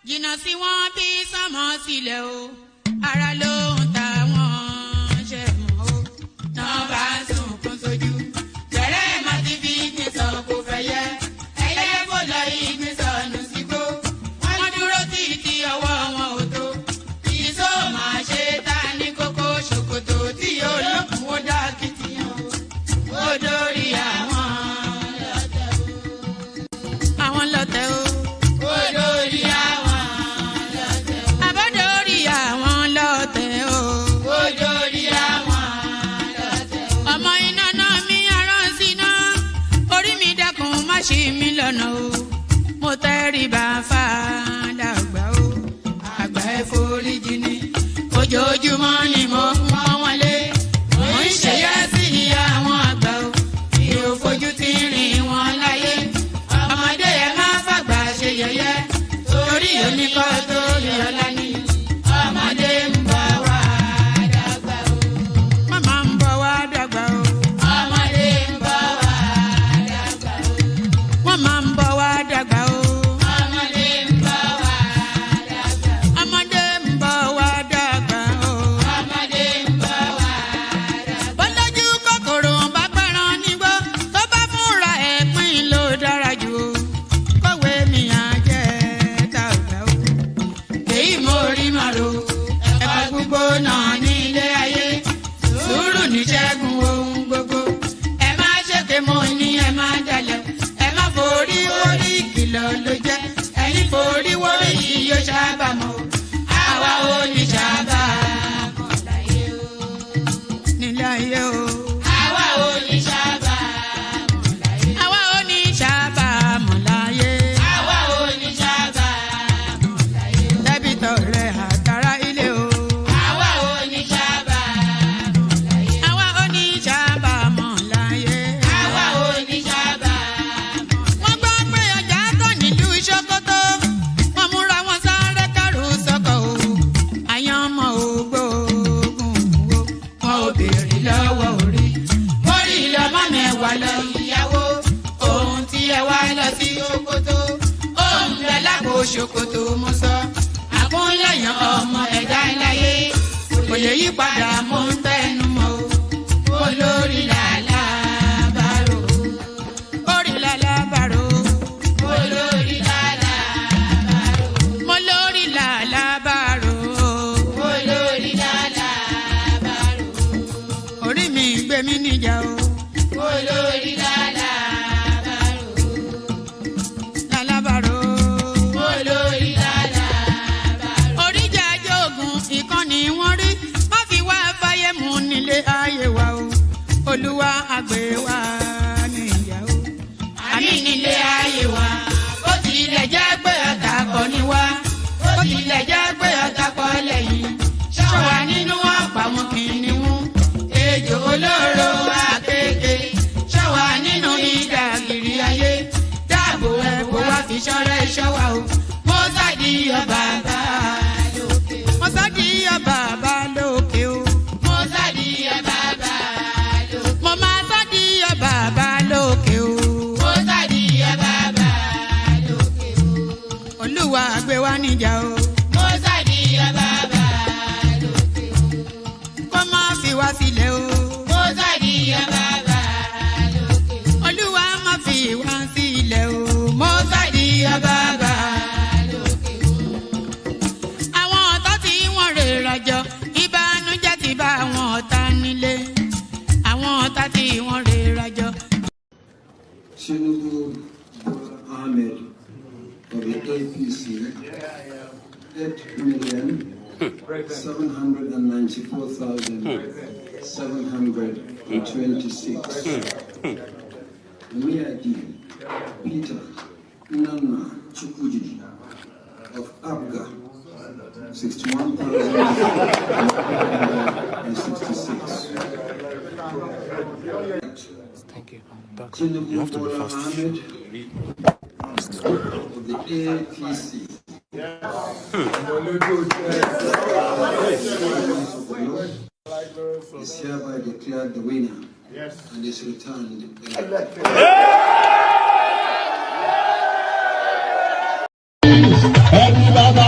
jìnnà sí wọn bí sánmọ̀ sílẹ̀ o ara ló ń ta wọn ṣe mọ́ o náà bá sunkún sójú bẹ̀rẹ̀ má ti fi ìgbín sọ kó fẹ́ yẹ ẹyẹ fò lọ ìgbín sọnù sígbó wọ́n dúró títí ọwọ́ wọn ò tó ìṣó máa ṣe ta ní kókó ṣòkòtò tí olókùn ó dá kìtìyàn ó dórí àwọn lọ́tẹ̀ o. Ṣí mi lọ́nà o mo tẹríba fàdàgbà o àgbà ẹ foríjì ni ojoojúmọ́ ni mo ń pọ́n wọn lé mo ń ṣèyá sí àwọn àgbà o mi ò fojú tí rìn wọn láyé ọmọdé ẹ má fàgbà ṣe yẹ̀yẹ́ torí oníkọ́ tó lè ọlá ní ọmọdé ń bọ̀ wá dàgbà o màmá ń bọ̀ wá dàgbà o. Máa ń bọ̀ wá dàgbà o. Ọmọdé ń bọ̀ wá dàgbà. Ọmọdé ń bọ̀ wá dàgbà o. Ọmọdé ń bọ̀ wá dàgbà. Bọ́lájú kòkòrò bá pẹran nígbó tó bá fúnra ẹ̀ pín ló dára jù o. Kọ̀wé mi á jẹ́ dàgbà o. Èyí mo rí màrò ẹ̀kọ́ gbogbo náà ní ilé ayé. Sùúrù ní ṣẹ́gun ohun gbogbo. Ẹ má ṣèké mo ní ẹ má dalẹ̀. Forí orí kìlọ̀ ló jẹ́ ẹni forí wórí yìí yóò ṣàbàmọ́ àwa ò ní ṣàbàmọ́ láyé o nílé ayé o àwa ò ní ṣàbàmọ́ láyé àwa ò ní ṣàbàmọ́ láyé àwa ò ní ṣàbàmọ́ láyé dẹ́bìtọ̀ rẹ̀ àtàrà ilé o àwa ò ní ṣàbàmọ́ láyé àwa ò ní ṣàbàmọ́ láyé àwa ò ní ṣàbàmọ́. Ṣòkòtò wọn múra wọn sáré kárò sọkọ o àyànmọ ògbóògùn wo wọn ò béèrè lọ́wọ́ orí orí lọmọ mẹ́wàá lọ ìyàwó ohun tí ẹ wá lọ sí Ṣòkòtò ohun rẹ lápò Ṣòkòtò mo sọ àkúnlẹ̀yàn ọmọ ẹ̀dá láyé kò lè yí padà mo ń tẹnu mọ́ o olórí làlá bàrò orí làlá bàrò olórí. Mi níjà o. Olórí lálàbàrò. Lálàbàrò. Olórí lálàbàrò. Oríjà jogun ìkànnì wọn rí má fi wá fáyé mu nílé ayé wa o. Olúwa àgbẹ̀ wa níyà o. Àmì nílé ayé wa. Ó tilẹ̀ jẹ́ pé ọ̀tá kọ́ ni wá. Ó tilẹ̀ jẹ́ pé ọ̀tá kọ́ lẹ́yìn. Ṣọ́wa nínú ọ̀pá wọn kìnìún. Ejò olóró akéèké ṣọ́wa nínú ìdàgìrì ayé dáàbò ẹ̀bùn wá fi ṣọ́rẹ́ ṣọ́wa o. Mo sádìyọ bàbá lókè o. Mo sádìyọ bàbá lókè o. Mo sádìyọ bàbá lókè o. Mo máa sádìyọ bàbá lókè o. Mo sádìyọ bàbá lókè o. Olúwa gbé wa níjà o. Mo sádìyọ bàbá lókè o. Kó má fi wá sílẹ̀ o. Mo sádìyọ bàbá lókè o. Olúwa má fi wá sílẹ̀ o. Mo sádìyọ bàbá lókè o. Àwọn ọ̀tá tí wọ́n rè rajọ ìbànújẹ́ ti bá àwọn ọ̀tá nílé. Àwọn ọ̀tá tí wọ́n rè rajọ. Tinubu Ahmed of the APC 8,794,726. Miadi Peter Nana Chukwudi of Abga 61,166. Thank you. Tinubu You have to be fast. Ahmed of the APC. Is hereby declared the winner and is returned elected. Everybody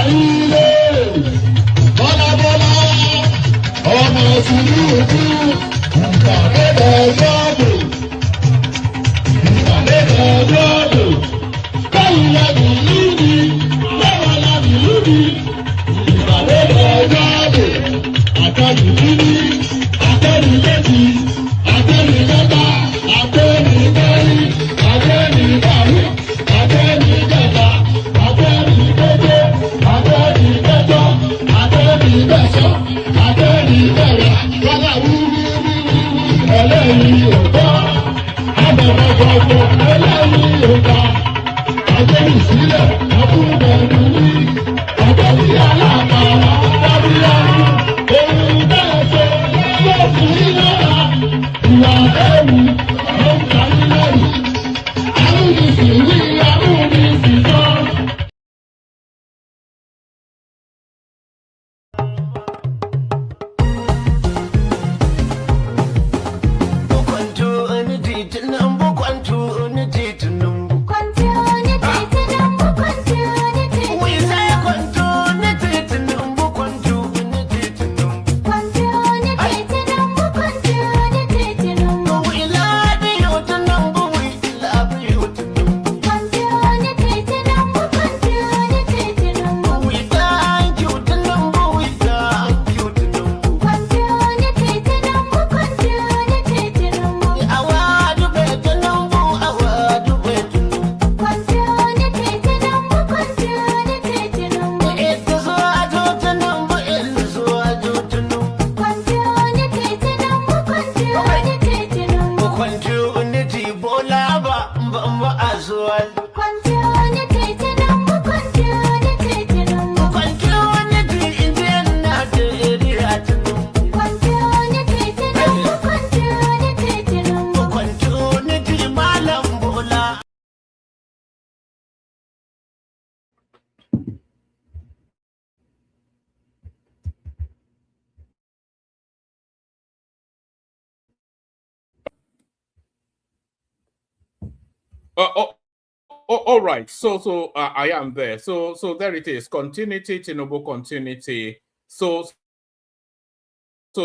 All right. So I am there. So there it is. Continuity, Tinubu continuity. So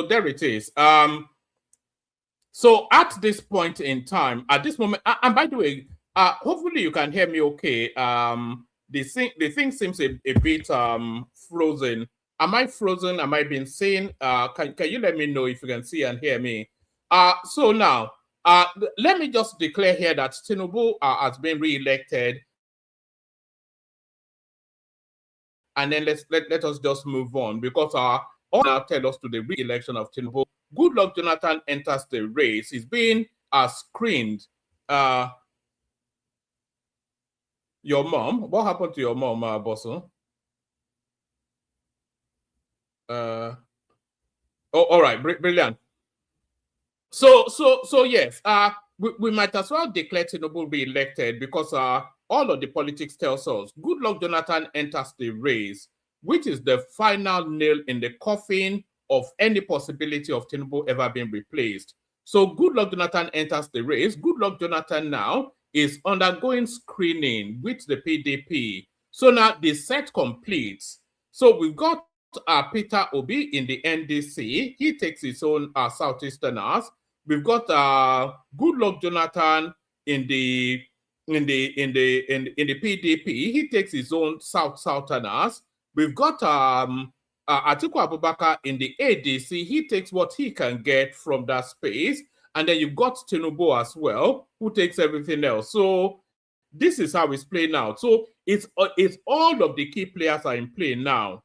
there it is. So at this point in time, at this moment, and by the way, hopefully you can hear me okay. The thing seems a bit frozen. Am I frozen? Am I being seen? Can you let me know if you can see and hear me? So now, let me just declare here that Tinubu has been re-elected, and then let us just move on, because all now tell us to the re-election of Tinubu. Goodluck Jonathan enters the race. He's been screened. Your mom? What happened to your mom, Bosso? All right, brilliant. So yes, we might as well declare Tinubu re-elected, because all of the politics tells us Goodluck Jonathan enters the race, which is the final nail in the coffin of any possibility of Tinubu ever being replaced. So Goodluck Jonathan enters the race. Goodluck Jonathan now is undergoing screening with the PDP. So now the set completes. So we've got Peter Obi in the NDC. He takes his own Southeasterners. We've got Goodluck Jonathan in the PDP. He takes his own Southerners. We've got Atiku Abubakar in the ADC. He takes what he can get from that space. And then you've got Tinubu as well, who takes everything else. So this is how it's playing out. So it's all of the key players are in play now.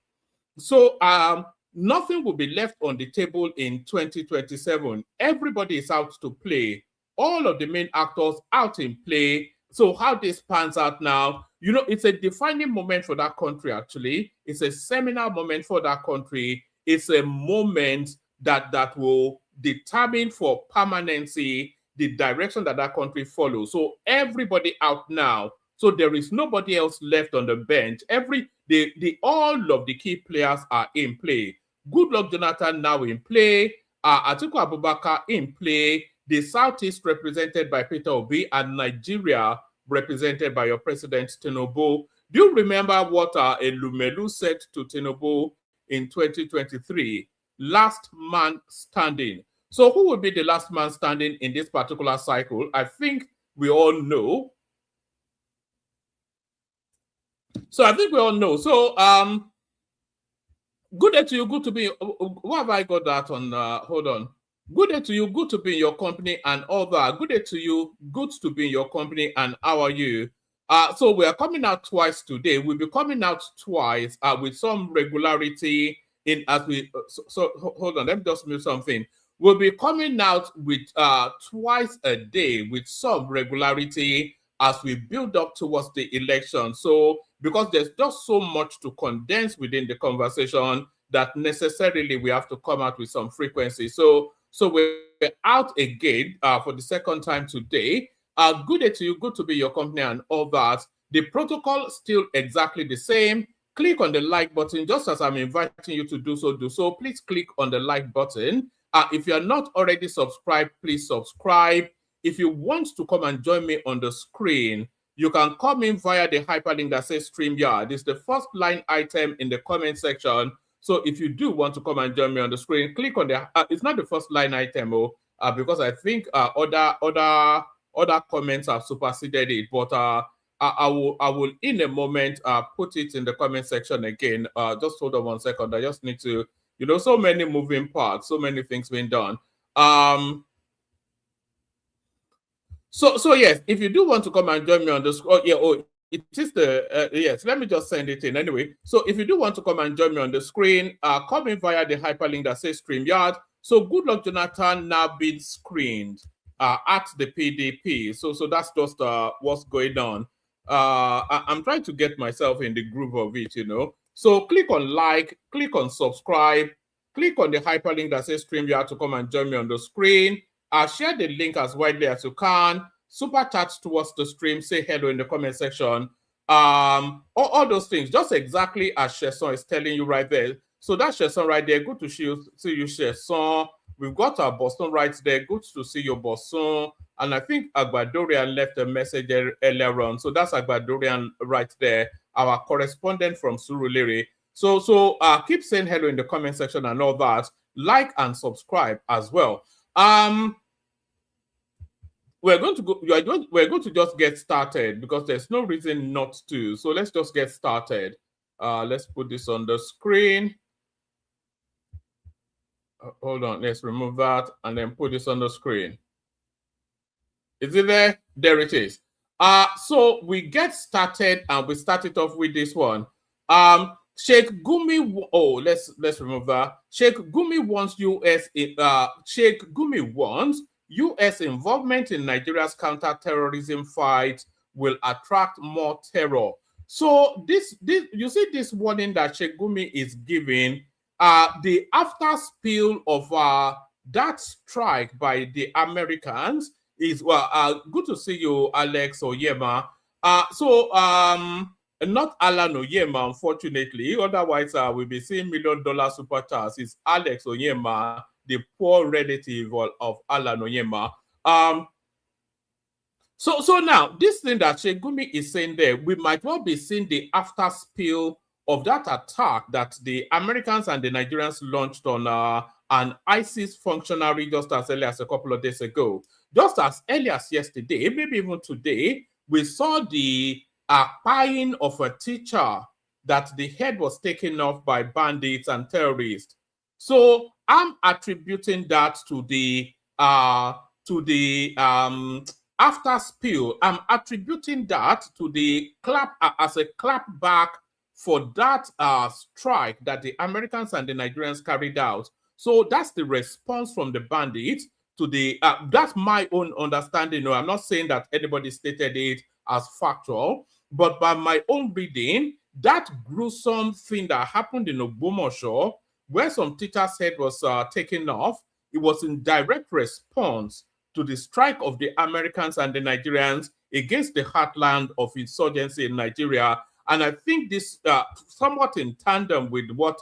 So nothing will be left on the table in 2027. Everybody is out to play. All of the main actors out in play. So how this pans out now, you know, it's a defining moment for that country, actually. It's a seminal moment for that country. It's a moment that will determine for permanency the direction that that country follows. So everybody out now. So there is nobody else left on the bench. All of the key players are in play. Goodluck Jonathan now in play. Atiku Abubakar in play. The Southeast represented by Peter Obi, and Nigeria represented by your president Tinubu. Do you remember what Elumelu said to Tinubu in 2023? last man standing. So who will be the last man standing in this particular cycle? I think we all know. So I think we all know. So good day to you. Good to be. Why have I got that on? Hold on. Good day to you. Good to be in your company and all that. Good day to you. Good to be in your company and how are you? So we are coming out twice today. We'll be coming out twice with some regularity in as we. So hold on. Let me just move something. We'll be coming out with twice a day with some regularity as we build up towards the election. So because there's just so much to condense within the conversation that necessarily we have to come out with some frequency. So we're out again for the second time today. Good day to you. Good to be your company and all that. The protocol still exactly the same. Click on the like button just as I'm inviting you to do so. Please click on the like button. If you're not already subscribed, please subscribe. If you want to come and join me on the screen, you can come in via the hyperlink that says StreamYard. It's the first line item in the comment section. So if you do want to come and join me on the screen, click on the. It's not the first line item, because I think other comments have superseded it. But I will in a moment put it in the comment section again. Just hold on 1 second. I just need to, so many moving parts, so many things being done. So yes, if you do want to come and join me on the screen, it is the yes. Let me just send it in anyway. So if you do want to come and join me on the screen, come in via the hyperlink that says StreamYard. So Goodluck Jonathan now being screened at the PDP. So that's just what's going on. I'm trying to get myself in the groove of it, So click on like, click on subscribe, click on the hyperlink that says StreamYard to come and join me on the screen. Share the link as widely as you can. Super chat towards the stream. Say hello in the comment section. All those things, just exactly as Sheson is telling you right there. So that's Sheson right there. Good to see you, Sheson. We've got our Boston right there. Good to see you, Boston. And I think Agbadorian left a message earlier on. So that's Agbadorian right there, our correspondent from Surulere. So keep saying hello in the comment section and all that. Like and subscribe as well. We're going to just get started because there's no reason not to. So let's just get started. Let's put this on the screen. Hold on, let's remove that and then put this on the screen. Is it there? There it is. So we get started and we start it off with this one. Sheikh Gumi, let's remove that. Sheikh Gumi wants U.S. involvement in Nigeria's counter-terrorism fight will attract more terror. So this you see this warning that Sheikh Gumi is giving, the after spill of that strike by the Americans is good to see you, Alex Oyema. Not Alan Oyema, unfortunately. Otherwise, we'll be seeing $1 million super chats. It's Alex Oyema, the poor relative of Alan Oyema. So now, this thing that Sheikh Gumi is saying there, we might well be seeing the after spill of that attack that the Americans and the Nigerians launched on an ISIS functionary just as early as a couple of days ago. Just as early as yesterday, maybe even today, we saw the buying of a teacher that the head was taken off by bandits and terrorists. So I'm attributing that to the after spill. I'm attributing that to the clap as a clap back for that strike that the Americans and the Nigerians carried out. So that's the response from the bandits to the. That's my own understanding. No, I'm not saying that anybody stated it as factual. But by my own reading, that gruesome thing that happened in Ogbomoso, where some teacher's head was taken off, it was in direct response to the strike of the Americans and the Nigerians against the heartland of insurgency in Nigeria. And I think this somewhat in tandem with what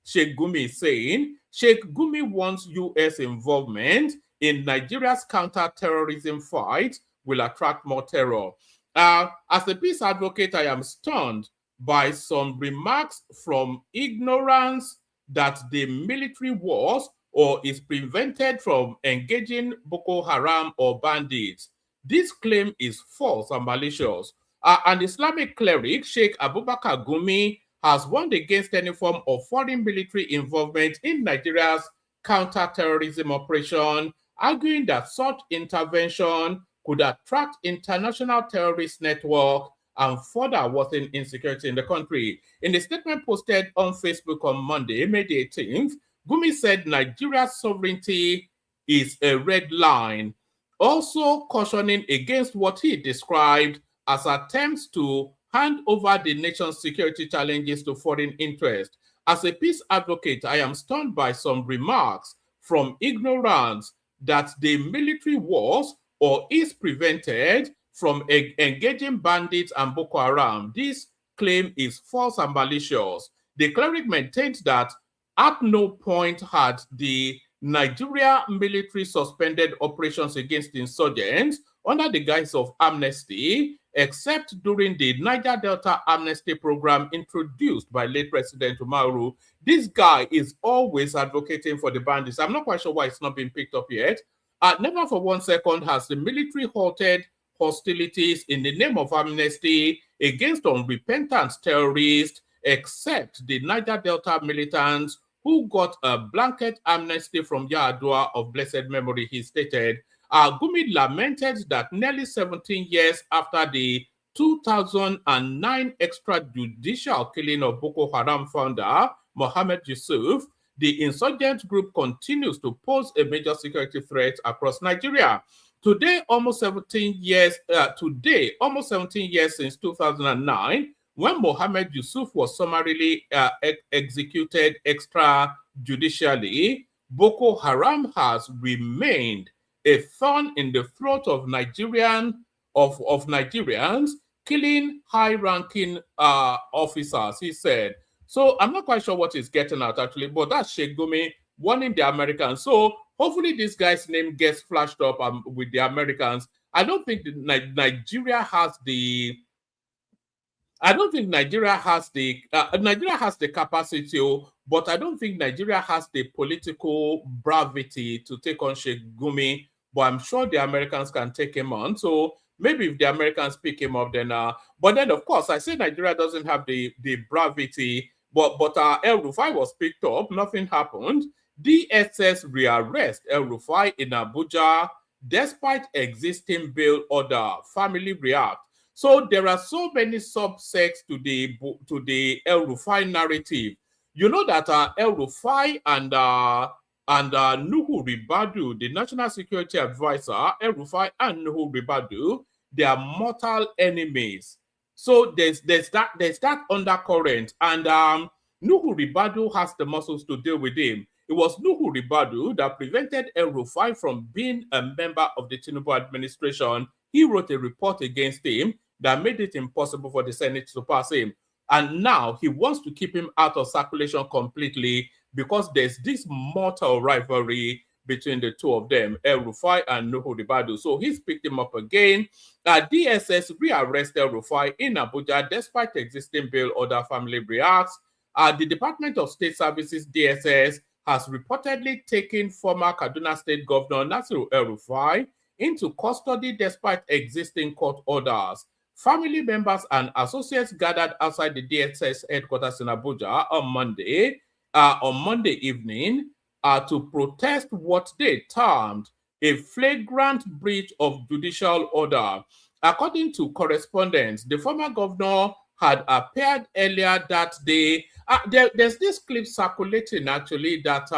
Sheikh Gumi is saying. Sheikh Gumi wants U.S. involvement in Nigeria's counter-terrorism fight will attract more terror. As a peace advocate, I am stunned by some remarks from ignorance that the military wars or is prevented from engaging Boko Haram or bandits. This claim is false and malicious. An Islamic cleric, Sheikh Abubakar Gumi, has warned against any form of foreign military involvement in Nigeria's counter-terrorism operation, arguing that such intervention could attract international terrorist network and further worsen insecurity in the country. In a statement posted on Facebook on Monday, May 18th, Gumi said Nigeria's sovereignty is a red line, also cautioning against what he described as attempts to hand over the nation's security challenges to foreign interests. As a peace advocate, I am stunned by some remarks from ignorance that the military wars or is prevented from engaging bandits and Boko Haram. This claim is false and malicious. The cleric maintained that at no point had the Nigeria military suspended operations against insurgents under the guise of amnesty, except during the Niger Delta amnesty program introduced by late President Umaru. This guy is always advocating for the bandits. I'm not quite sure why it's not been picked up yet. Never for 1 second has the military halted hostilities in the name of amnesty against unrepentant terrorists, except the Niger Delta militants who got a blanket amnesty from Yar'Adua of blessed memory, he stated. Gumi lamented that nearly 17 years after the 2009 extrajudicial killing of Boko Haram founder Mohammed Yusuf, the insurgent group continues to pose a major security threat across Nigeria. Today, almost 17 years since 2009, when Mohammed Yusuf was summarily executed extrajudicially, Boko Haram has remained a thorn in the throat of Nigerians, killing high-ranking officers, he said. So I'm not quite sure what he's getting at, actually, but that's Sheikh Gumi warning the Americans. So hopefully this guy's name gets flashed up with the Americans. I don't think Nigeria has the Nigeria has the capacity, but I don't think Nigeria has the political bravado to take on Sheikh Gumi. But I'm sure the Americans can take him on. So maybe if the Americans pick him up, then but then of course I say Nigeria doesn't have the bravado. But El Rufai was picked up, nothing happened. DSS rearrest El Rufai in Abuja despite existing bail order. Family react. So there are so many subsects to the El Rufai narrative. You know that El Rufai and Nuhu Ribadu, the National Security Advisor, El Rufai and Nuhu Ribadu, they are mortal enemies. So there's that undercurrent, and Nuhu Ribadu has the muscles to deal with him. It was Nuhu Ribadu that prevented El Rufai from being a member of the Tinubu administration. He wrote a report against him that made it impossible for the Senate to pass him. And now he wants to keep him out of circulation completely because there's this mortal rivalry between the two of them, El Rufai and Nuhu Ribadu. So he's picked him up again. DSS rearrested El Rufai in Abuja despite existing bail order. Family reacts. The Department of State Services, DSS, has reportedly taken former Kaduna State Governor Nasiru El Rufai into custody despite existing court orders. Family members and associates gathered outside the DSS headquarters in Abuja on Monday evening to protest what they termed a flagrant breach of judicial order. According to correspondents, the former governor had appeared earlier that day. There's this clip circulating actually that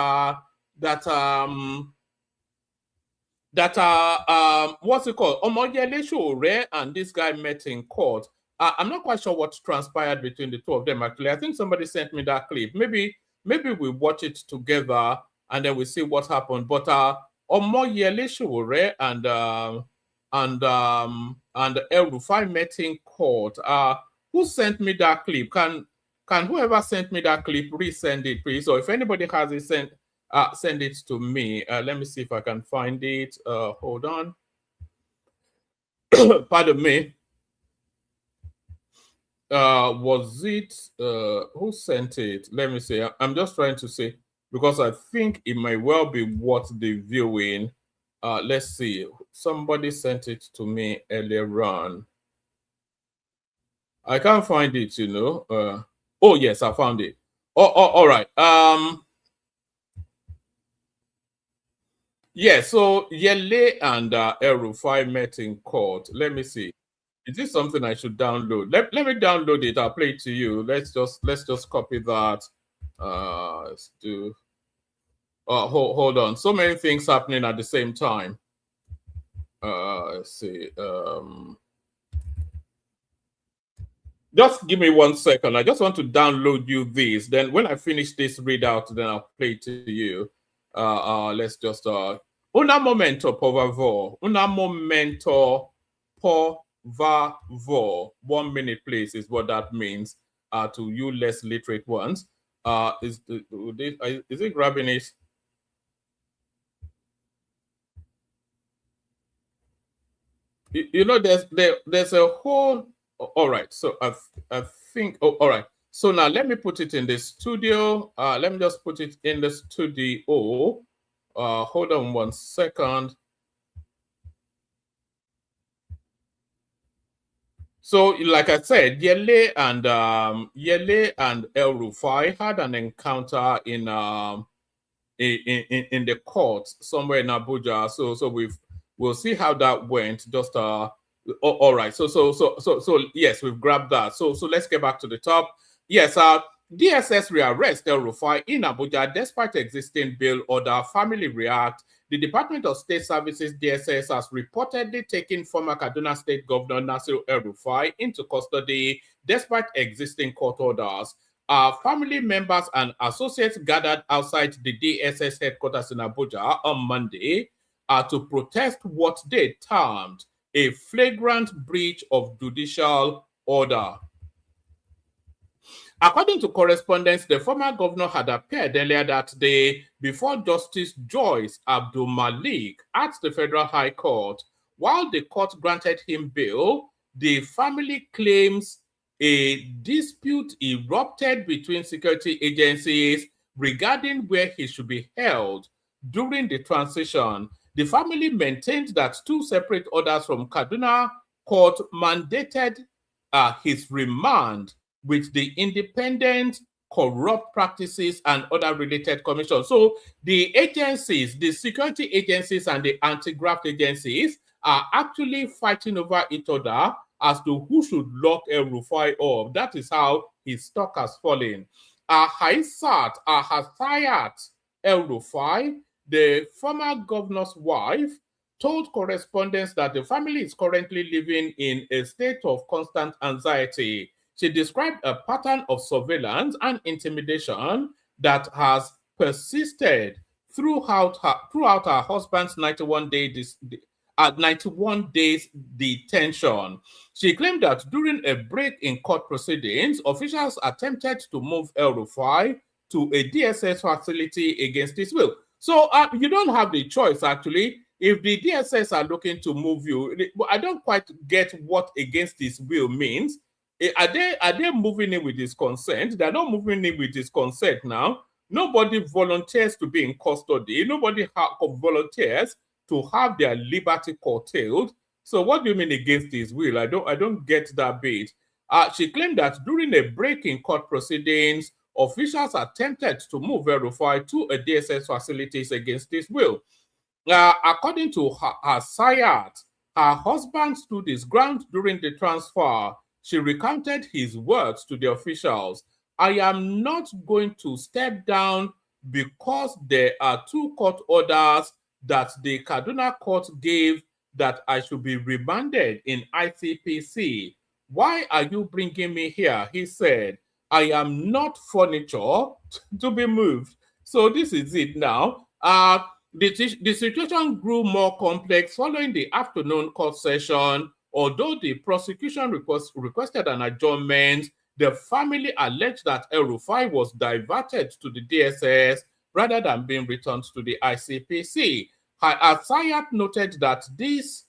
what's it called? Omoyele Sowore and this guy met in court. I'm not quite sure what transpired between the two of them actually. I think somebody sent me that clip. Maybe we watch it together and then we see what happened. But Omoyele Sowore and El Rufai met in court. Who sent me that clip? Can whoever sent me that clip resend it, please? So if anybody has it, send it to me. Let me see if I can find it. Hold on. Pardon me. Was it who sent it? Let me see. I'm just trying to see because I think it may well be what they're viewing. Let's see. Somebody sent it to me earlier on. I can't find it, you know. Oh yes, I found it. All right. Yeah, so Yele and El Rufai met in court. Let me see. Is this something I should download? Let me download it. I'll play it to you. Let's just copy that. Let's do. Hold on. So many things happening at the same time. Let's see. Just give me 1 second. I just want to download you this. Then when I finish this readout, then I'll play it to you. Let's just una momento, por favor. Una momento, por favor. 1 minute, please, is what that means to you less literate ones. Is it grabbing it? You know, there's a whole. All right, so I think. Oh, all right. So now let me put it in the studio. Let me just put it in the studio. Hold on 1 second. So, like I said, Yele and El Rufai had an encounter in the court somewhere in Abuja. So we'll see how that went. Just all right. So yes, we've grabbed that. So let's get back to the top. Yes, DSS rearrest El Rufai in Abuja despite existing bail order. Family react. The Department of State Services DSS has reportedly taken former Kaduna State Governor Nasir El Rufai into custody despite existing court orders. Family members and associates gathered outside the DSS headquarters in Abuja on Monday to protest what they termed a flagrant breach of judicial order. According to correspondence, the former governor had appeared earlier that day before Justice Joyce Abdul Malik at the Federal High Court. While the court granted him bail, the family claims a dispute erupted between security agencies regarding where he should be held during the transition. The family maintained that 2 separate orders from Kaduna court mandated his remand with the Independent Corrupt Practices and Other Related Commission. So the agencies, the security agencies and the anti-graft agencies are actually fighting over each other as to who should lock El Rufai up. That is how his stock has fallen. Haisat El Rufai, the former governor's wife, told correspondents that the family is currently living in a state of constant anxiety. She described a pattern of surveillance and intimidation that has persisted throughout her husband's 91 days detention. She claimed that during a break in court proceedings, officials attempted to move El Rufai to a DSS facility against his will. So you don't have the choice, actually. If the DSS are looking to move you, I don't quite get what against his will means. Are they moving in with his consent? They're not moving in with his consent now. Nobody volunteers to be in custody. Nobody volunteers to have their liberty curtailed. So what do you mean against his will? I don't get that bit. She claimed that during a break in court proceedings, officials attempted to move El Rufai to a DSS facilities against his will. According to her Sayat, her husband stood his ground during the transfer. She recounted his words to the officials. I am not going to step down because there are 2 court orders that the Kaduna court gave that I should be remanded in ICPC. Why are you bringing me here? He said, I am not furniture to be moved. So this is it now. The situation grew more complex following the afternoon court session. Although the prosecution requested an adjournment, the family alleged that El Rufai was diverted to the DSS rather than being returned to the ICPC. Sayat noted that this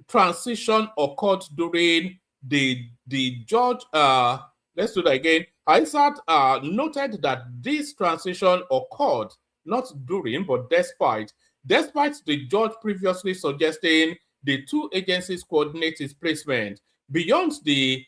transition occurred during the judge, let's do that again. Isaac noted that this transition occurred not during, but despite the judge previously suggesting the two agencies coordinate its placement. Beyond the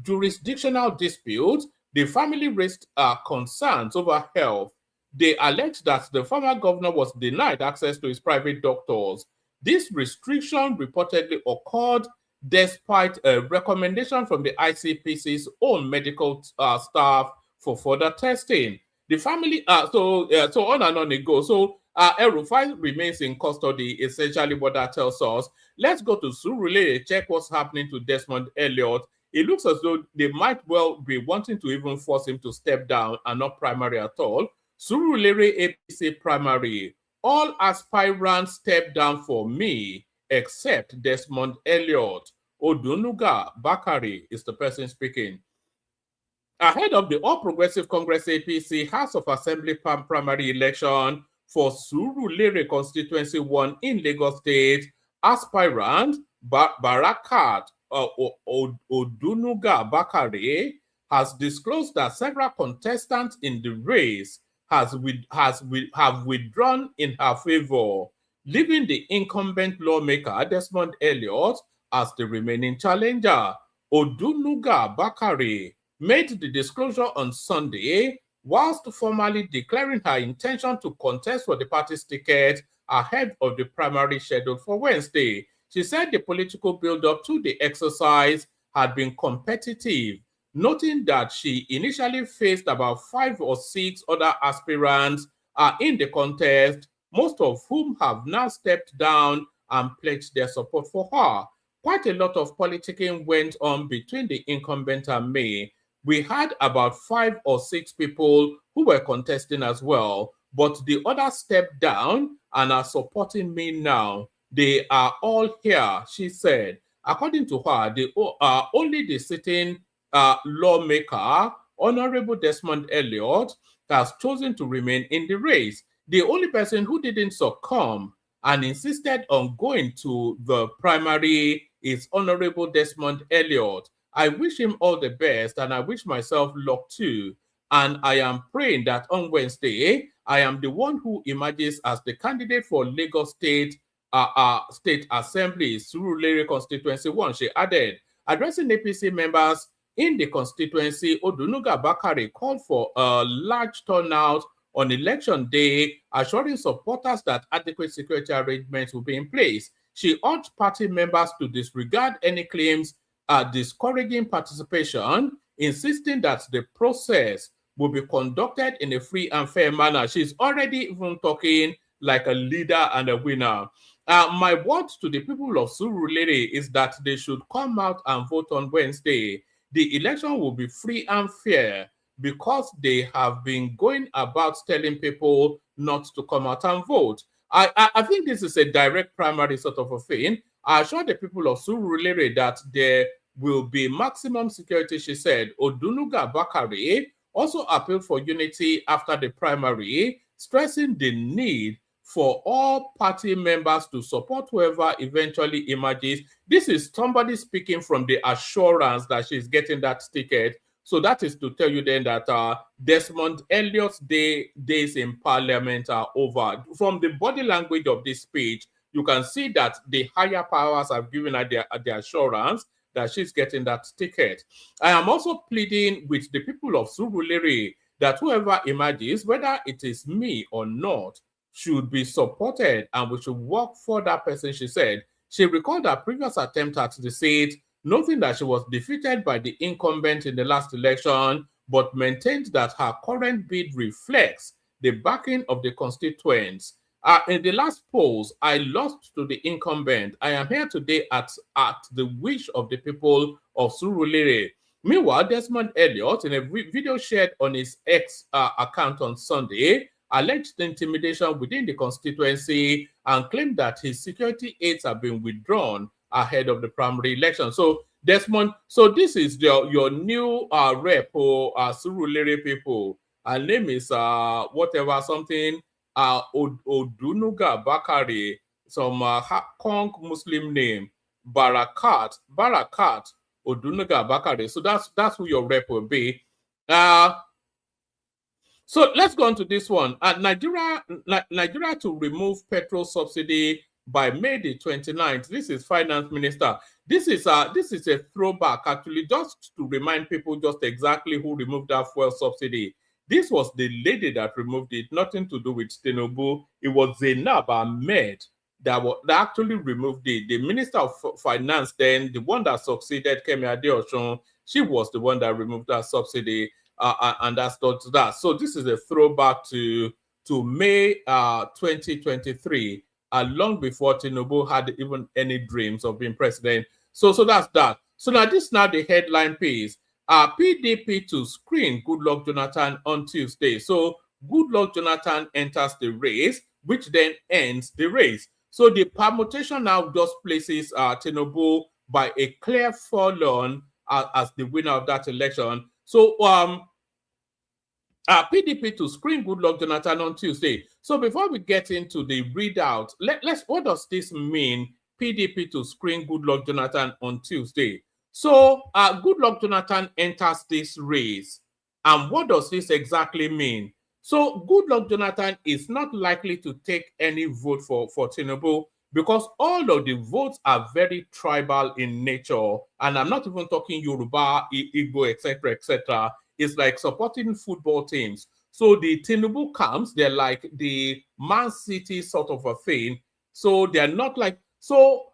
jurisdictional dispute, the family raised concerns over health. They alleged that the former governor was denied access to his private doctors. This restriction reportedly occurred despite a recommendation from the ICPC's own medical staff for further testing. The family, so on and on it goes. So El-Rufai remains in custody, essentially what that tells us. Let's go to Surulere, check what's happening to Desmond Elliott. It looks as though they might well be wanting to even force him to step down and not primary at all. Surulere APC primary. All aspirants step down for me except Desmond Elliott. Odunuga Bakari is the person speaking. Ahead of the All Progressive Congress APC House of Assembly primary election for Surulere Constituency 1 in Lagos State, aspirant Barakat Odunuga Bakari has disclosed that several contestants in the race have withdrawn in her favor, leaving the incumbent lawmaker Desmond Elliott as the remaining challenger. Odunuga Bakari made the disclosure on Sunday whilst formally declaring her intention to contest for the party's ticket ahead of the primary scheduled for Wednesday. She said the political build-up to the exercise had been competitive, noting that she initially faced about 5 or 6 other aspirants in the contest, most of whom have now stepped down and pledged their support for her. Quite a lot of politicking went on between the incumbent and me. We had about 5 or 6 people who were contesting as well, but the others stepped down and are supporting me now. They are all here, she said. According to her, only the sitting lawmaker, Honorable Desmond Elliott, has chosen to remain in the race. The only person who didn't succumb and insisted on going to the primary is Honorable Desmond Elliott. I wish him all the best and I wish myself luck too. And I am praying that on Wednesday, I am the one who emerges as the candidate for Lagos State State Assembly, Surulere Constituency 1, she added. Addressing APC members in the constituency, Odunuga Bakari called for a large turnout on election day, assuring supporters that adequate security arrangements will be in place. She urged party members to disregard any claims discouraging participation, insisting that the process will be conducted in a free and fair manner. She's already even talking like a leader and a winner. My word to the people of Surulere is that they should come out and vote on Wednesday. The election will be free and fair because they have been going about telling people not to come out and vote. I think this is a direct primary sort of a thing. I assure the people of Surulere that there will be maximum security, she said. Odunuga Bakari also appealed for unity after the primary, stressing the need for all party members to support whoever eventually emerges. This is somebody speaking from the assurance that she's getting that ticket. So that is to tell you then that Desmond Elliott's days in parliament are over. From the body language of this speech, you can see that the higher powers have given her the assurance that she's getting that ticket. I am also pleading with the people of Surulere that whoever emerges, whether it is me or not, should be supported and we should work for that person, she said. She recalled her previous attempt at the seat, noting that she was defeated by the incumbent in the last election, but maintained that her current bid reflects the backing of the constituents. In the last polls, I lost to the incumbent. I am here today at the wish of the people of Surulere. Meanwhile, Desmond Elliott, in a video shared on his X account on Sunday, alleged intimidation within the constituency and claimed that his security aides have been withdrawn ahead of the primary election. So, Desmond, so this is your new rep for Surulere people. Her name is whatever, something, Odunuga Bakari, some Kong Muslim name, Barakat Odunaga Bakare. So that's who your rep will be. So let's go on to this one. Nigeria to remove petrol subsidy by May the 29th. This is Finance Minister. This is a throwback, actually, just to remind people just exactly who removed that fuel subsidy. This was the lady that removed it, nothing to do with Tinubu. It was Zainab Ahmed that actually removed it. The Minister of Finance then, the one that succeeded Kemi Adeosun, she was the one that removed that subsidy. And that's not that. So this is a throwback to May 2023, long before Tinubu had even any dreams of being president. So that's that. So now the headline piece. PDP to screen Goodluck Jonathan on Tuesday. So Goodluck Jonathan enters the race, which then ends the race. So the permutation now just places Tinubu by a clear fall-on as the winner of that election. So PDP to screen Goodluck Jonathan on Tuesday. So before we get into the readout, let's what does this mean? PDP to screen Goodluck Jonathan on Tuesday. So Goodluck Jonathan enters this race. And what does this exactly mean? So Goodluck Jonathan is not likely to take any vote for Tinubu because all of the votes are very tribal in nature. And I'm not even talking Yoruba, Igbo, etc., etc. It's like supporting football teams. So the Tinubu camps, they're like the Man City sort of a thing. So they're not like, so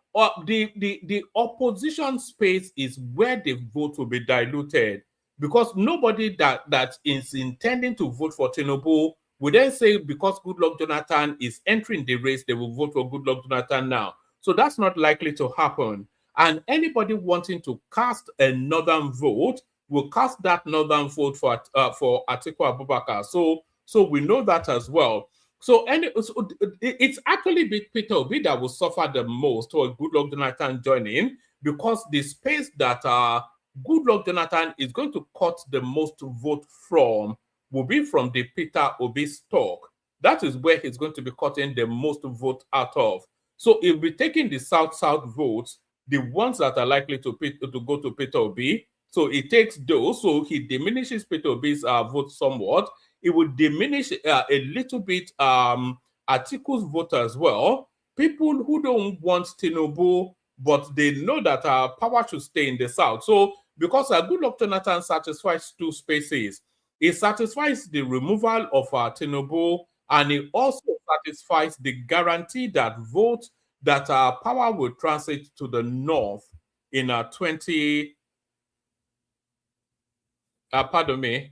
the opposition space is where the vote will be diluted, because nobody that is intending to vote for Tinubu will then say because Goodluck Jonathan is entering the race, they will vote for Goodluck Jonathan now. So that's not likely to happen. And anybody wanting to cast a northern vote will cast that northern vote for Atiku Abubakar. So we know that as well. So it's actually Peter Obi that will suffer the most for Goodluck Jonathan joining, because the space that Goodluck Jonathan is going to cut the most vote from will be from the Peter Obi stock. That is where he's going to be cutting the most vote out of. So he'll be taking the South-South votes, the ones that are likely to go to Peter Obi. So he takes those, so he diminishes Peter Obi's vote somewhat. It would diminish a little bit Atiku's vote as well. People who don't want Tinubu, but they know that power should stay in the South. So because Goodluck Jonathan satisfies two spaces, it satisfies the removal of Tinubu, and it also satisfies the guarantee that power will transit to the North in 20... pardon me.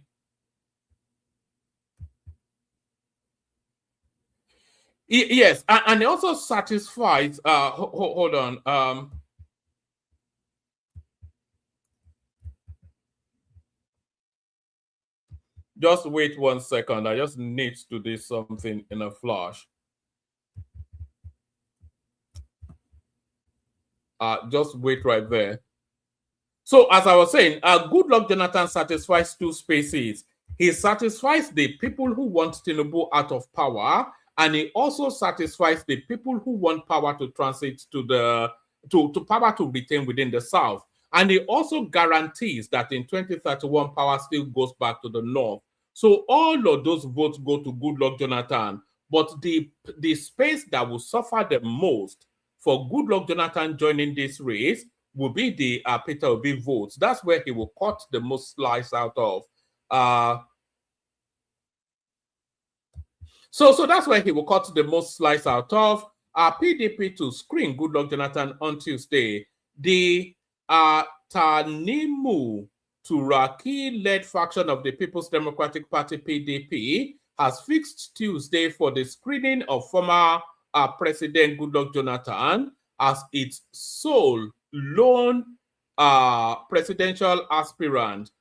Yes, and it also satisfies. Hold on. Just wait 1 second. I just need to do something in a flash. Just wait right there. So as I was saying, Goodluck Jonathan satisfies two spaces. He satisfies the people who want Tinubu out of power, and he also satisfies the people who want power to transit to power to retain within the South. And he also guarantees that in 2031, power still goes back to the North. So all of those votes go to Goodluck Jonathan. But the space that will suffer the most for Goodluck Jonathan joining this race will be the Peter Obi votes. That's where he will cut the most slice out of. So that's where he will cut the most slice out of. PDP to screen Goodluck Jonathan on Tuesday. The Tanimu Turaki-led faction of the People's Democratic Party, PDP, has fixed Tuesday for the screening of former President Goodluck Jonathan as its sole lone presidential aspirant.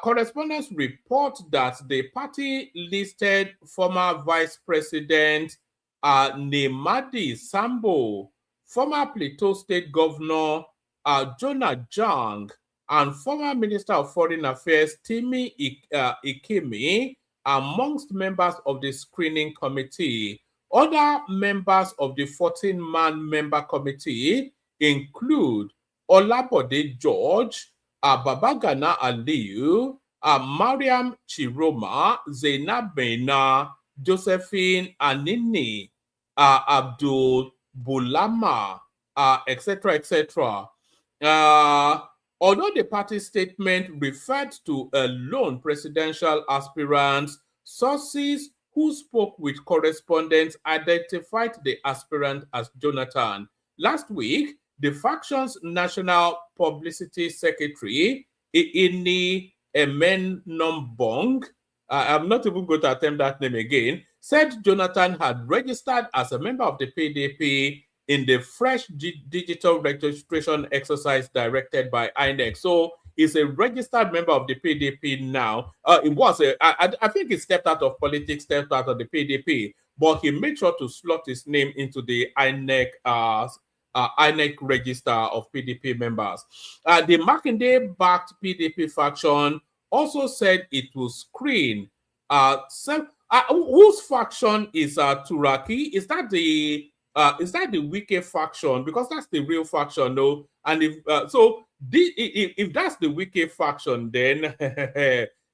Correspondents report that the party listed former Vice President Nemadi Sambo, former Plateau State Governor Jonah Jang, and former Minister of Foreign Affairs Timi Ikemi amongst members of the screening committee. Other members of the 14-man member committee include Olabode George, Babagana Aliyu, Mariam Chiroma, Zainab Mena, Josephine Anini, Abdul Bulama, etc., etc. Although the party statement referred to a lone presidential aspirant, sources who spoke with correspondents identified the aspirant as Jonathan. Last week, the faction's national publicity secretary, Ini Emenomboong, I'm not even going to attempt that name again, said Jonathan had registered as a member of the PDP in the fresh digital registration exercise directed by INEC. So he's a registered member of the PDP now. I think he stepped out of politics, stepped out of the PDP, but he made sure to slot his name into the INEC register of PDP members. The Makinde-backed PDP faction also said it will screen whose faction is Turaki? Is that the Wike faction? Because that's the real faction, no? And if that's the Wike faction, then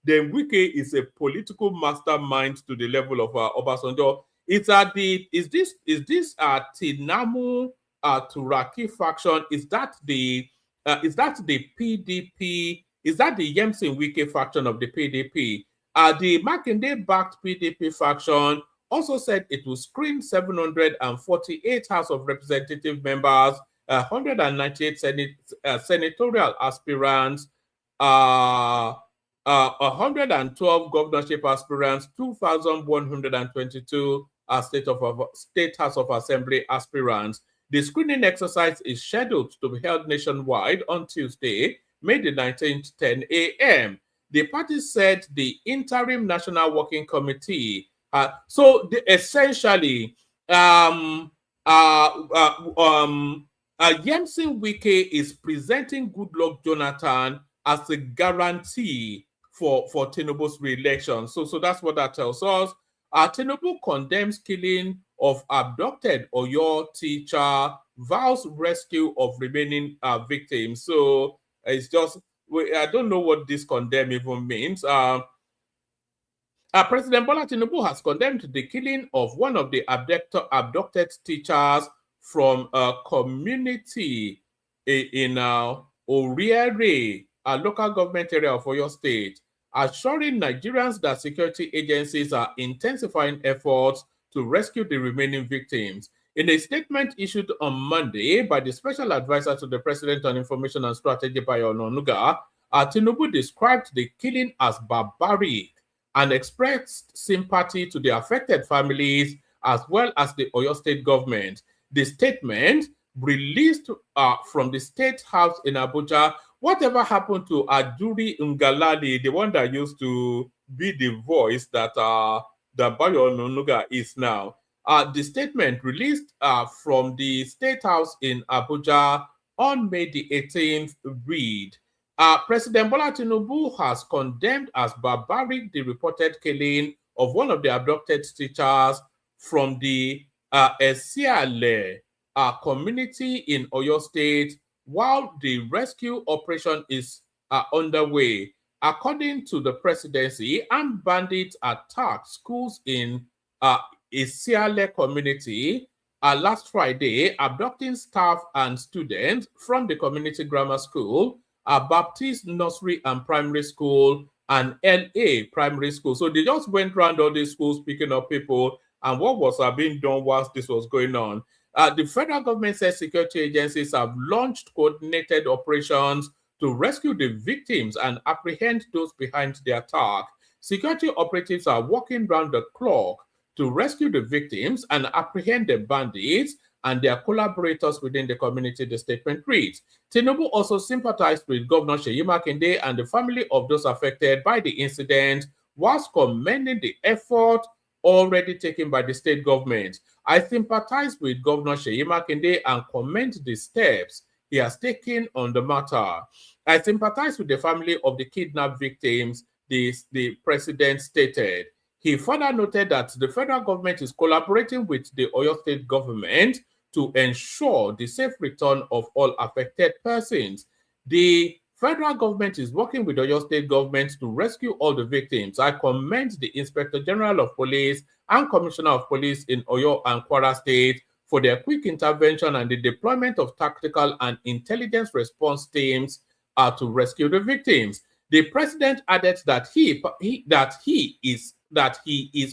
then Wike is a political mastermind to the level of Obasanjo. Is this Tinamu Turaki faction? Is that the PDP? Is that the Yemsin Wike faction of the PDP? The Makinde-backed PDP faction also said it will screen 748 House of Representative members, 198 senatorial aspirants, 112 governorship aspirants, 2,122 State House of Assembly aspirants. The screening exercise is scheduled to be held nationwide on Tuesday, May the 19th, 10 a.m. The party said the interim National Working Committee. Essentially, Yemsin Wike is presenting Goodluck Jonathan as a guarantee for Tinubu's re-election. So that's what that tells us. Tinubu condemns killing of abducted Oyo teacher, vows rescue of remaining victims. So it's just, I don't know what this condemn even means. President Bola Tinubu has condemned the killing of one of the abducted teachers from a community in Oriere, a local government area of Oyo State, assuring Nigerians that security agencies are intensifying efforts to rescue the remaining victims. In a statement issued on Monday by the Special Advisor to the President on Information and Strategy, Bayo Ononuga, Tinubu described the killing as barbaric and expressed sympathy to the affected families as well as the Oyo State government. The statement released from the State House in Abuja, whatever happened to Aduri Ngalali, the one that used to be the voice that Bayo Ononuga is now. The statement released from the State House in Abuja on May the 18th read, President Bola Tinubu has condemned as barbaric the reported killing of one of the abducted teachers from the Esiale community in Oyo State while the rescue operation is underway. According to the presidency, armed bandits attacked schools in Esiale community last Friday, abducting staff and students from the community grammar school, Baptist Nursery and Primary School, and LA Primary School. So they just went around all these schools picking up people, and what was being done whilst this was going on. The federal government says security agencies have launched coordinated operations to rescue the victims and apprehend those behind the attack. Security operatives are working round the clock to rescue the victims and apprehend the bandits and their collaborators within the community, the statement reads. Tinubu also sympathized with Governor Seyi Makinde and the family of those affected by the incident, whilst commending the effort already taken by the state government. I sympathize with Governor Seyi Makinde and commend the steps he has taken on the matter. I sympathize with the family of the kidnapped victims, the president stated. He further noted that the federal government is collaborating with the Oyo State government to ensure the safe return of all affected persons. The federal government is working with Oyo State government to rescue all the victims. I commend the Inspector General of Police and Commissioner of Police in Oyo and Kwara State for their quick intervention and the deployment of tactical and intelligence response teams to rescue the victims. The president added that he is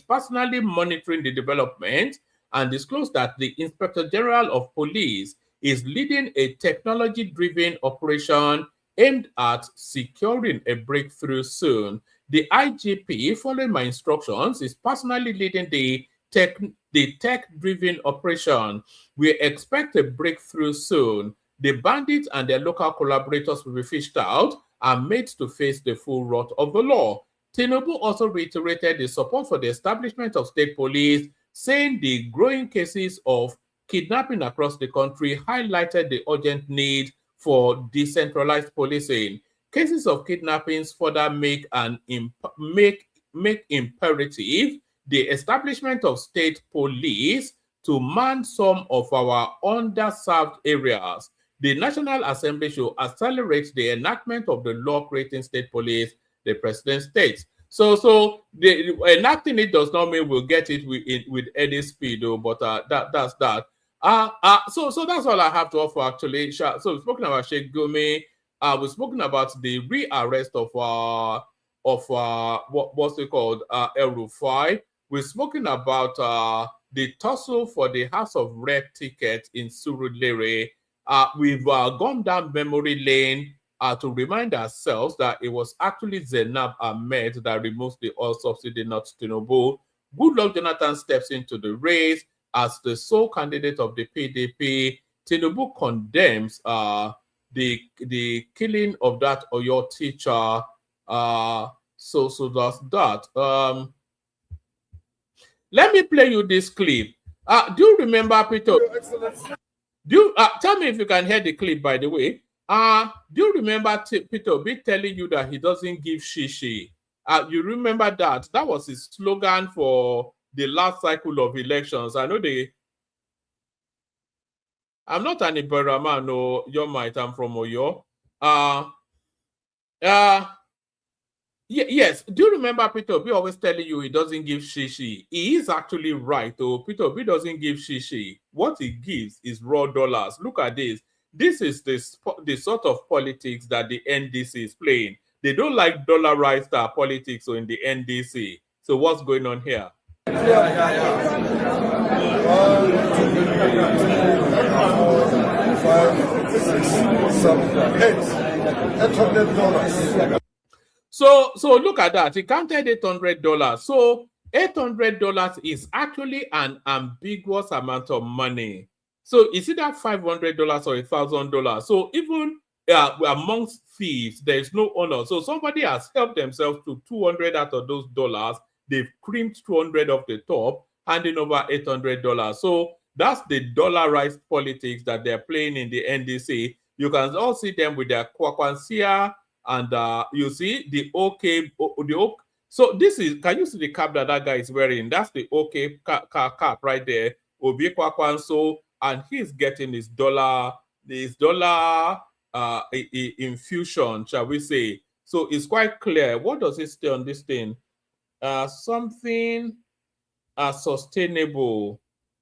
personally monitoring the development and disclosed that the Inspector General of Police is leading a technology-driven operation aimed at securing a breakthrough soon. The IGP, following my instructions, is personally leading the tech-driven operation. We expect a breakthrough soon. The bandits and their local collaborators will be fished out and made to face the full wrath of the law. Tinubu also reiterated the support for the establishment of state police, saying the growing cases of kidnapping across the country highlighted the urgent need for decentralized policing. Cases of kidnappings further make imperative the establishment of state police to man some of our underserved areas. The National Assembly should accelerate the enactment of the law creating state police, the president states. So the enacting it does not mean we'll get it with any speed, though, but that's that. So that's all I have to offer, actually. So we've spoken about Sheikh Gumi. We've spoken about the rearrest of what's it called, El Rufai. We've spoken about the tussle for the House of Rep ticket in Surulere. We've gone down memory lane to remind ourselves that it was actually Zainab Ahmed that removes the oil subsidy, not Tinubu. Goodluck Jonathan steps into the race as the sole candidate of the PDP. Tinubu condemns the killing of that Oyo teacher. So that's that. Let me play you this clip. Do you remember, Peter? Tell me if you can hear the clip, by the way. Do you remember Peter Obi telling you that he doesn't give shishi? You remember that? That was his slogan for the last cycle of elections. I know I'm not an Ibera man, no, you might. I'm from Oyo. Yes. Do you remember Peter Obi always telling you he doesn't give shishi? He is actually right, though. Peter Obi doesn't give shishi. What he gives is raw dollars. Look at this. This is the sort of politics that the NDC is playing. They don't like dollarized politics in the NDC. So what's going on here? 1, 2, 3, 4, 5, 6, 7, 8. $800. So look at that. He counted $800. So $800 is actually an ambiguous amount of money. So is it that $500 or $1,000? So even amongst thieves, there is no honor. So somebody has helped themselves to 200 out of those dollars. They've crimped 200 off the top, handing over $800. So that's the dollarized politics that they're playing in the NDC. You can all see them with their kwakwansia, and you see the OK. So this is, can you see the cap that guy is wearing? That's the OK cap right there. Obi Kwakwanso, and he's getting his dollar infusion, shall we say. So it's quite clear. What does it say on this thing? Something sustainable.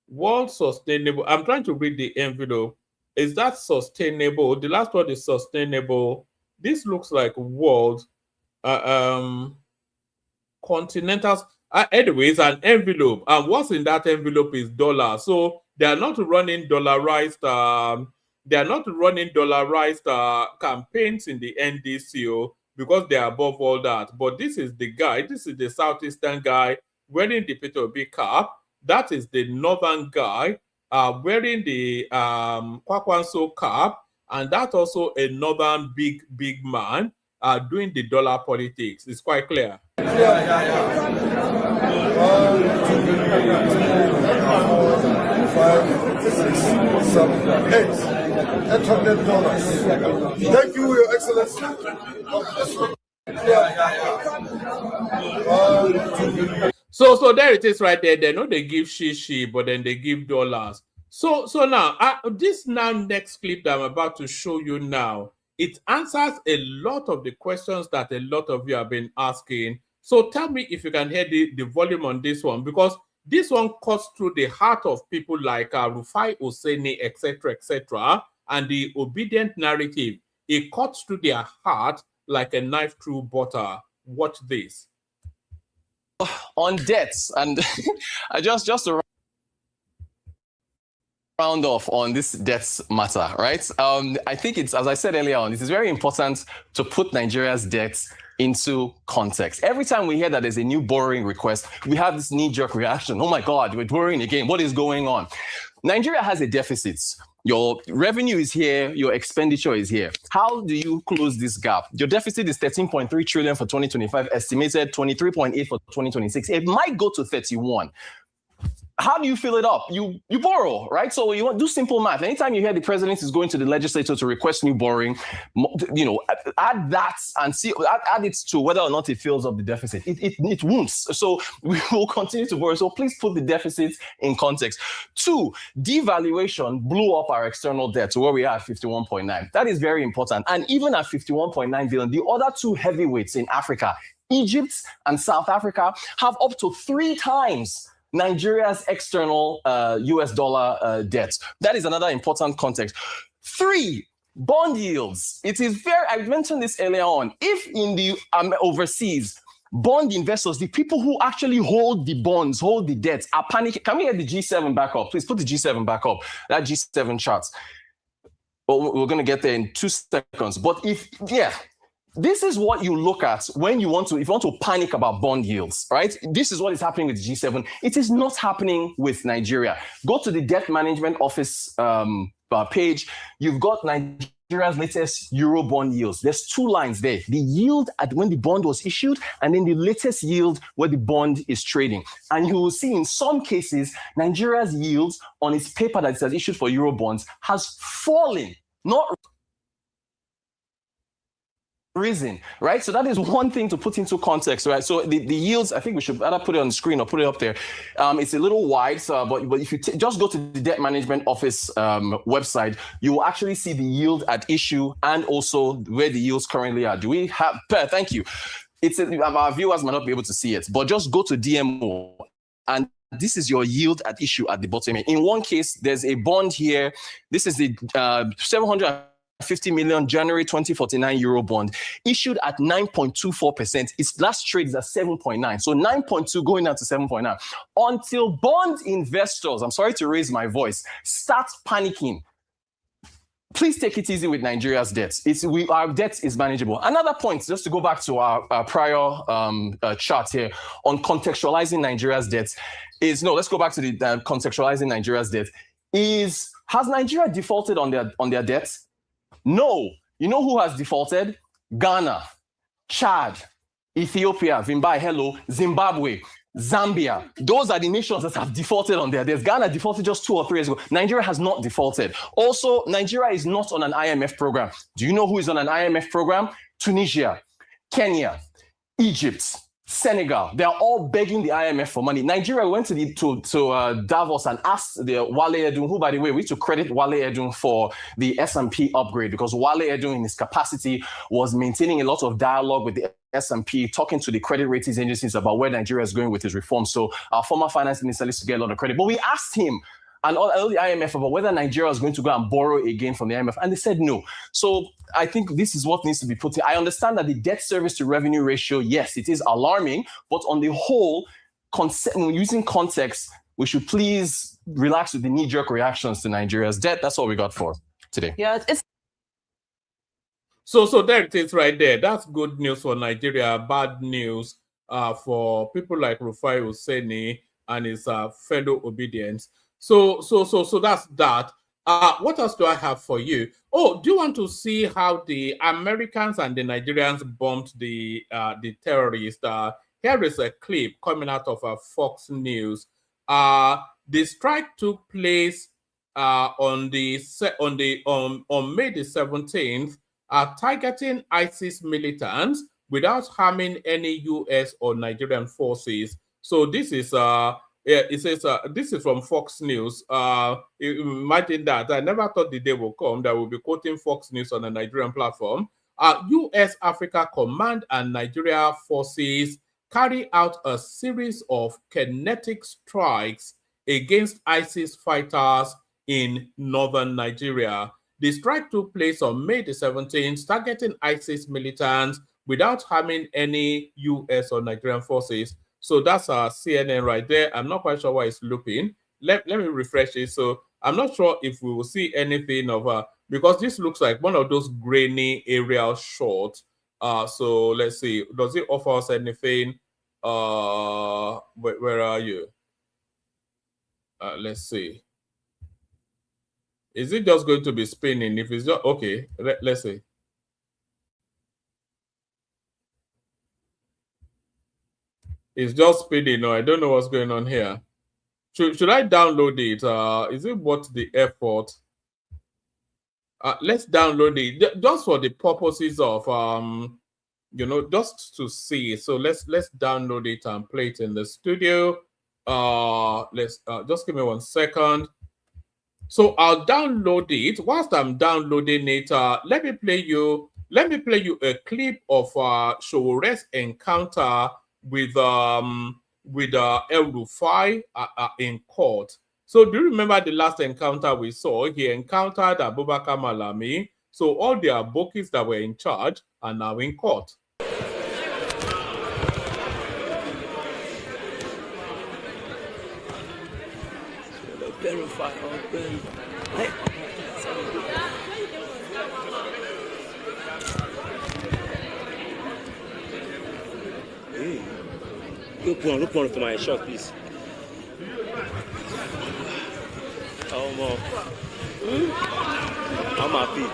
World sustainable. I'm trying to read the envelope. Is that sustainable? The last word is sustainable. This looks like world. Continentals. Anyways, an envelope. And what's in that envelope is dollars. So they are not running dollarized. They are not running dollarized campaigns in the NDCO because they are above all that. But this is the guy. This is the southeastern guy wearing the Peter Obi cap. That is the northern guy wearing the Kwakwanso cap, and that's also a northern big man doing the dollar politics. It's quite clear. 1, 2, 3, 4, 5, 6, 7, 8. $800. Thank you, Your Excellency. So there it is right there. They know they give shishi, but then they give dollars. So now, this next clip that I'm about to show you now, it answers a lot of the questions that a lot of you have been asking. So tell me if you can hear the volume on this one, because this one cuts through the heart of people like Rufai Oseni, etc., and the obedient narrative. It cuts through their heart like a knife through butter. Watch this. On debts, and I just to round off on this debts matter, right? I think it's, as I said earlier on, it is very important to put Nigeria's debts into context. Every time we hear that there's a new borrowing request, we have this knee-jerk reaction. Oh my God, we're borrowing again. What is going on? Nigeria has a deficit. Your revenue is here, your expenditure is here. How do you close this gap? Your deficit is 13.3 trillion for 2025, estimated 23.8 for 2026. It might go to 31. How do you fill it up? You borrow, right? So you want do simple math. Anytime you hear the president is going to the legislature to request new borrowing, add that and see, add it to whether or not it fills up the deficit. It won't. So we will continue to borrow. So please put the deficit in context. 2, devaluation blew up our external debt to where we are at 51.9. That is very important. And even at 51.9 billion, the other 2 heavyweights in Africa, Egypt and South Africa, have up to 3 times Nigeria's external US dollar debt. That is another important context. 3, bond yields. It is very, I mentioned this earlier on. If in the overseas, bond investors, the people who actually hold the bonds, hold the debts, are panicking. Can we get the G7 back up? Please put the G7 back up. That G7 chart. Well, we're going to get there in 2 seconds. But this is what you look at when you want to, if you want to panic about bond yields, right? This is what is happening with G7. It is not happening with Nigeria. Go to the Debt Management Office page. You've got Nigeria's latest Euro bond yields. There's 2 lines there. The yield at when the bond was issued, and then the latest yield where the bond is trading. And you will see in some cases, Nigeria's yields on its paper that it has issued for Euro bonds has fallen, not risen, right? So that is one thing to put into context, right? So the yields, I think we should either put it on the screen or put it up there. It's a little wide, so, but if you just go to the Debt Management Office website, you will actually see the yield at issue and also where the yields currently are. Do we have, thank you. Our viewers might not be able to see it, but just go to DMO and this is your yield at issue at the bottom. In one case, there's a bond here. This is the 750 million January 2049 Euro bond issued at 9.24%. Its last trade is at 7.9. So 9.2 going down to 7.9. Until bond investors, I'm sorry to raise my voice, start panicking. Please take it easy with Nigeria's debts. Our debt is manageable. Another point, just to go back to our prior chart here on contextualizing Nigeria's debts, let's go back to the contextualizing Nigeria's debt. Has Nigeria defaulted on their debts? No. You know who has defaulted? Ghana, Chad, Ethiopia, Zimbabwe, Zambia. Those are the nations that have defaulted on their debts. Ghana defaulted just 2 or 3 years ago. Nigeria has not defaulted. Also, Nigeria is not on an IMF program. Do you know who is on an IMF program? Tunisia, Kenya, Egypt, Senegal. They are all begging the IMF for money. Nigeria went to Davos and asked the Wale Edun, who, by the way, we need to credit Wale Edun for the S&P upgrade, because Wale Edun in his capacity was maintaining a lot of dialogue with the S&P, talking to the credit ratings agencies about where Nigeria is going with his reforms. So our former finance minister used to get a lot of credit. But we asked him and all the IMF about whether Nigeria is going to go and borrow again from the IMF, and they said no. So I think this is what needs to be put in. I understand that the debt service to revenue ratio, yes, it is alarming, but on the whole, using context, we should please relax with the knee-jerk reactions to Nigeria's debt. That's all we got for today. Yeah, it's So there it is right there. That's good news for Nigeria, bad news for people like Rufai Oseni and his fellow obedience. So that's that. What else do I have for you? Oh, do you want to see how the Americans and the Nigerians bombed the terrorists? Here is a clip coming out of Fox News. The strike took place on May the 17th, targeting ISIS militants without harming any U.S. or Nigerian forces. So this is Yeah, it says, this is from Fox News. Imagine that. I never thought the day will come that we'll be quoting Fox News on a Nigerian platform. U.S. Africa Command and Nigeria forces carry out a series of kinetic strikes against ISIS fighters in northern Nigeria. The strike took place on May the 17th, targeting ISIS militants without harming any U.S. or Nigerian forces. So that's CNN right there. I'm not quite sure why it's looping. Let me refresh it. So I'm not sure if we will see anything of because this looks like one of those grainy aerial shots. So let's see. Does it offer us anything? Where are you? Let's see. Is it just going to be spinning? If it's just okay, let's see. It's just spinning. No, I don't know what's going on here. Should I download it? Is it worth the effort? Let's download it just for the purposes of just to see. So let's download it and play it in the studio. Let's just give me 1 second. So I'll download it. Whilst I'm downloading it, let me play you a clip of Showore's encounter with El Rufai in court. So do you remember the last encounter we saw? He encountered Abubakar Malami. So all the abokis that were in charge are now in court. Look one for my shot, please. I'm happy.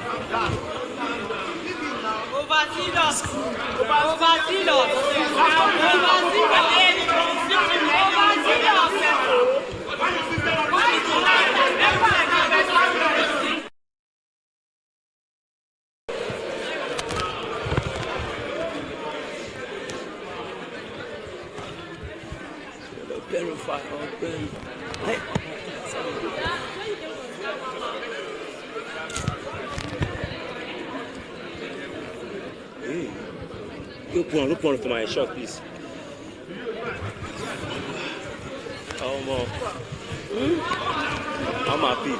Look one for my shot, please. I'm happy.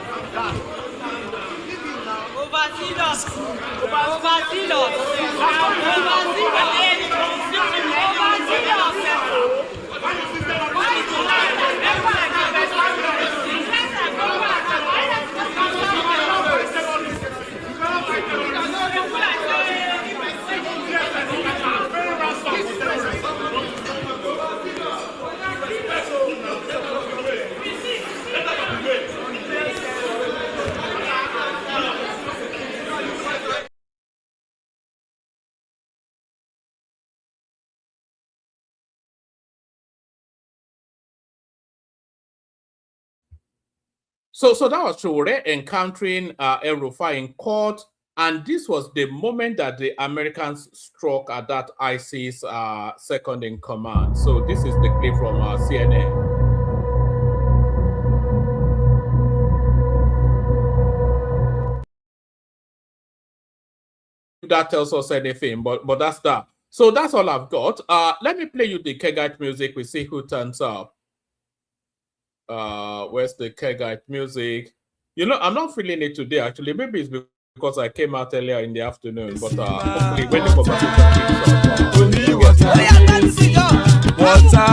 So that was Showore encountering El Rufai in court, and this was the moment that the Americans struck at that ISIS second in command. So this is the clip from CNN. That tells us anything, but that's that. So that's all I've got. Let me play you the Kegite music. We see who turns up. Where's the Kegite music? I'm not feeling it today, actually. Maybe it's because I came out earlier in the afternoon, but hopefully when the conversation only water, where they see ma. Water,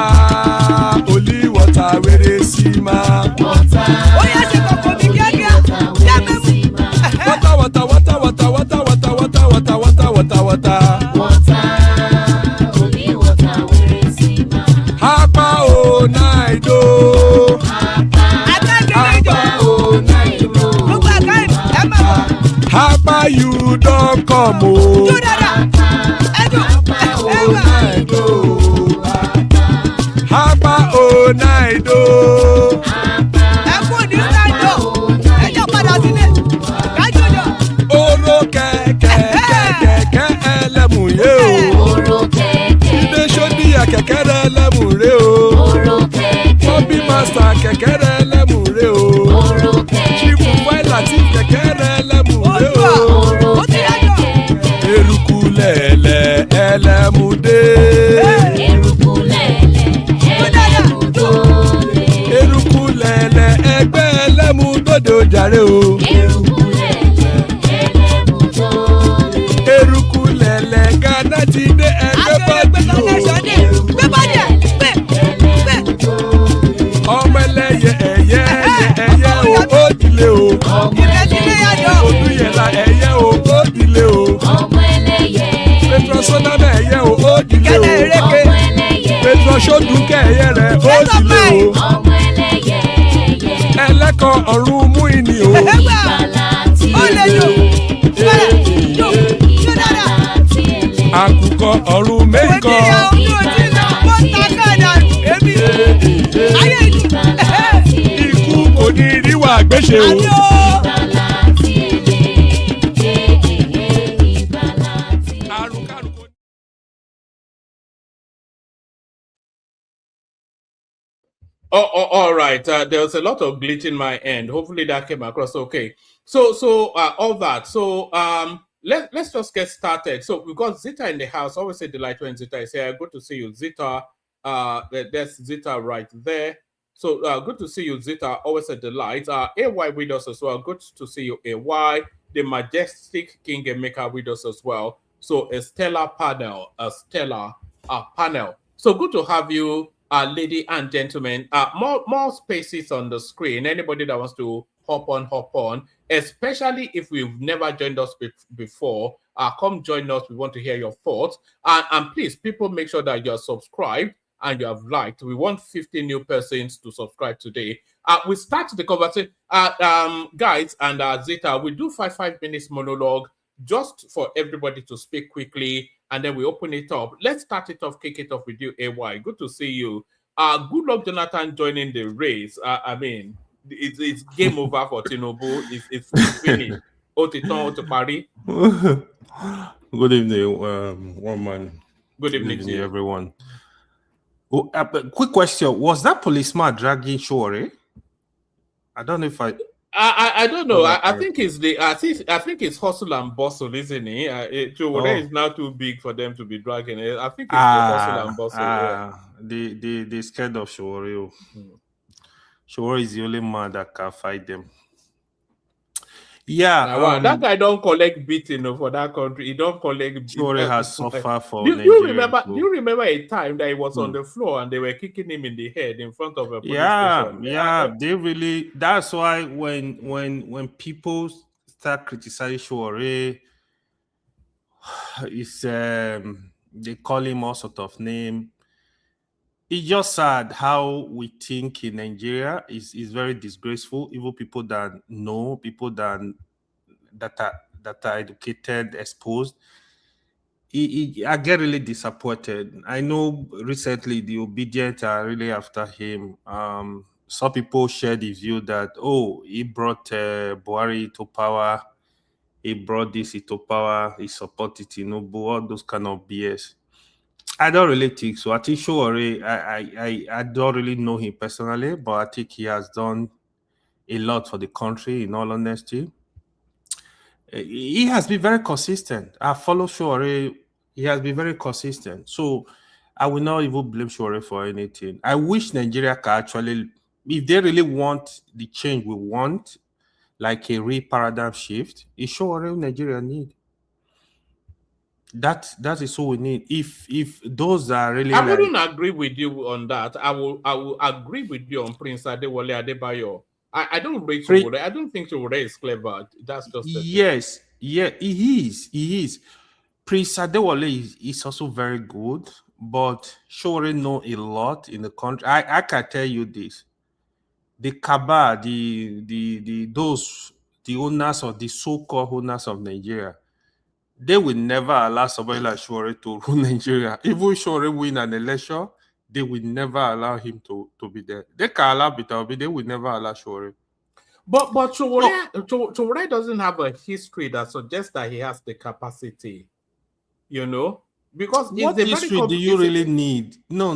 only water, where they see ma. Hapa o naido. Hapa you don't come o. Hapa o naido. Oro keke elemuye o. Ide shodi ya keke elemuye o. Obi ma o jàre o. Eruku lẹ̀lẹ̀ Ghana ti dé ẹgbẹ́ bọ́dì o. Ọmọ ẹlẹ́yẹ ẹyẹ o ó dìlé o. Olúyẹ̀lá ẹyẹ o ó dìlé o. Petro Sodana ẹyẹ o ó dìlé o. Petro Sodunke ẹyẹ rẹ̀ ó dìlé o. Ẹlẹ́kọ̀ ọ̀run mú ìní o. Àkùkọ ọ̀run méjìkọ. Ikú kò ní ríwà gbéṣe o. All right. There was a lot of glitch in my end. Hopefully that came across okay. So all that. So let's just get started. So we've got Zita in the house. Always a delight when Zita is here. Good to see you, Zita. There's Zita right there. So good to see you, Zita. Always a delight. AY with us as well. Good to see you, AY. The majestic King Emeka with us as well. So a stellar panel. So good to have you. Lady and gentlemen, more spaces on the screen. Anybody that wants to hop on, especially if you've never joined us before, come join us. We want to hear your thoughts. And please, people, make sure that you're subscribed and you have liked. We want 50 new persons to subscribe today. We start the conversation, guys, and Zita, we do 5 minutes monologue just for everybody to speak quickly, and then we open it up. Let's start it off, kick it off with you, AY. Good to see you. Good luck, Jonathan, joining the race. I mean, it's game over for Tinubu. It's finished. Otiton, Otopari. Good evening, one man. Good evening to you, everyone. Oh, quick question: was that policeman dragging Shore? I don't know if I don't know. I think it's it's hustle and bustle, isn't it? Shore is now too big for them to be dragging it. I think it's the hustle and bustle. They scared of Shore. Shore is the only man that can fight them. Yeah, that guy don't collect beating for that country. He don't collect. Shore has suffered for. Do you remember a time that he was on the floor and they were kicking him in the head in front of a police station? Yeah, they really. That's why when people start criticizing Shore, it's they call him all sort of name. It's just sad how we think in Nigeria is very disgraceful. Even people that know, people that are educated, exposed. I get really disappointed. I know recently the obedient are really after him. Some people share the view that he brought Buhari to power, he brought this to power, he supported Tinubu, all those kind of BS. I don't really think so. I think Shore, I don't really know him personally, but I think he has done a lot for the country, in all honesty. He has been very consistent. I follow Shore. He has been very consistent. So I will not even blame Shore for anything. I wish Nigeria can actually, if they really want the change we want, like a real paradigm shift, it's Shore Nigeria need. That is what we need. If those are really, I wouldn't agree with you on that. I will agree with you on Prince Adewale Adebayo. I don't rate Shore. I don't think Shore is clever. That's just yes, yeah, he is. Prince Adewale is also very good, but Shore know a lot in the country. I can tell you this: the cabal, the owners of the so-called owners of Nigeria, they will never allow somebody like Shore to rule Nigeria. Even Shore win an election, they will never allow him to be there. They can allow Peter, but they will never allow Shore. But Shore doesn't have a history that suggests that he has the capacity. Because what history do you really need? No.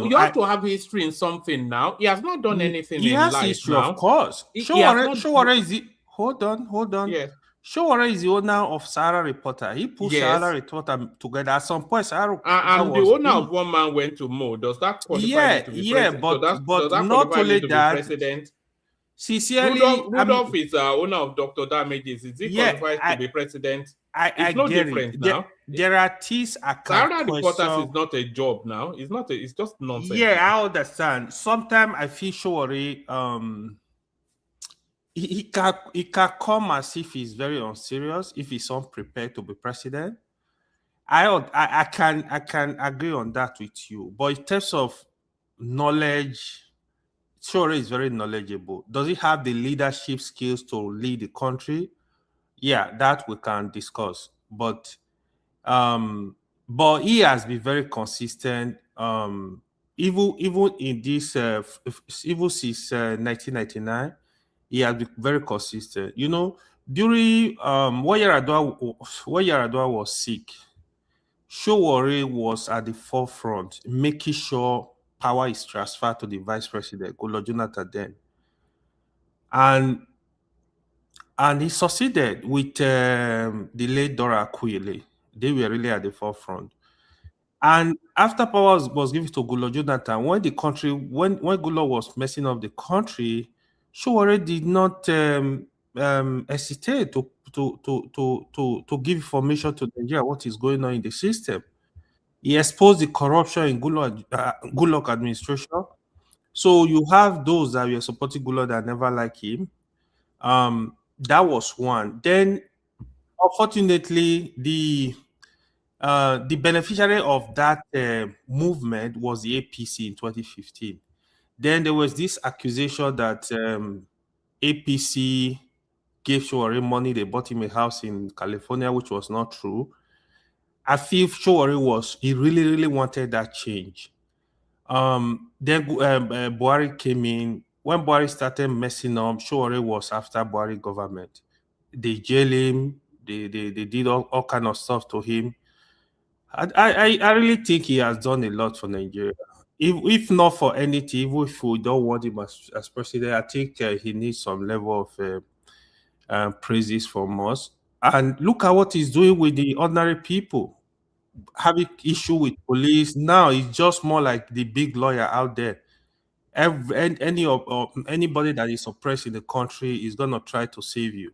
You have to have history in something now. He has not done anything in life. He has history, of course. Shore is it. Hold on. Yes. Shore is the owner of Sahara Reporter. He put Sahara Reporter together. At some point, Sahara and the owner of One Man Went to Mo. Does that qualify him to be president? But not only that. President? Sincerely, Rudolph is owner of Dr. Damages. Is he qualified to be president? I no get different it. now. There are things I can Sarah Reporters is not a job now. It's just nonsense. Yeah, now. I understand. Sometimes I feel Showore, he can come as if he's very unserious, if he's unprepared to be president. I can agree on that with you. But in terms of knowledge, Showore is very knowledgeable. Does he have the leadership skills to lead the country? Yeah, that we can discuss. But he has been very consistent. Even in this even since 1999, he has been very consistent. You know, during when Yaradua was sick, Showore was at the forefront, making sure power is transferred to the vice president, Goodluck Jonathan then. And he succeeded with the late Dora Akuile. They were really at the forefront. And after power was given to Goodluck Jonathan, when Goodluck was messing up the country, Showore did not hesitate to give information to Nigeria what is going on in the system. He exposed the corruption in Goodluck administration. So you have those that were supporting Goodluck that never like him. That was one. Then, unfortunately, the beneficiary of that movement was the APC in 2015. Then there was this accusation that APC gave Showore money. They bought him a house in California, which was not true. I feel Showore he really, really wanted that change. Then Buhari came in. When Buhari started messing up, Showore was after Buhari government. They jailed him. They did all kind of stuff to him. I really think he has done a lot for Nigeria. If not for anything, even if we don't want him as president, I think he needs some level of praises from us. And look at what he's doing with the ordinary people. Having issue with police now is just more like the big lawyer out there. Anybody that is oppressed in the country is gonna try to save you.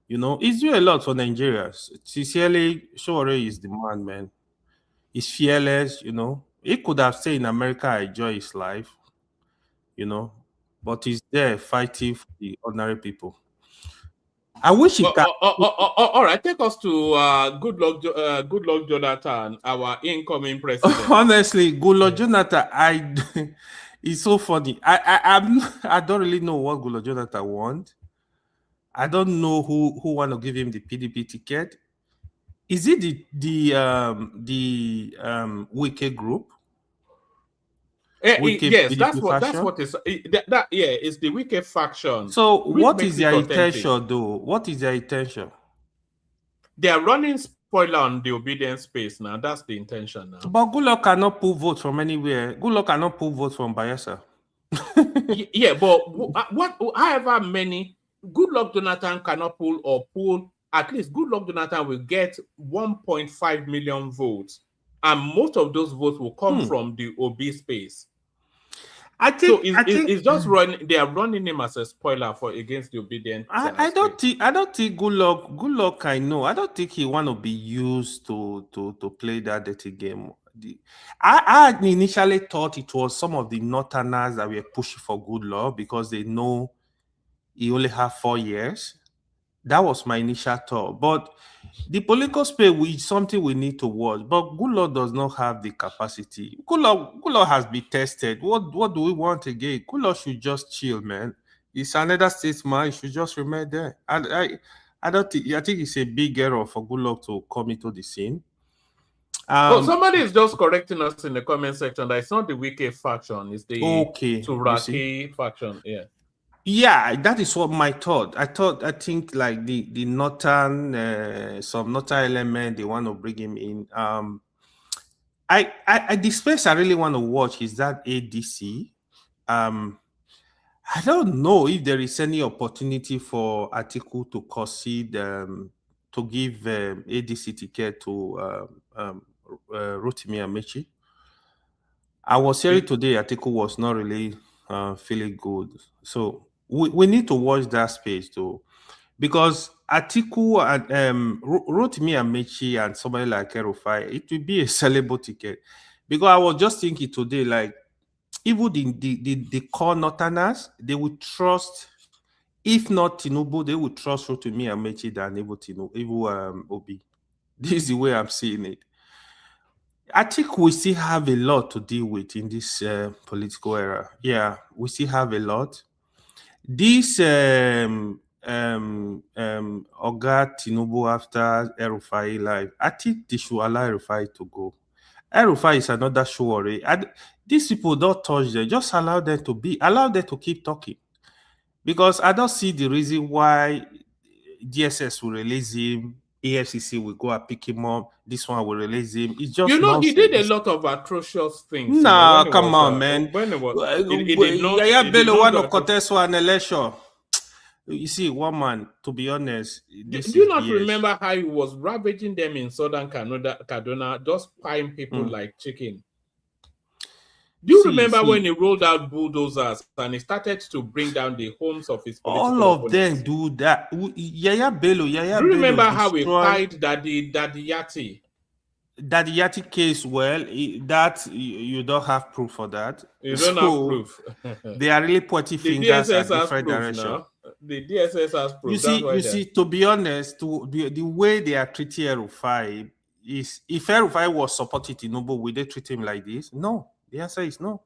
You know, he's doing a lot for Nigerians. Sincerely, Showore is the man. He's fearless, you know. He could have stayed in America, enjoy his life, you know, but he's there fighting for the ordinary people. I wish he can. All right, take us to Goodluck Jonathan, our incoming president. Honestly, Goodluck Jonathan, it's so funny. I don't really know what Goodluck Jonathan wants. I don't know who want to give him the PDP ticket. Is it the Wike group? Yes, that's what is it's the Wike faction. So what is their intention though? What is their intention? They are running spoiler on the obedience space now. That's the intention now. But Goodluck cannot pull votes from anywhere. Goodluck cannot pull votes from Bayelsa. Yeah, but however many Goodluck Jonathan cannot pull at least Goodluck Jonathan will get 1.5 million votes, and most of those votes will come from the OB space. I think it's just running. They are running him as a spoiler against the obedient. I don't think Goodluck. I know. I don't think he want to be used to play that dirty game. I initially thought it was some of the Northerners that were pushing for Goodluck because they know he only have 4 years. That was my initial thought. But the political space is something we need to watch. But Goodluck does not have the capacity. Goodluck has been tested. What do we want again? Goodluck should just chill, man. He's another statesman. He should just remain there. And I think it's a big error for Goodluck to come into the scene. Somebody is just correcting us in the comment section that it's not the Wike faction, it's the Turaki faction. Yeah, that is what my thought. I think like the northern some northern element they want to bring him in. The space I really want to watch is that ADC. I don't know if there is any opportunity for Atiku to concede to give ADC ticket to Rotimi Amechi. I was hearing today Atiku was not really feeling good. So we need to watch that space too, because Atiku and Rotimi Amechi and somebody like Erufai, it will be a sellable ticket. Because I was just thinking today, like even the core Northerners, they would trust, if not Tinubu, they would trust Rotimi Amechi than even Obi. This is the way I'm seeing it. I think we still have a lot to deal with in this political era. Yeah, we still have a lot. This Oga Tinubu after Erufai live, I think they should allow Erufai to go. Erufai is another show already. These people don't touch them. Just allow them to be. Allow them to keep talking. Because I don't see the reason why DSS will release him, AFCC will go and pick him up, this one will release him. It's just nonsense. He did a lot of atrocious things. Nah, come on, man. When it was, Yaya Bello want to contest for an election. You see, one man, to be honest, do you not remember how he was ravaging them in southern Kaduna, just buying people like chicken? Do you remember when he rolled out bulldozers and he started to bring down the homes of his political opponents? Them do that. Yaya Bello. Do you remember how he tied Daddy Yati? That Yati case, well, that you don't have proof for that. You don't have proof. They are really pointing fingers at different directions. The DSS has proof. You see, to be honest, the way they are treating Erufai is, if Erufai was supporting Tinubu, would they treat him like this? No. The answer is no.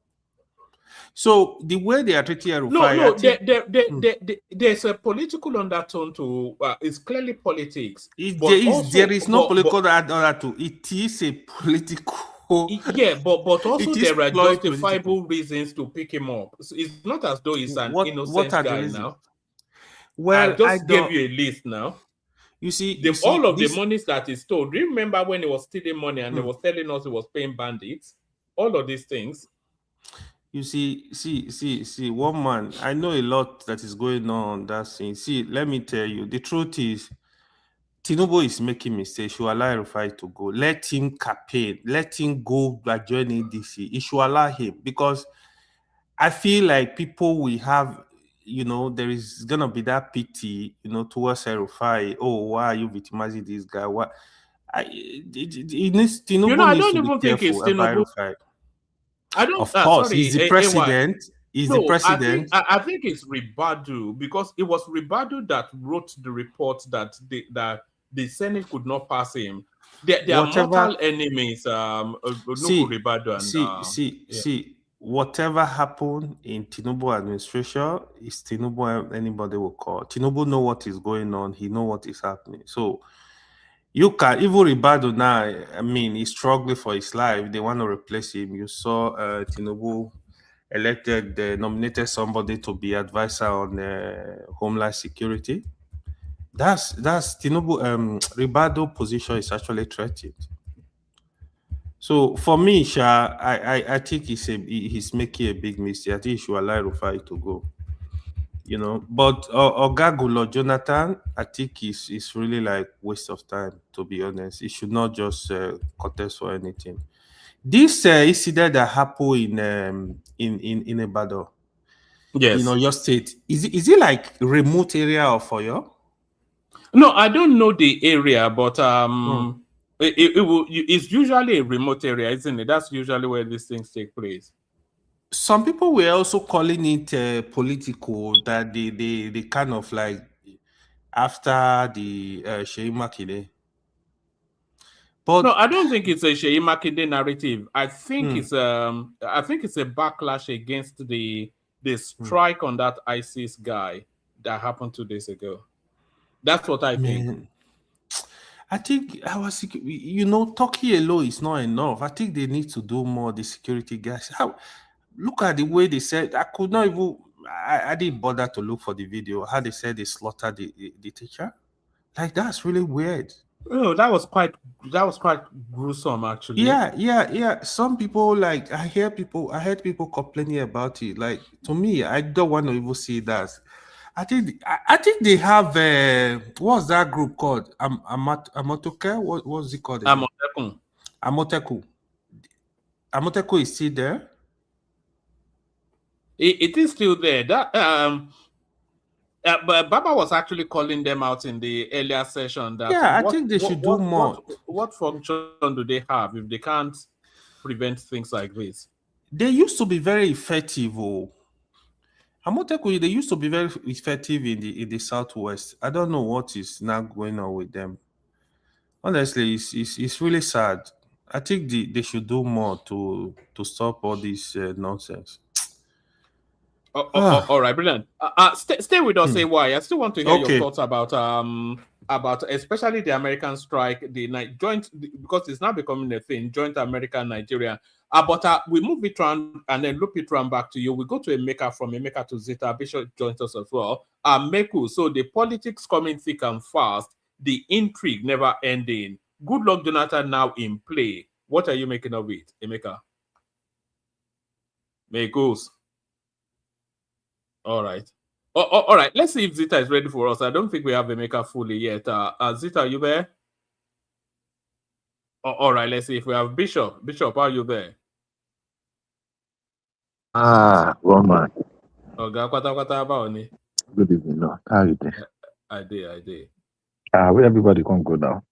So the way they are treating Erufai, there's a political undertone to. It's clearly politics. There is no political undertone. It is a political. Yeah, but also there are justifiable reasons to pick him up. So it's not as though he's an innocent guy now. Well, I just gave you a list now. You see, all of the monies that he stole. Do you remember when he was stealing money and he was telling us he was paying bandits? All of these things. You see, one man, I know a lot that is going on that scene. See, let me tell you, the truth is, Tinubu is making mistakes. Should allow Rufai to go. Let him campaign. Let him go by joining ADC. He should allow him, because I feel like people will have, there is gonna be that pity, towards Rufai. Oh, why are you victimizing this guy? What? Tinubu I don't even think it's Tinubu. Of course, he's the president. He's the president. I think it's Ribadu, because it was Ribadu that wrote the report that the Senate could not pass him. They are mortal enemies. Ribadu and see. Whatever happened in Tinubu administration is Tinubu anybody will call. Tinubu know what is going on. He know what is happening. So you can, even Ribadu now, I mean, he's struggling for his life. They want to replace him. You saw Tinubu nominated somebody to be advisor on homeland security. That's Tinubu. Ribadu position is actually threatened. So for me, I think he's making a big mistake. I think he should allow Rufai to go. But Oga Goodluck Jonathan, I think is really like waste of time, to be honest. He should not just contest for anything. This incident that happened in Ibadan, yes, your state, is it like remote area of Oyo? No, I don't know the area, but it's usually a remote area, isn't it? That's usually where these things take place. Some people were also calling it political, that they kind of like after the Sheyi Makinde. But no, I don't think it's a Sheyi Makinde narrative. I think it's a backlash against the strike on that ISIS guy that happened 2 days ago. That's what I think. I think Turkey alone is not enough. I think they need to do more. The security guys. Look at the way they said. I could not even. I didn't bother to look for the video. How they said they slaughtered the teacher. Like, that's really weird. Oh, that was quite gruesome, actually. Yeah. Some people, like, I heard people complaining about it. Like, to me, I don't want to even see that. I think they have what's that group called? Amotoke? What's it called? Amoteku. Amoteku is still there. It is still there. That But Baba was actually calling them out in the earlier session. That I think they should do more. What function do they have if they can't prevent things like this? They used to be very effective. They used to be very effective in the Southwest. I don't know what is now going on with them. Honestly, it's really sad. I think they should do more to stop all this nonsense. All right, brilliant. Stay with us, AY. I still want to hear your thoughts about especially the American strike, the joint, because it's now becoming a thing, joint American-Nigeria. But we move it around and then loop it around back to you. We go to Emeka, from Emeka to Zita. Bishop joins us as well. Meku, so the politics coming thick and fast, the intrigue never ending. Goodluck Jonathan now in play. What are you making of it, Emeka? Mekus. All right. All right. Let's see if Zita is ready for us. I don't think we have Emeka fully yet. Zita, are you there? All right. Let's see if we have Bishop. Bishop, are you there? Roman. Good evening. No, how are you doing? I did. Where everybody can go now?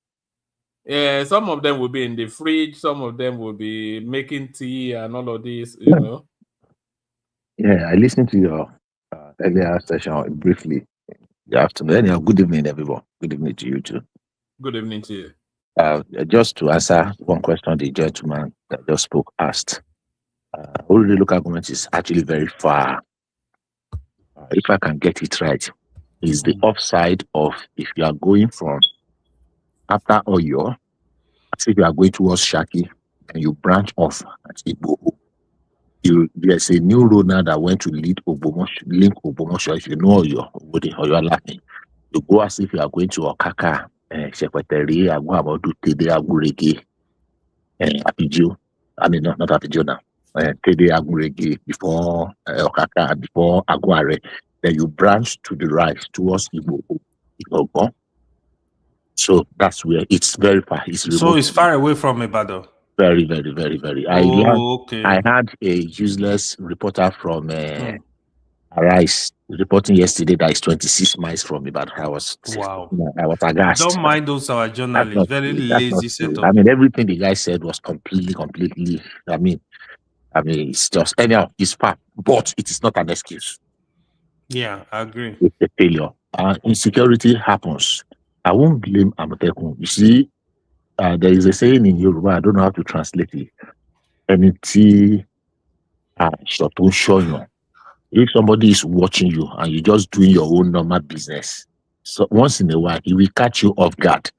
Yeah, some of them will be in the fridge. Some of them will be making tea and all of this, you know. Yeah, I listened to your earlier session briefly. Good afternoon. Anyhow, good evening, everyone. Good evening to you too. Good evening to you. Just to answer one question the gentleman that just spoke asked, Oriri local government is actually very far. If I can get it right, is the offside of if you are going from after Oyo, as if you are going towards Shaki, and you branch off at Igbo. There's a new road now that went to link Obomosho. If you know Oyo laughing, you go as if you are going to Okaka, Secretary, Aguamodu, Tede, Agurege, Apiju. I mean, not Apiju now. Tede, Agurege, before Okaka, before Aguare. Then you branch to the right towards Igbo. So that's where it's very far. So it's far away from Ibadan. Very, very, very, very. I had a useless reporter from Arise reporting yesterday that it's 26 miles from Ibadan. I was aghast. Don't mind those our journalists. Very lazy setup. I mean, everything the guy said was completely. I mean, it's just anyhow. It's far, but it is not an excuse. Yeah, I agree. It's a failure. Insecurity happens. I won't blame Amotekun. You see, there is a saying in Yoruba, I don't know how to translate it. If somebody is watching you and you're just doing your own normal business, so once in a while, he will catch you off guard.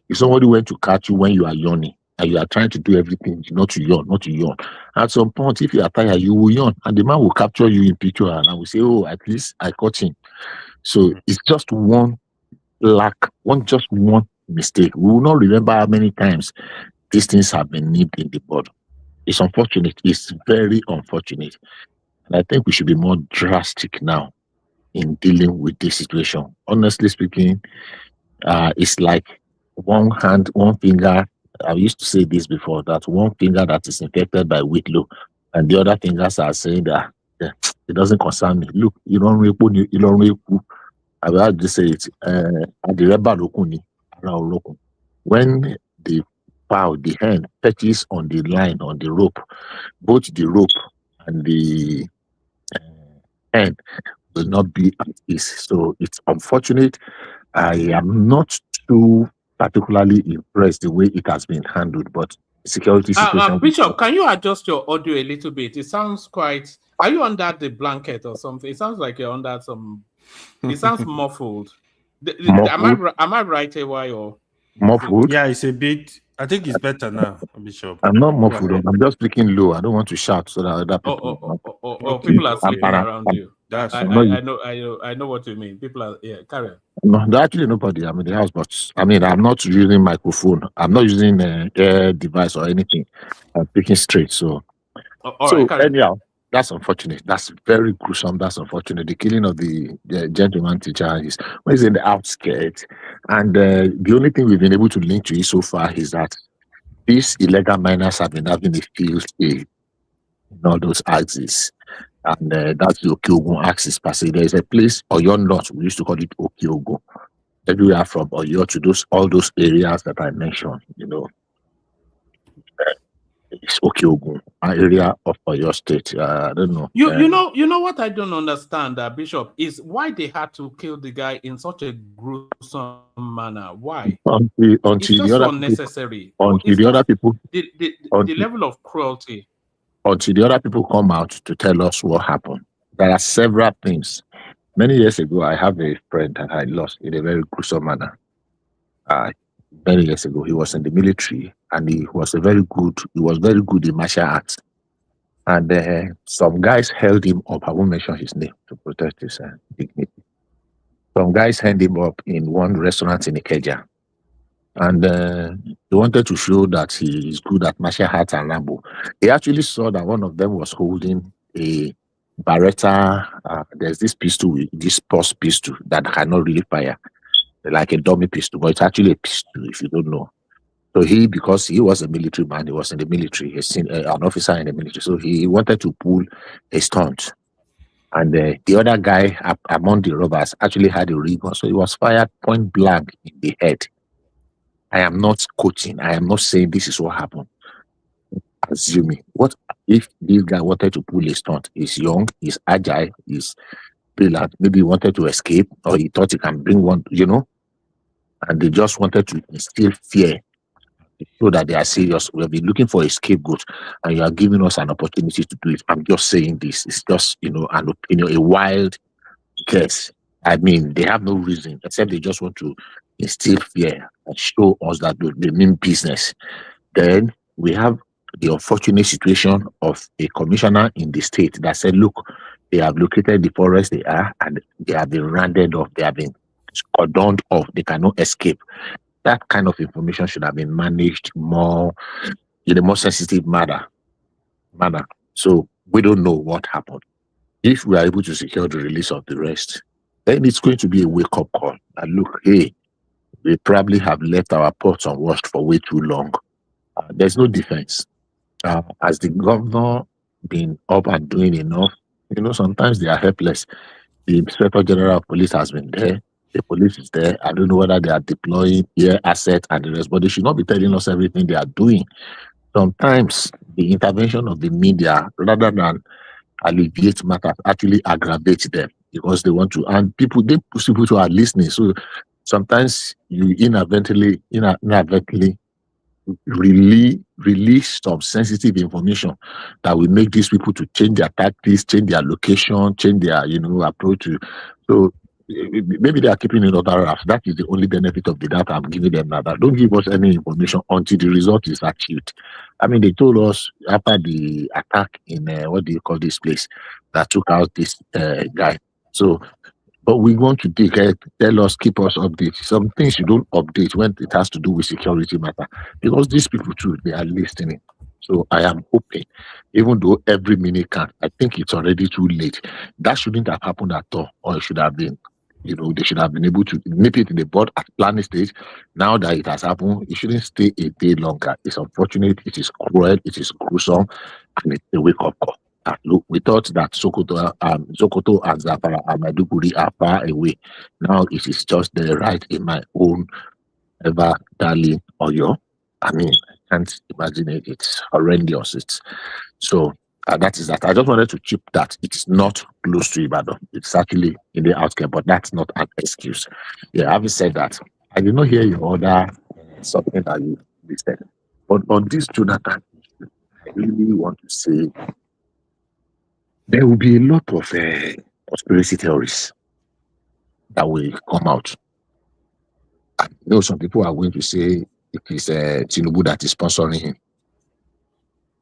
If somebody went to catch you when you are yawning and you are trying to do everything not to yawn, at some point, if you are tired, you will yawn and the man will capture you in picture and I will say, oh, at least I caught him. So it's just one mistake. We will not remember how many times these things have been nipped in the bud. It's unfortunate. It's very unfortunate. And I think we should be more drastic now in dealing with this situation. Honestly speaking, it's like one hand, one finger. I used to say this before, that one finger that is infected by Whitlow and the other fingers are saying that it doesn't concern me. Look, you don't I will have to say it. When the fowl, the hen, touches on the line, on the rope, both the rope and the hen will not be at ease. So it's unfortunate. I am not too particularly impressed the way it has been handled, but security situation. Bishop, can you adjust your audio a little bit? It sounds quite. Are you under the blanket or something? It sounds like you're under some. It sounds muffled. Am I right, AY, or muffled? Yeah, it's a bit. I think it's better now, Bishop. I'm not muffled. I'm just speaking low. I don't want to shout so that other people. People are sleeping around you. I know what you mean. People are carry on. No, there's actually nobody. I'm in the house, but I mean, I'm not using microphone. I'm not using air device or anything. I'm speaking straight. So, anyhow. That's unfortunate. That's very gruesome. That's unfortunate. The killing of the gentleman teacher is in the outskirts. And the only thing we've been able to link to it so far is that these illegal miners have been having a field day in all those axes. And that's the Okiogun axis passage. There is a place, Oyo North, we used to call it Okiogun. Everywhere from Oyo to all those areas that I mentioned, it's Okiogun, an area of Oyo State. I don't know. You know what I don't understand, Bishop, is why they had to kill the guy in such a gruesome manner. Why? Until it's just the other unnecessary. Until the other people, the level of cruelty. Until the other people come out to tell us what happened. There are several things. Many years ago, I have a friend that I lost in a very gruesome manner. Many years ago, he was in the military, and he was very good in martial arts. And some guys held him up. I won't mention his name to protect his dignity. Some guys held him up in one restaurant in Ikeja. And they wanted to show that he is good at martial arts and Rambo. He actually saw that one of them was holding a Beretta. There's this pistol, this pulse pistol that cannot really fire, like a dummy pistol, but it's actually a pistol if you don't know. So because he was a military man, he was in the military, he's an officer in the military, so he wanted to pull a stunt. And the other guy among the robbers actually had a rig on, so he was fired point blank in the head. I am not quoting. I am not saying this is what happened. Assuming, what if this guy wanted to pull a stunt? He's young, he's agile, he's brilliant. Maybe he wanted to escape, or he thought he can bring one, and they just wanted to instill fear to show that they are serious. We have been looking for a scapegoat, and you are giving us an opportunity to do it. I'm just saying this. It's just, an opinion, a wild guess. I mean, they have no reason, except they just want to instill fear and show us that they mean business. Then we have the unfortunate situation of a commissioner in the state that said, look, they have located the forest they are, and they have been rounded off, they have been cordoned off, they cannot escape. That kind of information should have been managed more in a more sensitive manner. So we don't know what happened. If we are able to secure the release of the rest, then it's going to be a wake-up call. And look, hey, we probably have left our pots unwashed for way too long. There's no defense. Has the governor been up and doing enough? Sometimes they are helpless. The Inspector General of Police has been there. The police is there. I don't know whether they are deploying their assets and the rest, but they should not be telling us everything they are doing. Sometimes the intervention of the media, rather than alleviate matters, actually aggravates them because they want to, and people who are listening. So sometimes you inadvertently release some sensitive information that will make these people to change their tactics, change their location, change their approach. So maybe they are keeping it under wraps. That is the only benefit of the data I'm giving them now. That don't give us any information until the result is achieved. I mean, they told us after the attack in what do you call this place that took out this guy. So, but we want to tell us, keep us updated. Some things you don't update when it has to do with security matter, because these people too, they are listening. So I am hoping, even though every minute can, I think it's already too late. That shouldn't have happened at all, or it should have been, they should have been able to nip it in the bud at planning stage. Now that it has happened, it shouldn't stay a day longer. It's unfortunate, it is cruel, it is gruesome, and it's a wake-up call. Look, we thought that Sokoto and Zamfara and Maiduguri are far away. Now it is just there, right in my own ever darling Oyo. I mean, I can't imagine it. It's horrendous. That is that. I just wanted to chip that it is not close to Ibadan. It's actually in the outskirts, but that's not an excuse. Yeah, having said that, I did not hear your other something that you said. But on this Jonathan, I really want to say there will be a lot of conspiracy theories that will come out. I know some people are going to say it is Tinubu that is sponsoring him,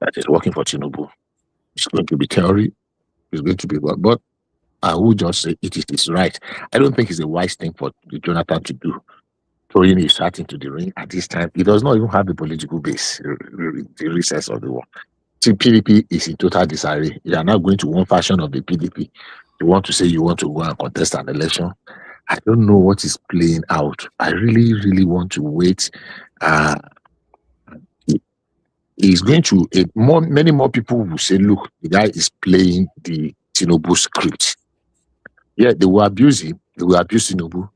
that is working for Tinubu. It's going to be theory. It's going to be what? But I would just say it is right. I don't think it's a wise thing for Jonathan to do. Throwing his hat into the ring at this time. He does not even have the political base, the recess of the war. PDP is in total disarray. You are now going to one fashion of the PDP. You want to say you want to go and contest an election. I don't know what is playing out. I really, really want to wait. He's going to many more people will say, look, the guy is playing the Tinubu script. Yeah, they will abuse him. They will abuse Tinubu.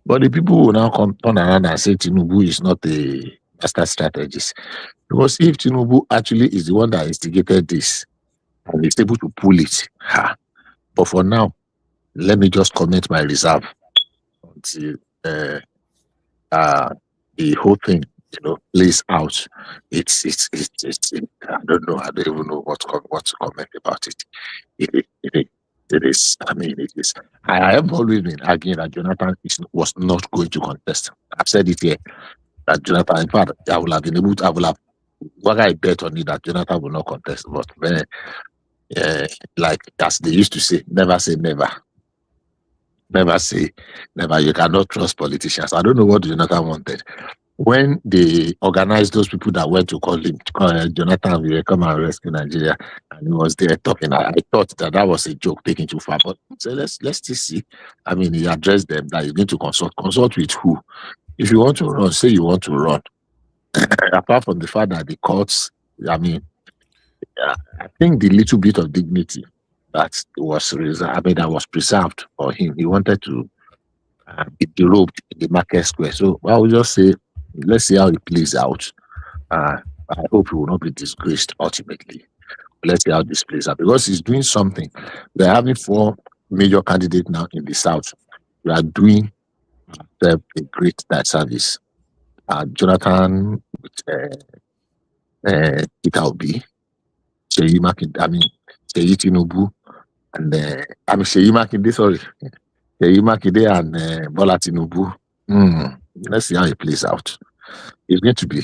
But the people will now come turn around and say Tinubu is not a master strategist. Because if Tinubu actually is the one that instigated this and is able to pull it, but for now, let me just comment my reserve until the whole thing, plays out. It's I don't know. I don't even know what to comment about it. It is. I mean, it is. I have always been arguing that Jonathan was not going to contest. I've said it here that Jonathan. In fact, I will have been able to. I will have. What I bet on it that Jonathan will not contest. But like as they used to say, never say never. Never say never. You cannot trust politicians. I don't know what Jonathan wanted. When they organized those people that went to call him, Jonathan, we will come and rescue Nigeria, and he was there talking. I thought that was a joke taken too far, but so let's still see. I mean, he addressed them that he's going to consult. Consult with who? If you want to run, say you want to run. Apart from the fact that the courts, I mean, I think the little bit of dignity that was that was preserved for him, he wanted to be derobed in the market square. So I would just say, let's see how it plays out. I hope he will not be disgraced ultimately. Let's see how this plays out because he's doing something. They're having 4 major candidates now in the South. We are doing a great service. Jonathan, it will be Seyi Tinubu, and Seyi Makinde, sorry. Seyi Makinde and Bola Tinubu. Let's see how it plays out. It's going to be,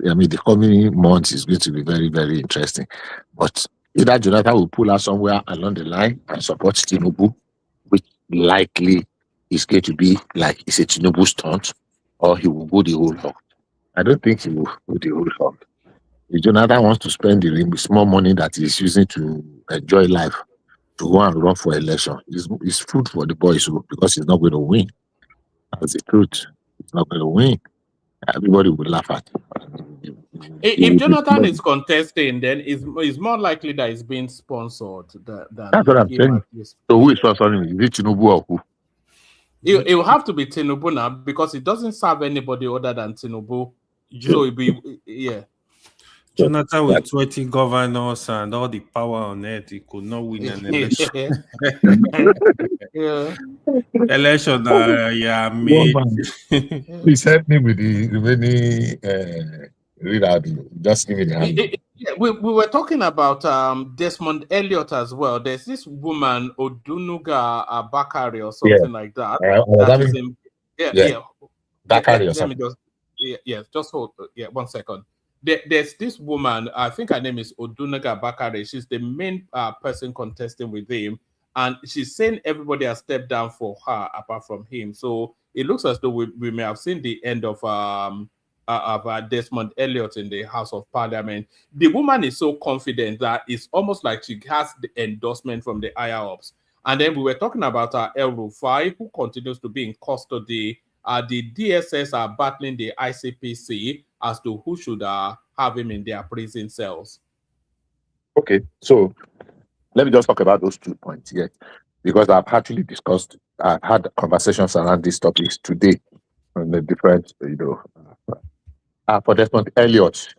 I mean, the coming months is going to be very, very interesting. But either Jonathan will pull out somewhere along the line and support Tinubu, which likely is going to be like it's a Tinubu stunt, or he will go the whole hog. I don't think he will go the whole hog. If Jonathan wants to spend the small money that he's using to enjoy life, to go and run for election, it's food for the boys because he's not going to win. That's the truth. He's not going to win. Everybody would laugh at him. If Jonathan is contesting, then it's more likely that it's being sponsored than that's what I'm saying. So who is sponsoring him? Is it Tinubu or who? It will have to be Tinubu now because it doesn't serve anybody other than Tinubu. So it'll be Jonathan with 20 governors and all the power on earth, he could not win an election. Election, Please help me with the remaining readout. Just give me the hand. We were talking about Desmond Elliott as well. There's this woman, Odunuga Bakari or something like that. Bakari or something. Let me just, just hold. One second. There's this woman, I think her name is Odunuga Bakari. She's the main person contesting with him. And she's saying everybody has stepped down for her apart from him. So it looks as though we may have seen the end of Desmond Elliott in the House of Parliament. The woman is so confident that it's almost like she has the endorsement from the higher ups. And then we were talking about El Rufai, who continues to be in custody. The DSS are battling the ICPC as to who should have him in their prison cells. Okay, so let me just talk about those 2 points here, because I've actually had conversations around these topics today on the different, for Desmond Elliott,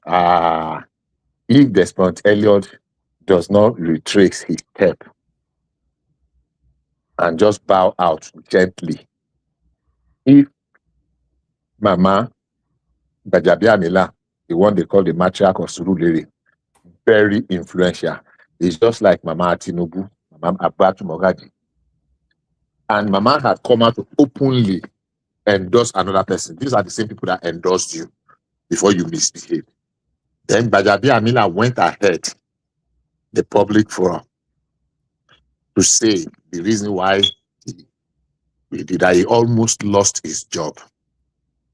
if Desmond Elliott does not retrace his step and just bow out gently, if Mama Gbajabiamila, the one they call the matriarch of Surulere, very influential. It's just like Mama Tinubu, Mama Abatu Mogaji. And Mama had come out to openly endorse another person. These are the same people that endorsed you before you misbehaved. Then Gbajabiamila went ahead the public forum to say the reason why he almost lost his job.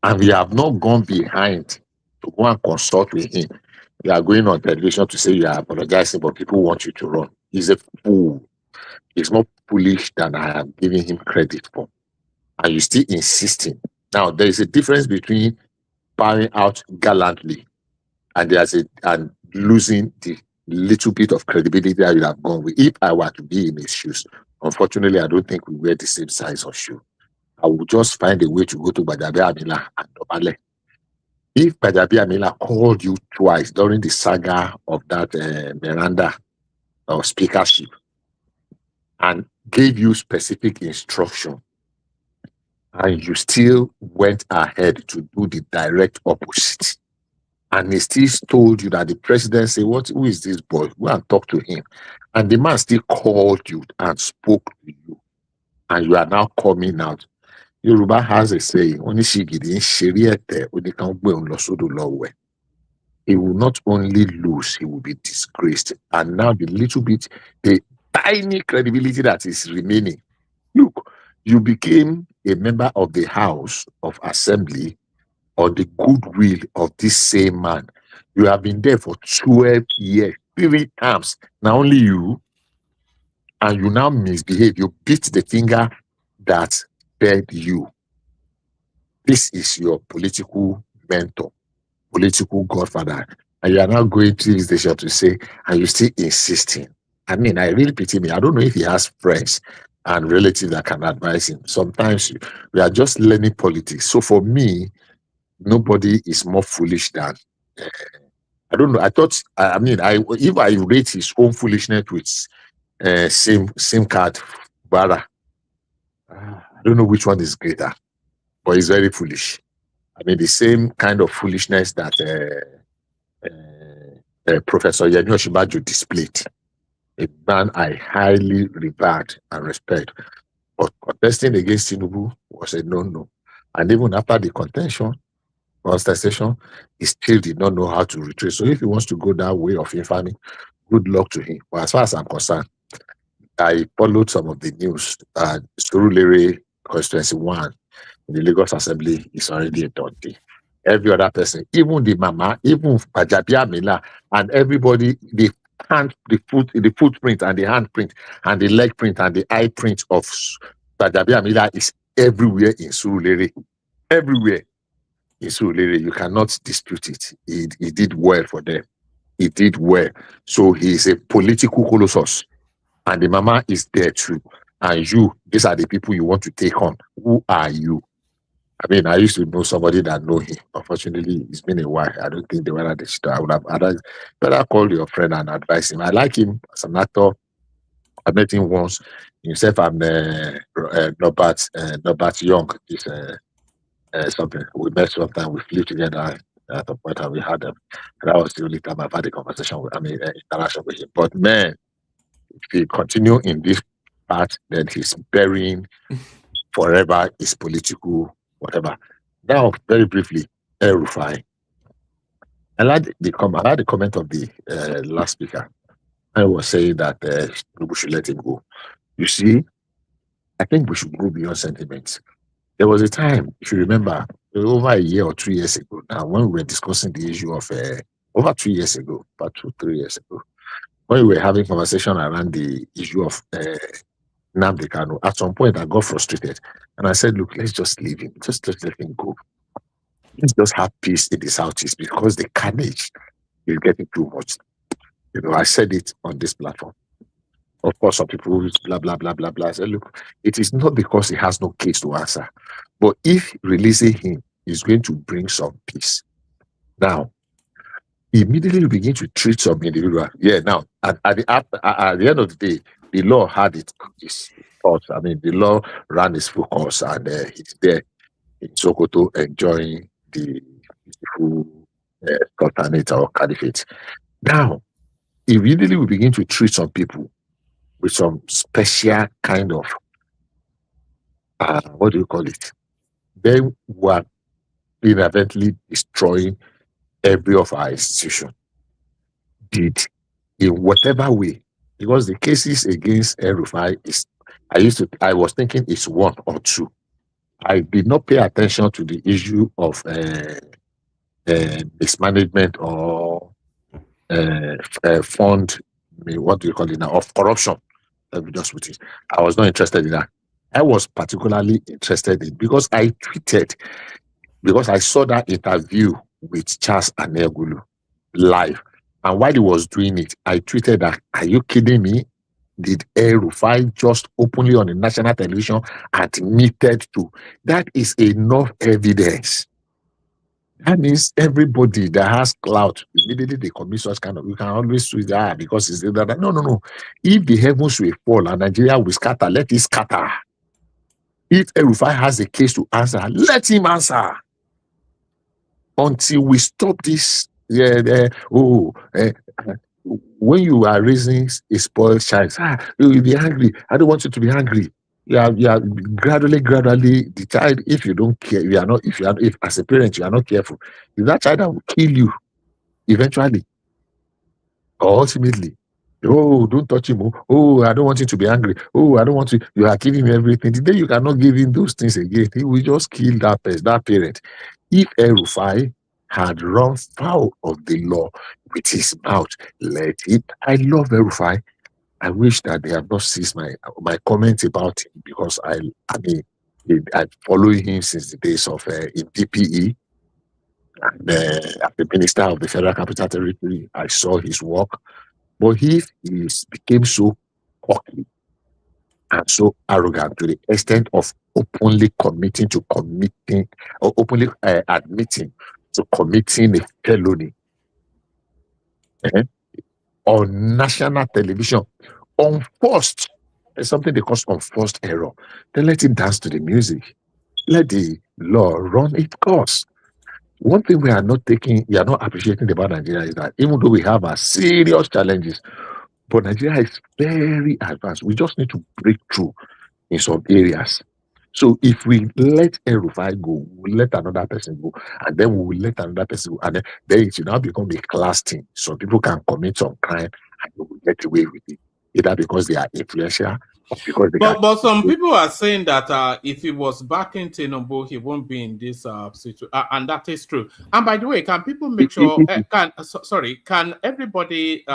And we have not gone behind to go and consult with him. You are going on television to say you are apologizing, but people want you to run. He's a fool. He's more foolish than I am giving him credit for. And you're still insisting. Now, there is a difference between bowing out gallantly and losing the little bit of credibility I would have gone with. If I were to be in his shoes, unfortunately, I don't think we wear the same size of shoe. I would just find a way to go to Gbajabi Amila and Dobale. If Gbajabi Amila called you twice during the saga of that Miranda or speakership and gave you specific instruction, and you still went ahead to do the direct opposite, and he still told you that the president said, who is this boy? Go and talk to him. And the man still called you and spoke to you, and you are now coming out. Yoruba has a saying, he will not only lose, he will be disgraced. And now the little bit, the tiny credibility that is remaining. Look, you became a member of the House of Assembly on the goodwill of this same man. You have been there for 12 years, 3 times. Now only you, and you now misbehave. You beat the finger that fed you. This is your political mentor, political godfather, and you are now going to this station to say, and you still insisting. I mean, I really pity me. I don't know if he has friends and relatives that can advise him. Sometimes we are just learning politics. So for me, nobody is more foolish than I don't know. I thought, I mean, if I rate his own foolishness with same card, Bara, I don't know which one is greater, but it's very foolish. I mean, the same kind of foolishness that Professor Yemi Osinbajo displayed, a man I highly regard and respect, but contesting against Tinubu was a no-no. And even after the contestation, he still did not know how to retrace. So if he wants to go that way of infamy, good luck to him. But as far as I'm concerned, I followed some of the news. Surulere Constituency 1 in the Lagos Assembly is already a done deal. Every other person, even the mama, even Gbajabi Amila, and everybody, the footprint and the handprint and the leg print and the eye print of Gbajabi Amila is everywhere in Surulere. Everywhere in Surulere. You cannot dispute it. He did well for them. He did well. So he is a political colossus. And the mama is there too. And you, these are the people you want to take on. Who are you? I mean, I used to know somebody that know him. Unfortunately, it's been a while. I don't think they were at the store. I would have better call your friend and advise him. I like him as an actor. I met him once. Himself and Norbert Young is something. We met sometime. We flew together at the point and we had them. And that was the only time I've had a conversation with, interaction with him. But man, if he continue in this path, then he's burying forever his political whatever. Now, very briefly, El-Rufai. I had the comment of the last speaker. I was saying that we should let him go. You see, I think we should go beyond sentiments. There was a time, if you remember, over a year or 2 years ago now, when we were discussing the issue of over 2 years ago, about 2-3 years ago, when we were having conversation around the issue of Nnamdi Kanu, at some point I got frustrated and I said, look, let's just leave him. Just let him go. Let's just have peace in the Southeast because the carnage is getting too much. You know, I said it on this platform. Of course, some people blah, blah, blah, blah, blah. I said, look, it is not because he has no case to answer, but if releasing him is going to bring some peace. Now, immediately we begin to treat some individual. Yeah, now, at the end of the day, the law had its thoughts. I mean, the law ran its full course, and he's there in Sokoto enjoying the beautiful sultanate or caliphate. Now, immediately we begin to treat some people with some special kind of, what do you call it? They were inadvertently destroying every of our institutions. Did in whatever way. Because the cases against El-Rufai I was thinking it's 1 or 2. I did not pay attention to the issue of mismanagement or fund, what do you call it now, of corruption. Let me just put it. I was not interested in that. I was particularly interested in, because I tweeted, because I saw that interview with Charles Anegulu live. And while he was doing it, I tweeted that, are you kidding me? Did El-Rufai just openly on the national television admitted to? That is enough evidence. That means everybody that has clout, immediately they commit such kind of, you can always switch that because it's that. No. If the heavens will fall and Nigeria will scatter, let it scatter. If El-Rufai has a case to answer, let him answer. Until we stop this, when you are raising a spoiled child, you will be angry. I don't want you to be angry. You are gradually, the child, if you don't care, if as a parent you are not careful, is that child that will kill you eventually or ultimately. Oh, don't touch him. Oh, I don't want you to be angry. Oh, I don't want you. You are giving him everything. The day you cannot give him those things again, he will just kill that person, that parent. If El-Rufai had run foul of the law with his mouth, let it. I love El-Rufai. I wish that they have not seized my comments about him, because I following him since the days of in DPE and as the Minister of the Federal Capital Territory. I saw his work, but he became so cocky and so arrogant to the extent of openly admitting to committing a felony on national television, unforced. There's something they call unforced error. Then let it dance to the music. Let the law run its course. One thing we are not appreciating about Nigeria is that even though we have our serious challenges, but Nigeria is very advanced. We just need to break through in some areas. So if we let El-Rufai go, we'll let another person go, and then we will let another person go, and then it will now become a class thing. So people can commit some crime and they will get away with it, either because they are influential or because they but some people are saying that if he was back in Tinubu, he won't be in this situation, and that is true. And by the way, can people make sure? Can everybody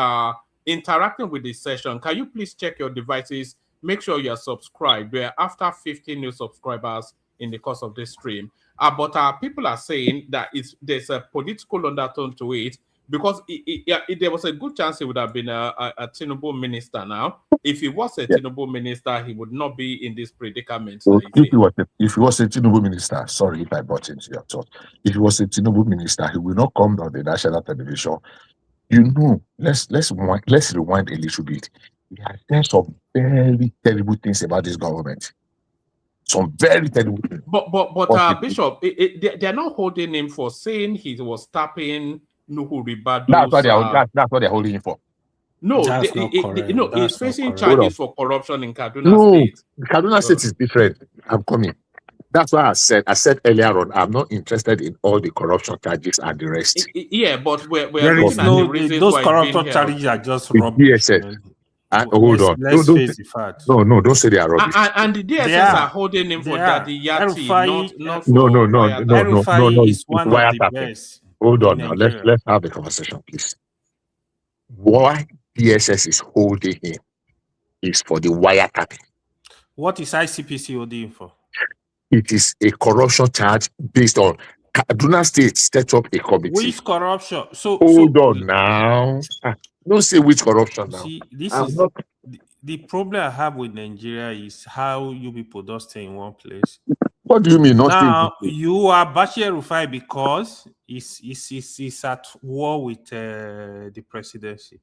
interacting with this session? Can you please check your devices? Make sure you are subscribed. We're after 50 new subscribers in the course of this stream. But people are saying that there's a political undertone to it, because there was a good chance he would have been a Tinubu minister now. If he was a Tinubu minister, he would not be in this predicament. If he was a Tinubu minister, sorry if I bought into your thought. If he was a Tinubu minister, he will not come on the national television. Let's rewind a little bit. We have done some very terrible things about this government. Some very terrible things. But Bishop, they're not holding him for saying he was tapping Nuhu Ribadu. That's what they're holding him for. No, he's facing charges for corruption in Kaduna State. Kaduna State is different. I'm coming. That's why I said earlier on, I'm not interested in all the corruption charges and the rest. Yeah, but we're looking at the reasons those why corruption charges are just rubbish. And hold on. Let's face the fact. No, don't say they are rubbish. And the DSS are holding him for Daddy Yati, not for No. El-Rufai is one of the best. Hold on now. Let's have a conversation, please. Why DSS is holding him is for the wiretapping. What is ICPC holding him for? It is a corruption charge based on Kaduna State set up a committee. Which corruption? Hold on now. Don't say which corruption now. See, the problem I have with Nigeria is how you people don't stay in one place. What do you mean not now, you are bashing El-Rufai because he's at war with the presidency.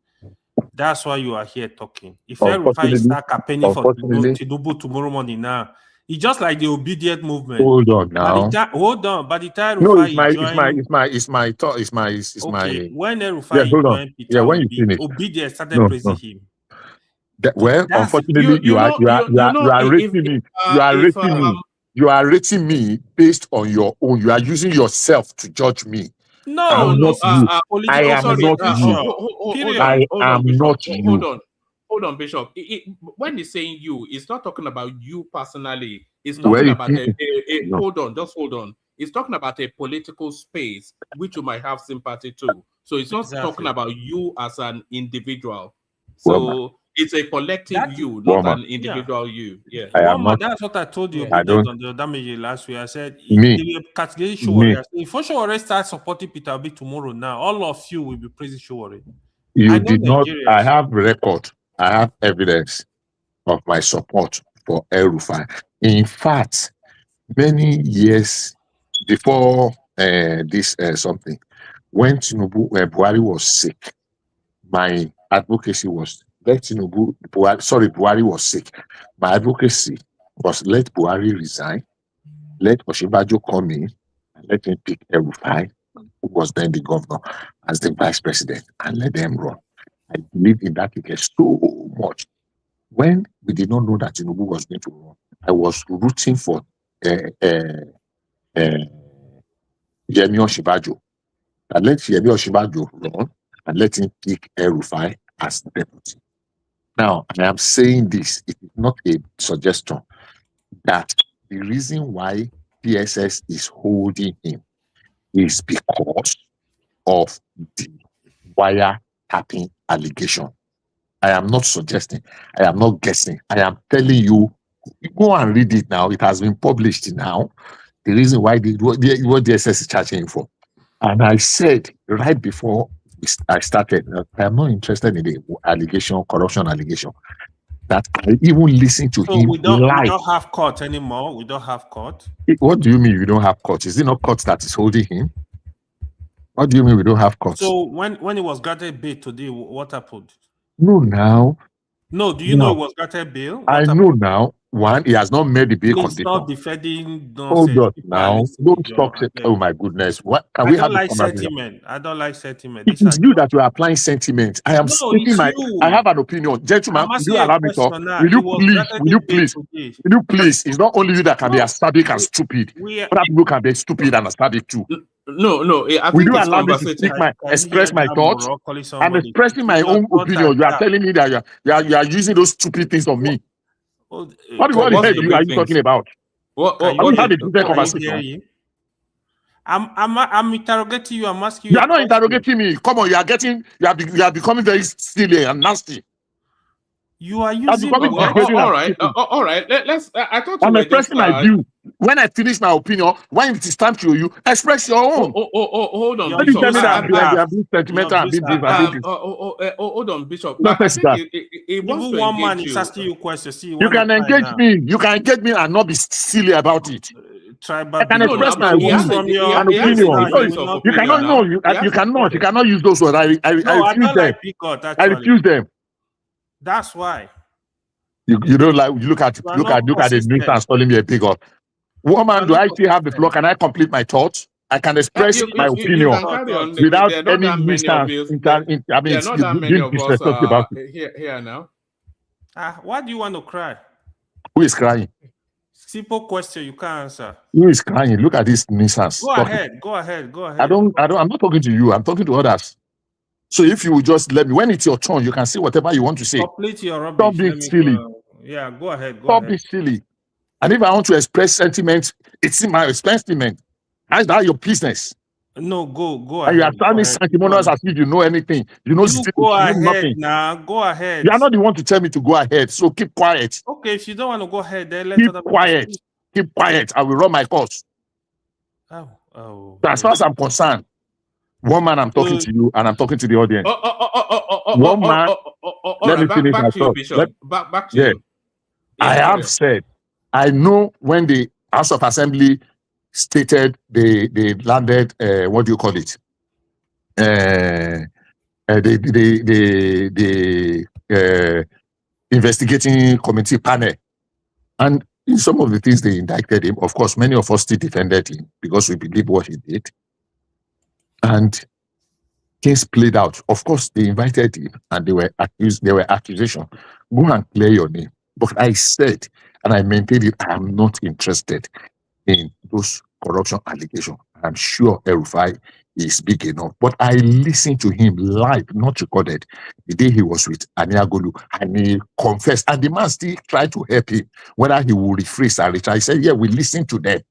That's why you are here talking. If El-Rufai start campaigning for Tinubu tomorrow morning now, it's just like the obedient movement. Hold on now. By the time it's my thought. It's my. When El-Rufai joined Peter Obedient started praising him. Unfortunately, you are rating me. You are rating me based on your own. You are using yourself to judge me. No, I am not you. Hold on, Bishop. When he's saying you, it's not talking about you personally. It's talking about hold on. It's talking about a political space which you might have sympathy to. So it's not talking about you as an individual. So it's a collective you, not an individual you. Yeah. That's what I told you on the damage last week. I said if Showore starts supporting Peter Obi tomorrow now, all of you will be praising Showore. You did not. I have record. I have evidence of my support for El-Rufai. In fact, many years before this something, when Buhari was sick, my advocacy was Buhari was sick. My advocacy was let Buhari resign, let Oshibajo come in, and let him pick El-Rufai, who was then the governor, as the vice president, and let them run. I believe in that case so much. When we did not know that Tinubu was going to run, I was rooting for Yemi Oshibajo. And let Yemi Oshibajo run and let him pick El-Rufai as deputy. Now, I am saying this, it is not a suggestion, that the reason why PSS is holding him is because of the wire tapping allegation. I am not suggesting, I am not guessing, I am telling you, go and read it now. It has been published now. The reason why what DSS is charging him for. And I said right before I started, I am not interested in the allegation, corruption allegation. That I even listen to him we don't live. have court anymore. We don't have court. What do you mean you don't have court? Is it not court that is holding him? What do you mean we don't have court? So when it was granted bail today, what happened? No, now. No, do you know it was granted bail? What I happened? know now. One, he has not made the bail condition. Stop defending. Hold on now. Don't talk. Oh my goodness. What can we have? I don't like sentiment. It is you that you are applying sentiment. I am speaking I have an opinion. Gentlemen, will you allow me to talk? Will you please? It's not only you that can be acerbic and stupid. Other people can be stupid and acerbic too. No. Will you allow me to express my thoughts? I'm expressing my own opinion. You are telling me that you are using those stupid things on me. What the hell are you talking about? What had a different conversation? I'm interrogating you. I'm asking you. You are not interrogating me. Come on, you are becoming very silly and nasty. You are using all right. Let's. I thought I'm expressing my view. When I finish my opinion, when it is time to you, express your own. Hold on. Don't tell me that I am being sentimental and being this. Hold on, Bishop. I think even one man is asking you questions. You can engage me. You can engage me and not be silly about it. I can express my view and opinion. You cannot know. You cannot use those words. I refuse them. I refuse them. That's why. You don't like. You look at the nuisance calling me a bigot. Woman, do I still have the floor? Can I complete my thoughts? I can express my opinion without any nuisance. There are not that many of us here now. Why do you want to cry? Who is crying? Simple question you can't answer. Who is crying? Look at this nuisance. Go ahead. I'm not talking to you. I'm talking to others. So if you will just let me, when it's your turn, you can say whatever you want to say. Complete your rubbish. Stop being silly. Go ahead. Stop being silly. And if I want to express sentiments, it's in my sentiment. That's that your business. No, go ahead. And you are sounding sanctimonious as if you know anything. You know go ahead now. Go ahead. You are not the one to tell me to go ahead. So keep quiet. Okay, if you don't want to go ahead, then let keep quiet. Keep quiet. I will run my course. So as far as I'm concerned, one man, I'm talking to you, and I'm talking to the audience. One man. Let me finish my thought. Back to you. I have said, I know when the House of Assembly stated they landed, what do you call it? The investigating committee panel. And in some of the things they indicted him, of course, many of us still defended him because we believe what he did. And things played out. Of course, they invited him and they were accusations. Go and clear your name. But I said, and I maintained it, I am not interested in those corruption allegations. I'm sure El-Rufai is big enough. But I listened to him live, not recorded, the day he was with Aniagolu, and he confessed. And the man still tried to help him, whether he will rephrase and retry. He said, yeah, we listened to them.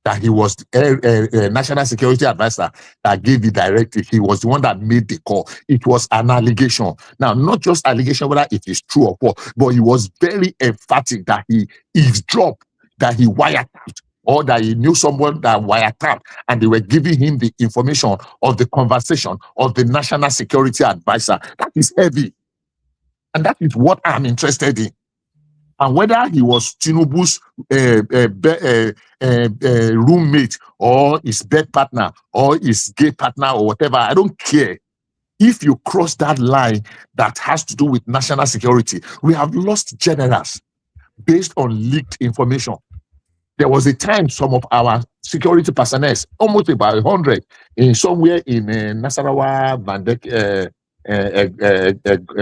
That he was national security advisor that gave the directive. He was the one that made the call. It was an allegation. Now, not just allegation whether it is true or false, but he was very emphatic that he eavesdropped, that he wired out or that he knew someone that wiretapped and they were giving him the information of the conversation of the national security advisor. That is heavy. And that is what I'm interested in. And whether he was Tinubu's roommate or his bed partner or his gay partner or whatever, I don't care. If you cross that line that has to do with national security, we have lost generals based on leaked information. There was a time some of our security personnel, almost about 100, in somewhere in Nasarawa, Bandek,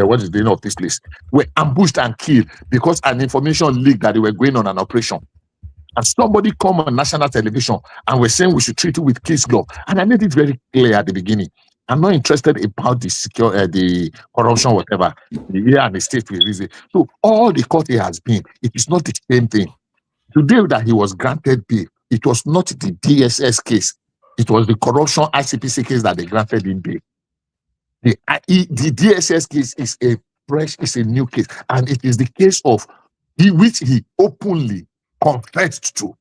what is the name of this place, were ambushed and killed because an information leaked that they were going on an operation. And somebody come on national television and we're saying we should treat it with case law. And I made it very clear at the beginning. I'm not interested about the corruption, whatever. Here and the state will reason. So all the court he has been, it is not the same thing. Today that he was granted bail, it was not the DSS case. It was the corruption ICPC case that they granted him bail. The DSS case is a new case, and it is the case of which he openly confessed to.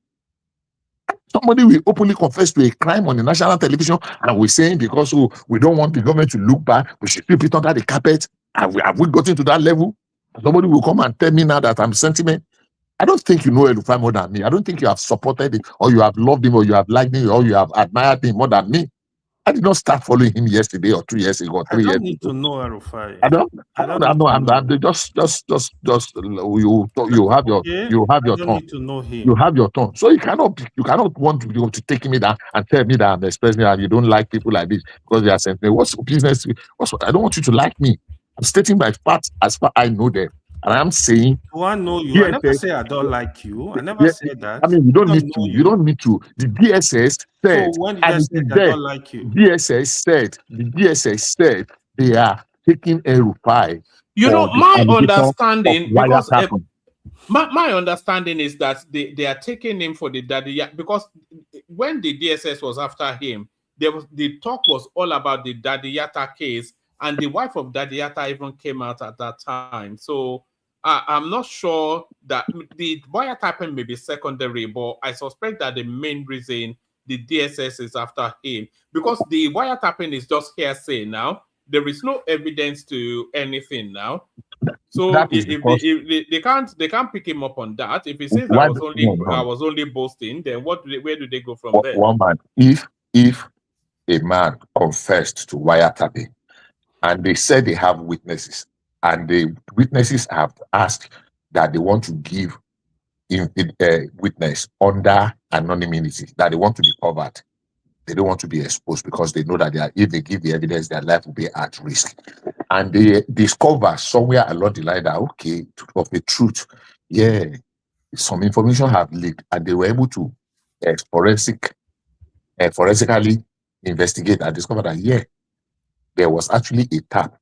Somebody will openly confess to a crime on the national television, and we're saying because we don't want the government to look back, we should sweep it under the carpet. Have we gotten to that level? Somebody will come and tell me now that I'm sentiment. I don't think you know El-Rufai more than me. I don't think you have supported him, or you have loved him, or you have liked him, or you have admired him more than me. I did not start following him yesterday or 2 years ago, or 3 years ago. I don't need to know El-Rufai. I don't know. I'm just you have your turn. Need to know him. You have your turn. So you cannot want to take me down and tell me that I'm expressing that you don't like people like this because they are sent me. What's business? I don't want you to like me. I'm stating my facts as far as I know them. And I'm saying, do I know you? I never say I don't like you. I never said that. I mean, you don't need to. You don't need to. The DSS said, so when did I say I don't like you? The DSS said they are taking El-Rufai. You know, my understanding, because my understanding is that they are taking him for the Dadiyata, because when the DSS was after him, the talk was all about the Dadiyata case, and the wife of Dadiyata even came out at that time. So I'm not sure that the wiretapping may be secondary, but I suspect that the main reason the DSS is after him, because the wiretapping is just hearsay now. There is no evidence to anything now. So if they can't pick him up on that. If he says I was only boasting, then where do they go from there? One man, if a man confessed to wiretapping, and they said they have witnesses, and the witnesses have asked that they want to give a witness under anonymity, that they want to be covered. They don't want to be exposed because they know that if they give the evidence, their life will be at risk. And they discover somewhere along the line that, okay, of the truth, some information have leaked, and they were able to forensically investigate and discover that, there was actually a tap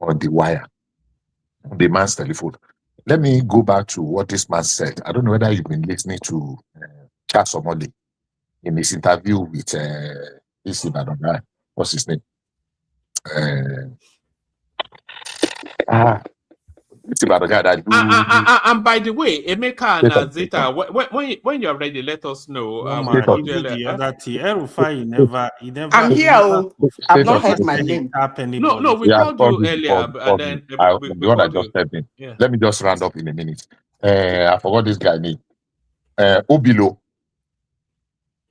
on the wire, on the man's telephone. Let me go back to what this man said. I don't know whether you've been listening to Charles Omole in his interview with this Ibadan guy. What's his name? It's about the guy that and by the way, Emeka and Zeta, when you're ready, let us know. I'm here. I've not heard my name. No, we called you earlier, and then the one I just said me. Yeah. Let me just round up in a minute. I forgot this guy name. Obilo.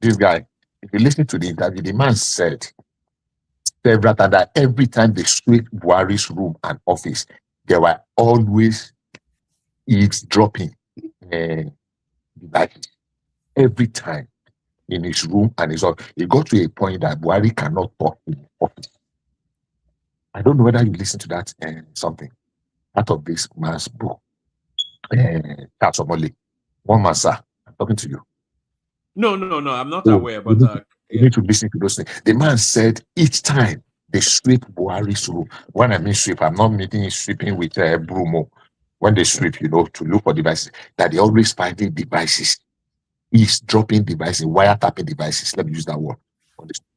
This guy, if you listen to the interview, the man said several times that every time they sweep Buhari's room and office, there were always eavesdropping devices. Every time in his room and his office. It got to a point that Buhari cannot talk in the office. I don't know whether you listen to that something. Part of this man's book. Charles Omole. One man, sir, I'm talking to you. No, I'm not aware, but you need to listen to those things. The man said each time they sweep Buhari's room. When I mean sweep, I'm not meaning sweeping with broom. When they sweep, to look for devices, that they always finding devices, eavesdropping devices, wiretapping devices. Let me use that word.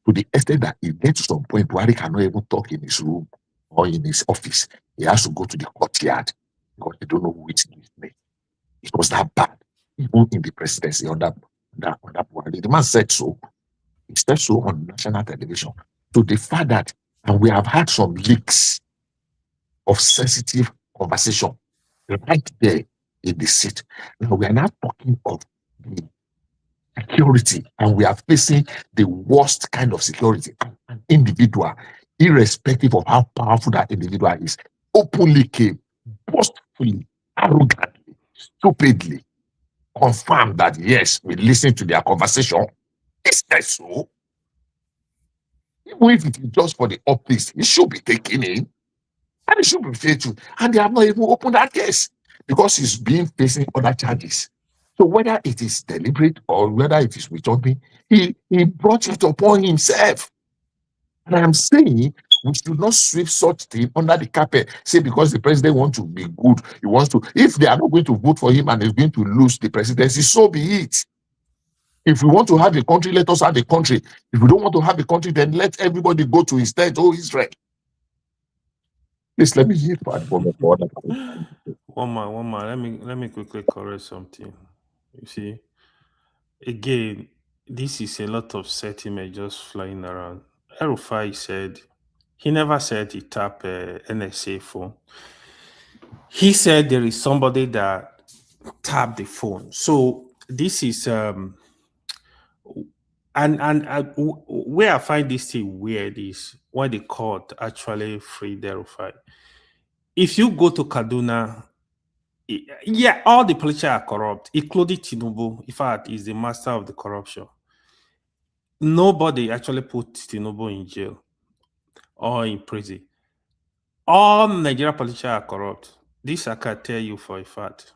To the extent that it gets to some point, Buhari cannot even talk in his room or in his office. He has to go to the courtyard because they don't know who is listening. It was that bad, even in the presidency under The man said so. He said so on national television. To the fact that, and we have had some leaks of sensitive conversation right there in the seat. Now we are now talking of the security, and we are facing the worst kind of security. An individual, irrespective of how powerful that individual is, openly came, boastfully, arrogantly, stupidly confirmed that yes, we listened to their conversation. Is that so? Even if it is just for the optics, it should be taken in and it should be faithful. And they have not even opened that case because he's being facing other charges. So whether it is deliberate or whether it is withholding, he brought it upon himself. And I'm saying we should not sweep such thing under the carpet. Say because the president wants to be good, he wants to. If they are not going to vote for him and he's going to lose the presidency, so be it. If we want to have a country, let us have a country. If we don't want to have a country, then let everybody go to his state. Oh, Israel. Please let me hear for other. One man. Let me quickly correct something. You see, again, this is a lot of sentiment just flying around. El-Rufai said he never said he tapped NSA phone. He said there is somebody that tapped the phone. So this is where I find this thing weird is when the court actually freed El-Rufai. If you go to Kaduna, yeah, all the politicians are corrupt, including Tinubu. In fact, he's the master of the corruption. Nobody actually put Tinubu in jail or in prison. All Nigerian politicians are corrupt. This I can tell you for a fact.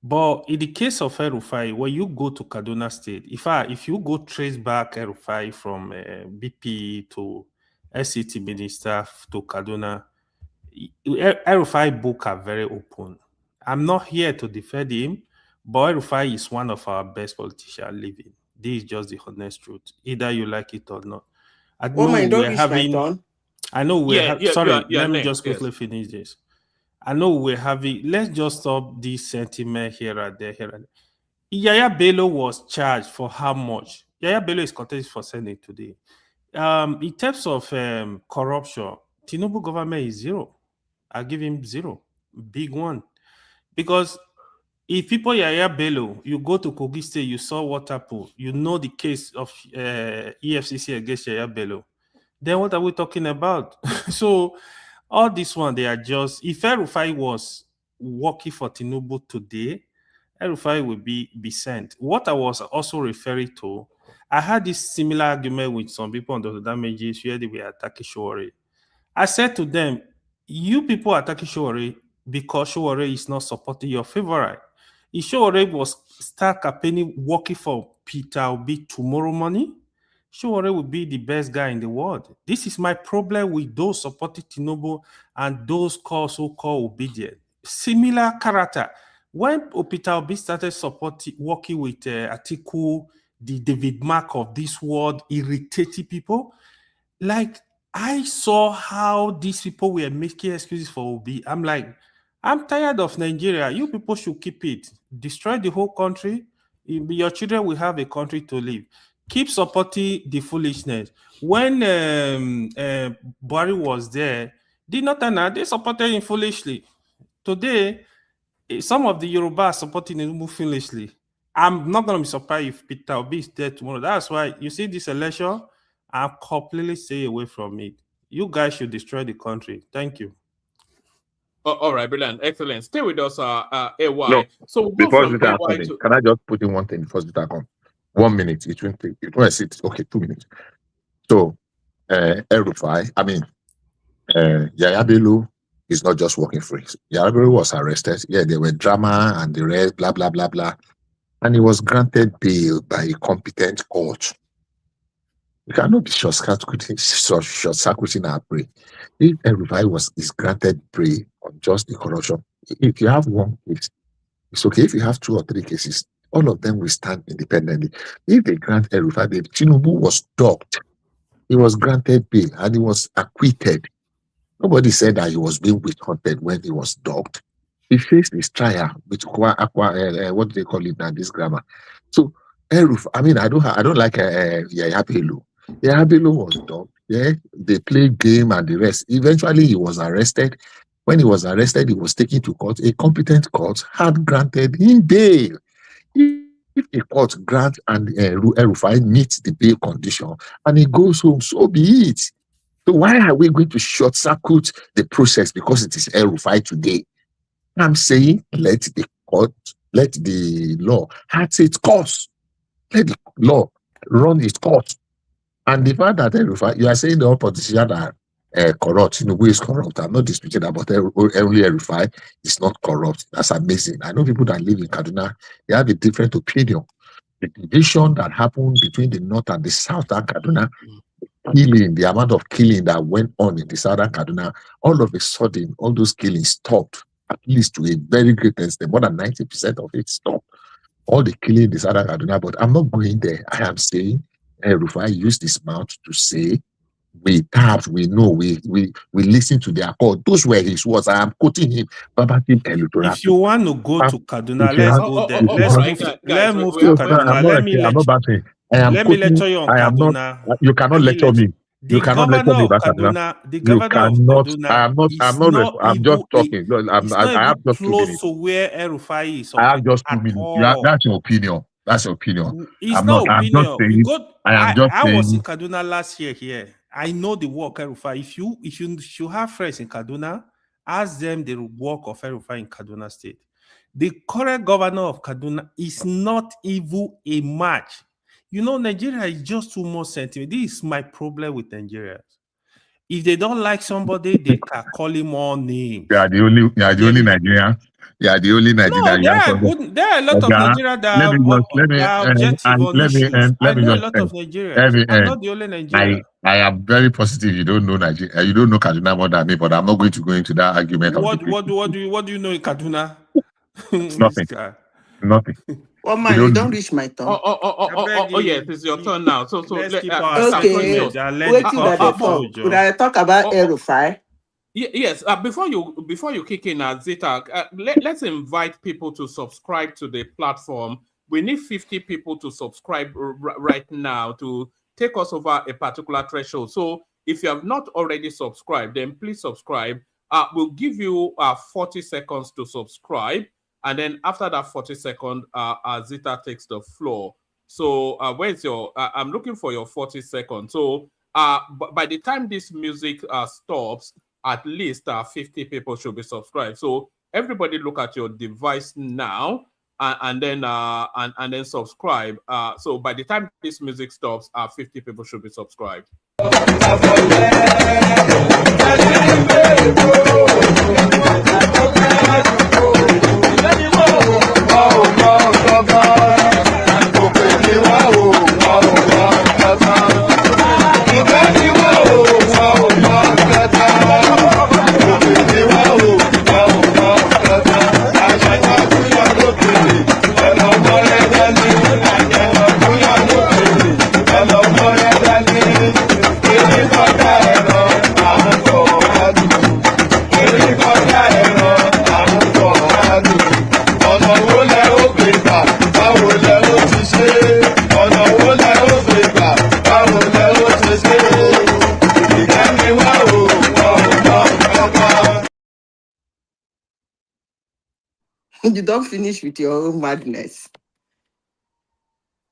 But in the case of El-Rufai, when you go to Kaduna State, if you go trace back El-Rufai from BP to SCT minister to Kaduna, El-Rufai book are very open. I'm not here to defend him, but El-Rufai is one of our best politicians living. This is just the honest truth. Either you like it or not. I know we're having. Sorry, let me just quickly finish this. I know we're having. Let's just stop this sentiment here and there. Yaya Bello was charged for how much? Yaya Bello is contested for Senate today. In terms of corruption, Tinubu government is zero. I give him zero, big one, because if people Yaya Bello, you go to Kogi State, you saw what happened. You know the case of EFCC against Yaya Bello. Then what are we talking about? So all this one, they are just. If El-Rufai was working for Tinubu today, El-Rufai will be sent. What I was also referring to, I had this similar argument with some people on the damages where they were attacking Showore. I said to them, you people attacking Showore because Showore is not supporting your favorite. If Showore was start campaigning working for Peter Obi tomorrow morning, Showore will be the best guy in the world. This is my problem with those supporting Tinubu and those so-called obedient. Similar character. When Peter Obi started working with Atiku, the David Mark of this world, irritating people, like I saw how these people were making excuses for Obi. I'm like, I'm tired of Nigeria. You people should keep it. Destroy the whole country. Your children will have a country to live. Keep supporting the foolishness. When Buhari was there, they supported him foolishly. Today, some of the Yoruba are supporting him foolishly. I'm not going to be surprised if Peter Obi is there tomorrow. That's why you see this election, I'm completely stay away from it. You guys should destroy the country. Thank you. All right, brilliant, excellent. Stay with us, AY. No, so before you can I just put in one thing before you come? 1 minute. It won't exceed. Okay, 2 minutes. So, El-Rufai, Yaya Bello is not just working free. Yaya Bello was arrested. Yeah, there were drama and the rest, blah blah blah blah, and he was granted bail by a competent court. You cannot be short-circuiting our prey. If El-Rufai is granted prey on just the corruption, if you have one case, it's okay. If you have 2 or 3 cases, all of them will stand independently. If they grant El-Rufai bail, Tinubu was docked. He was granted bail and he was acquitted. Nobody said that he was being withhunted when he was docked. He faced his trial with what do they call it now? This grammar. So I mean, I don't like Yaya Bello. Yaya Bello was dumb. Yeah, they played game and the rest. Eventually, he was arrested. When he was arrested, he was taken to court. A competent court had granted him bail. If a court grants and Rufai meets the bail condition and he goes home, so be it. So why are we going to short circuit the process because it is Rufai today? I'm saying let the court, let the law have its course. Let the law run its course. And the fact that you are saying the all politicians are corrupt, who is corrupt. I'm not disputing that, but only Rufai is not corrupt. That's amazing. I know people that live in Kaduna, they have a different opinion. The division that happened between the north and the southern Kaduna, killing, the amount of killing that went on in the southern Kaduna, all of a sudden, all those killings stopped, at least to a very great extent. More than 90% of it stopped. All the killing in the southern Kaduna, but I'm not going there. I am saying, Rufai used his mouth to say, we tapped, we know, we listen to their call. Those were his words. I am quoting him. If you want to go to Kaduna, let's go there. Let's move to Kaduna. Let me lecture you on Kaduna. You cannot lecture me. You cannot lecture me about Kaduna. The governor of Kaduna I'm just talking. I have just 2 minutes. Close to where El-Rufai is. I have just 2 minutes. That's your opinion. That's your opinion. It's not opinion. I was in saying. Kaduna last year here. I know the work El-Rufai. If you should have friends in Kaduna, ask them the work of El-Rufai in Kaduna State. The current governor of Kaduna is not even a match. Nigeria is just too much sentiment. This is my problem with Nigerians. If they don't like somebody, they can call him all names. You are the only Nigerian. You are the only Nigerian. No, there are a lot of Nigerians that are objective on issues. I know a lot of Nigerians. I'm not the only Nigerian. I am very positive you don't know Nigeria. You don't know Kaduna more than me, but I'm not going to go into that argument. What do you know in Kaduna? Nothing. Well, man, you don't reach my turn. Oh, yes, it's your turn now. So let's keep our wait Could I talk about El-Rufai? Yes. Before you kick in, Zita, let's invite people to subscribe to the platform. We need 50 people to subscribe right now to take us over a particular threshold. So if you have not already subscribed, then please subscribe. We'll give you 40 seconds to subscribe. And then after that 40 seconds, Zita takes the floor. So where's your, I'm looking for your 40 seconds. So by the time this music stops, at least 50 people should be subscribed. So everybody look at your device now and then subscribe. So by the time this music stops, 50 people should be subscribed. You don't finish with your own madness.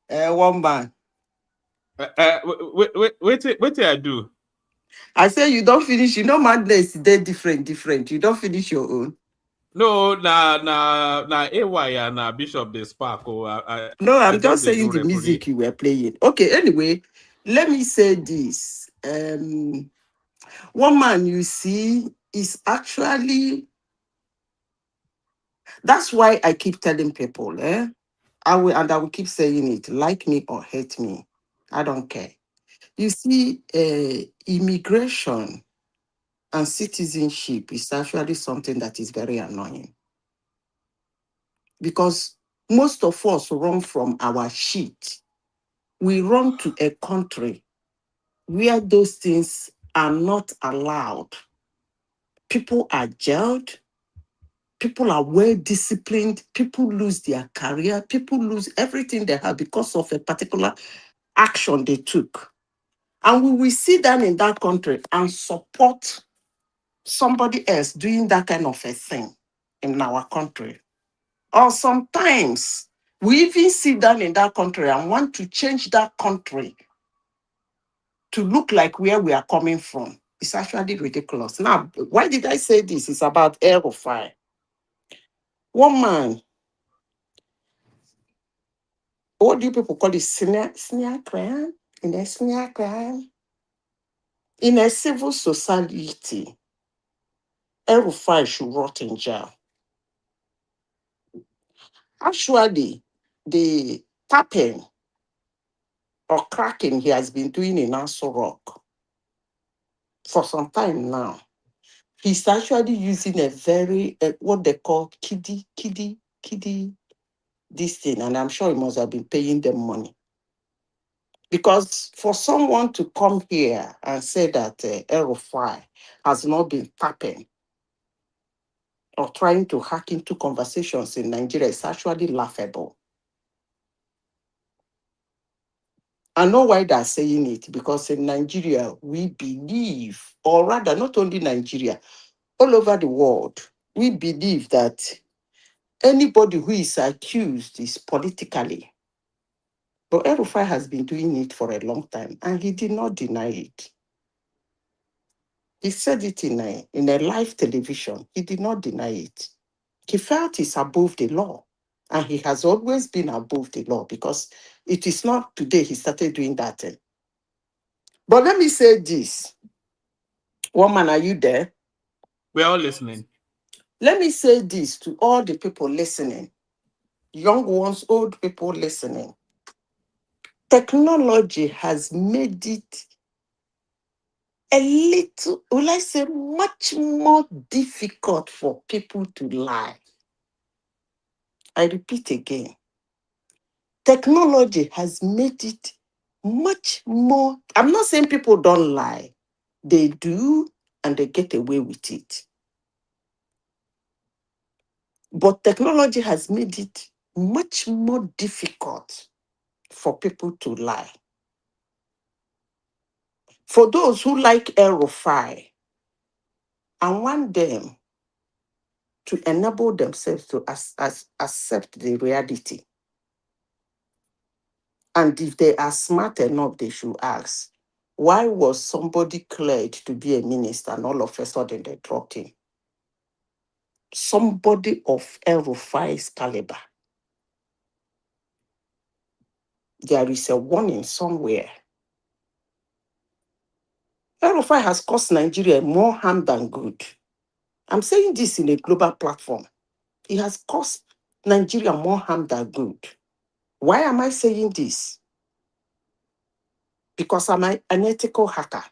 One man. Wait till I do. I say you don't finish. Madness, they're different. You don't finish your own. No, AY and Bishop the Spark. No, I'm just saying the music you were playing. Okay, anyway, let me say this. One man you see is actually. That's why I keep telling people, I will keep saying it, like me or hate me. I don't care. You see, immigration and citizenship is actually something that is very annoying. Because most of us run from our shit. We run to a country where those things are not allowed. People are jailed. People are well disciplined. People lose their career. People lose everything they have because of a particular action they took. And we will sit down in that country and support somebody else doing that kind of a thing in our country. Or sometimes we even sit down in that country and want to change that country to look like where we are coming from. It's actually ridiculous. Now, why did I say this? It's about air of fire. One man, what do you people call it? Senior crime? In a senior crime? In a civil society, air of fire should rot in jail. Actually, the tapping or cracking he has been doing in Aso Rock for some time now, he's actually using a very, what they call kiddie, this thing. And I'm sure he must have been paying them money. Because for someone to come here and say that Erufai has not been tapping or trying to hack into conversations in Nigeria is actually laughable. I know why they're saying it, because in Nigeria, we believe, or rather, not only Nigeria, all over the world, we believe that anybody who is accused is politically. But Erufai has been doing it for a long time, and he did not deny it. He said it in a live television. He did not deny it. He felt he's above the law. And he has always been above the law, because it is not today he started doing that thing. But let me say this. Woman, are you there? We're all listening. Let me say this to all the people listening, young ones, old people listening. Technology has made it a little, will I say, much more difficult for people to lie. I repeat again. Technology has made it much more. I'm not saying people don't lie. They do, and they get away with it. But technology has made it much more difficult for people to lie. For those who like Erufai, I want them to enable themselves to accept the reality. And if they are smart enough, they should ask, why was somebody cleared to be a minister and all of a sudden they dropped him? Somebody of Erufai's caliber. There is a warning somewhere. Erufai has caused Nigeria more harm than good. I'm saying this in a global platform. He has caused Nigeria more harm than good. Why am I saying this? Because I'm an ethical hacker.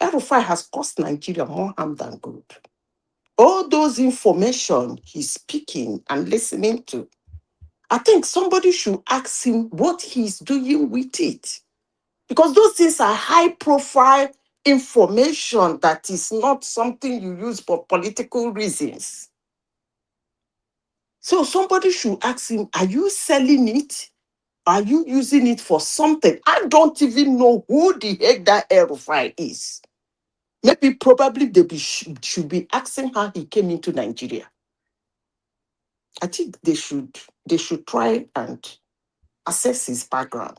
Erufai has caused Nigeria more harm than good. All those information he's speaking and listening to, I think somebody should ask him what he's doing with it. Because those things are high profile information that is not something you use for political reasons. So somebody should ask him, are you selling it? Are you using it for something? I don't even know who the heck that Erufai is. Maybe probably they should be asking how he came into Nigeria. I think they should try and assess his background.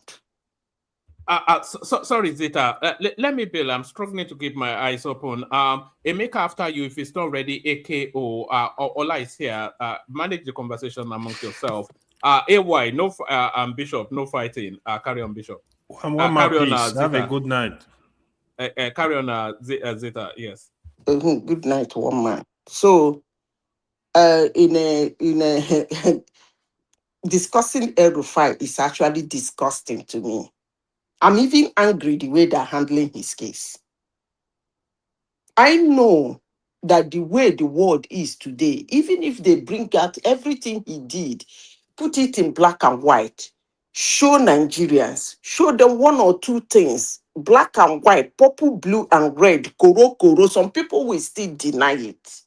Sorry, Zeta. Let me, Bill. I'm struggling to keep my eyes open. Emeka after you, if it's not ready, AKO, Ola is here. Manage the conversation amongst yourself. AY, no, Bishop, no fighting. Carry on, Bishop. One more piece. Have a good night. Carry on, Zeta. Yes. Good night, one man. So, in a discussing Erufai is actually disgusting to me. I'm even angry the way they're handling his case. I know that the way the world is today, even if they bring out everything he did, put it in black and white, show Nigerians, show them one or two things, black and white, purple, blue, and red, koro, some people will still deny it.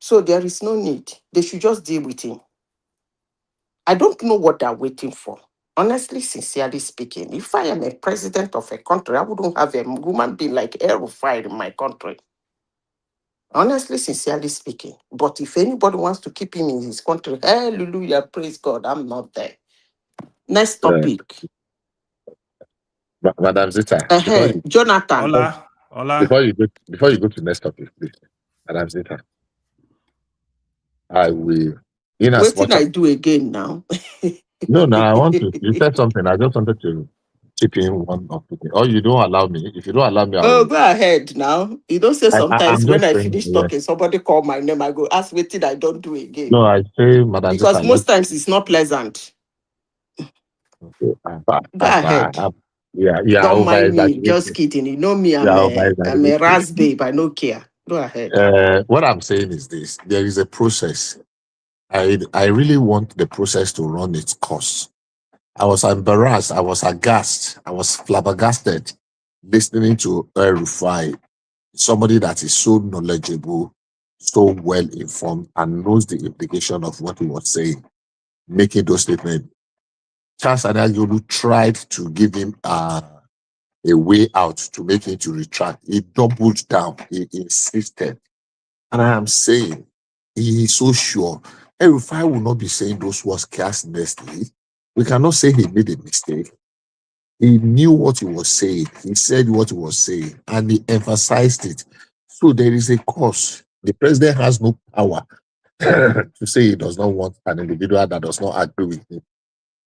So there is no need. They should just deal with him. I don't know what they're waiting for. Honestly, sincerely speaking, if I am a president of a country, I wouldn't have a human being like El-Rufai in my country. Honestly, sincerely speaking. But if anybody wants to keep him in his country, hallelujah, praise God, I'm not there. Next topic. Madam Zita, Jonathan. before you go to next topic, please. Madam Zita, I will. What did I do again now? No, I want to. You said something. I just wanted to chip in one of the things. Or you don't allow me. If you don't allow me, I will. Go ahead now. You don't say sometimes I'm when I saying, finish talking, somebody call my name. I go ask what did I don't do again. No, I say, Madam because Zita, most times it's not pleasant. Go ahead. Yeah, Don't mind me. Just kidding. You know me, I'm a ras babe. I don't care. Go ahead. What I'm saying is this: there is a process. I really want the process to run its course. I was embarrassed. I was aghast. I was flabbergasted listening to Rufai, somebody that is so knowledgeable, so well informed, and knows the implication of what he was saying, making those statements. Charles Adagolu tried to give him a way out to make him to retract. He doubled down. He insisted. And I am saying, he is so sure. Rufai will not be saying those words carelessly. We cannot say he made a mistake. He knew what he was saying. He said what he was saying, and he emphasized it. So there is a cause. The president has no power to say he does not want an individual that does not agree with him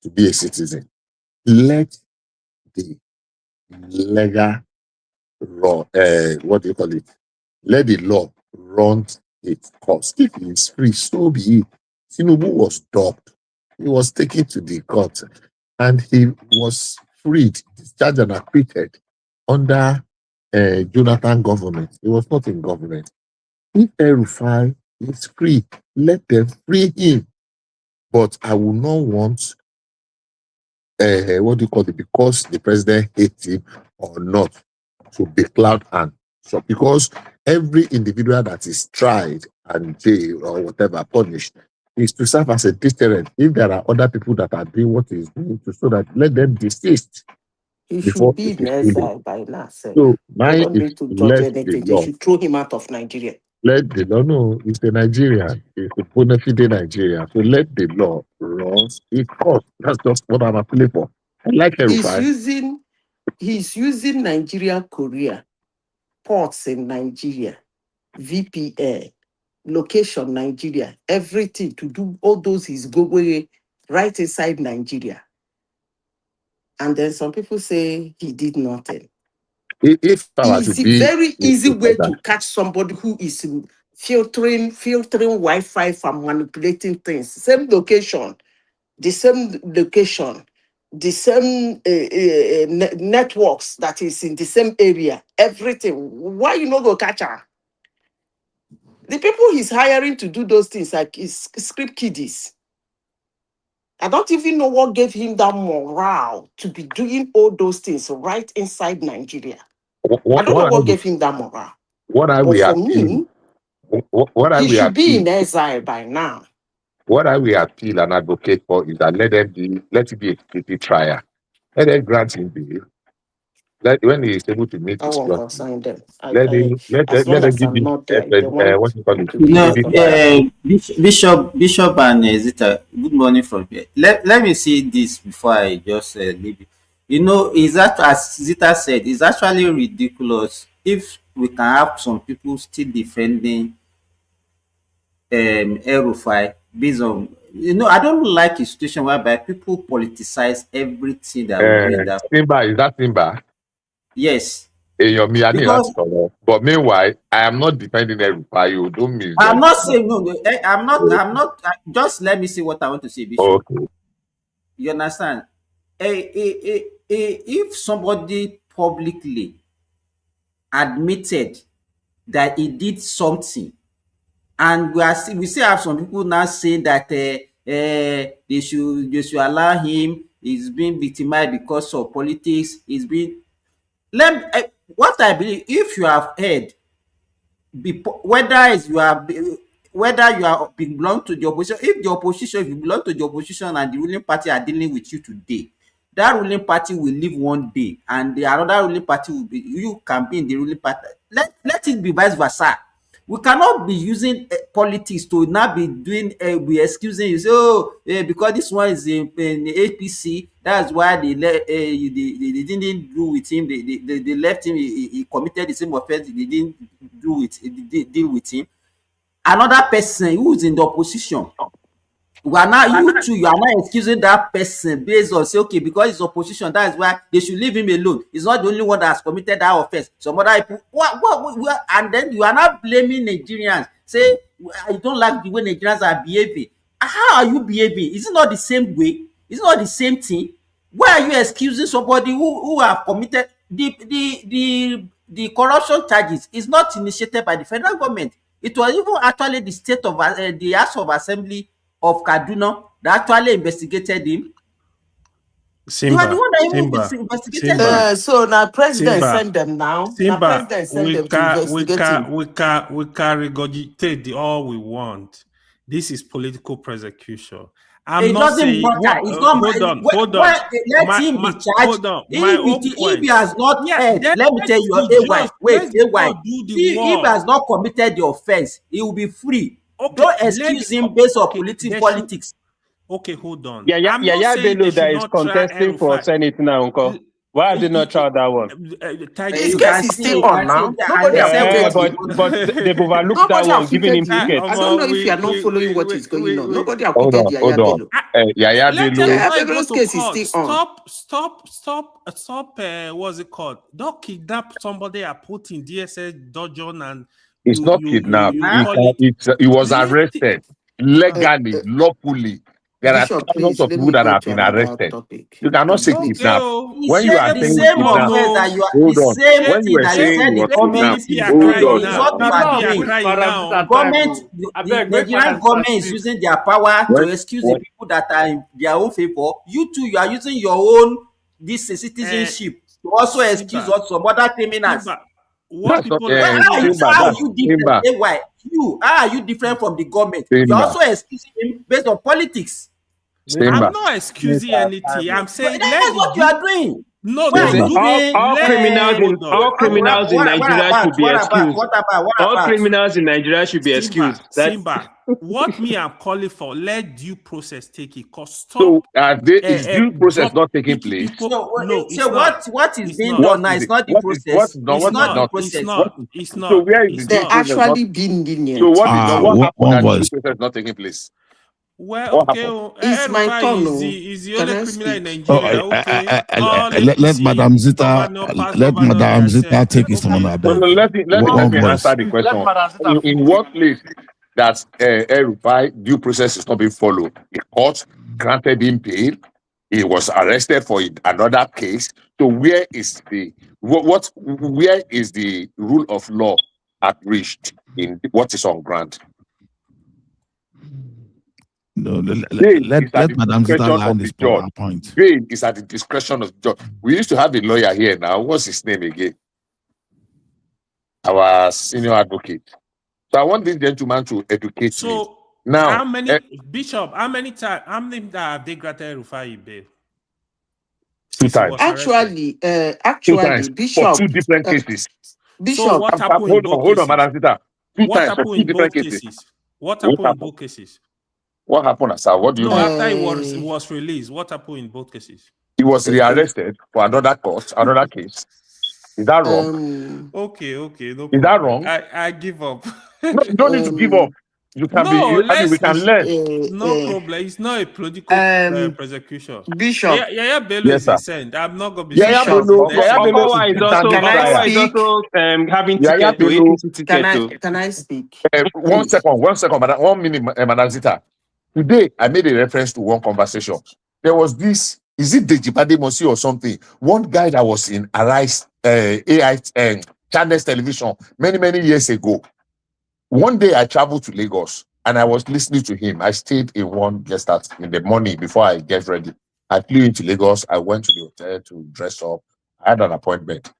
to be a citizen. Let the legal law, what do you call it? Let the law run its course. If he is free, so be it. Tinubu was docked. He was taken to the court and he was freed, discharged and acquitted under Jonathan government. He was not in government. If El-Rufai is free, let them free him. But I will not want what do you call it? Because the president hates him or not, to be cloud and so because every individual that is tried and jailed or whatever punished is to serve as a deterrent. If there are other people that are doing what he's doing to, so that let them desist. He should be in exile by now. So they don't need to judge anything. They should throw him out of Nigeria. Let the law know he's a Nigerian. He's a bona fide Nigerian. So let the law run its course. That's just what I'm appealing for. I like He's using Nigeria, Korea, ports in Nigeria, VPN, location Nigeria, everything to do all those is going right inside Nigeria. And then some people say he did nothing. Very easy way to catch somebody who is filtering Wi-Fi from manipulating things. Same location, the same networks that is in the same area, everything. Why you not go catch her? The people he's hiring to do those things like is script kiddies. I don't even know what gave him that morale to be doing all those things right inside Nigeria. I don't know what gave him that morale. He should be in exile by now. What I will appeal and advocate for is that let it be a security trial. Let them grant him bail. When he is able to meet his concern them. Let them give him what you call it. Bishop and Zita, good morning from here. Let me see this before I just leave it. You know, is that, as Zita said, it's actually ridiculous if we can have some people still defending El-Rufai based on, you know, I don't like a situation whereby people politicize everything that we do. Simba, is that Simba? Yes. But meanwhile, I am not defending El-Rufai. You don't mean. I'm not saying no. I'm not. Just let me say what I want to say, Bishop. Okay. You understand? If somebody publicly admitted that he did something, and we still have some people now saying that they should allow him. He's being victimized because of politics. He's been. What I believe, if you have heard, whether you are whether you are belong to the opposition, if you belong to the opposition and the ruling party are dealing with you today, that ruling party will leave one day and the another ruling party will be, you can be in the ruling party. Let it be vice versa. We cannot be using politics to now be doing be excusing you say, oh, because this one is in the APC, that's why they didn't do with him, they left him, he committed the same offense, they didn't deal with him. Another person who is in the opposition, you are now excusing that person based on say, okay, because it's opposition, that is why they should leave him alone. He's not the only one that has committed that offense. Some other people, what, and then you are not blaming Nigerians. Say, I don't like the way Nigerians are behaving. How are you behaving? Is it not the same way? Is it not the same thing? Why are you excusing somebody who have committed the corruption charges? Is not initiated by the federal government. It was even actually the state of the House of Assembly of Kaduna that actually investigated him. Simba, You are the one that even investigated him. So now president Simba, send them now. Simba, President send them to investigate him. we can regurgitate all we want. This is political persecution. It doesn't matter. It's not hold on. Let him be charged. Hold on. If he has not let me tell you, if he has not committed the offense, he will be free. Okay, don't excuse him based on politics. Okay, hold on. Yaya Bello that is contesting for Senate now, Uncle. Why have they not tried that one? His case is still on now. Nobody has but they've overlooked that one, giving him ticket. I don't know if you are not following what is going on. Nobody has acquitted Yaya Bello. Yaya Bello's case is still on. Stop. What's it called? Don't kidnap somebody and put in DSS dungeon and. It's not kidnapped. He was arrested legally, lawfully. There are thousands of people that have been arrested. You cannot say kidnap. When you are saying kidnap, hold on. When you are saying what the Nigerian government is using their power to excuse the people that are in their own favor. You too, you are using your own citizenship to also excuse some other criminals. What people how are you different? How are you different from the government? You're also excusing him based on politics. I'm not excusing anything. I'm saying that's what you are doing. No, all criminals in Nigeria should be excused. All criminals in Nigeria should be excused. Simba, what me I'm calling for, let due process take it. So is due process not taking place? So what is being done now? It's not the process. It's not the process. It's not. So where is they're actually being lenient? So what happened that due process not taking place? Well, okay, it's my turn. Is the only criminal in Nigeria? Let Madam Zita take his turn. Let me answer the question. In what place that El-Rufai due process is not being followed? The court granted him bail. He was arrested for another case. So where is the rule of law at reached in what is on ground? No, let Madam Zita land this point. Bail is at the discretion of the judge. We used to have a lawyer here now. What's his name again? Our senior advocate. So I want this gentleman to educate me. Now, how many Bishop? How many times have they granted Rufai bail? 2 times. Actually, Bishop. For 2 different cases. Bishop, so what happened hold on, Madam Zita. 2 times for 2 different cases. What happened in both cases? What happened, sir? What do you mean? After he was released, what happened in both cases? He was rearrested for another case. Is that wrong? Okay. No problem. Is that wrong? I give up. No, you don't need to give up. You can we can learn. No problem. It's not a political persecution. Bishop. Yaya Bello is innocent. I'm not going to be Yaya Bello is also having ticket to APC ticket. Can I speak? 1 second, Madam. 1 minute, Madam Zita. Today, I made a reference to one conversation. There was this, is it Deji Bademosi or something? One guy that was in Arise, AI Channels Television many years ago. One day I traveled to Lagos and I was listening to him. I stayed in one guest house in the morning before I get ready. I flew into Lagos. I went to the hotel to dress up. I had an appointment.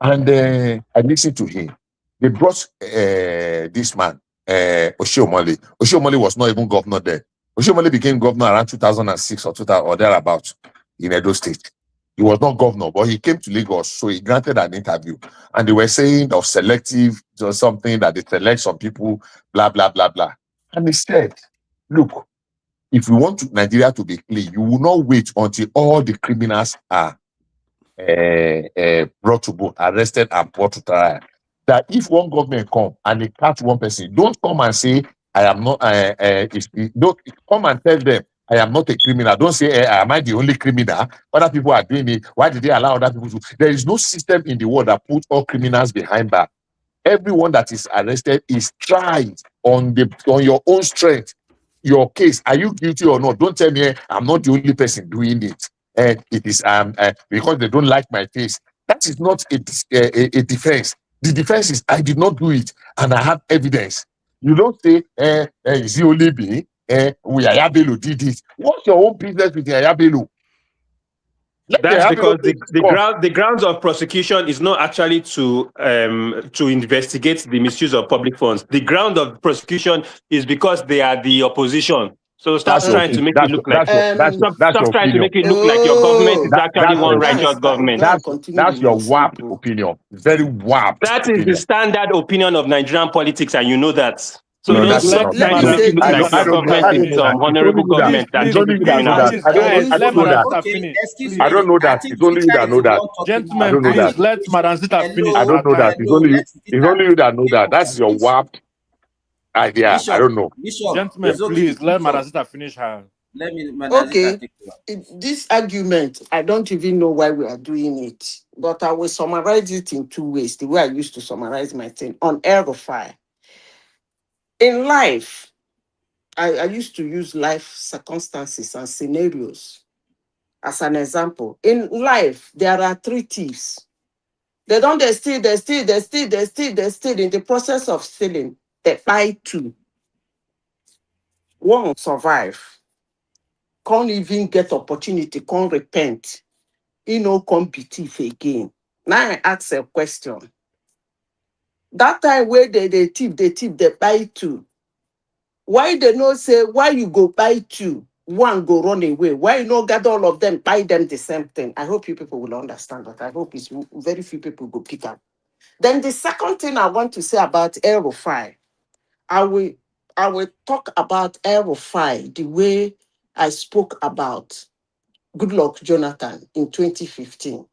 And I listened to him. They brought this man, Oshiomhole. Oshiomhole was not even governor then. Oshiomhole became governor around 2006 or 2000 or thereabouts in Edo State. He was not governor, but he came to Lagos, so he granted an interview. And they were saying of selective or something that they select some people, blah, blah, blah, blah. And he said, look, if we want Nigeria to be clean, you will not wait until all the criminals are brought to book, arrested and brought to trial. That if one government come and they catch one person, don't come and say, I am not, don't come and tell them, I am not a criminal. Don't say, am I the only criminal? Other people are doing it. Why did they allow other people to? There is no system in the world that puts all criminals behind bars. Everyone that is arrested is tried on your own strength. Your case, are you guilty or not? Don't tell me I'm not the only person doing it. It is because they don't like my face. That is not a defense. The defense is I did not do it and I have evidence. You don't say, is he only me? We Ayabelo did it. What's your own business with the Ayabelo? That's because the grounds of prosecution is not actually to investigate the misuse of public funds. The ground of prosecution is because they are the opposition. So stop trying to make it look like stop trying to make it look like your government is actually one righteous government. That's your warped opinion. Very warped. That is the standard opinion of Nigerian politics, and you know that. So No, don't stop trying to make it look like your government is some honorable government that deals with criminals. I don't know that. It's only you that know that. Gentlemen, please let Madam Zita finish. I don't know that. It's only you that know that. That's your warped idea. Bishop, I don't know. Bishop, gentlemen, please let Madam Zita finish her. Okay, this argument, I don't even know why we are doing it, but I will summarize it in two ways, the way I used to summarize my thing on Ergo-Fi. In life, I used to use life circumstances and scenarios as an example. In life, there are three thieves. They steal. In the process of stealing, they buy two. One survive. Can't even get opportunity, can't repent. Can't be thief again. Now I ask a question. That time where they thief, they buy two. Why they not say, why you go buy two? One go run away. Why you not gather all of them, buy them the same thing? I hope you people will understand that. I hope it's very few people go pick up. Then the second thing I want to say about Ergo-Fi, I will talk about Ergo-Fi the way I spoke about Goodluck Jonathan in 2015,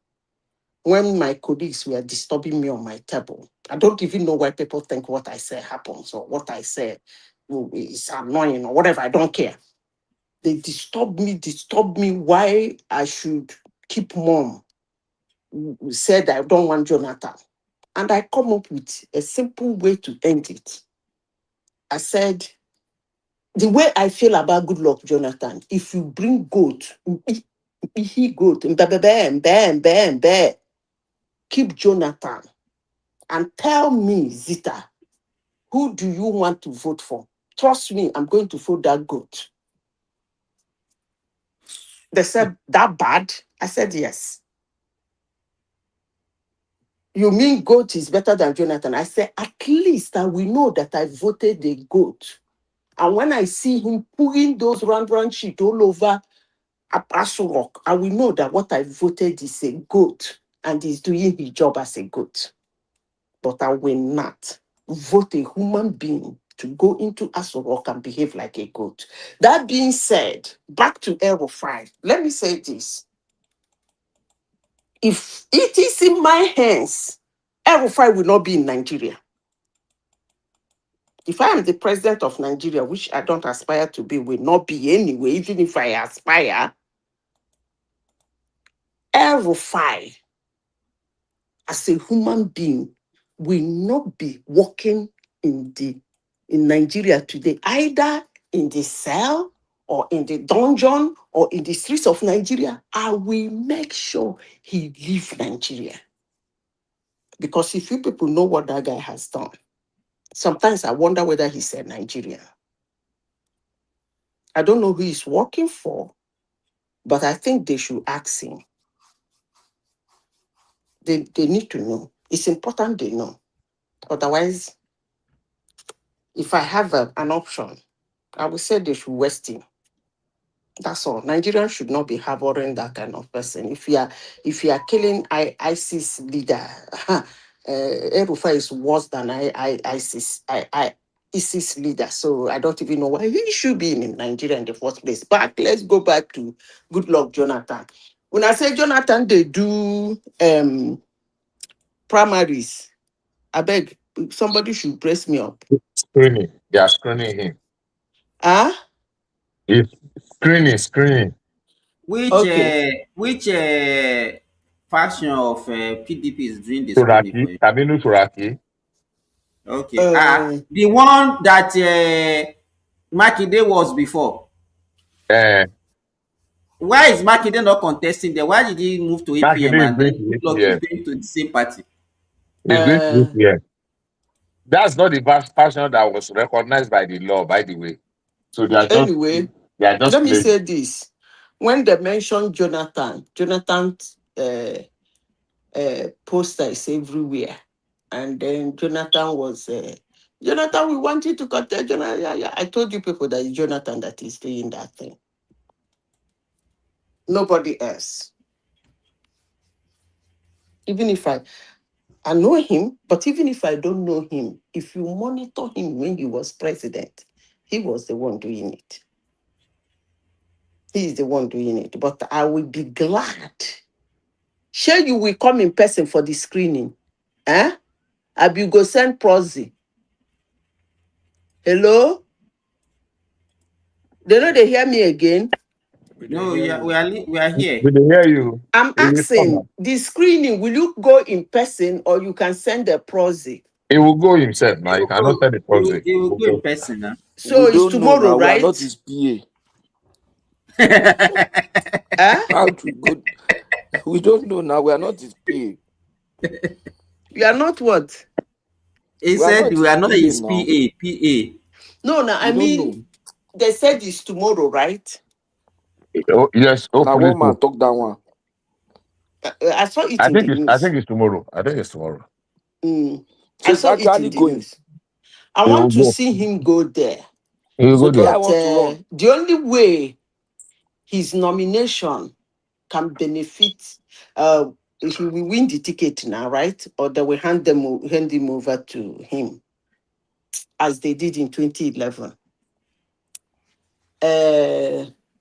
when my colleagues were disturbing me on my table. I don't even know why people think what I say happens or what I say is annoying or whatever. I don't care. They disturb me why I should keep mum. Said I don't want Jonathan. And I come up with a simple way to end it. I said, the way I feel about Goodluck Jonathan, if you bring goat, he goat, keep Jonathan and tell me, Zita, who do you want to vote for? Trust me, I'm going to vote that goat. They said, that bad? I said, yes. You mean goat is better than Jonathan? I said, at least I will know that I voted the goat. And when I see him pulling those round shit all over Apostle Rock, I will know that what I voted is a goat and he's doing his job as a goat. But I will not vote a human being to go into Aso Rock and behave like a goat. That being said, back to Ergo-Fi, let me say this. If it is in my hands, Ergo-Fi will not be in Nigeria. If I am the president of Nigeria, which I don't aspire to be, will not be anyway, even if I aspire, Ergo-Fi, as a human being, will not be working in Nigeria today, either in the cell or in the dungeon or in the streets of Nigeria. I will make sure he leaves Nigeria. Because if you people know what that guy has done, sometimes I wonder whether he's a Nigerian. I don't know who he's working for, but I think they should ask him. They need to know. It's important they know. Otherwise, If I have an option, I would say they should waste him. That's all. Nigerians should not be harboring that kind of person. If you are killing ISIS leader, Erufa is worse than ISIS leader. So I don't even know why he should be in Nigeria in the first place. But let's go back to Goodluck Jonathan. When I say Jonathan, they do primaries. I beg, somebody should brace me up. Screening. They are screening him. Huh? It's screening. Which faction of PDP is doing the screening for you? Aminu Turaki. Okay. The one that Makinde was before. Why is Makinde not contesting there? Why did he move to APM and then Goodluck is going to the same party? He's going to APM. That's not the fashion that was recognized by the law, by the way. So they are just, anyway, let me say this. When they mention Jonathan's poster is everywhere. And then Jonathan was, Jonathan, we want you to contest Jonathan. Yeah. I told you people that it's Jonathan that is doing that thing. Nobody else. Even if I know him, but even if I don't know him, if you monitor him when he was president, he was the one doing it. He is the one doing it. But I will be glad. Sure, you will come in person for the screening. Abi go send proxy. Hello? They know they hear me again. No, we are here. We hear you. I'm asking, the screening, will you go in person or you can send a proxy? He will go himself now. He cannot send the proxy. He will go in person now. So it's tomorrow, right? We are not his PA. How to go? We don't know now. We are not his PA. You are not what? He said we are not his PA. No, I mean, they said it's tomorrow, right? Oh, yes. Now one man talk that one. I saw it in the news. I think it's tomorrow. I saw it in the news. I want to see him go there. The only way his nomination can benefit, he will win the ticket now, right? Or they will hand him over to him, as they did in 2011.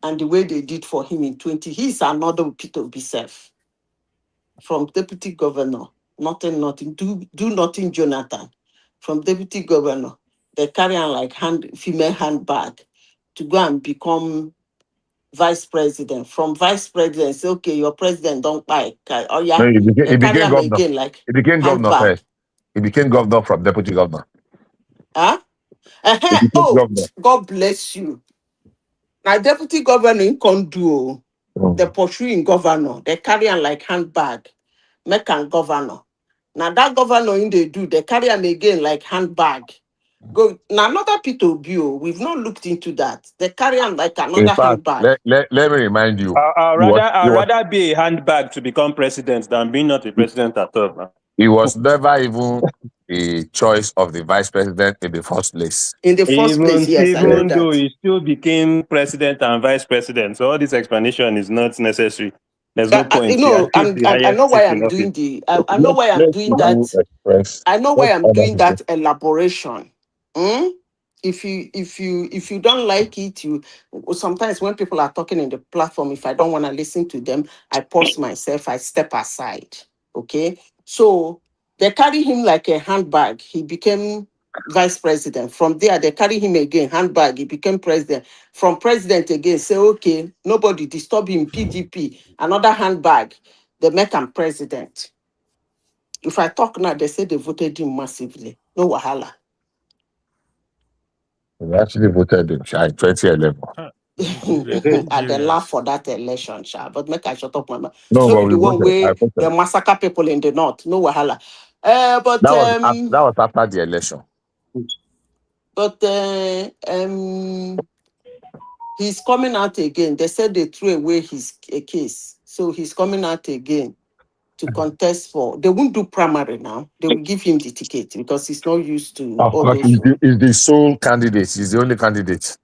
And the way they did for him in 20, he's another Peter Bisef from deputy governor. Nothing, do nothing, Jonathan. From deputy governor, they carry on like female handbag to go and become vice president. From vice president, say, okay, your president don't buy. Oh yeah, no, he became governor. Again, like he became governor first. He became governor from deputy governor. Oh, governor. God bless you. Now, deputy governor can't do. They're pursuing governor. They carry on like handbag. Make an governor. Now that governor in they do, they carry on again like handbag. Go now another P2B. We've not looked into that. They carry on like another handbag. Let me remind you. I'd rather be a handbag to become president than being not a president at all. He was never even a choice of the vice president in the first place. In the first place, yes. Even though he still became president and vice president, so all this explanation is not necessary. There's no point. I know why I'm doing I know why I'm doing that. I know why I'm doing that elaboration. If you don't like it, sometimes when people are talking in the platform, if I don't want to listen to them, I pause myself, I step aside. Okay. So they carry him like a handbag. He became vice president. From there, they carry him again, handbag. He became president. From president again, say, okay, nobody disturb him, PDP, another handbag. They make him president. If I talk now, they say they voted him massively. No wahala. They actually voted him in 2011. And they laugh for that election, but make I shut up my mouth. No, so the one way they massacre people in the north. No wahala. But that was after the election. But he's coming out again. They said they threw away his case, so he's coming out again. to contest for. They won't do primary now. They will give him the ticket because he's not used to Of all course, those. he's the sole candidate. He's the only candidate.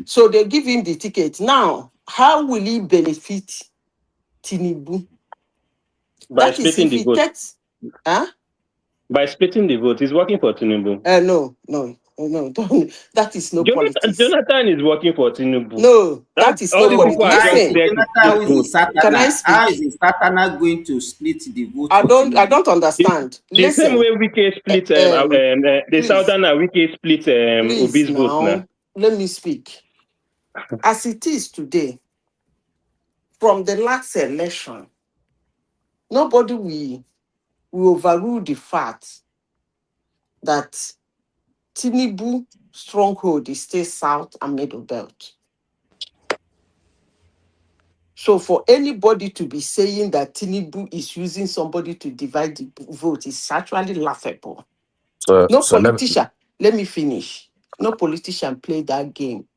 So they give him the ticket. Now, how will he benefit Tinubu? By That is splitting if the he vote. takes. By splitting the vote, he's working for Tinubu. No, don't. That is no politics. Jonathan is working for Tinubu. No, that is all no these people are just there to How split is votes. Can I speak? How is the Satana going to split the vote? I don't understand. The same way Wike split the please. Southern and Wike split Please Obi's votes now. let me speak. As it is today, from the last election, nobody will overrule the fact that Tinubu stronghold is still South and Middle Belt. So for anybody to be saying that Tinubu is using somebody to divide the vote is actually laughable. Let me finish. No politician play that game.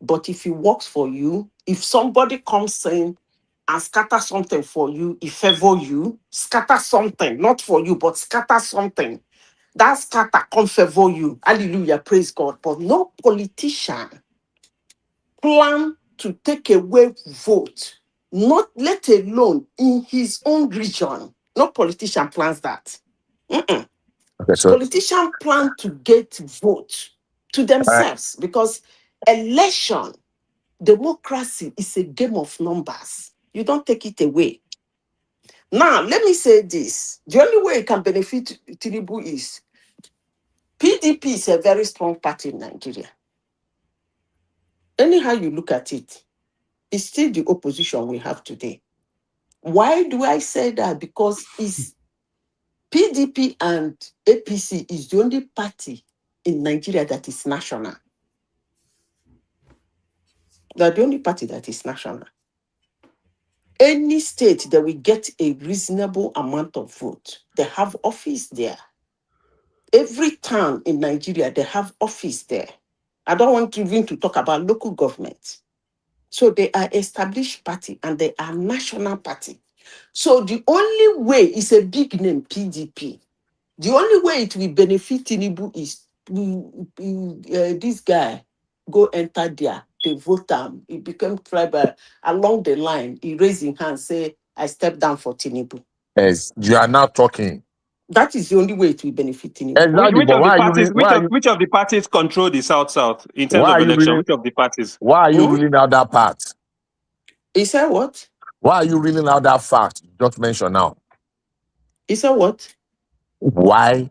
But if it works for you, if somebody comes in and scatter something for you, it favor you, scatter something, not for you, but scatter something. That scatter can favor you. Hallelujah, praise God. But no politician plan to take away vote, not let alone in his own region. No politician plans that. Okay, so politician plan to get vote to themselves because election, democracy is a game of numbers. You don't take it away. Now, let me say this. The only way it can benefit Tinubu is PDP is a very strong party in Nigeria. Anyhow you look at it, it's still the opposition we have today. Why do I say that? Because it's PDP and APC is the only party in Nigeria that is national. They're the only party that is national. Any state that will get a reasonable amount of vote, they have office there. Every town in Nigeria, they have office there. I don't want to even to talk about local government. So they are established party and they are national party. So the only way is a big name, PDP. The only way it will benefit Tinubu is this guy go enter there, they vote him. He became tribal along the line. He raised his hand, say, I step down for Tinubu. Yes, you are now talking. That is the only way it will benefit Tinubu. Exactly, Which of the parties control the South in terms of election? Which of the parties? Why are you ruling out that part? He said what? Why are you ruling out that fact you just mentioned now? He said what? Why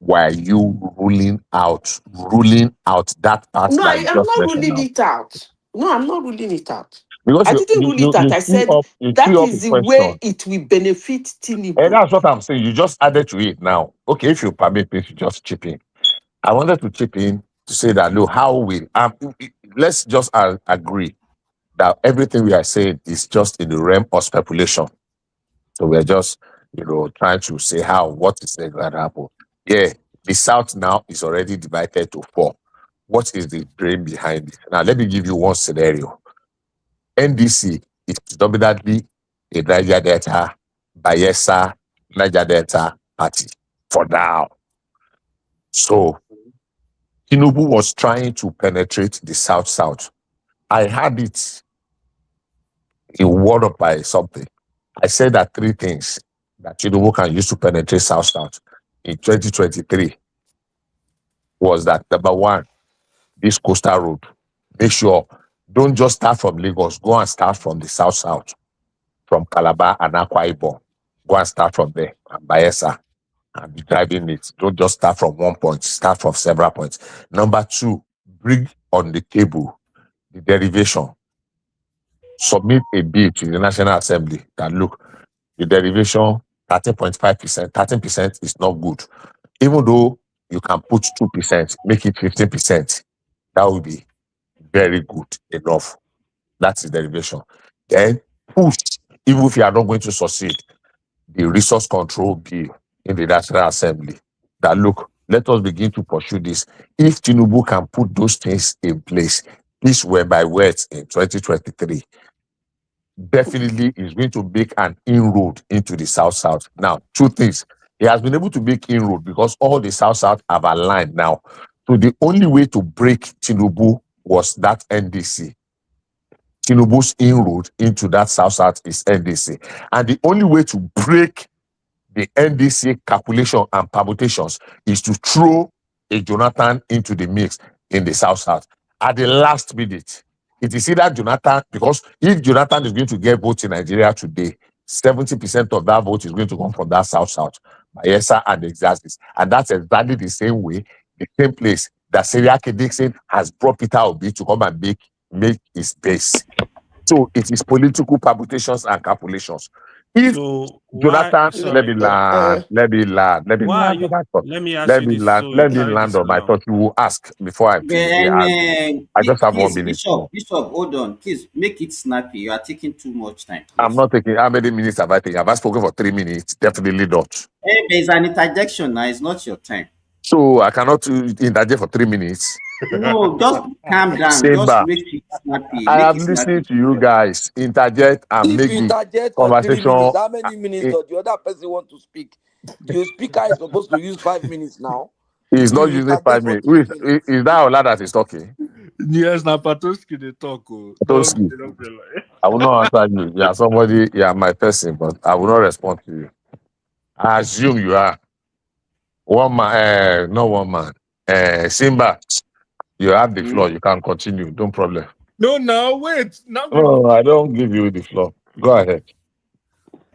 were you ruling out that part? No, that I'm you not just mentioned ruling now? it out. No, I'm not ruling it out. Because I didn't rule it out. I said that is the way it will benefit Tinubu. And that's what I'm saying. You just added to it now. Okay, if you permit me to just chip in. I wanted to chip in to say that, look, how will let's just agree that everything we are saying is just in the realm of speculation. So we're just, trying to say what is going to happen. Yeah, the South now is already divided to 4. What is the brain behind it? Now, let me give you one scenario. NDC is dominantly a Niger Delta, Bayelsa, Niger Delta party for now. So, Tinubu was trying to penetrate the South. I had it in word up by something. I said that 3 things that Tinubu can use to penetrate South in 2023 was that, number 1, this coastal road. Make sure, don't just start from Lagos, go and start from the South, from Calabar and Akwa Ibom. Go and start from there, and Bayelsa, and be driving it. Don't just start from one point, start from several points. Number 2, bring on the table the derivation. Submit a bill to the National Assembly that, look, the derivation, 13.5%, 13% is not good. Even though you can put 2%, make it 15%, that will be very good enough. That's the derivation. Then push, even if you are not going to succeed, the resource control bill in the National Assembly. That, look, let us begin to pursue this. If Tinubu can put those things in place, this were by words in 2023, definitely is going to make an inroad into the South. Now, two things. He has been able to make inroad because all the South have aligned now. So the only way to break Tinubu was that NDC. Tinubu's inroad into that South is NDC. And the only way to break the NDC calculation and permutations is to throw a Jonathan into the mix in the South. At the last minute, it is either Jonathan, because if Jonathan is going to get votes in Nigeria today, 70% of that vote is going to come from that South, Bayelsa and the Exarchis. And that's exactly the same way, the same place that Seriake Dixon has brought Peter Obi to come and make his base. So it is political permutations and calculations. If So Jonathan, sorry. let me land on my thought. You will ask before I finish. I just have 1 minute. Bishop, hold on. Please make it snappy. You are taking too much time. Please. I'm not taking. How many minutes have I taken? Have I spoken for 3 minutes? Definitely not. There's an interjection now. It's not your time. So I cannot interject for 3 minutes. No, just calm down. Simba. Just make it snappy. I am listening to you guys. Interject and If make you the interject for 3 conversation. minutes, how many minutes does the other person want to speak? The speaker is supposed to use 5 minutes now. He's not using 5 minutes. Is that Ola that is talking? Yes, now Patoski they talk. Patoski. I will not answer you. You are somebody, you are my person, but I will not respond to you. I assume you are one man, not one man. Simba, you have the floor. You can continue. No problem. No, wait. No, I don't give you the floor. Go ahead.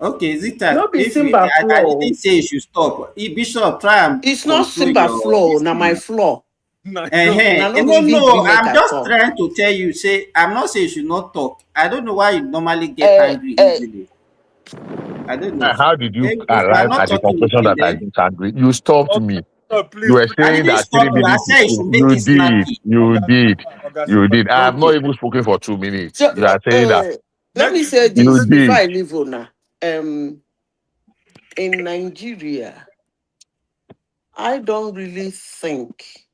Okay, Zita. No be If Simba I floor. didn't say you should stop. Bishop, try and It's not Simba floor, now my floor. No, I'm just trying to tell you, say, I'm not saying you should not talk. I don't know why you normally get angry easily. I don't know. How did you arrive at the conclusion that I get angry? You stopped me. You were saying that 3 minutes. You did. I have not even spoken for 2 minutes. So, you are saying that. Let me say this before I leave on. In Nigeria, I don't really think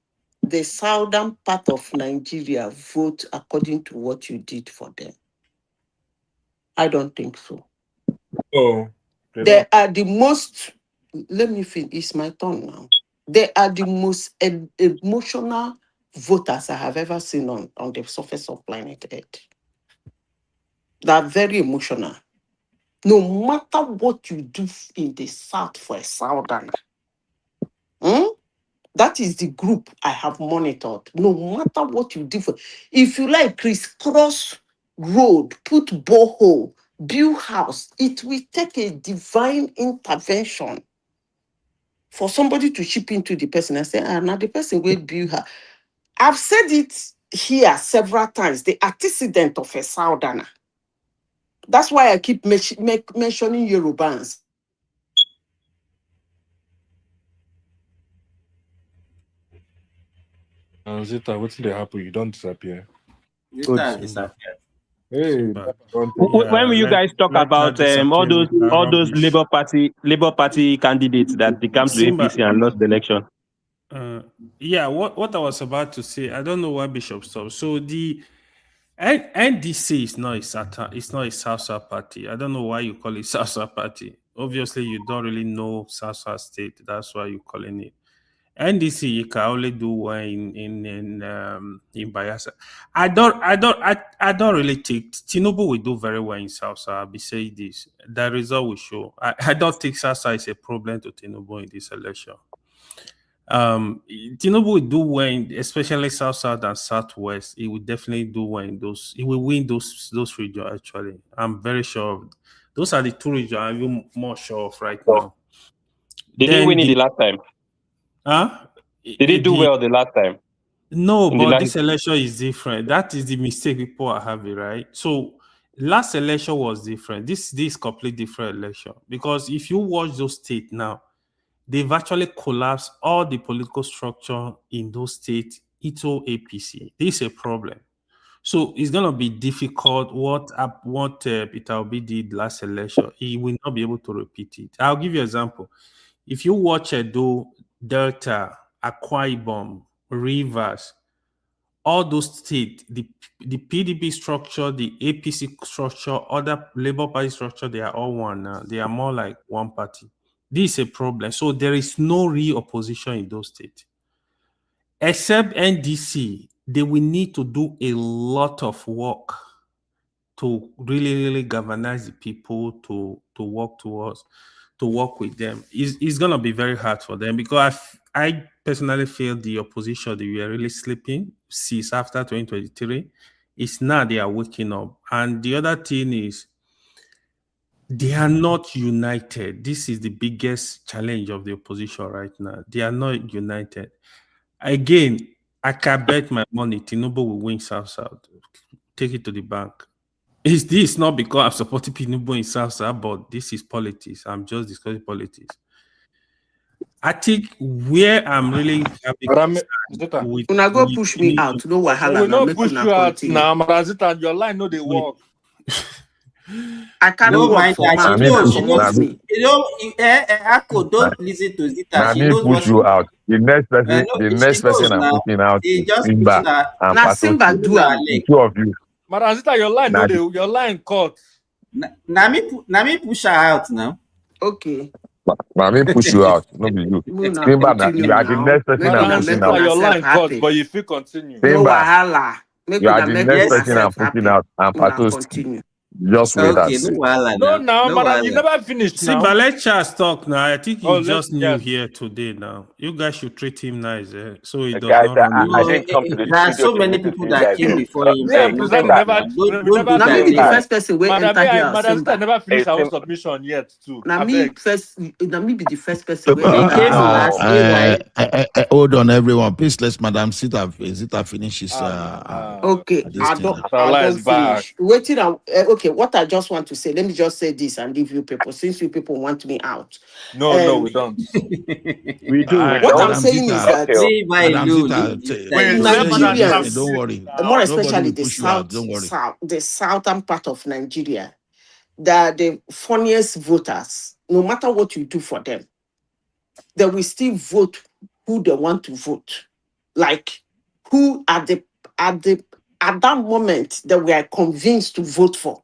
the southern part of Nigeria vote according to what you did for them. I don't think so. Oh, they are the most. Let me finish. It's my turn now. They are the most emotional voters I have ever seen on the surface of planet Earth. They are very emotional. No matter what you do in the South for a Southerner, that is the group I have monitored. No matter what you do for, if you like crisscross road, put borehole, build house, it will take a divine intervention for somebody to chip into the person and say, now the person will build her. I've said it here several times, the antecedent of a Southerner. That's why I keep mentioning Yorubans. Zita, what's the happen? You don't disappear. Zita disappeared. Hey, when will you guys talk about all those Labour Party candidates that became to APC and lost the election? What I was about to say, I don't know why Bishop stopped. So the NDC is not a South party. I don't know why you call it South party. Obviously, you don't really know South State. That's why you're calling it NDC. You can only do one in Bayelsa. I don't really think Tinubu will do very well in South. I'll be saying this. The result will show. I don't think South is a problem to Tinubu in this election. Tinubu will do well, especially South and Southwest. He will definitely do well in those. He will win those regions. Actually, I'm very sure of. Those are the two regions I'm even more sure of right now. Did he win it the last time? Did he do well the last time? No, but this election is different. That is the mistake people are having, right? So last election was different. This is completely different election, because if you watch those states now, they've actually collapsed all the political structure in those states into APC. This is a problem. So it's going to be difficult. What Peter Obi did last election, he will not be able to repeat it. I'll give you an example. If you watch Edo, Delta, Akwa Ibom, Rivers, all those states, the PDP structure, the APC structure, other Labour Party structure, they are all one now. They are more like one party. This is a problem. So there is no real opposition in those states. Except NDC, they will need to do a lot of work to really galvanize the people to work towards, to work with them. It's going to be very hard for them because I personally feel the opposition, they were really sleeping since after 2023. It's now they are waking up. And the other thing is, they are not united. This is the biggest challenge of the opposition right now. They are not united. Again, I can bet my money Tinubu will win South. Take it to the bank. Is this not because I'm supporting Tinubu in South, but this is politics. I'm just discussing politics. I think where I'm really happy with Una go push me out. No wahala. We Now no make push una you out continue. now, Marazita. Your line no dey work. I can't No work mind for that. man. She knows. She Promote knows. me. You know, Akko, don't listen to Zita. Now She me knows what push she you wants. out. The next person, No, the she next person knows I'm now. pushing out They is just Simba pushing her. and Now Simba Patosi. do am. The two of you. Marazita, your line Now, no dey. Your line cut. Na me push her out now. Okay. now me push you out. No be you. Una Simba, continue you are the now. next person Make I'm una pushing make out. Marazita, your yourself line cut, happy. but if you continue. No Simba, wahala. Make you are una the make next Yes. person I'm yourself pushing happy. out. And Una Patosi, continue. just wait and Okay, no see. wahala No, now. now, No Mara, you wahala. never finished See, now. but let Charles talk now. I think Oh, he's let's just new here today now. You guys should treat him nice, so he does Guys, not run I No, away. didn't come to the there are studio so to many listen people to you that guys. came before him. Me Hey, and Leave President that Simba, never, now. we Don't never do Now that me finish. be the again. first person wey Madam, enter me here and as Madam Sister Simba. never hey, finished our own Simba. submission yet, too. Now I me beg. first. Now me be the first person wey He enter came this last. house. Meanwhile, Hold on, everyone. Please let Madam Zita finish his Okay, this thing. Our I line don't is back. finish. Waiting. Okay, what I just want to say. Let me just say this and leave you people. Since you people want me out, No, we don't. We do. what I'm Madam saying is Zita, that Okay. leave her Madam alone. Zita, Leave this guy Wait, alone. let Madam Sister say this thing. Nigerians, Don't finish worry. more now. Nobody especially will push you out. Don't worry. the southern part of Nigeria, that the funniest voters. No matter what you do for them, they will still vote who they want to vote. Like who at that moment that we are convinced to vote for.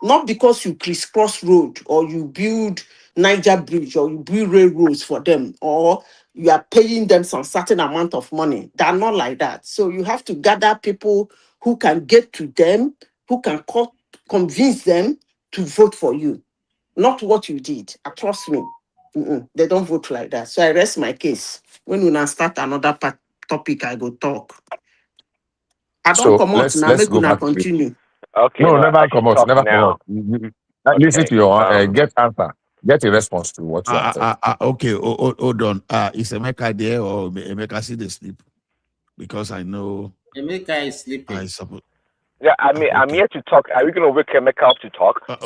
Not because you crisscross road or you build Niger Bridge or you build railroads for them or you are paying them some certain amount of money. They're not like that. So you have to gather people who can get to them, who can convince them to vote for you. Not what you did. Trust me. They don't vote like that. So I rest my case. When we now start another topic, I go talk. I don't So come out now. let's Make go una back to it. continue. Okay, No, no, I never should come out. talk Never come now. out. Listen Okay. to your get answer. Get a response to what you have said. Okay, hold on. Is Emeka there or Emeka still sleep? Because I know Emeka is sleeping. I suppose. Yeah, I'm here to talk. Are we going to wake Emeka up to talk? I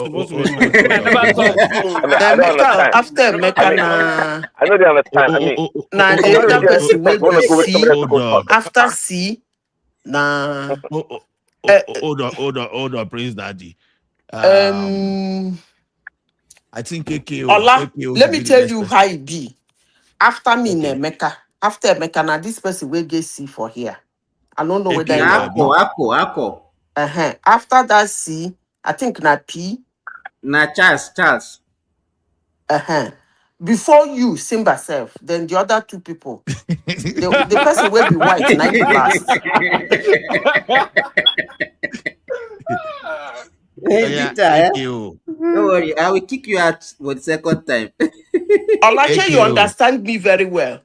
never talk. I don't Emeka, understand. after Emeka, I know they understand. na the other person wey want to go with somebody else to go talk. after C, na Hold on, Prince Daddy. I think KKO. Ola, KKO let should me be the tell next you person. how it be. After me, Okay. Emeka. After Emeka, na this person wey get C for here. I don't know whether KKO, na Akko. After that C, I think na P. Na Charles. Before you, Simba self, then the other two people. the person will be white, na be last. Don't worry, I will kick you out for the second time. Olache, you understand me very well.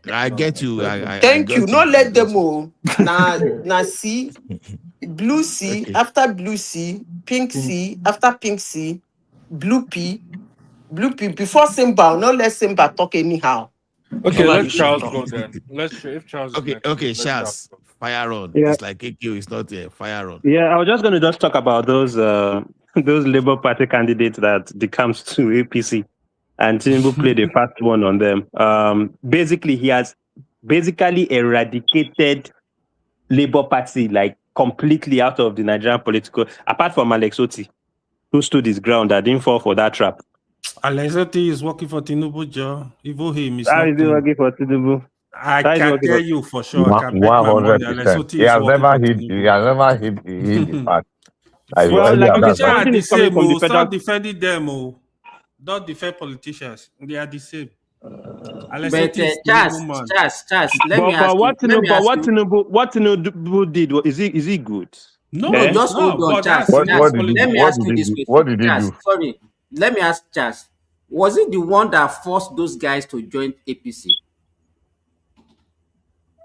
I get you. Thank I you. got No, you. let them all. Na C, blue C, Okay. after blue C, pink C, after pink C, blue P, before Simba. No let Simba talk anyhow. Okay, Nobody let Charles should go talk. then. If Charles is next. Okay, let Charles, fire on. Yeah. It's like KKO is not there. Fire on. Yeah, I was just going to just talk about those Labour Party candidates that comes to APC, and Tinubu played a fast one on them. Basically, he has eradicated Labour Party like completely out of the Nigerian political, apart from Alex Oti, who stood his ground and didn't fall for that trap. Alex Oti is working for Tinubu, Joe. Even him is How not is he working for Tinubu? I That is can what tell it you for sure. I can bet my money on 100%. Lesotho He is has working never for hit. He has never hit the part. Well, like you said, That's Politicians are everything the is coming same. from the federal. Stop defending them. Don't defend politicians. They are the same. And But Lesotho is Tinubu Charles, man. let me ask you. Let me ask you. What Tinubu did, is he good? No, No, Eh? he's just hold not. on, But Charles. that's What Charles, what did he let do? me What ask did you he this do? question. What did he Charles, do? sorry. Let me ask Charles. Was it the one that forced those guys to join APC?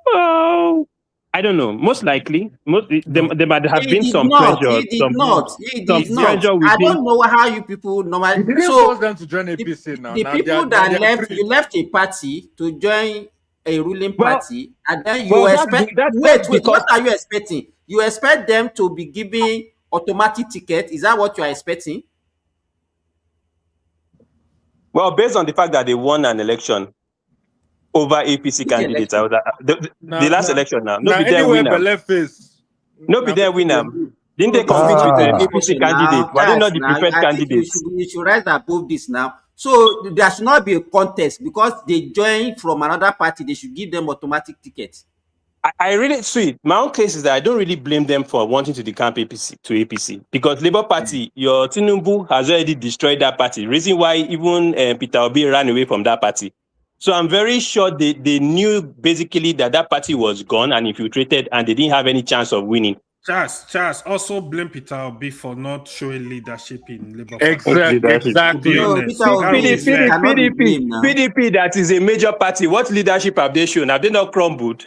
Oh, I don't know. Most likely, there might have He been did some not. pressure, He did not. He did some not. pressure I within. don't know how you people He normally. didn't So force them to join the, APC now. the Now people they that are left, free. you left a party to join a ruling Well, party, and then you well, expect. that's Wait. What because. are you expecting? You expect them to be giving automatic ticket? Is that what you are expecting? Well, based on the fact that they won an election over APC Which candidates, I election? was the last election now. No Now be there anywhere win them. belle face. No be Now there people win they them. do. Didn't No, they this is compete not with a the APC discussion candidates? now. Were they That's not the now. preferred I think candidates? you should rise above this now. So there should not be a contest because they joined from another party. They should give them automatic tickets. I really sweet. My own case is that I don't really blame them for wanting to decamp APC because Labour Party, your Tinubu has already destroyed that party. Reason why even Peter Obi ran away from that party. So I'm very sure they knew basically that party was gone and infiltrated, and they didn't have any chance of winning. Charles also blame Peter Obi for not showing leadership in Labour Party. Exactly. To be No, honest, Peter Obi cannot be blamed now. PDP, that is a major party. What leadership have they shown? Have they not crumbled?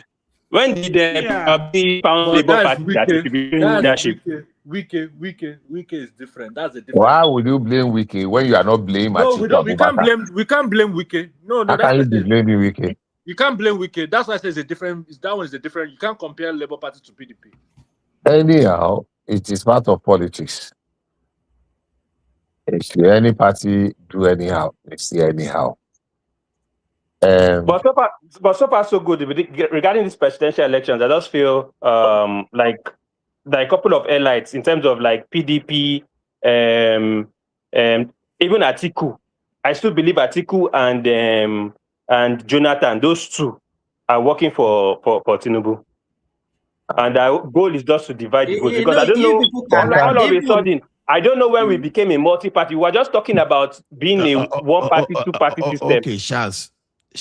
When did Peter Obi found But Labour that's Party that should be doing leadership? Wike is different. That's the difference. Why would you blame Wiki when you are not blaming No, Atiku we don't. We can't Abubakar? blame Wike. No, How that's can you what be I said. blaming Wiki? You can't blame Wike. That's why I say it's a different. That one is a different. You can't compare Labour Party to PDP. Anyhow, it is part of politics. If any party do anyhow, they see anyhow. But so far so good regarding these presidential elections. I just feel like a couple of elites in terms of like PDP, even Atiku. I still believe Atiku and Jonathan, those two are working for Tinubu. And our goal is just to divide the vote because I don't know all of a sudden. I don't know when we became a multi-party. We were just talking about being a one-party, two-party system. Okay, Charles.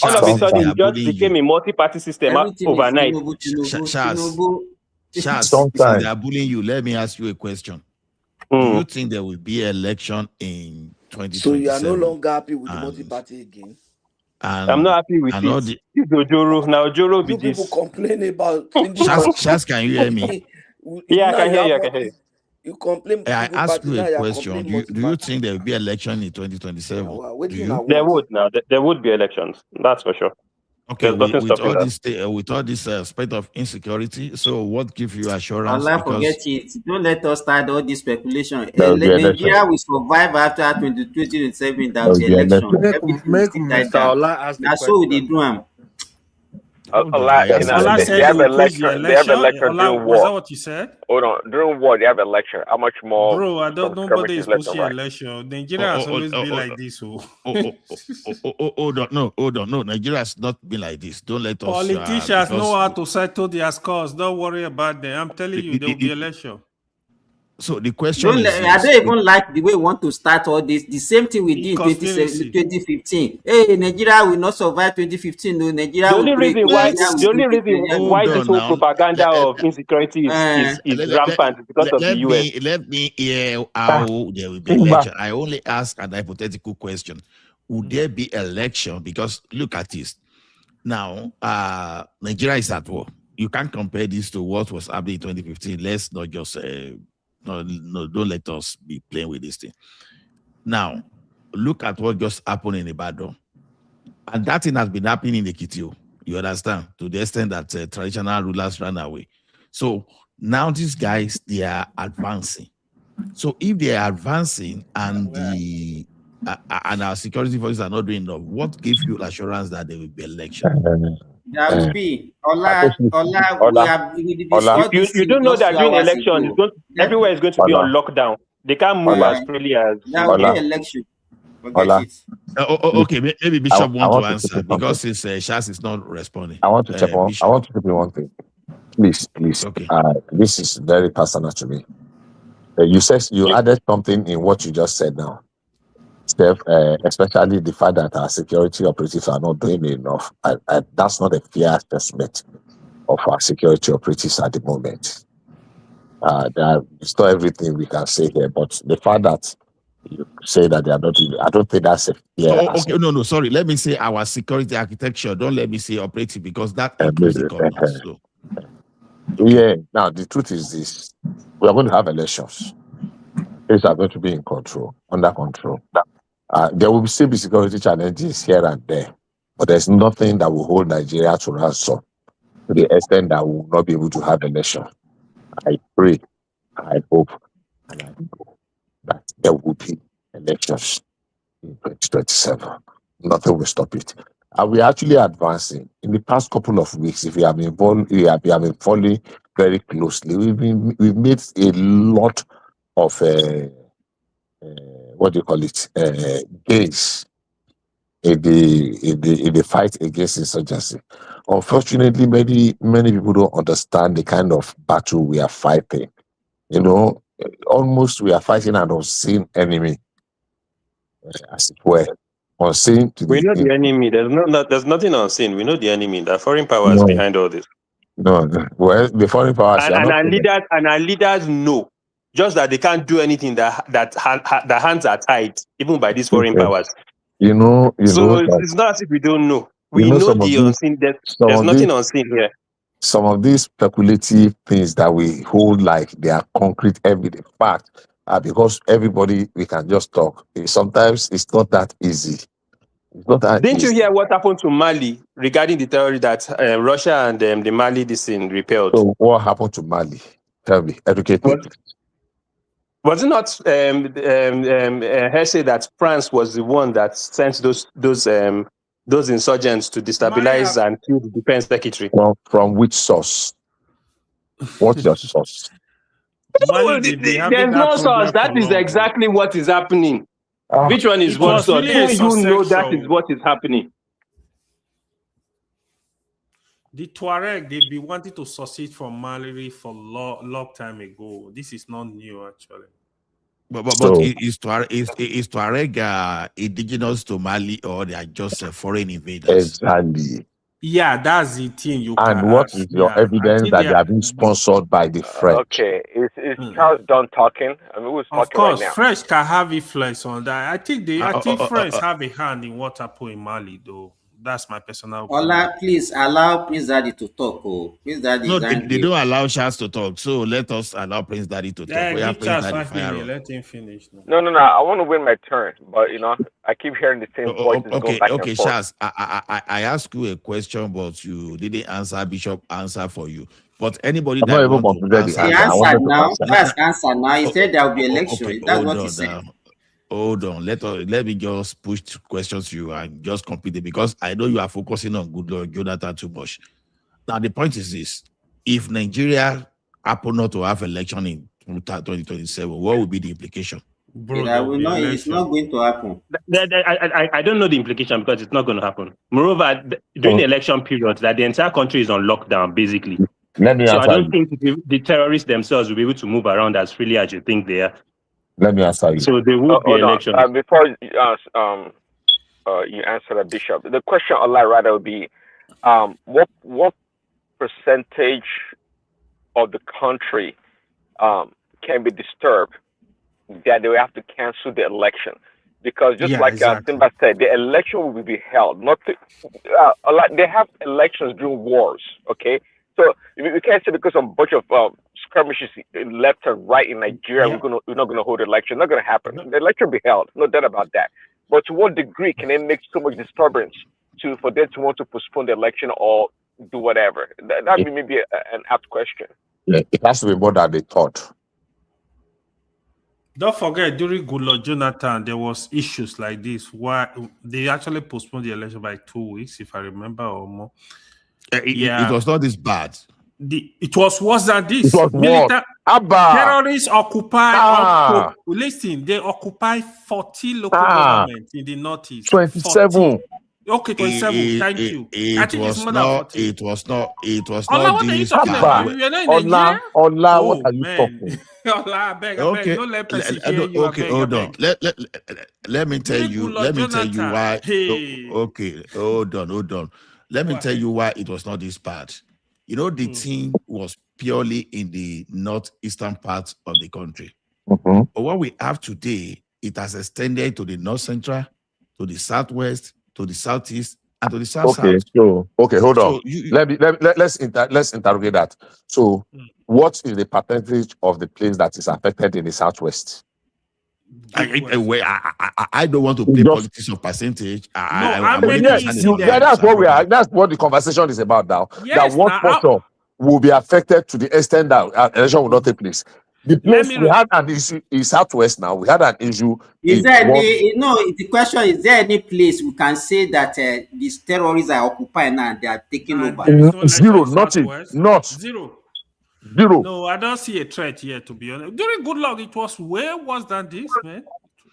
All of a sudden, it just became a multi-party system overnight. Charles, they are bullying you. Let me ask you a question. Do you think there will be election in 2027? So you are no longer happy with the multi-party again? I'm not happy with it. It's Ojoro. Now Ojoro be this. People complain about... Charles, can you hear me? Yeah, I can hear you. You complain. I asked you a question. Do you think there will be election in 2027? There would now. There would be elections. That's for sure. Okay, with all this spate of insecurity, so what gives you assurance? Allah, forget it. Don't let us start all this speculation. Nigeria will survive after 2027. That will be election. Make Mr. Allah ask the question. So we did do them. Allah said they have a lecture. They have a lecture during war. Was that what you said? Hold on. During war, they have a lecture. How much more? Bro, I don't know. Nobody is pushing election. Nigeria has always been like this. Hold on. No, Nigeria has not been like this. Don't let us. Politicians know how to settle their scores. Don't worry about them. I'm telling you, there will be election. So the question is... I don't even like the way we want to start all this. The same thing we did in 2015. Hey, Nigeria will not survive 2015. No, Nigeria will break. The only reason why this whole propaganda of insecurity is rampant because of the US. Let me hear how there will be election. I only ask an hypothetical question. Would there be election? Because look at this. Now, Nigeria is at war. You can't compare this to what was happening in 2015. Let's not just... No, don't let us be playing with this thing. Now, look at what just happened in Ibadan. And that thing has been happening in Ekiti. You understand? To the extent that traditional rulers ran away. So now these guys, they are advancing. So if they are advancing and and our security forces are not doing enough, what gives you assurance that there will be election? There will be. You don't know that during election, everywhere is going to be on lockdown. They can't move as freely as... There will be election. Ola, Okay, maybe Bishop I want to want to answer chip in because something. his Shas is not responding. I want to chip on. I Bishop. want to chip in one thing. Please. Okay. This is very personal to me. You said you added something in what you just said now, Steph, especially the fact that our security operatives are not doing enough. That's not a fair assessment of our security operatives at the moment. It's not everything we can say here, but the fact that you say that they are not doing, I don't think that's a fair Okay, no, sorry. Let me say our security architecture. Don't let me say operative because that includes the governance. So. Yeah. Now the truth is this: we are going to have elections. Things are going to be in control, under control. There will still be security challenges here and there, but there's nothing that will hold Nigeria to ransom to the extent that we will not be able to have election. I pray, I hope, and I know that there will be elections in 2027. Nothing will stop it. And we're actually advancing. In the past couple of weeks, if we have been following very closely, we've made a lot of what do you call it? Gains in the fight against insurgency. Unfortunately, many people don't understand the kind of battle we are fighting. You know, almost we are fighting an unseen enemy, as it were. Unseen to We know the enemy. There's nothing unseen. We know the enemy. The foreign powers behind all this. No. Well, the foreign powers And our leaders know. Just that they can't do anything that the hands are tied, even by these foreign powers. You know. It's not as if we don't know. We know the unseen. There's nothing unseen here. Some of these speculative things that we hold like they are concrete everyday fact because everybody we can just talk. Sometimes it's not that easy. It's not that Didn't easy. you hear what happened to Mali regarding the terror that Russia and the Mali repelled? So what happened to Mali? Tell me, educate me. Was it not Hersey that France was the one that sent those insurgents to destabilize and kill the defense secretary? From which source? What's your source? There's no source. That is exactly what is happening. Which one is what source? You know that is what is happening. The Tuareg, they've been wanting to succeed from Mali for long time ago. This is not new, actually. But is Tuareg indigenous to Mali or they are just foreign invaders? Exactly. Yeah, that's the thing you and can what ask. is your evidence that they are being sponsored by the French? Okay, is Charles done talking? I mean, who's Of talking right course, now? French can have influence on that. I think French have a hand in what happened in Mali, though. That's my personal opinion. Ola, please allow Prince Daddy to talk. Prince Daddy No, is angry. they don't allow Charles to talk. So let us allow Prince Daddy to talk. Yeah, give Charles 5 minutes. Let him finish. No. I want to win my turn, but I keep hearing the same voices going back and forth. Charles, I asked you a question, but you didn't answer. Bishop answer for you. But anybody that wants to answer, he answered now. That's answer now. He said there will be election. Okay, That's what he said. Hold on. Let me just push questions to you and just complete it because I know you are focusing on Goodluck Jonathan too much. Now the point is this: if Nigeria happen not to have election in 2027, what will be the implication? Bro, it's not going to happen. I don't know the implication because it's not going to happen. Moreover, during the election period, that the entire country is on lockdown, basically. So I don't think the terrorists themselves will be able to move around as freely as you think they are. Let me answer you. So there will be elections. Before you answer that, Bishop, the question I'd like rather would be, what percentage of the country can be disturbed that they will have to cancel the election? Because Simba said, the election will be held. They have elections during wars, okay? So we can't say because of a bunch of skirmishes left and right in Nigeria, we're not gonna hold the election. Not gonna happen. The election will be held, no doubt about that. But to what degree can it make so much disturbance for them to want to postpone the election or do whatever? That'd be maybe an apt question. Yeah, it has to be more than they thought. Don't forget, during Goodluck Jonathan, there was issues like this where they actually postponed the election by 2 weeks, if I remember, or more. It was not this bad. It was worse than this. It was worse. Abba. Terrorists occupy. Listen, they occupy 40 local governments in the northeast. 27. 40. Okay, 27. Thank you. I think it's more than 40. It was not what are you talking about? You're not in Nigeria? Ola, what are you talking? Ola, I beg, don't let person hear you. Okay, hold on. Let me tell you. Let me tell you why. Okay, hold on. Let me tell you why it was not this bad. You know, the thing was purely in the northeastern part of the country. Mm-hmm. But what we have today, it has extended to the north central, to the southwest, to the southeast, and to the south. Okay, hold on. Let's interrogate that. So, what is the percentage of the place that is affected in the southwest? I don't want to play politics of percentage. That's what we are. That's what the conversation is about now. Yes, that one portion will be affected to the extent that election will not take place. The place we had an issue in southwest now. We had an issue. Is there the question is there any place we can say that these terrorists are occupying now and they are taking over? Zero, nothing, not zero. No, I don't see a threat here, to be honest. During Goodluck, it was way worse than this, man.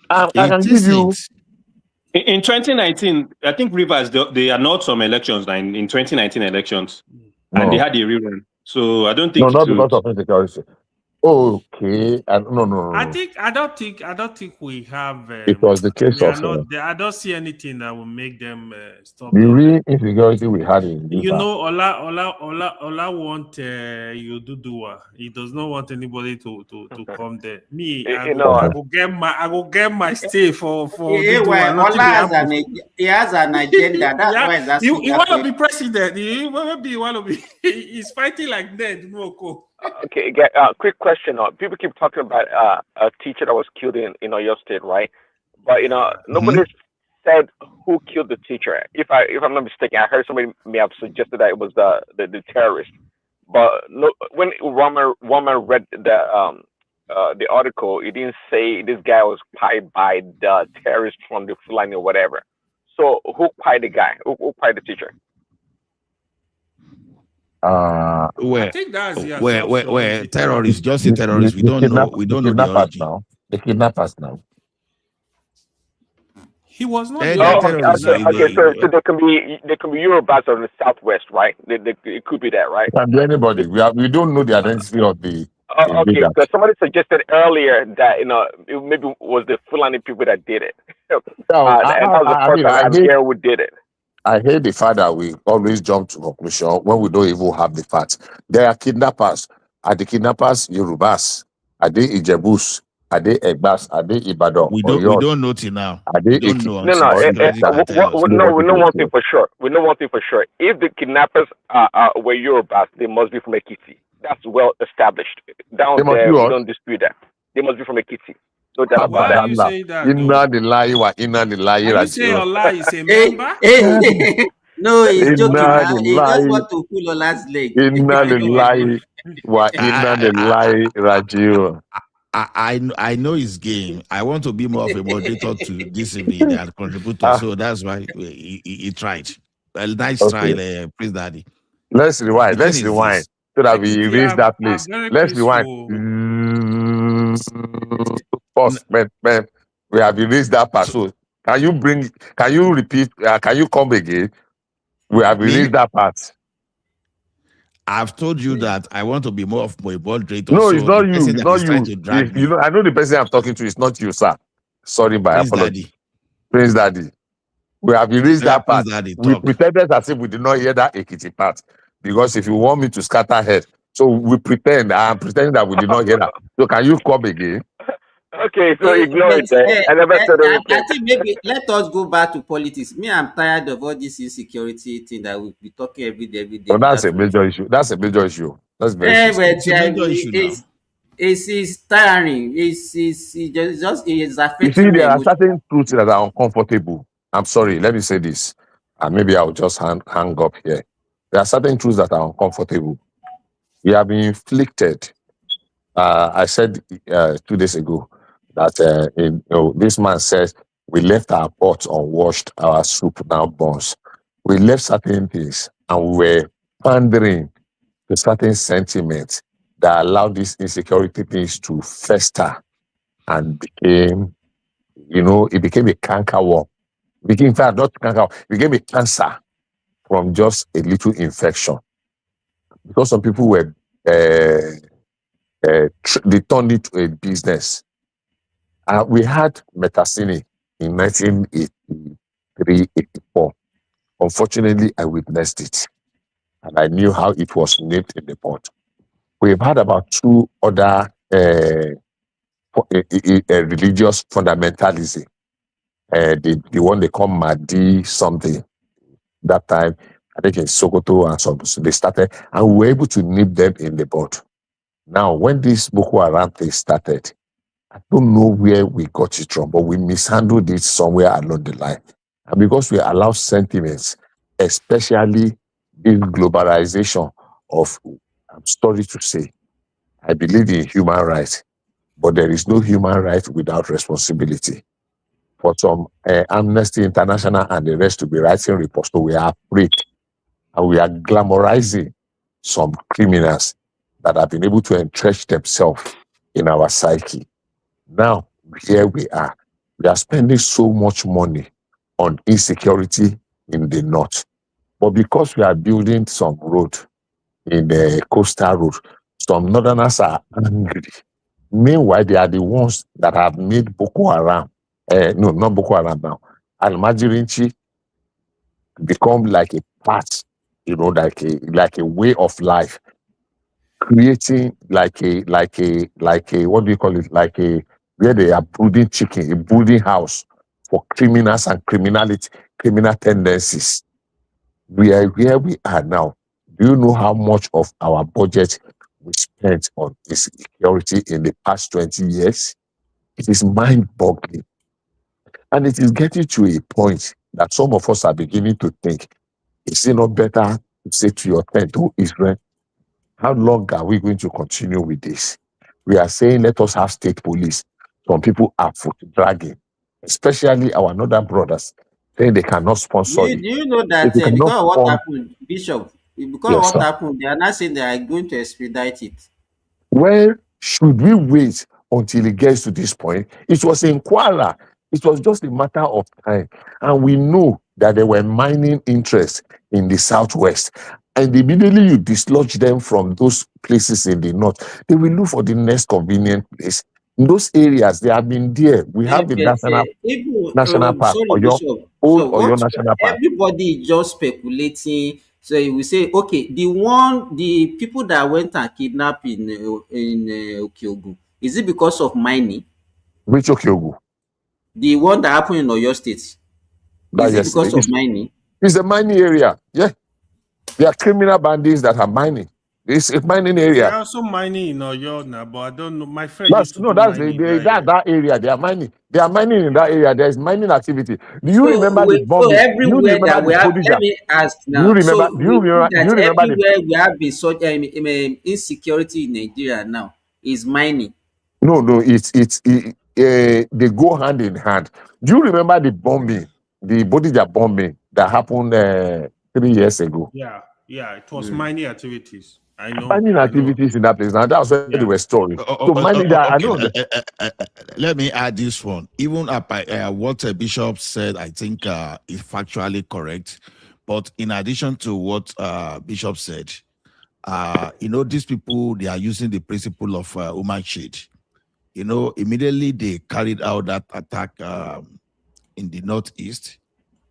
I can give you. In 2019, I think Rivers, they annulled some elections in 2019 elections, and they had a rerun. So I don't think. No, not because of insecurity. Okay, no. I don't think we have. It was the case of. I don't see anything that will make them stop. The real insecurity we had in. Ola want Yoduduwa. He does not want anybody to come there. Me, I go get my stay for. Ola he has an agenda. That's why that's. You want to be president? You want to be? He's fighting like Ned Nwoko. Okay, quick question. People keep talking about a teacher that was killed in Oyo State, right? But nobody said who killed the teacher. If I'm not mistaken, I heard somebody may have suggested that it was the terrorist. But no, when Roman read the article, it didn't say this guy was pied by the terrorist from the Fulani or whatever. So who pied the guy? Who pied the teacher? Where terrorists, just say terrorists. We don't know the origin. Now. The kidnappers now. He was not. Okay, so there can be Yorubas of the southwest, right? It could be that, right? It can be anybody. We don't know the identity of the. Okay, because somebody suggested earlier that it maybe was the Fulani people that did it. And that was the first time who did it. I hate the fact that we always jump to conclusion when we don't even have the facts. There are kidnappers. Are the kidnappers Yorubas? Are they Ijebus? Are they Egbas? Are they Ibadan? We don't know till now. Are they don't know. We know one thing for sure. If the kidnappers were Yorubas, they must be from Ekiti. That's well established. Down there, we don't dispute that. They must be from Ekiti. No doubt about that. You say that? Inna the lie. You say Ola is a member? No, he's joking. He just want to pull Ola's leg. Inna the lie. Raju. I know his game. I want to be more of a moderator to this evening and contributor. So that's why he tried. Well, nice try, Prince Daddy. Let's rewind. So that we reach that place. Let's rewind. Pause, man. We have erased that part. So can you repeat? Can you come again? We have erased that part. I've told you that I want to be more of a moderator. No, it's not you. It's not you. I know the person I'm talking to is not you, sir. Sorry, my apology. Prince Daddy. We have erased that part. We pretended as if we did not hear that Ekiti part. Because if you want me to scatter head, so we pretend. I'm pretending that we did not hear that. So can you come again? Okay, so ignore it. I think maybe let us go back to politics. Me, I'm tired of all this insecurity thing that we'll be talking every day. So that's a major issue. That's very it's tiring. It's affecting. You see, there are certain truths that are uncomfortable. I'm sorry, let me say this, and maybe I'll just hang up here. There are certain truths that are uncomfortable. We have been inflicted. I said 2 days ago that this man says we left our pots unwashed, our soup now burns. We left certain things and we were pandering to certain sentiments that allowed these insecurity things to fester and became, it became a canker worm. In fact, not canker, it became a cancer from just a little infection. Because some people were, they turned it to a business. We had Metacini in 1983, 84. Unfortunately, I witnessed it. And I knew how it was nipped in the bud. We've had about 2 other religious fundamentalism. The one they call Mahdi something. That time, I think in Sokoto and some, so they started, and we were able to nip them in the bud. Now, when this Boko Haram thing started, I don't know where we got it from, but we mishandled it somewhere along the line. And because we allow sentiments, especially in globalization of, I'm sorry to say, I believe in human rights, but there is no human right without responsibility. For some Amnesty International and the rest to be writing reports, so we are afraid and we are glamorizing some criminals that have been able to entrench themselves in our psyche. Now, here we are. We are spending so much money on insecurity in the north. But because we are building some road in the coastal road, some northerners are angry. Meanwhile, they are the ones that have made Boko Haram, no, not Boko Haram now, Al-Majirinchi become like a part, like a way of life, creating like a what do you call it? Like a where they are brooding chicken, a brooding house for criminals and criminal tendencies. We are where we are now. Do you know how much of our budget we spent on insecurity in the past 20 years? It is mind-boggling. And it is getting to a point that some of us are beginning to think, is it not better to say to your tent, oh Israel, how long are we going to continue with this? We are saying, let us have state police. Some people are foot dragging, especially our northern brothers, saying they cannot sponsor Do it. you know that If you cannot because of what sponsor, happened, Bishop, because of yes, what sir. happened, they are not saying they are going to expedite it. Well, should we wait until it gets to this point? It was in Kuala. It was just a matter of time. And we know that there were mining interests in the southwest. And immediately you dislodge them from those places in the north, they will look for the next convenient place. In those areas, they have been there. We have the But even national park, sorry, or your Bishop. old So or your what national park. everybody is just speculating. So we say, okay, the people that went and kidnapped in Okiogun, is it because of mining? Which Okiogu? The one that happened in Oyo State, That is it yesterday. because of mining? It's a mining area. Yeah. There are criminal bandits that are mining. It's a mining They area. are also mining in Oyo now, but I don't know. My friend used to do That's mining in that area. that area. They are mining. They are mining in that area. There is mining activity. Do you remember the So bombing? Do you everywhere remember that the we have, let Bodija? me ask Do you now. remember? So we think Do that you remember the? everywhere we have been such insecurity in Nigeria now is mining. No. They go hand in hand. Do you remember the bombing, the Bodija bombing that happened 3 years ago? Yeah, it was mining activities. I know. Mining activities in that place. Now that's where they were storing. So mining that I Okay, know. let me add this one. Even what Bishop said, I think is factually correct. But in addition to what Bishop said, these people, they are using the principle of human shield. Immediately they carried out that attack in the northeast.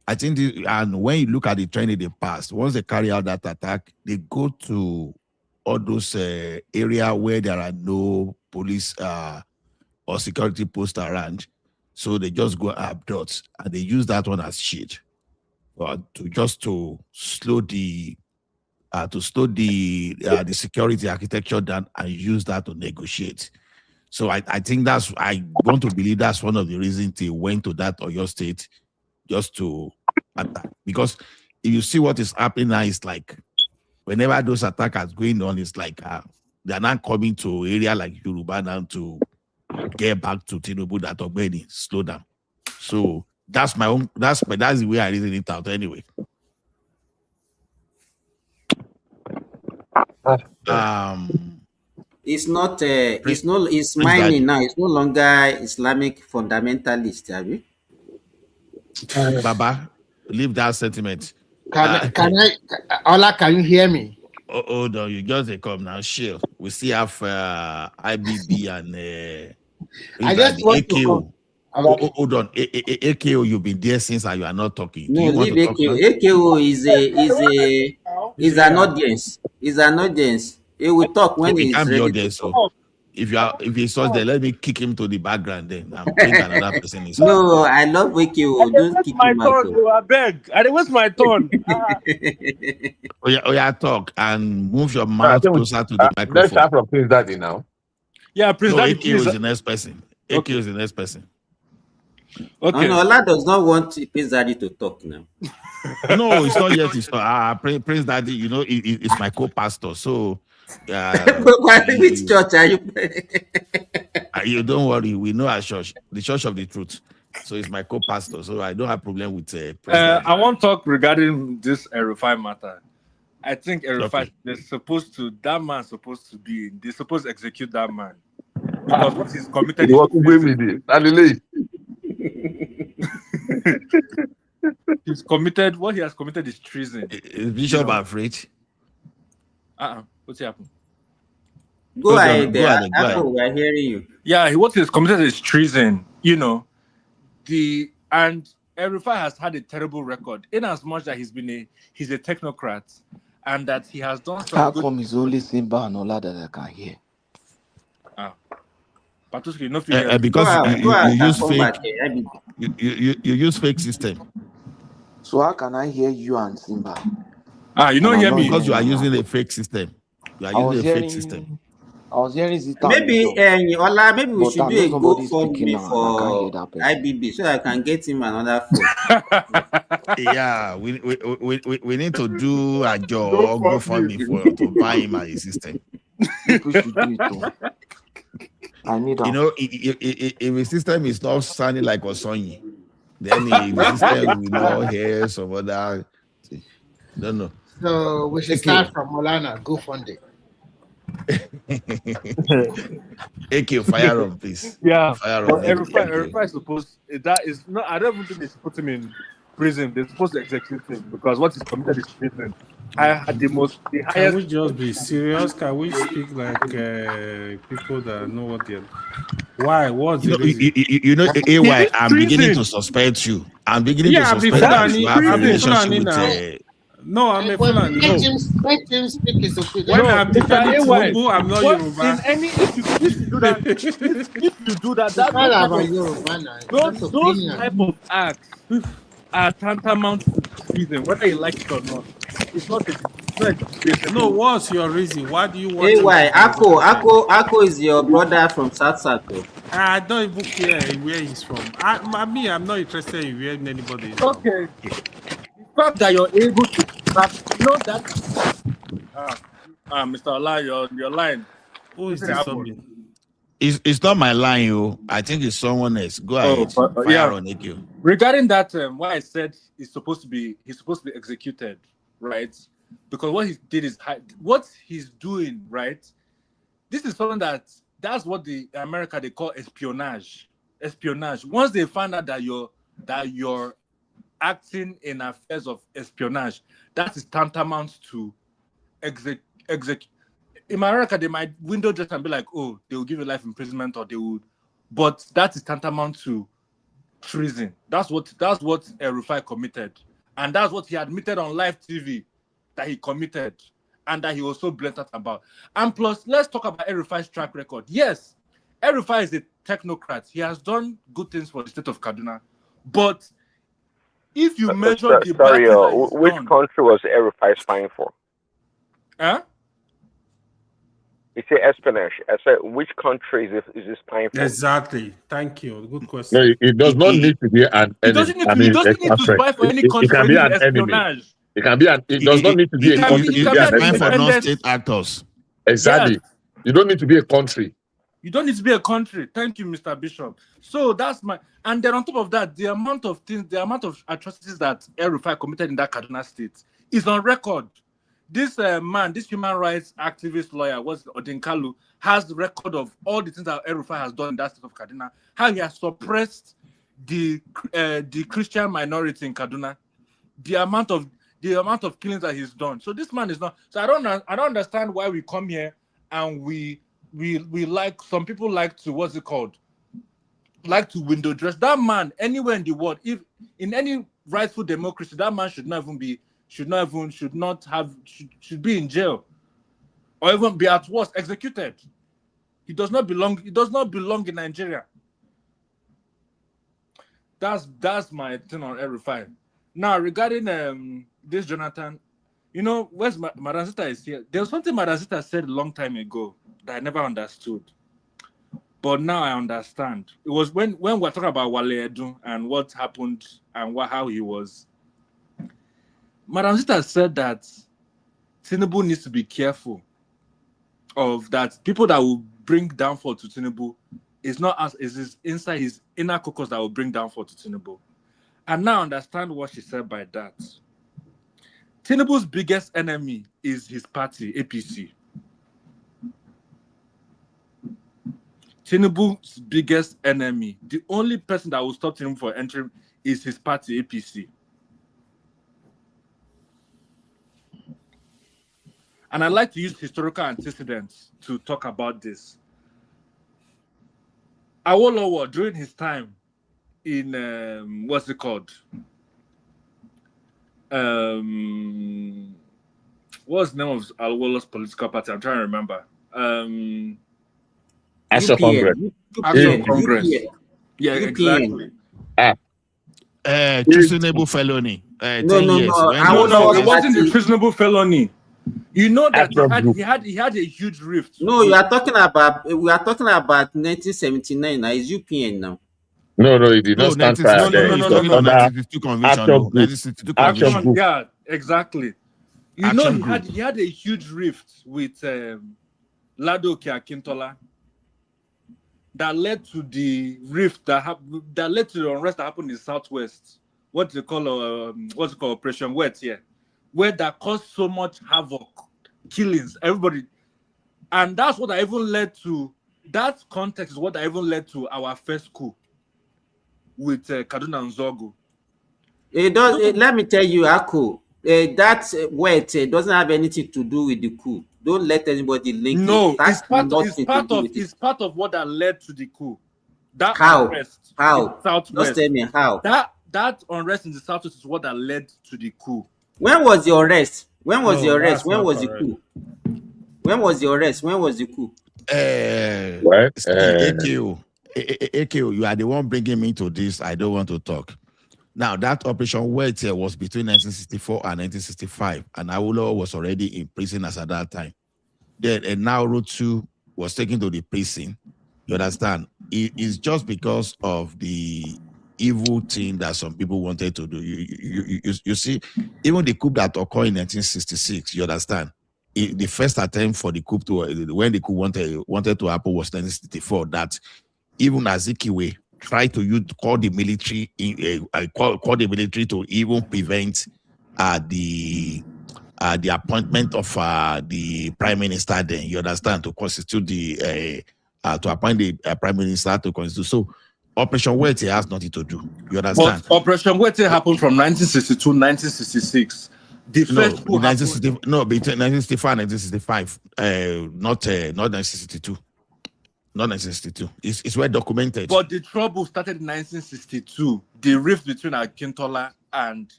I think, and when you look at the trend in the past, once they carry out that attack, they go to all those area where there are no police or security posts around. So they just go abduct, and they use that one as shield, to slow the security architecture down and use that to negotiate. So I think I want to believe that's one of the reasons they went to that Oyo State, just to attack. Because if you see what is happening now, it's like whenever those attacks are going on, it's like they're not coming to area like Yoruba now to get back to Tinubu that already slow down. So that's the way I reason it out anyway. It's not. It's Prince Daddy. mining now. It's no longer Islamic fundamentalist. Have you? Baba, leave that sentiment. Ola, can you hear me? Hold on, you just come now. Chill. We still have IBB and I just want to AKO. Okay. Hold on, AKO. You've been there since and you are not talking. Do No, you want leave to talk AKO. now? AKO is an audience. Is an audience. He will talk when So it he's can't be ready audience. to talk. So if he's such there, let me kick him to the background then and bring another person inside. No, I love AKO. Don't kick him out. I beg. I waste my turn. Oh yeah, talk and move your I mouth think closer to the let's microphone. start from Prince Daddy now. Yeah, Prince No, Daddy, AKO please. is the next person. AKO is the next person. Okay. No, Ola does not want Prince Daddy to talk now. No, it's not yet. It's not. Prince Daddy, you know, it's my co-pastor. So, Which church are you? You don't worry. We know our church, the Church of the Truth. So it's my co-pastor. So I don't have problem with Prince Daddy. I want to talk regarding this Erufai matter. I think Erufai, they're supposed to execute that man. Because what he's committed what he has committed is treason. Is Bishop afraid? What's happened? Go ahead. We're hearing you. Yeah, what he's committed is treason. You know, and Erufai has had a terrible record in as much that he's a technocrat, and that he has done some. How come it's only Simba and Ola that I can hear? Because you use fake. You use fake system. So how can I hear you and Simba? You don't hear me because you are using a fake system. You are using a fake system. I was hearing Zita. Maybe Ola, maybe we should do a GoFundMe for IBB so I can get him another phone. Yeah, we need to do a job GoFundMe to buy him a system. People should do it too. I need you know, if the system is not sounding like Osonyi, then the system will not hear some other. Don't know. So we should start from Molana. Go fund it. AK, fire on, please. Yeah, fire on. Erufai supposed that is not. I don't even think they should put him in prison. They're supposed to execute him because what he's committed is treason. I had the highest. Can we just be serious? Can we speak like people that know what they're? Why? What's the reason? You know, AY, I'm beginning to suspect you. I'm beginning to suspect you have a relationship with. No, I'm a Fulani. Let him speak his opinion. When I'm defending Tinubu, I'm not Yoruba. If you do that, if you do that, those type of acts are tantamount to treason, whether you like it or not. It's not a no, what's your reason? Why do you want Ako is your brother from South South. I don't even care where he's from. I'm not interested in where anybody is from. Okay. The fact that you're able to know that Mr. Ola, your line. Who is this? It's not my line, yo. I think it's someone else. Go ahead. Fire on it, yo. Regarding that, why I said he's supposed to be executed, right? Because what he did is what he's doing, right? This is something that's what the America they call espionage. Espionage. Once they find out that you're acting in affairs of espionage, that is tantamount to execute. In America, they might window dress and be like, oh, they will give you life imprisonment, or they would, but that is tantamount to treason. That's what Erufai committed, and that's what he admitted on live TV that he committed, and that he was so blatant about. And plus, let's talk about Erufai's track record. Yes, Erufai is a technocrat. He has done good things for the state of Kaduna, but if you measure the which country was Erufai spying for? Huh? It's espionage. I said, which country is this spying for? Exactly. Thank you. Good question. No, it does not need to be an enemy. He doesn't need to spy for any country. It can be an enemy. It can be it does not need to be a country. It can be for non-state actors. Exactly. Yes. You don't need to be a country. You don't need to be a country. Thank you, Mr. Bishop. So that's and then on top of that, the amount of atrocities that Erufai committed in that Kaduna state is on record. this man, this human rights activist lawyer, was Odinkalu, has the record of all the things that El-Rufai has done in that state of Kaduna. How he has suppressed the Christian minority in Kaduna, the amount of killings that he's done. So this man is not. So I don't understand why we come here and we like, some people like to, what's it called? Like to window dress that man anywhere in the world. If in any rightful democracy, that man should be in jail, or even be at worst executed. He does not belong. He does not belong in Nigeria. That's my thing on El-Rufai. Now regarding this Jonathan, you know, where's Madam Zita is here. There was something Madam Zita said a long time ago that I never understood, but now I understand. It was when we're talking about Wale Edun and what happened and how he was. Madam Zita said that Tinubu needs to be careful of that. People that will bring downfall to Tinubu is not as is inside his inner caucus that will bring downfall to Tinubu. And now I understand what she said by that. Tinubu's biggest enemy is his party, APC. Tinubu's biggest enemy, the only person that will stop Tinubu from entering is his party, APC. And I like to use historical antecedents to talk about this. Awolowo, during his time in, what's it called? What's the name of Awolowo's political party? I'm trying to remember. Action Congress. Action Congress. Yeah, exactly. Treasonable felony. 10 years. No, it wasn't a treasonable felony. You know that he had a huge rift. No, we are talking about 1979 now. It's UPN now. No, he did not stand trial. No. 1962 conviction. Yeah, exactly. You know, he had a huge rift with Ladoke Akintola that led to the rift that led to the unrest that happened in the Southwest. What's it called Operation Wet here, where that caused so much havoc, killings, everybody, and that's what I even led to. That context is what I even led to our first coup with Kaduna and Zogo. Let me tell you, Ako, that Wet doesn't have anything to do with the coup. Don't let anybody link it. No, it's part of what that led to the coup. That unrest in the Southwest. Just tell me how. That unrest in the Southwest is what that led to the coup. When was the arrest? When was the arrest? When was the coup? When was the arrest? When was the coup? AQ, you are the one bringing me to this. I don't want to talk. Now, that Operation Wet was between 1964 and 1965, and Awolowo was already in prison as at that time. Then, and now Rotu was taken to the prison. You understand? It's just because of the evil thing that some people wanted to do. You see, even the coup that occurred in 1966, you understand? The first attempt for the coup when the coup wanted to happen was 1964. That even Azikiwe tried to call the military to even prevent the appointment of the prime minister. Then you understand, to constitute to appoint the prime minister to constitute. So Operation Wete has nothing to do. You understand? But Operation Wete happened from 1962, 1966. The first coup happened. No, between 1965 and 1965. Not 1962. Not 1962. It's well documented. But the trouble started in 1962. The rift between Akintola and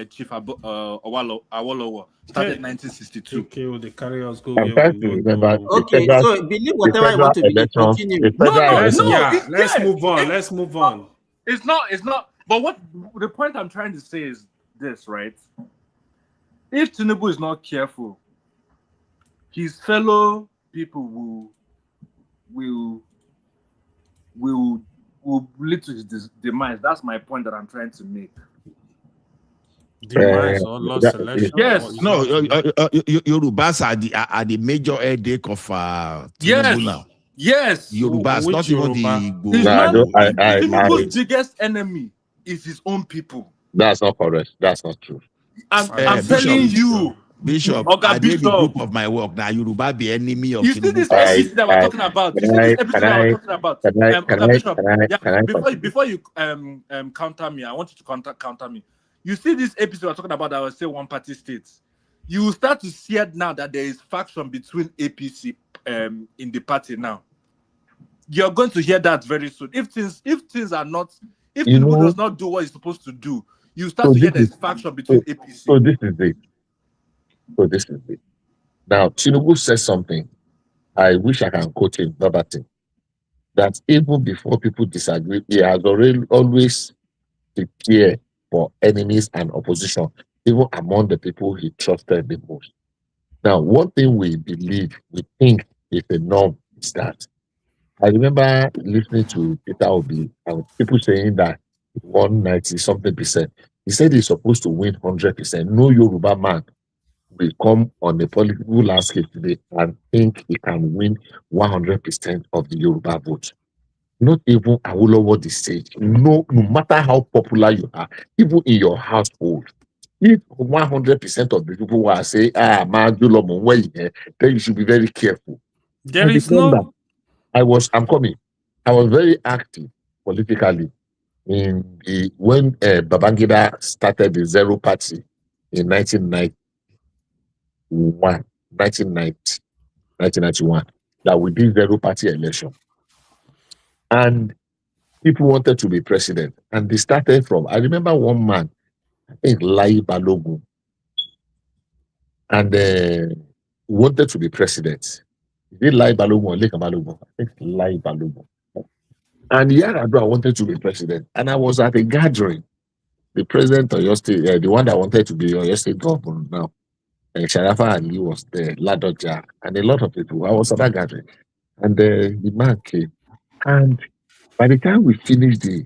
Chief Awolowo started in 1962. Okay, the carriers go. I'm trying to remember. Okay, so believe whatever you want to believe. Continue. Let's move on. Let's move on. It's not. But what the point I'm trying to say is this, right? If Tinubu is not careful, his fellow people will lead to his demise. That's my point that I'm trying to make. Demise or lost selection? Yes. No, Yorubas are the major headache of Tinubu now. Yes. Yorubas, not even the Tinubu's biggest enemy is his own people. That's not correct. That's not true. I'm telling you. Bishop, I did the group of my work. Now Yoruba be enemy of You see this Tinubu. episode that we're talking about. You see this episode that we're talking about. Bishop, before you counter me, I want you to counter me. You see this episode we're talking about that was say one party states. You will start to see it now that there is faction between APC in the party now. You're going to hear that very soon. If things are not, if Tinubu does not do what he's supposed to do, you start to hear there's faction between APC. So this is it. Now Tinubu says something. I wish I can quote him verbatim. That even before people disagree, he has always prepared for enemies and opposition, even among the people he trusted the most. Now, one thing we think is a norm is that I remember listening to Peter Obi and people saying that 190-something%. He said he's supposed to win 100%. No Yoruba man will come on the political landscape today and think he can win 100% of the Yoruba vote. Not even Awolowo the stage. No matter how popular you are, even in your household, if 100% of the people will say, then you should be very careful. There is no. I was very active politically when Babangida started the Zero Party in 1991, that we did Zero Party election. And people wanted to be president. And they started from, I remember one man, I think Lai Balogun, and wanted to be president. Is it Lai Balogun or Leka Balogun? I think Lai Balogun. And Yaradua wanted to be president. And I was at a gathering. The president of your state, the one that wanted to be your state governor now, Sharafa Ali was there, Ladoja, and a lot of people. I was at that gathering. And the man came. And by the time we finished the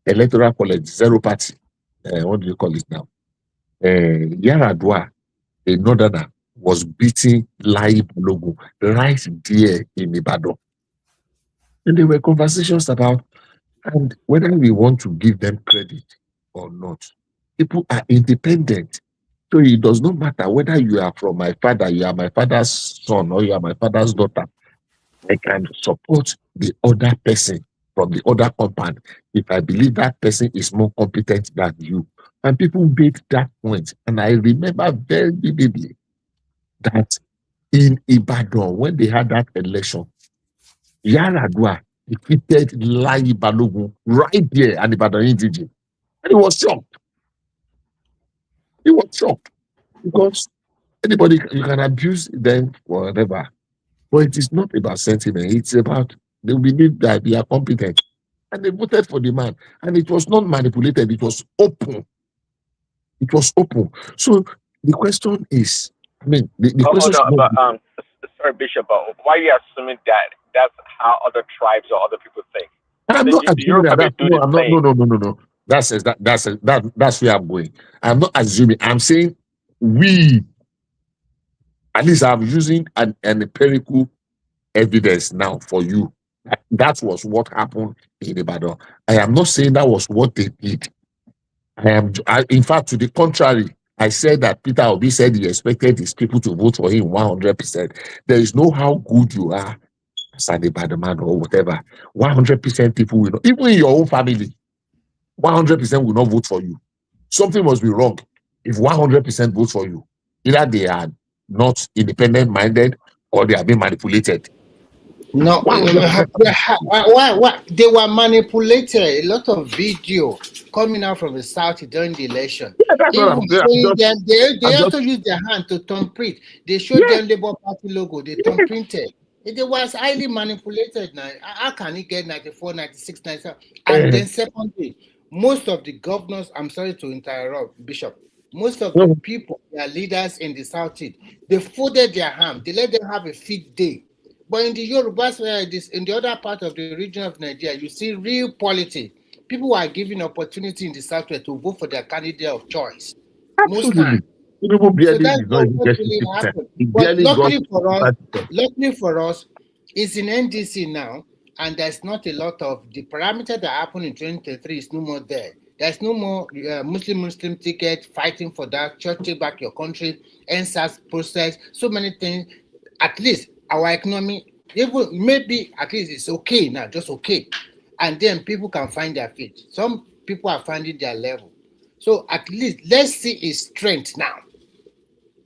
electoral college, Zero Party, what do you call it now? Yaradua, a northerner, was beating Lai Balogun right there in Ibadan. And there were conversations about and whether we want to give them credit or not. People are independent. So it does not matter whether you are from my father, you are my father's son, or you are my father's daughter. I can support the other person from the other compound if I believe that person is more competent than you. And people made that point. And I remember very vividly that in Ibadan, when they had that election, Yaradua defeated Lai Balogun right there at Ibadan NGG. And he was shocked. He was shocked because anybody, you can abuse them for whatever. But it is not about sentiment. It's about they believe that they are competent. And they voted for the man. And it was not manipulated. It was open. It was open. So the question is, the question is... Sorry, Bishop, but why are you assuming that that's how other tribes or other people think? I'm not assuming that. No. That's where I'm going. I'm not assuming. I'm saying we, at least I'm using an empirical evidence now for you. That was what happened in Ibadan. I am not saying that was what they did. In fact, to the contrary, I said that Peter Obi said he expected his people to vote for him 100%. There is no how good you are as an Ibadan man or whatever. 100% people will not, even in your own family, 100% will not vote for you. Something must be wrong if 100% vote for you. Either they are not independent-minded or they are being manipulated. No, why? They were manipulated. A lot of video coming out from the south during the election. Yeah, that's what I'm saying. They also used their hand to thumbprint. They showed them Labour Party logo. They thumbprinted. It was highly manipulated. Now, how can it get 94, 96, 97? And then secondly, most of the governors, I'm sorry to interrupt, Bishop, most of the people, their leaders in the Southeast, they folded their hand. They let them have a fit day. But in the Yorubas, in the other part of the region of Nigeria, you see real politics. People are given opportunity in the Southwest to vote for their candidate of choice. Most times. So that's what really happened. But luckily for us, it's in NDC now, and there's not a lot of the parameter that happened in 2023 is no more there. There's no more Muslim ticket fighting for that. Church take back your country, NSAS process, so many things. At least our economy, even maybe at least it's okay now, just okay. And then people can find their feet. Some people are finding their level. So at least let's see his strength now.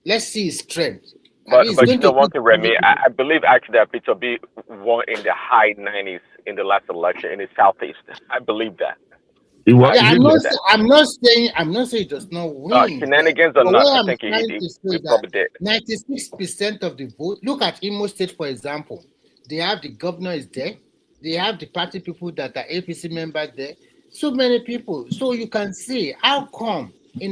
Let's see his strength. But you know one thing, Remy, I believe actually that Peter B won in the high 90s in the last election in the southeast. I believe that. Yeah, I'm not saying it does not win. Shenanigans or but not, what I I'm think trying he to say probably that did. 96% of the vote. Look at Imo State, for example. They have the governor is there. They have the party people that are APC members there. So many people. So you can see how come you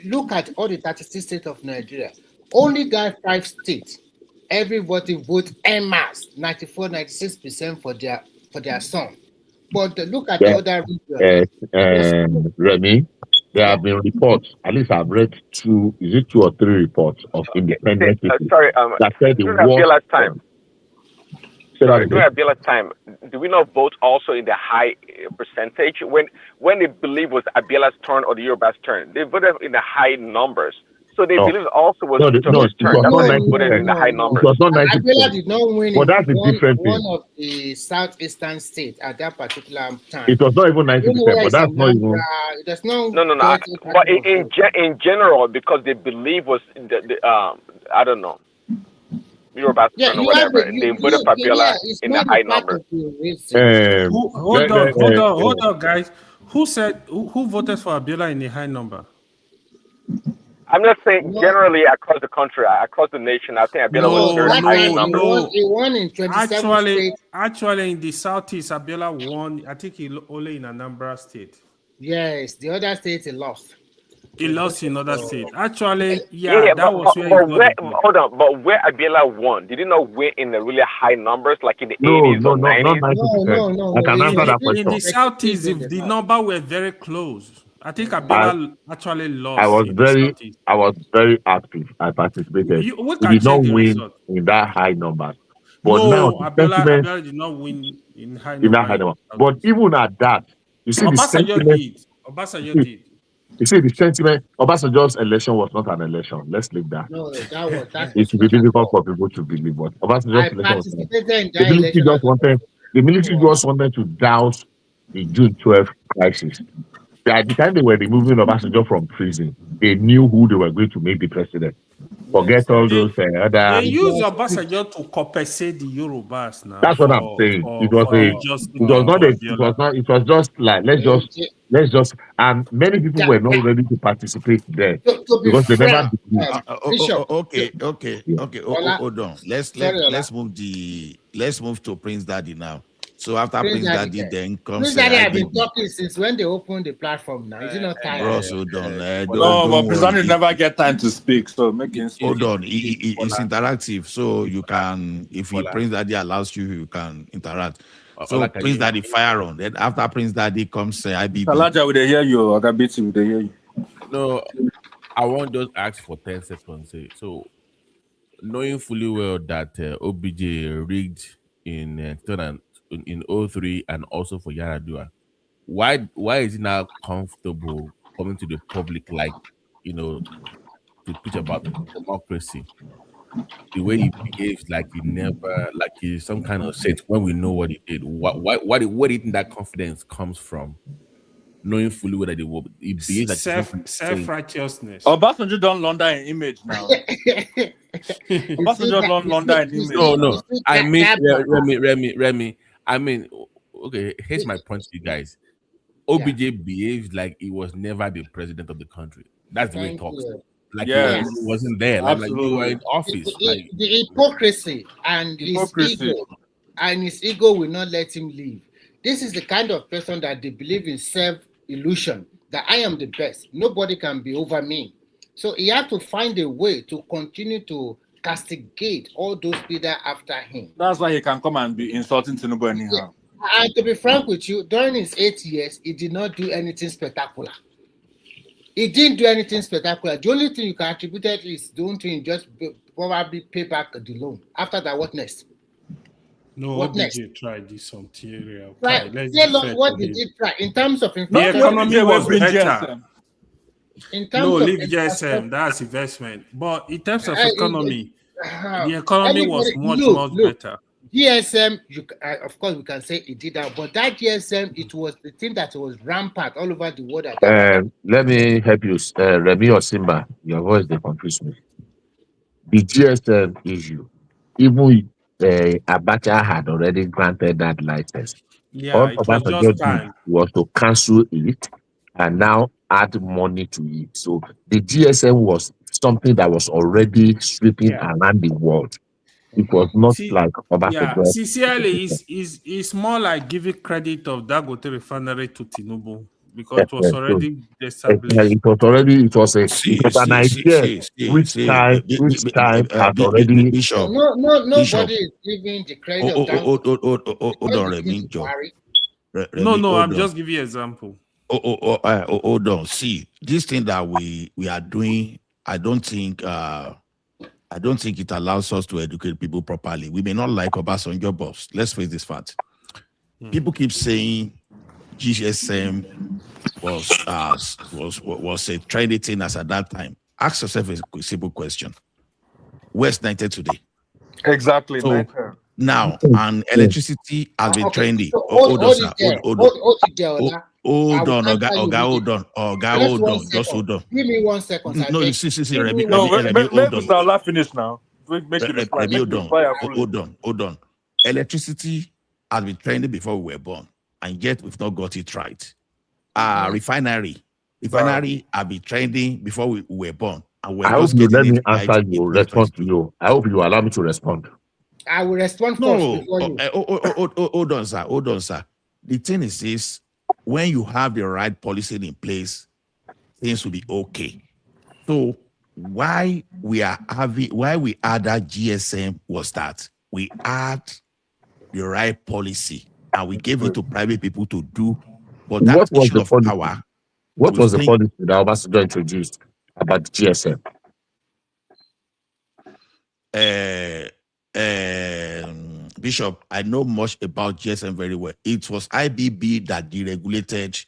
look at all the 36 states of Nigeria. Only that 5 states, everybody vote en masse, 94, 96% for their son. But look at the other regions. Remy, there have been reports, at least I've read two or three reports of independent people Sorry, that said the during worst. Abiela's time. Sorry, during Abiela's time, do we not vote also in the high percentage? When they believe was Abiela's turn or the Yoruba's turn, they voted in the high numbers. So they believe also was Peter B's turn. That's why they voted in the high numbers. It was not 90%. Abiela did not win but that's a different one thing. of the southeastern states at that particular time. It was not even 90%, but that's not even. There's no. No. But in general, because they believe was I don't know, Yoruba's turn or whatever, they voted for Abiola in the high numbers. Hold on, guys. Who said who voted for Abiola in a high number? I'm not saying generally across the country, across the nation. I think Abiola was very high in numbers. He won in 27 states. Actually, in the southeast, Abiola won. I think he only in Anambra State. Yes, the other states he lost. He lost in other states. Actually, that was where he got hold on, but where Abiola won, did he not win in the really high numbers, like in the 80s or 90s? No. I can answer that question. In the southeast, the number were very close. I think Abiola actually lost. I was very active. I participated. He did not win in that high numbers. But now Abiola did not win in high numbers. But even at that, you see the sentiment. Obasanjo did. You see the sentiment. Obasanjo's election was not an election. Let's leave that. No, that it should be difficult for people to believe, but Obasanjo's election was not. The military just wanted to douse the June 12th crisis. At the time they were removing Obasanjo from prison, they knew who they were going to make the president. Forget all those other. They use Obasanjo to compensate the Yorubas now. That's what I'm saying. It was just like let's just and many people were not ready to participate there because they never okay. Hold on. Let's move to Prince Daddy now. So after Prince Daddy then comes. Prince Daddy have been talking since when they opened the platform now. Is it not time? Bro, so don't. But Prince Daddy never get time to speak, so make him speak. Hold on, it's interactive, so you can, if Prince Daddy allows you, you can interact. So Prince Daddy fire on. Then after Prince Daddy comes IBB. Salaja, will they hear you? Or Gabiti, will they hear you? No, I want just ask for 10 seconds. So, knowing fully well that OBJ rigged in 03 and also for Yaradua, why is he now comfortable coming to the public, like, to preach about democracy? The way he behaves, like he never, like he's some kind of saint when we know what he did. Where do you think that confidence comes from? Knowing fully well that he behaves like self-righteousness. Obasanjo don't launder an image now. Obasanjo don't launder an image. No. I mean, Remy. I mean, okay, here's my point to you guys. OBJ behaves like he was never the president of the country. That's the way he talks. Like he wasn't there. Like you were in office. The hypocrisy and his ego will not let him leave. This is the kind of person that they believe in self-illusion, that I am the best. Nobody can be over me. So he had to find a way to continue to castigate all those leaders after him. That's why he can come and be insulting Tinubu anyhow. And to be frank with you, during his 8 years, he did not do anything spectacular. He didn't do anything spectacular. The only thing you can attribute it is don't just probably pay back the loan. After that, what next? No, What next? OBJ tried this material. Right. Let's Say be long, fair what to did him. it try in terms of The infrastructure? economy was bring better. GSM. In No, terms of leave GSM. infrastructure, That's investment. But in terms of uh, economy, uh, the economy was everybody, much look, better. GSM, of course, we can say it did that, but that GSM, it was the thing that was rampant all over the world at that time. Let me help you, Remy or Simba. Your voice they confuse me. The GSM issue, even Abacha had already granted that license. Yeah, All it was Obasanjo just did time. was to cancel it and now add money to it. So the GSM was something that was already sweeping Yeah. around the world. It was not See, like yeah, Obasanjo. sincerely, is more like giving credit of Dangote refinery to Tinubu because it was So already established. it was an idea which time has already Bishop. Nobody is giving the credit of Dangote. Hold on, Remy, Joe. No, I'm hold on. just giving you an example. Hold on. See, this thing that we are doing, I don't think it allows us to educate people properly. We may not like Obasanjo, but let's face this fact. People keep saying GSM was a trendy thing as at that time. Ask yourself a simple question: where's United today? Exactly. So now, and electricity has been trendy. So Hold on, hold sir. it there. Hold It there, Ola. hold I will on, answer Oga, you hold immediately. on, Oga, Just hold 1 on, just second. hold on. Give me 1 second. I No, beg. see, Give me Remy, one second. Make hold on. Mr. Allah finish now. Make him reply. Remy, Make him reply fully. hold on. Electricity has been trending before we were born, and yet we've not got it right. Refinery have been trending before we were born, and we're I hope just you getting let it me right answer in you, respond to 2022. you. I hope you allow me to respond. I will respond first No, before you. hold on, sir. The thing is this: when you have the right policy in place, things will be okay. So why we add that GSM was that we add the right policy and we gave it to private people to do, but that What was issue the of policy? power. What was the think policy that Obasanjo introduced about the GSM? Bishop, I know much about GSM very well. It was IBB that deregulated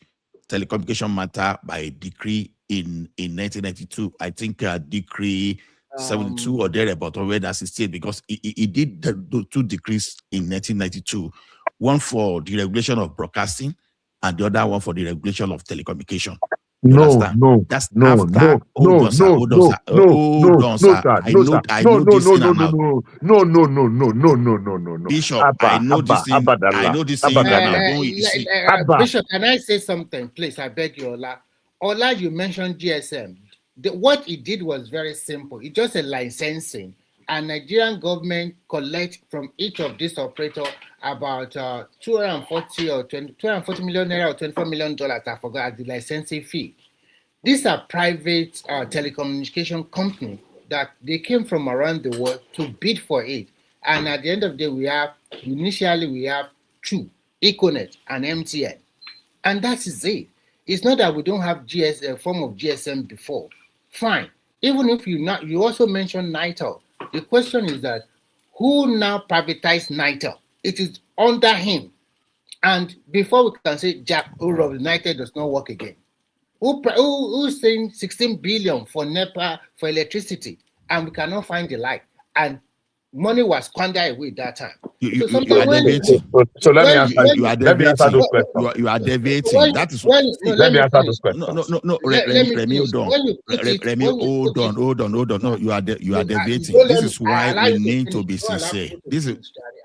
telecommunication matter by a decree in 1992. I think decree 72 or thereabout, or whether 68, because it did the two decrees in 1992, one for the regulation of broadcasting and the other one for the regulation of telecommunication. You understand? That's after. Hold on, sir. I know this in and out. No. Bishop, I know this in and out. Don't you see? Bishop, can I say something, please? I beg you, Ola. Ola, you mentioned GSM. What it did was very simple. It's just a licensing. And Nigerian government collect from each of these operators about 240 million naira or $24 million. I forgot the licensing fee. These are private telecommunication companies that they came from around the world to bid for it. And at the end of the day, initially we have two, Econet and MTN. And that is it. It's not that we don't have a form of GSM before. Fine. Even if you also mentioned NITEL. The question is that who now privatized NITEL? It is under him. Before we can say Jack Uro United does not work again. Who's saying 16 billion for NEPA for electricity and we cannot find the light? And money was squandered away that time. You are debating. So let me answer those questions. You are debating. That is what. Let me answer those questions. No. Remy, hold on. Hold on. No, you are debating. This is why we need to be sincere.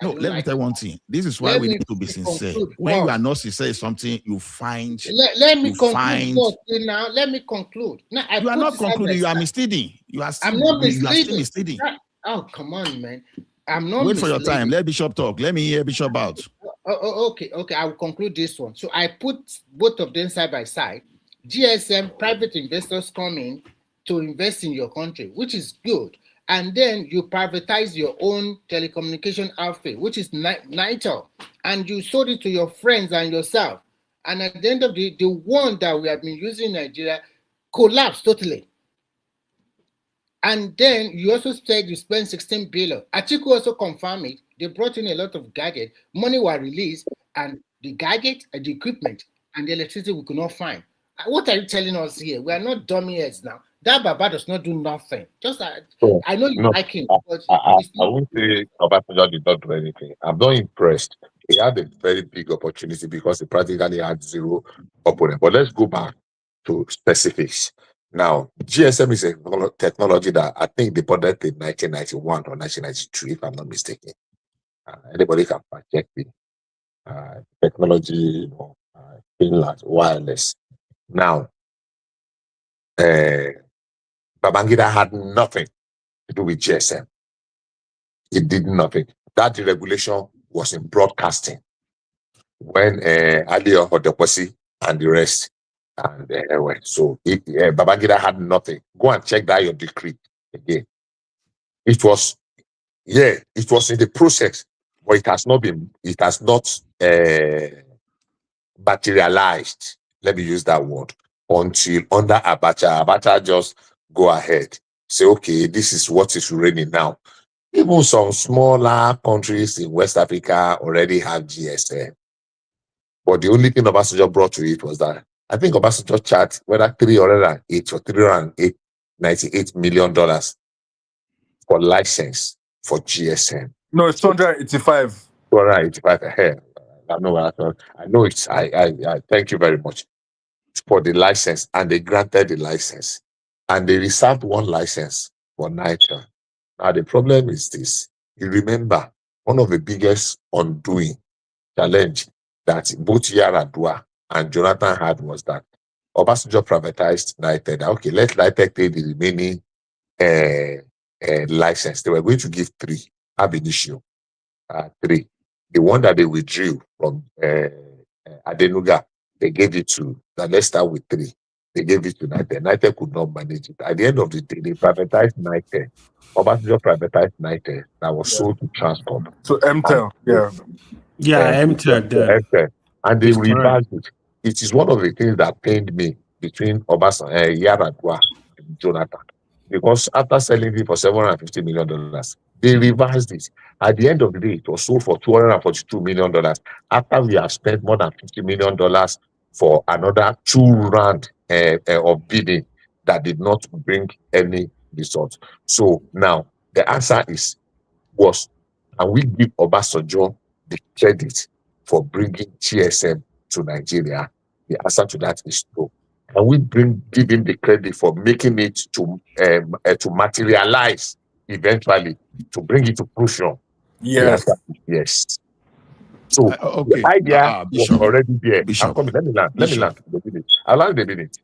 Let me tell you one thing. This is why we need to be sincere. When you are not sincere, is something you find. Let me conclude now. Let me conclude. Now, you are not concluding. You are misleading. I'm not misleading. You are still misleading. Oh, come on, man. I'm not Wait misleading. for your time. Let Bishop talk. Let me hear Bishop out. Okay. I will conclude this one. So I put both of them side by side. GSM, private investors come in to invest in your country, which is good. And then you privatize your own telecommunication outfit, which is NITEL. And you sold it to your friends and yourself. And at the end of the one that we have been using in Nigeria collapsed totally. And then you also said you spent 16 billion. Atiku also confirmed it. They brought in a lot of gadgets. Money were released, and the gadget, and the equipment, and the electricity we could not find. What are you telling us here? We are not dummy heads now. That Baba does not do nothing. Just So, I know you no, like him, but I it's not. won't say Obasanjo did not do anything. I'm not impressed. He had a very big opportunity because he practically had zero opponent. But let's go back to specifics. Now, GSM is a technology that I think they bought that in 1991 or 1992, if I'm not mistaken. Anybody can fact check me. Technology, Finland, wireless. Now, Babangida had nothing to do with GSM. It did nothing. That deregulation was in broadcasting when Adio Hodeposi and the rest and went. So Babangida had nothing. Go and check that your decree again. It was in the process, but it has not materialized. Let me use that word until under Abacha. Abacha just go ahead, say, okay, this is what is reigning now. Even some smaller countries in West Africa already have GSM. But the only thing Obasanjo brought to it was that I think Obasanjo charged whether $308 or $398 million for license for GSM. No, it's 285. 285 ahead. I know it's I thank you very much for the license, and they granted the license, and they reserved one license for Niger. Now the problem is this: you remember one of the biggest undoing challenge that both Yaradua and Jonathan had was that Obasanjo privatized Nitel. Okay, let Nitel take the remaining license. They were going to give 3 ab initio, 3. The one that they withdrew from Adenuga, they gave it to. Now let's start with 3. They gave it to Nitel. Nitel could not manage it. At the end of the day, they privatized Nitel. Obasanjo privatized Nitel that was sold to Transcorp. So MTEL, MTEL. And they It's correct. reversed it. It is one of the things that pained me between Obasanjo, Yaradua, and Jonathan. Because after selling it for $750 million, they reversed it. At the end of the day, it was sold for $242 million. After we have spent more than $50 million for another 2 rounds of bidding that did not bring any result. So now the answer can we give Obasanjo the credit for bringing GSM to Nigeria? The answer to that is no. Can we give him the credit for making it to materialize eventually, to bring it to fruition? The answer is yes. So the idea was already there. I'm coming. Let me land. I'll land the minute.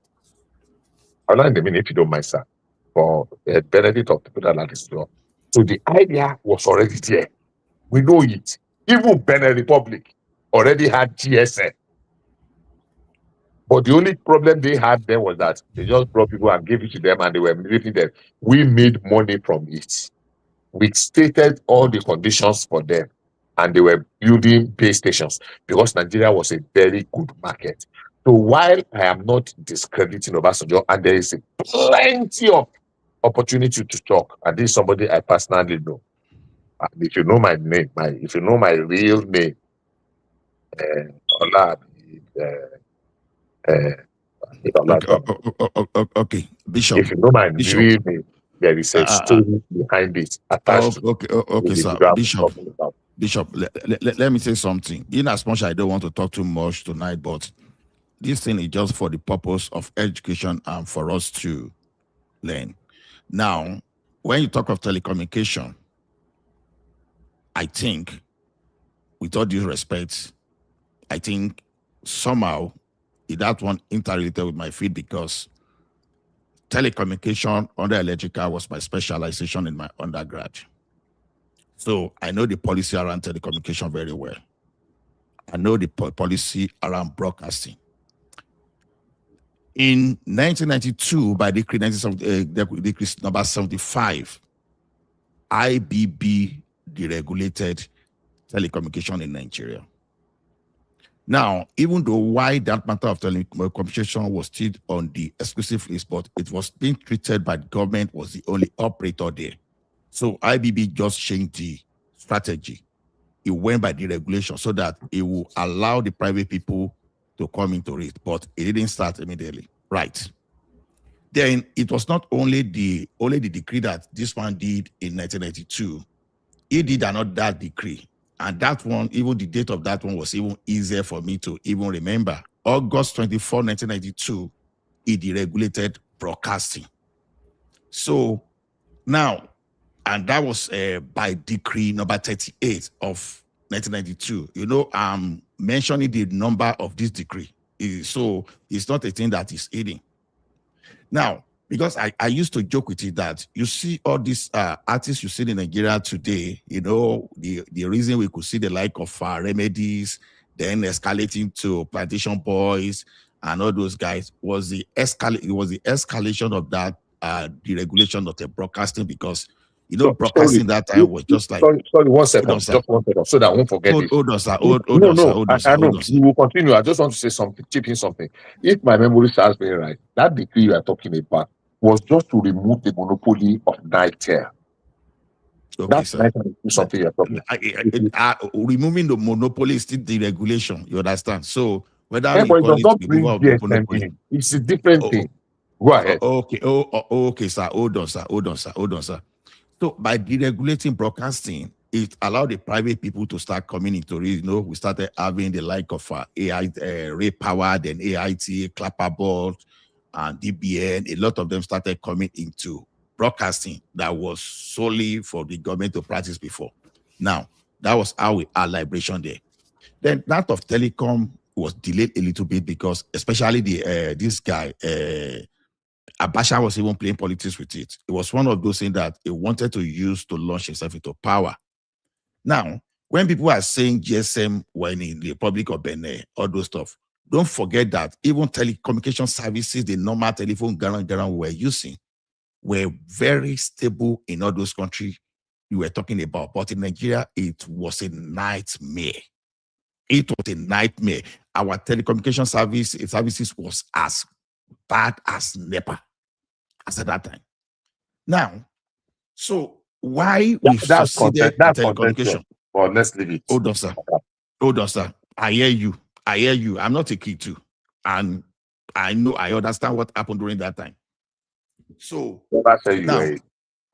If you don't mind, sir, for the benefit of people that are listening. So the idea was already there. We know it. Even Benin Republic already had GSM. But the only problem they had then was that they just brought people and gave it to them, and they were milking them. We made money from it. We stated all the conditions for them, and they were building base stations because Nigeria was a very good market. So while I am not discrediting Obasanjo, and there is plenty of opportunity to talk, and this is somebody I personally know. And if you know my name, if you know my real name, Okay, Bishop. If you know my real name, there is a story behind it attached to okay, sir. Bishop, let me say something. In as much as I don't want to talk too much tonight, but this thing is just for the purpose of education and for us to learn. Now, when you talk of telecommunication, I think, with all due respect, I think somehow that one interrelated with my field because telecommunication under electrical was my specialization in my undergrad. So I know the policy around telecommunication very well. I know the policy around broadcasting. In 1992, by decree number 75, IBB deregulated telecommunication in Nigeria. Now, even though why that matter of telecommunication was still on the exclusive list, but it was being treated by the government was the only operator there. So IBB just changed the strategy it went by deregulation so that it will allow the private people to come into it, but it didn't start immediately. Right. Then it was not only the decree that this one did in 1992. He did another decree, and that one, even the date of that one was even easier for me to even remember. August 24, 1992, he deregulated broadcasting. So now, and that was by decree number 38 of 1992. You know, I'm mentioning the number of this decree. So it's not a thing that is hidden. Now, because I used to joke with it that you see all these artists you see in Nigeria today, you know, the reason we could see the like of Remedies, then escalating to Plantation Boys and all those guys was the escalation of that deregulation of the broadcasting, because you know broadcasting that time was just like sorry, 1 second, just 1 second, so that I won't forget it. Hold on, sir. I know you will continue. I just want to say something, chip in something. If my memory serves me right, that decree you are talking about was just to remove the monopoly of Nitel. Okay, that's sir. Something you're talking about. Removing the monopoly is still the regulation. You understand? So whether Yeah, we but it call does it not the bring removal of the GSM monopoly, in. It's a different thing. Go ahead. Okay, sir. Hold on, sir. So by deregulating broadcasting, it allowed the private people to start coming into it. You know, we started having the like of AI, Ray Power, then AIT, Clapperboard, and DBN. A lot of them started coming into broadcasting that was solely for the government to practice before. Now, that was how we had liberation there. Then that of telecom was delayed a little bit because, especially the this guy, Abacha was even playing politics with it. It was one of those things that he wanted to use to launch himself into power. Now, when people are saying GSM when in the Republic of Benin, all those stuff, don't forget that even telecommunication services, the normal telephone garan we were using, were very stable in all those countries you were talking about. But in Nigeria, it was a nightmare. It was a nightmare. Our telecommunication services was as bad as NEPA as at that time. Now, so why we succeeded in telecommunication? Well, let's leave it. Hold on, sir. I hear you. I'm not a kid too. And I understand what happened during that time. So now,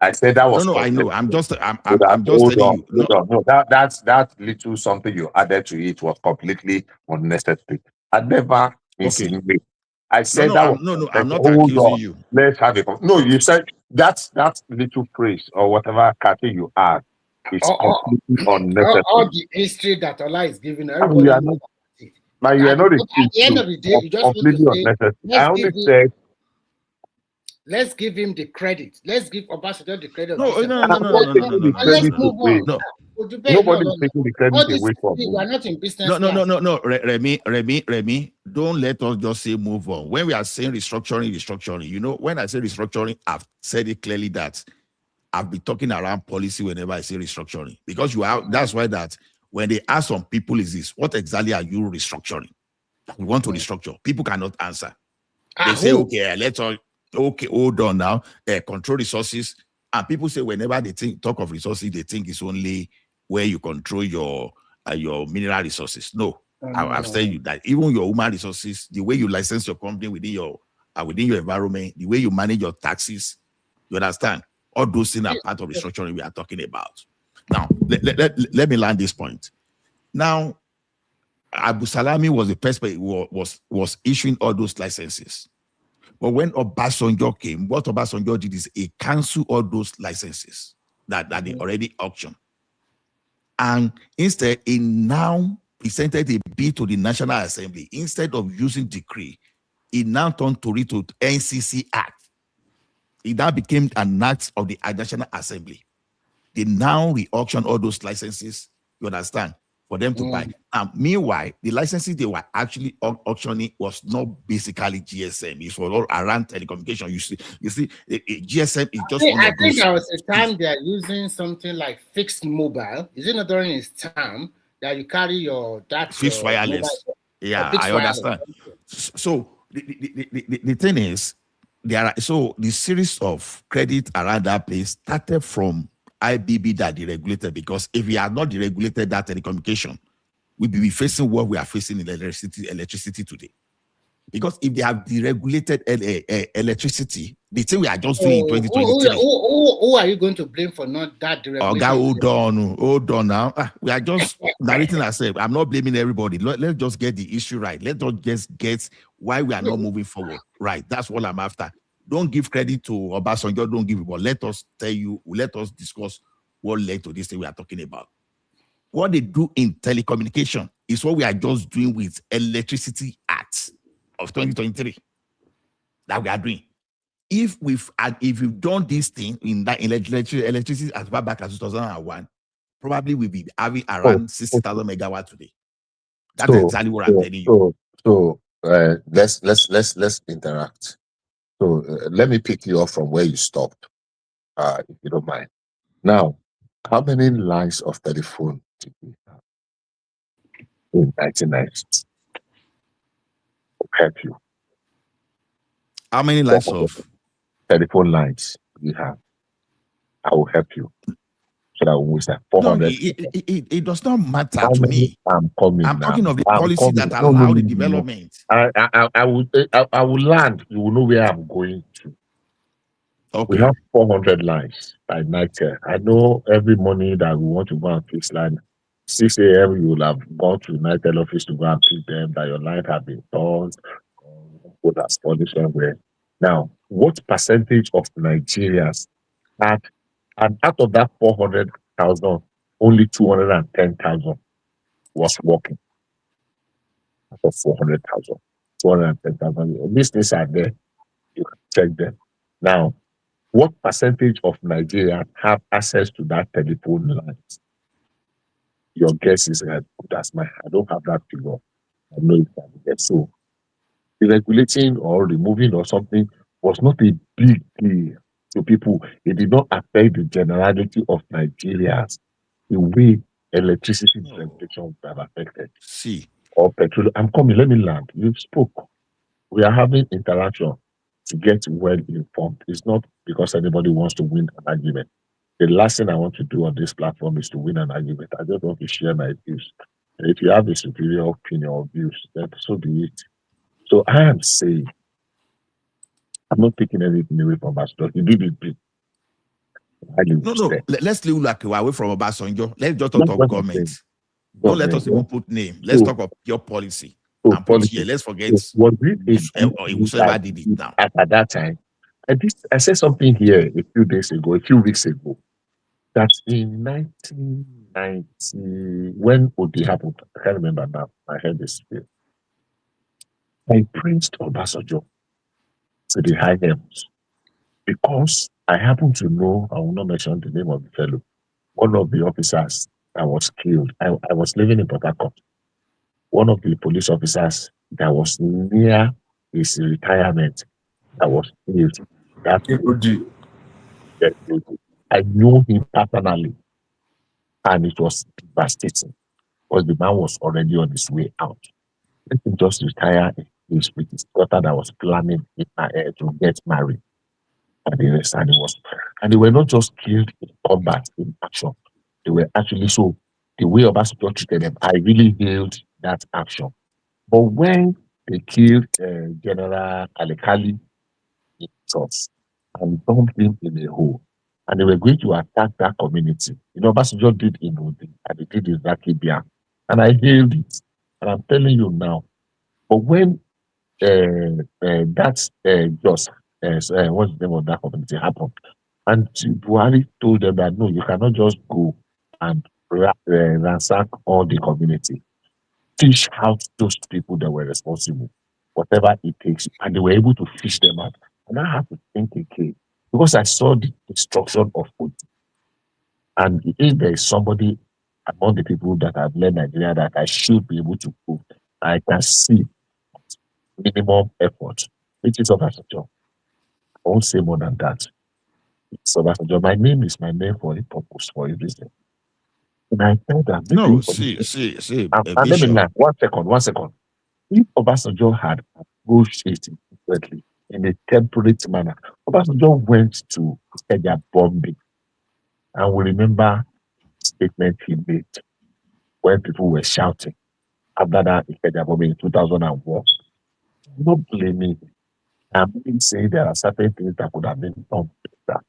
I said that was I know. I'm just telling you. No, that little something you added to it was completely unnecessary. I never insinuated. I said I'm not accusing you. Let's have a no. You said that little phrase or whatever Kathy you add is completely unnecessary. All the history that Allah is giving everybody. You are not at the end of the day, you just completely want to say, unnecessary. I only said. Let's give him the credit. Let's give Ambassador the credit. No. Let's move on. Nobody's taking the credit away from me. We're not in business. No. Remy, don't let us just say move on. When we are saying restructuring, you know, when I say restructuring, I've said it clearly that I've been talking around policy whenever I say restructuring. Because that's why that when they ask some people is this, what exactly are you restructuring? We want to restructure. People cannot answer. They say, okay, hold on now. Control resources. And people say whenever they talk of resources, they think it's only where you control your mineral resources. No, I've said you that even your human resources, the way you license your company within your environment, the way you manage your taxes, you understand? All those things are part of restructuring we are talking about. Now, let me land this point. Now, Abu Salami was the person who was issuing all those licenses. But when Obasanjo came, what Obasanjo did is he canceled all those licenses that they already auctioned. And instead, he now presented a bill to the National Assembly. Instead of using decree, he now turned to it to NCC Act. It now became an act of the National Assembly. They now re-auction all those licenses, you understand, for them to buy. Meanwhile, the licenses they were actually auctioning was not basically GSM. It was all around telecommunication. You see, GSM is just one of those. I think there was a time they are using something like fixed mobile. Is it not during his time that you carry your fixed wireless? Yeah, I understand. So the thing is, the series of credit around that place started from IBB that deregulated, because if we had not deregulated that telecommunication, we'd be facing what we are facing in electricity today. Because if they have deregulated electricity, the thing we are just doing in 2023. Who are you going to blame for not that deregulation? Hold on now. We are just narrating ourselves. I'm not blaming everybody. Let's just get the issue right. Let's just get why we are not moving forward. Right. That's what I'm after. Don't give credit to Obasanjo. Don't give it. But let us discuss what led to this thing we are talking about. What they do in telecommunication is what we are just doing with Electricity Act of 2023 that we are doing. If we've done this thing in electricity as far back as 2001, probably we'll be having around 60,000 megawatts today. That's exactly what I'm telling you. So let's interact. So let me pick you up from where you stopped, if you don't mind. Now, how many lines of telephone did we have in 1990s? Help you. How many lines of telephone lines we have? I will help you. So that we say 400. It does not matter to me. I'm talking of the policy that allow the development. I will land. You will know where I'm going to. Okay. We have 400 lines by night. I know every morning that we want to go and fix line, 6 a.m. you will have gone to United office to go and pick them, that your line have been turned, put as furnished somewhere. Now, what percentage of Nigerians had, and out of that 400,000, only 210,000 was working? Out of 400,000, 210,000. These things are there. You can check them. Now, what percentage of Nigerians have access to that telephone lines? Your guess is as good as mine. I don't have that figure. I know it can get so. Deregulating or removing or something was not a big deal to people. It did not affect the generality of Nigerians the way electricity regulation would have affected. See. Or petrol. I'm coming, let me land. You spoke. We are having interaction to get well informed. It's not because anybody wants to win an argument. The last thing I want to do on this platform is to win an argument. I just want to share my views. And if you have a superior opinion or views, then so be it. So I am saying, I'm not taking anything away from Pastor. He did it big. No. Let's leave like away from Obasanjo. Let's just talk of government. Don't let us even put name. Let's talk of your policy. And put here. Let's forget whosoever did it now. At that time, I said something here a few weeks ago, that in 1990, when Odi happened, I can't remember now, I heard this here. I praised Obasanjo to the high heavens because I happen to know, I will not mention the name of the fellow, one of the officers that was killed. I was living in Port Harcourt. One of the police officers that was near his retirement that was killed. I knew him personally, and it was devastating because the man was already on his way out. Let him just retire with his daughter that was planning to get married. And they were not just killed in combat, in action. They were actually, so the way Obasanjo treated them, I really hailed that action. But when they killed General Alekali in trust and dumped him in a hole, and they were going to attack that community, Obasanjo did in Odi, and they did in Zakibia, and I hailed it. And I'm telling you now, but when what's the name of that community happened, and Buhari told them that no, you cannot just go and ransack all the community. Fish out those people that were responsible, whatever it takes, and they were able to fish them out. And I have to think again because I saw the destruction of food. And if there is somebody among the people that have led Nigeria that I should be able to prove, I can see minimum effort, which is Obasanjo. I won't say more than that. It's Obasanjo. My name is my name for a purpose, for a reason. And I felt that. No, see. And let me now, 1 second. If Obasanjo had approached it differently in a temperate manner, Obasanjo went to Kenya bombing. And we remember statement he made when people were shouting after that Ikeja bombing in 2001. I'm not blaming him. I'm only saying there are certain things that could have been done better.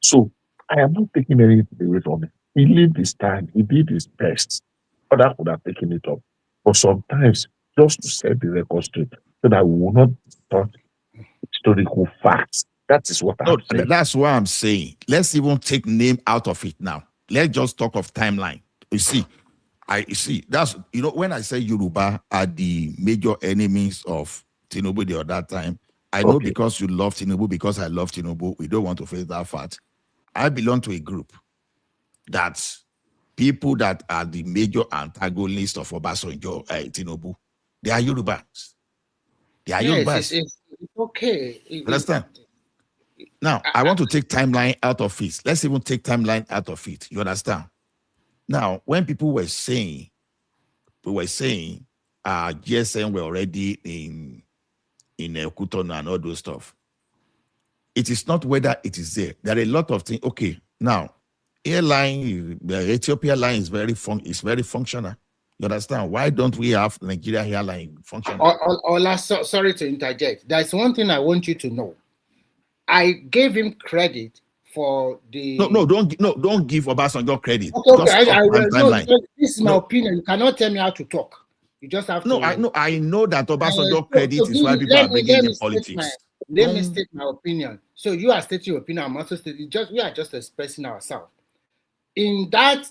So I am not taking anything away from him. He lived his time. He did his best. Others could have taken it up. But sometimes, just to set the record straight, so that we will not distort historical facts. That is what No, I'm saying. that's what I'm saying. Let's even take name out of it now. Let's just talk of timeline. You see, that's when I say Yoruba are the major enemies of Tinubu the other time. I know because you love Tinubu, because I love Tinubu, we don't want to face that fact. I belong to a group that's people that are the major antagonists of Obasanjo, Tinubu. They are Yorubas. They are Yes, Yorubas. it's okay. Understand? Now, I want to take timeline out of it. Let's even take timeline out of it. You understand? Now, when people were saying, GSM were already in Kutonu and all those stuff, it is not whether it is there. There are a lot of things. Okay, now, airline, the Ethiopia line is very functional. You understand? Why don't we have Nigeria airline functional? Ola, sorry to interject. There's one thing I want you to know. I gave him credit for the. Don't give Obasanjo credit. Okay. This is my opinion. You cannot tell me how to talk. You just have to. I know that Obasanjo credit is why people are bringing in politics. Let me state my opinion. So you are stating your opinion. I'm also stating. We are just expressing ourselves. In that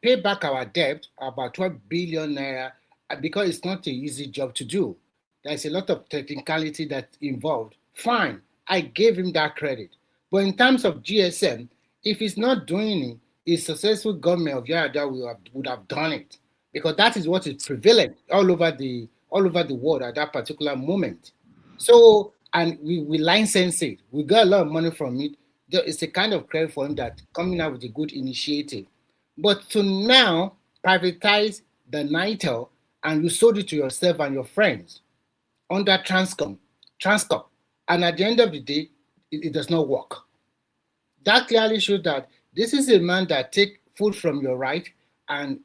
pay back our debt, about 12 billion naira, because it's not an easy job to do. There's a lot of technicality that's involved. Fine, I gave him that credit. But in terms of GSM, if he's not doing it, a successful government of Yar'Adua would have done it, because that is what is prevalent all over the world at that particular moment. So, and we license it. We got a lot of money from it. It's a kind of credit for him that coming out with a good initiative. But to now privatize the NITEL and you sold it to yourself and your friends under Transcorp, and at the end of the day, it does not work. That clearly shows that this is a man that take food from your right and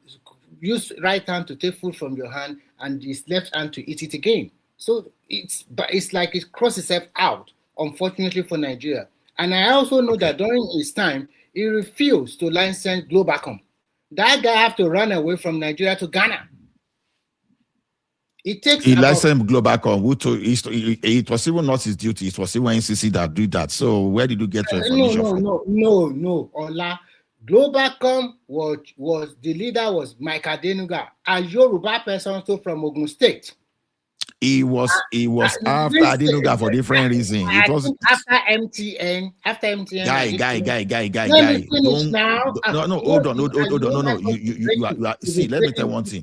use right hand to take food from your hand and his left hand to eat it again. So it's like it crosses itself out, unfortunately for Nigeria. And I also know that during his time, he refused to license Globacom. That guy have to run away from Nigeria to Ghana. He licensed Globacom. It was even not his duty. It was even NCC that did that. So where did you get your information from? No. Ola, Globacom was the leader was Mike Adenuga, a Yoruba person from Ogun State. He was after Adenuga for different reasons. It was after MTN. Guy. Hold on. No. You are. See, let me tell you one thing.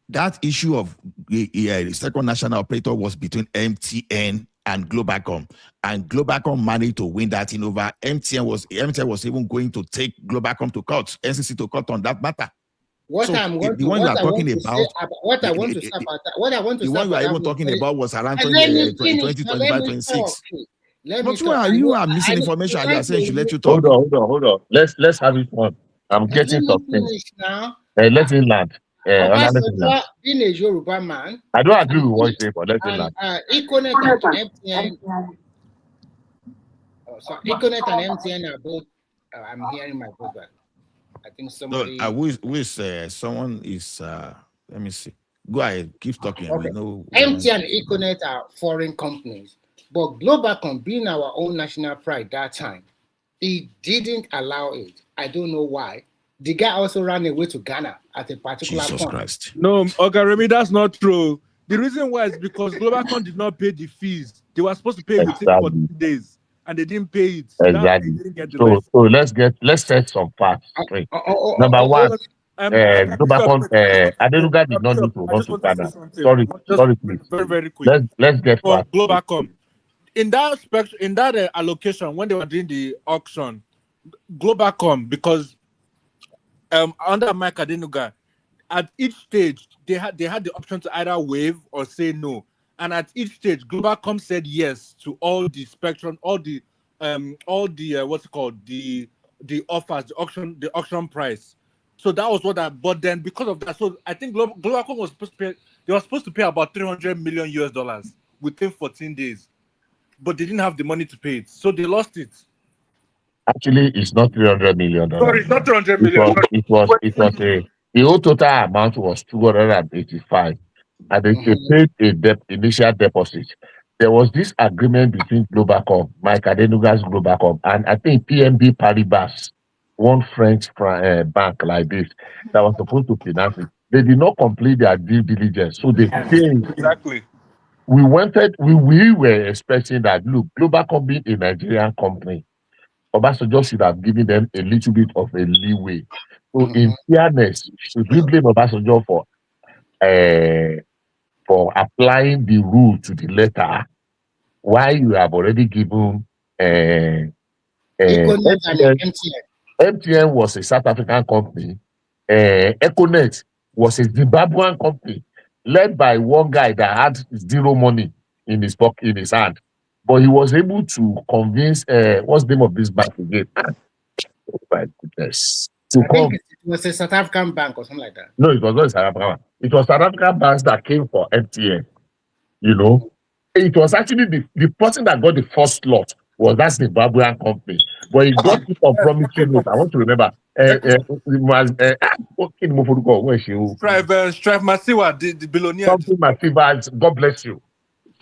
That issue of the second national operator was between MTN and Globacom, and Globacom managed to win that thing over. MTN was even going to take Globacom to court, NCC to court on that matter. What I want to say about was around 2025, 26. But you are missing information, and you are saying you should let you talk. Hold on. Let's have it on. I'm getting something. Let him land. Being a Yoruba man, I don't agree with what you say, but let him land. Econet and MTN. Econet and MTN are both. I'm hearing my voice back. I think somebody. Someone is. Let me see. Go ahead. Keep talking. Okay. We know. MTN and Econet are foreign companies, but Globacom, being our own national pride that time, he didn't allow it. I don't know why. The guy also ran away to Ghana at a particular point. Christ. No, Ogaremi, that's not true. The reason why is because Globacom did not pay the fees. They were supposed to pay within 14 days, and they didn't pay it. Exactly. They didn't get the So let's set some facts straight. Number one, Globacom, Adenuga did not need to run to Ghana. Sorry, please. Very quick. Let's get facts. Globacom. In that allocation, when they were doing the auction, Globacom, because under Mike Adenuga, at each stage they had the option to either waive or say no, and at each stage Globacom said yes to all the spectrum, all the what's it called, the the offers, the auction price. So that was what that. But then because of that, so I think Globacom was supposed to pay. They were supposed to pay about $300 million US within 14 days, but they didn't have the money to pay it, so they lost it. Actually, it's not $300 million. Sorry, it's not 300 million. The whole total amount was 285, and they paid a initial deposit. There was this agreement between Globacom, Mike Adenuga's Globacom, and I think PNB Paribas, one French bank like this, that was supposed to finance it. They did not complete their due diligence, so they failed. Exactly. We were expecting that, look, Globacom being a Nigerian company, Obasanjo should have given them a little bit of a leeway. So in fairness, should we blame Obasanjo for applying the rule to the letter, while you have already given MTN was a South African company, Econet was a Zimbabwean company led by one guy that had zero money in his pocket, in his hand, but he was able to convince what's the name of this bank again? Oh my goodness! I think it was a South African bank or something like that. No, it was not a South African bank. It was South African banks that came for MTN. You know, it was actually the person that got the first slot was that Zimbabwean company, but he got it on promising note. I want to remember. Strive Masiwa, the billionaire. Something Masiwa, God bless you.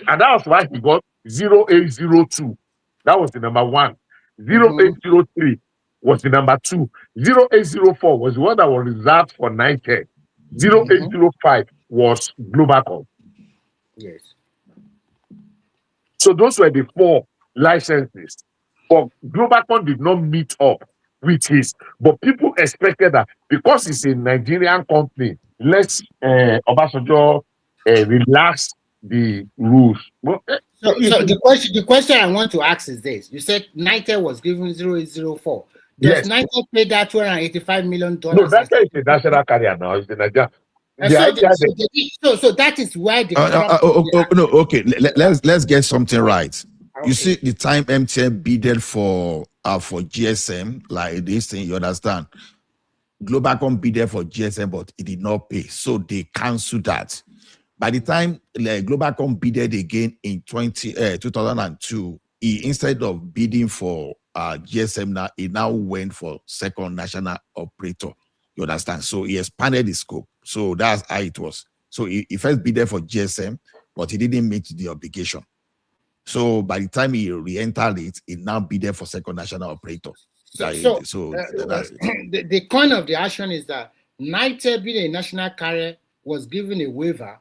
And that was why he got 0802. That was the number one. 0803 was the number two. 0804 was the one that was reserved for 910. 0805 was Globacom. Yes. So those were the four licenses. But Globacom did not meet up with his. But people expected that because it's a Nigerian company, let's Obasanjo relax the rules. Well, so the question I want to ask is this: you said Nitel was given 0804. Does Nitel pay that $285 million? No, Nitel is a national carrier now. It's the Nigerian. So that is why the no, okay. Let's get something right. Okay. You see, the time MTN bidded for GSM, like this thing, you understand? Globacom bidded for GSM, but it did not pay, so they canceled that. By the time Globacom bidded again in 2002, instead of bidding for GSM, he now went for second national operator. You understand? So he expanded the scope. So that's how it was. So he first bidded for GSM, but he didn't meet the obligation. So by the time he re-entered it, he now bidded for second national operator. The point of the action is that Nitel, being a national carrier, was given a waiver.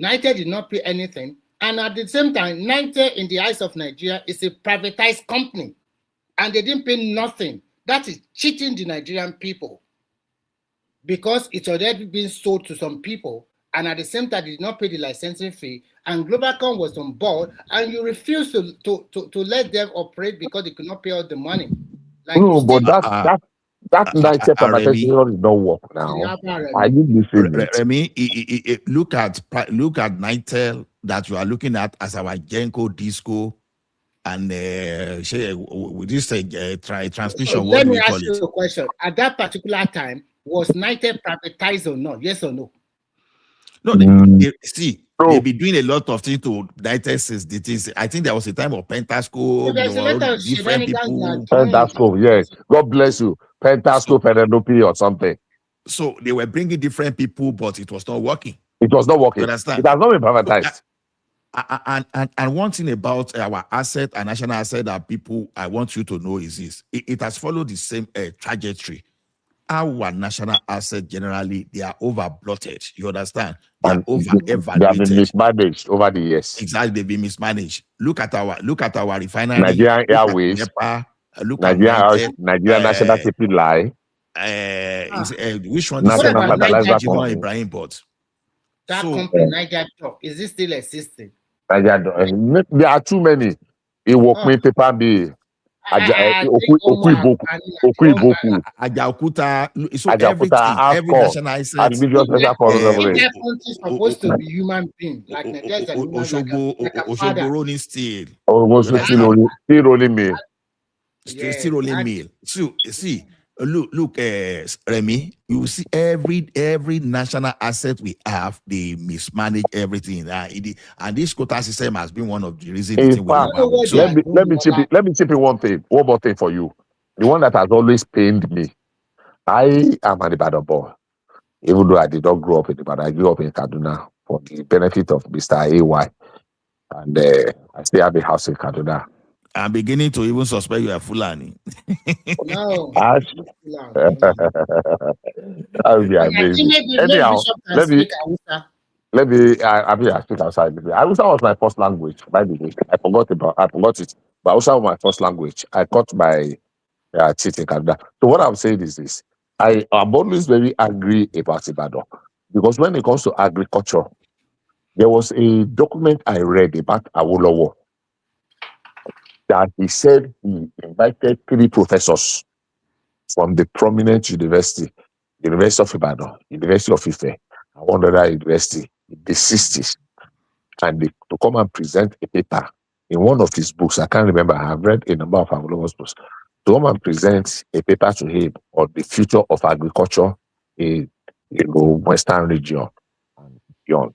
Nitel did not pay anything. And at the same time, Nitel, in the eyes of Nigeria, is a privatized company. And they didn't pay nothing. That is cheating the Nigerian people. Because it's already been sold to some people. And at the same time, they did not pay the licensing fee. And Globacom was on board. And you refused to let them operate because they could not pay all the money. Like no, but that Nitel privatization is not work now. I need this. Remy, look at Nitel that you are looking at as our Genco Disco, and with this transmission. So let me ask you a question. At that particular time, was Nitel privatized or not? Yes or no? No, they've been doing a lot of things to Nitel since the things. I think there was a time of Pentascope, different people. Pentascope, yes. God bless you. Pentascope, Penelope or something. So they were bringing different people, but it was not working. It was not working. You understand? It has not been privatized. And one thing about our asset and national asset that people I want you to know is this: it has followed the same trajectory. Our national assets generally they are over-bloated. You understand? They are over-evaluated. They have been mismanaged over the years. Exactly, they've been mismanaged. Look at our refinery. Nigerian Airways. Nigeria National Shipping Line. Which one? National Fertilizer Company. Ibrahim bought. That company, Niger Dock, is it still existing? There are too many. It will make paper be. Ajaokuta. So every national asset. Niger is supposed to be human being. Like Nigeria, Oshogbo rolling steel. Still rolling me. still rolling mill. So see, look, Remy, you will see every national asset we have, they mismanage everything. And this quota system has been one of the reasons. In fact, let me chip in one more thing for you. The one that has always pained me. I am an Ibadan boy. Even though I did not grow up in Ibadan, I grew up in Kaduna for the benefit of Mr. AY. And I still have a house in Kaduna. I'm beginning to even suspect you are Fulani. No. That would be amazing. Anyhow, let me I speak outside. Hausa was my first language, by the way. I forgot it. But Hausa was my first language. I got my teeth in Canada. So what I'm saying is this. I am always very angry about Ibadan. Because when it comes to agriculture, there was a document I read about Awolowo that he said he invited 3 professors from the prominent university of Ibadan, University of Ife, and one other university in the 60s, and to come and present a paper in one of his books. I can't remember. I have read a number of Awolowo's books. To come and present a paper to him on the future of agriculture in Western region and beyond.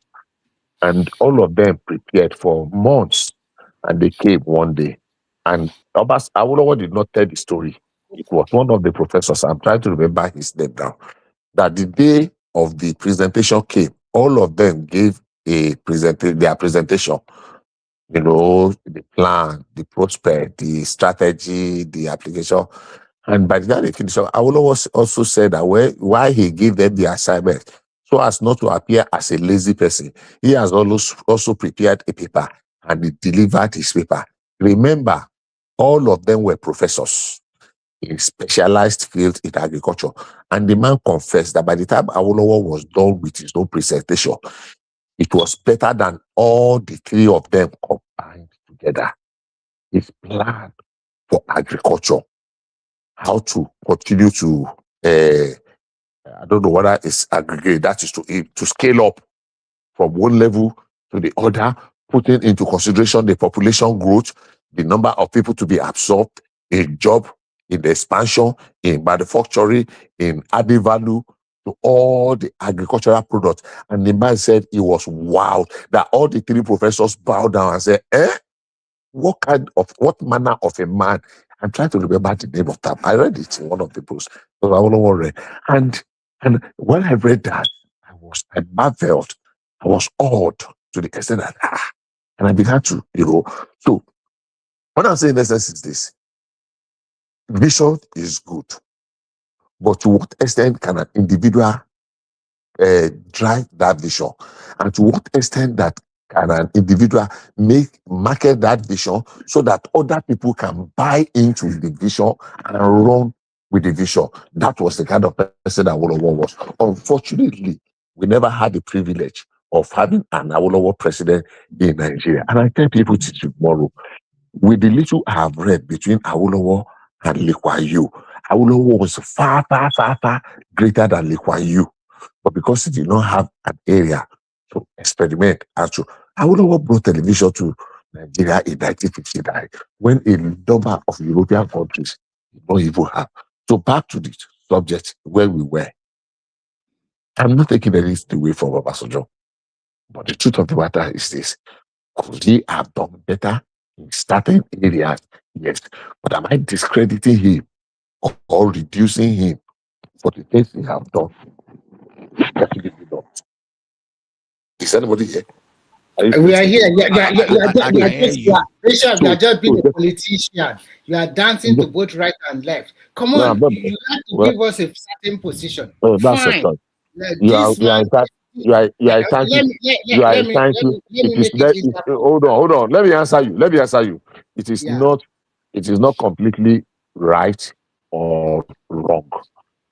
And all of them prepared for months, and they came one day. And Awolowo did not tell the story. It was one of the professors, I'm trying to remember his name now, that the day of the presentation came, all of them gave their presentation, the plan, the prospect, the strategy, the application. And by the time they finished, Awolowo also said that why he gave them the assignment, so as not to appear as a lazy person, he has also prepared a paper and he delivered his paper. Remember, all of them were professors in specialized fields in agriculture. And the man confessed that by the time Awolowo was done with his own presentation, it was better than all the 3 of them combined together. His plan for agriculture, how to continue to, I don't know whether it's aggregate, that is to scale up from one level to the other, putting into consideration the population growth, the number of people to be absorbed, a job in the expansion, in manufacturing, in adding value to all the agricultural products. And the man said he was wowed that all the 3 professors bowed down and said, what manner of a man? I'm trying to remember the name of that. I read it in one of the books. So I want to worry. And when I read that, I marveled. I was awed to the extent that and I began to, So what I'm saying in essence is this: vision is good, but to what extent can an individual drive that vision, and to what extent that can an individual market that vision so that other people can buy into the vision and run with the vision? That was the kind of person that Awolowo was. Unfortunately, we never had the privilege of having an Awolowo president in Nigeria. And I tell people to tomorrow, with the little I have read between Awolowo and Lee Kuan Yew, Awolowo was far, far, far, far greater than Lee Kuan Yew. But because he did not have an area to experiment, Awolowo brought television to Nigeria in 1959, when a number of European countries did not even have. So back to the subject where we were. I'm not taking anything away from Obasanjo, but the truth of the matter is this: could he have done better in certain areas? Yes. But am I discrediting him or reducing him for the things he have done? Definitely not. Is anybody here? We are here. You are just being a politician. You are dancing to both right and left. Come on, you have to give us a certain position. Fine. Hold on. Let me answer you. It is not completely right or wrong.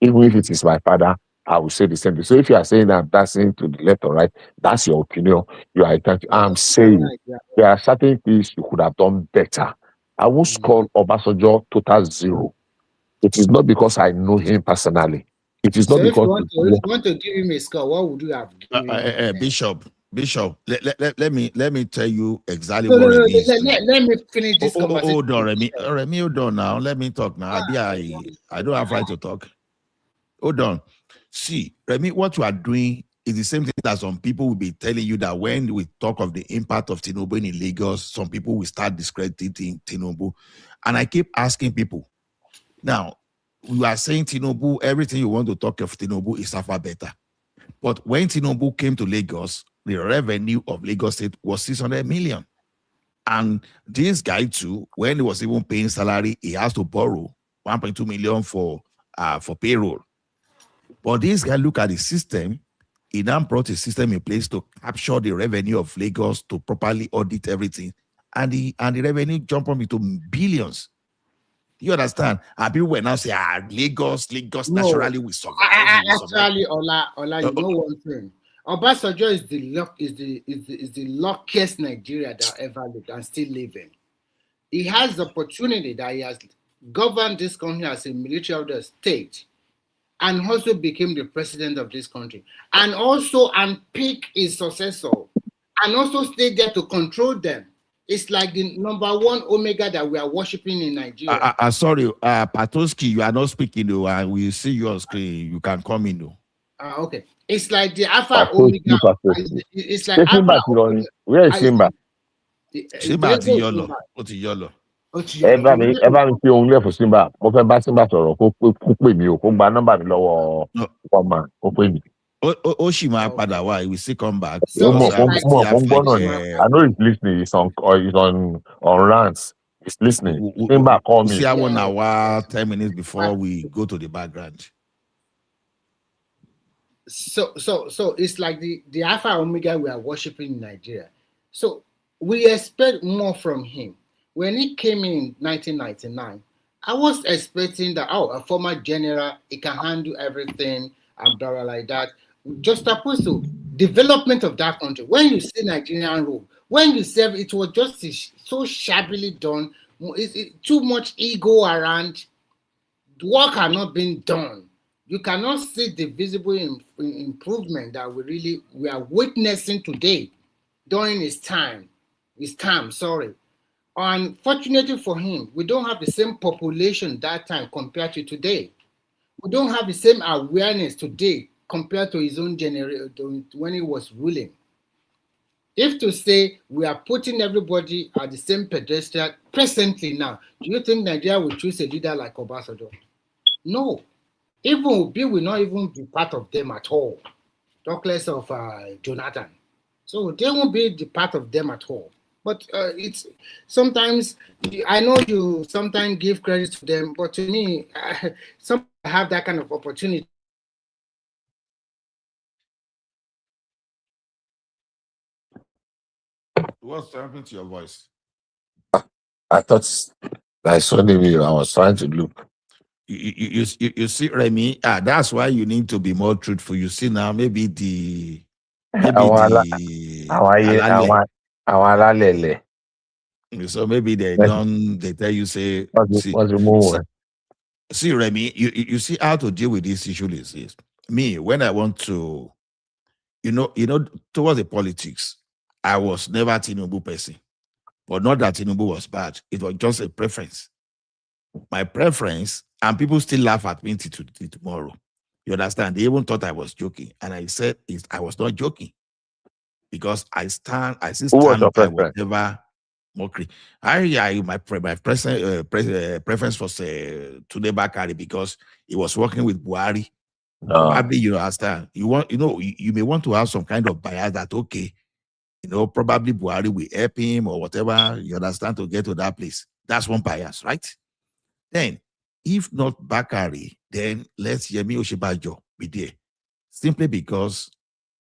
Even if it is my father, I will say the same thing. So if you are saying I'm dancing to the left or right, that's your opinion. You are entitled. I'm saying there are certain things you could have done better. I won't call Obasanjo total zero. It is not because I know him personally. It is not because if you want to give him a score, what would you have given him? Bishop, Bishop, let me tell you exactly No, what no, no. Remy is doing. Let me finish this conversation. Hold on, Remy. Remy, hold on now. Let me talk now. I don't have right to talk. Hold on. See, Remy, what you are doing is the same thing that some people will be telling you that when we talk of the impact of Tinubu in Lagos, some people will start discrediting Tinubu. And I keep asking people, now, we are saying Tinubu, everything you want to talk of Tinubu is far better. But when Tinubu came to Lagos, the revenue of Lagos State was 600 million. And this guy too, when he was even paying salary, he has to borrow 1.2 million for payroll. But this guy look at the system, he now brought a system in place to capture the revenue of Lagos to properly audit everything. And the revenue jumped up into billions. You understand? And people were now saying, Lagos No, naturally will survive. Actually, Ola, you know one thing. Obasanjo is the luckiest Nigeria that ever lived and still living. He has the opportunity that he has governed this country as a military of the state, and also became the president of this country, and also unpick his successor, and also stay there to control them. It's like the number one omega that we are worshiping in Nigeria. Sorry, Patoski, you are not speaking though, and we see you on screen. You can come in though. Okay. It's like the Alpha Omega. It's like Alpha Omega. Where is Simba? Simba ti yolo. Ó ti yolo. Ẹ bá mi fi ohun lẹ̀ fún Simba. Mo fẹ́ bá Simba sọ̀rọ̀ kó pè mí o, kó gba nọ́mbà mi lọ́wọ́ ọmọ kó pè mí. Ó sì máa padà wá. He will still come back. I know he's listening. He's on rants. He's listening. Simba, call me. See, I 1 hour, 10 minutes before we go to the background. So it's like the Alpha Omega we are worshiping in Nigeria. So we expect more from him. When he came in 1999, I was expecting that a former general, he can handle everything and blah, blah, like that. Just opposed to development of that country. When you see Nigerian rule, when you say it was just so shabbily done, too much ego around, work had not been done. You cannot see the visible improvement that we are witnessing today during his time. Unfortunately for him, we don't have the same population that time compared to today. We don't have the same awareness today compared to his own generation when he was ruling. If to say we are putting everybody at the same pedestal presently now, do you think Nigeria will choose a leader like Obasanjo? No. Even Obi will not even be part of them at all. Talk less of Jonathan. So they won't be the part of them at all. But it's sometimes, I know you sometimes give credit to them, but to me, some have that kind of opportunity. What's happening to your voice? I thought I saw the video. I was trying to look. You see, Remy, that's why you need to be more truthful. You see now, maybe the so maybe they tell you say see Remy, you see how to deal with this issue is me when I want to, you know, towards the politics, I was never a Tinubu person, but not that Tinubu was bad. It was just a preference. My preference, and people still laugh at me till tomorrow. You understand? They even thought I was joking, and I said I was not joking because I still stand by whatever mockery. My preference was Tunde Bakari because he was working with Buhari. Probably you understand. You may want to have some kind of bias that probably Buhari will help him or whatever. You understand, to get to that place. That's one bias, right? Then, if not Bakari, then let's Yemi Oshibajo be there. Simply because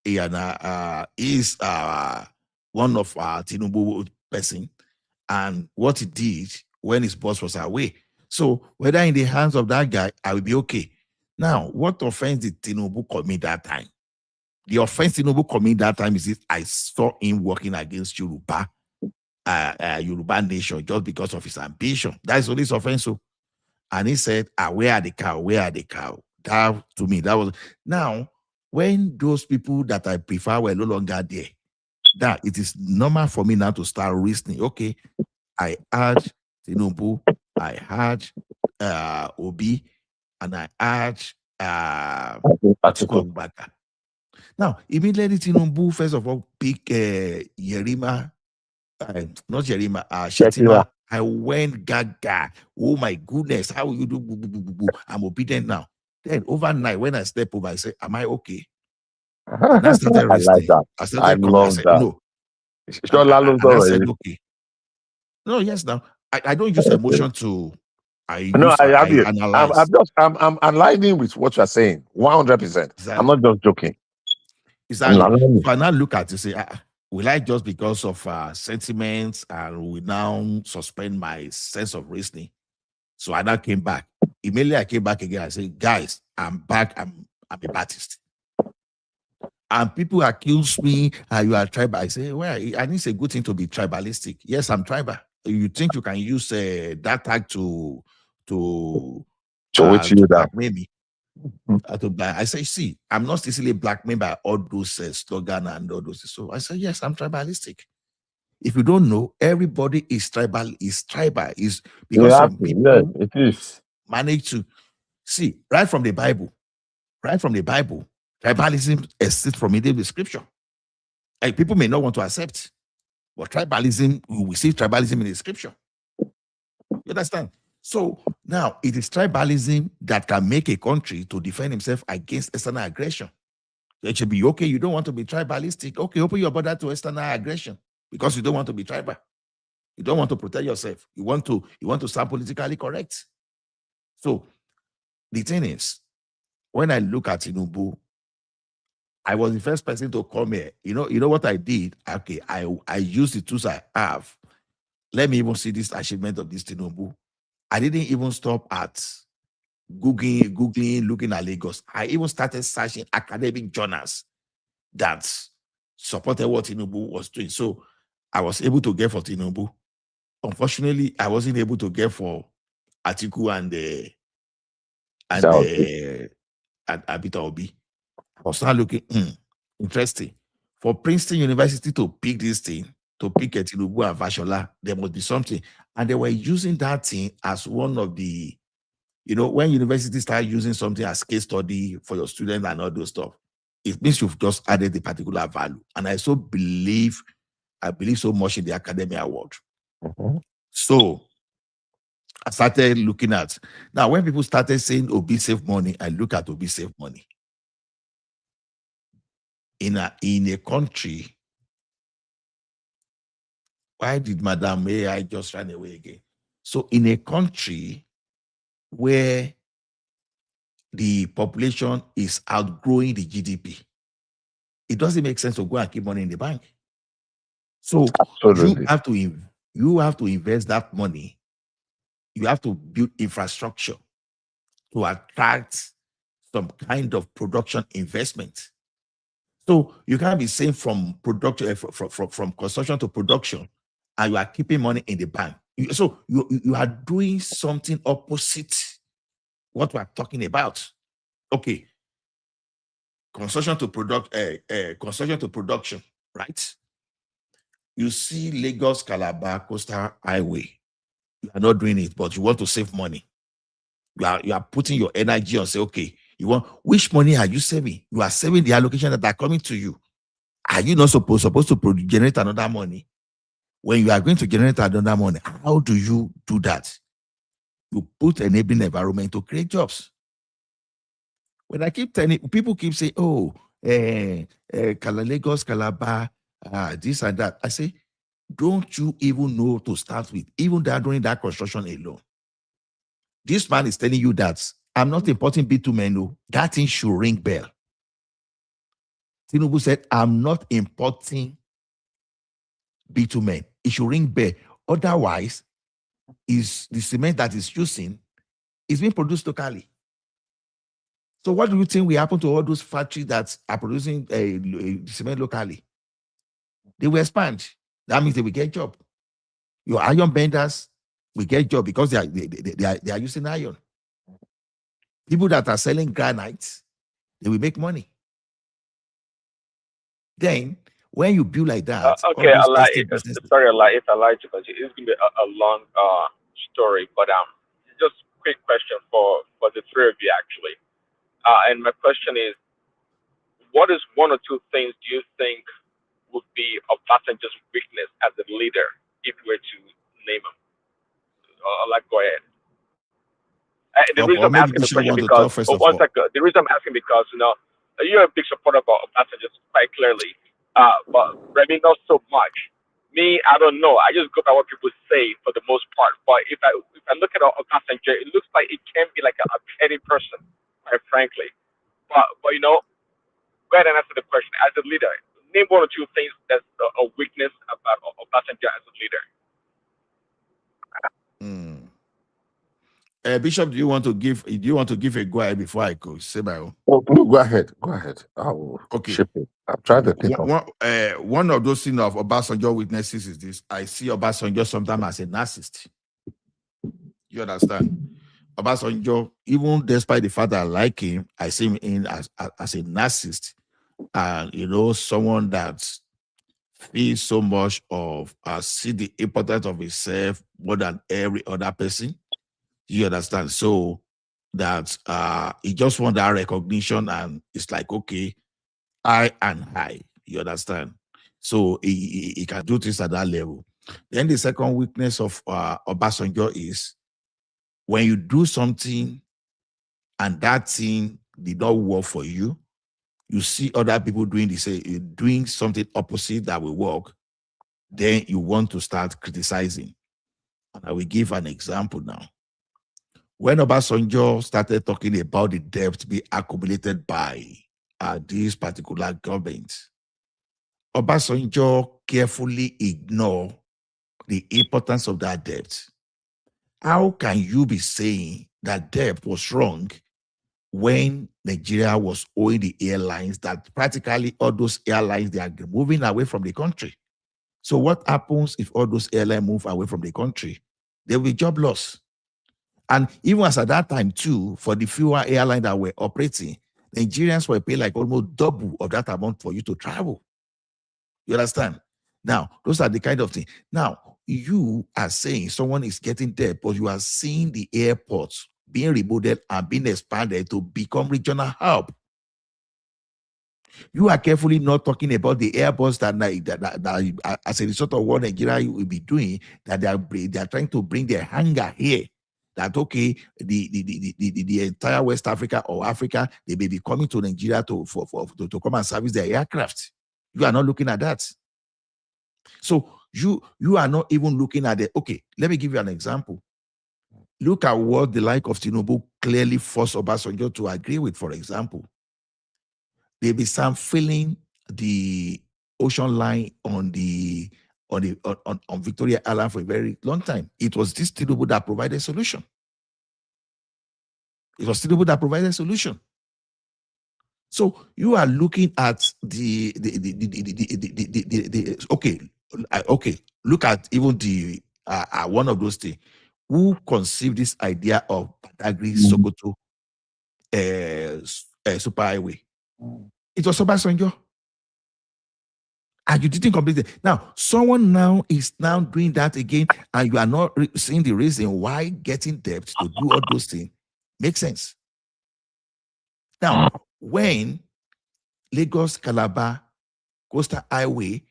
he is one of our Tinubu person, and what he did when his boss was away. So whether in the hands of that guy, I will be okay. Now, what offense did Tinubu commit that time? The offense Tinubu commit that time is I saw him working against Yoruba nation just because of his ambition. That is only his offense. So, and he said, where are the cow? Where are the cow? That to me, that was now when those people that I prefer were no longer there. that it is normal for me now to start reasoning. Okay, I had Tinubu, I had Obi, and I had Atiku Abubakar. Now, immediately Tinubu, first of all, pick Yerima, not Yerima, Shetima. I went gaga. Oh my goodness, how will you do? Boo, boo, boo, boo, boo. I'm obedient now. Then overnight, when I step over, I say, am I okay? And I started I like resting. that. I started coming. I said, that. no. And And I said, okay. No, yes, now. I don't use emotion to, I analyze. I'm aligning with what you're saying 100%. I'm not just joking. Exactly. So I now look at it and say, will I just because of sentiments and will now suspend my sense of reasoning? So I now came back. Immediately I came back again. I said, guys, I'm back. I'm a Baptist. And people accuse me, you are tribal. I say, well, I think it's a good thing to be tribalistic. Yes, I'm tribal. You think you can use that tag to blackmail me? I say, see, I'm not easily blackmailed by all those slogan and all those. So I say, yes, I'm tribalistic. If you don't know, everybody is tribal. Is because some people it is. manage to see right from the Bible. Right from the Bible, tribalism exists from the scripture. And people may not want to accept, but tribalism, we see tribalism in the scripture. You understand? So now it is tribalism that can make a country to defend himself against external aggression. It should be okay. You don't want to be tribalistic. Okay, open your border to external aggression because you don't want to be tribal. You don't want to protect yourself. You want to sound politically correct. So the thing is, when I look at Tinubu, I was the first person to come here. You know what I did? Okay, I used the tools I have. Let me even see this achievement of this Tinubu. I didn't even stop at Googling, looking at Lagos. I even started searching academic journals that supported what Tinubu was doing. So I was able to get for Tinubu. Unfortunately, I wasn't able to get for Atiku and Abita Obi. I was not looking interesting. For Princeton University to pick this thing, to pick Tinubu and Fashola, there must be something. And they were using that thing as one of the, when universities start using something as case study for your students and all those stuff, it means you've just added the particular value. And I believe so much in the academia world. So I started looking at, now when people started saying Obi save money, I look at Obi save money. In a country, why did Madam AI just run away again? So in a country where the population is outgrowing the GDP, it doesn't make sense to go and keep money in the bank. So you have to invest that money. You have to build infrastructure to attract some kind of production investment. So you can't be saying from production, from construction to production, and you are keeping money in the bank. So you are doing something opposite what we are talking about. Okay, construction to production, right? You see Lagos Calabar Coastal Highway. You are not doing it, but you want to save money. You are putting your energy on say, okay, which money are you saving? You are saving the allocation that are coming to you. Are you not supposed to generate another money? When you are going to generate another money, how do you do that? You put enabling environment to create jobs. When I keep telling people, keep saying, oh, Lagos, Calabar, this and that. I say, don't you even know to start with, even that during that construction alone. This man is telling you that I'm not importing bitumen, no. That thing should ring bell. Tinubu said, I'm not importing bitumen. It should ring bell. Otherwise, is the cement that is using is being produced locally. So what do you think will happen to all those factories that are producing cement locally? They will expand. That means they will get job. Your iron benders will get job because they are using iron. People that are selling granite, they will make money. Then When you build like that, all Okay, those Allah. estate business. Sorry, Allah. If I like to continue, it's gonna be a long story, but just quick question for the three of you actually. And my question is, what is one or two things do you think would be a passenger's weakness as a leader, if we were to name them? Allah, go ahead. The reason Or I'm maybe asking the Bishop question want to because talk first of one all. second, the reason I'm asking because you're a big supporter of passengers quite clearly, but Remy not so much. Me, I don't know. I just go by what people say for the most part. But if I look at a passenger, it looks like it can be like a petty person, quite frankly. But go ahead and answer the question. As a leader, name one or two things that's a weakness about a passenger as a leader. Bishop, do you want to give a go ahead before I go? Say my own. Oh, no, go ahead. Go ahead. I will ship it. I'm trying to think of One of those things of Obasanjo witnesses is this. I see Obasanjo sometimes as a narcissist. You understand? Obasanjo, even despite the fact that I like him, I see him in as a narcissist. And someone that feels so much of see the importance of himself more than every other person. You understand? So that he just want that recognition, and it's like, okay, I and I. You understand? So he can do things at that level. Then the second weakness of Obasanjo is when you do something and that thing did not work for you, you see other people doing something opposite that will work, then you want to start criticizing. And I will give an example now. When Obasanjo started talking about the debt being accumulated by this particular government, Obasanjo carefully ignored the importance of that debt. How can you be saying that debt was wrong when Nigeria was owing the airlines, that practically all those airlines, they are moving away from the country? So what happens if all those airlines move away from the country? There will be job loss. And even as at that time too, for the fewer airlines that were operating, Nigerians were paying like almost double of that amount for you to travel. You understand? Now, those are the kind of things. Now, you are saying someone is getting debt, but you are seeing the airports being remodeled and being expanded to become regional hub. You are carefully not talking about the airports that as a result of what Nigeria will be doing, that they are trying to bring their hangar here. That okay, the entire West Africa or Africa, they may be coming to Nigeria to come and service their aircraft. You are not looking at that. So you are not even looking at it. Okay, let me give you an example. Look at what the like of Tinubu clearly forced Obasanjo to agree with. For example, they be some filling the ocean line on Victoria Island for a very long time. It was this Tinubu that provided a solution. It was Tinubu that provided a solution. So you are looking at okay. Look at even the one of those things. Who conceived this idea of Badagry Sokoto superhighway? It was Obasanjo. And you didn't complete it. Now, someone now is now doing that again, and you are not seeing the reason why getting debt to do all those things makes sense. Now, when Lagos Calabar Coastal Highway,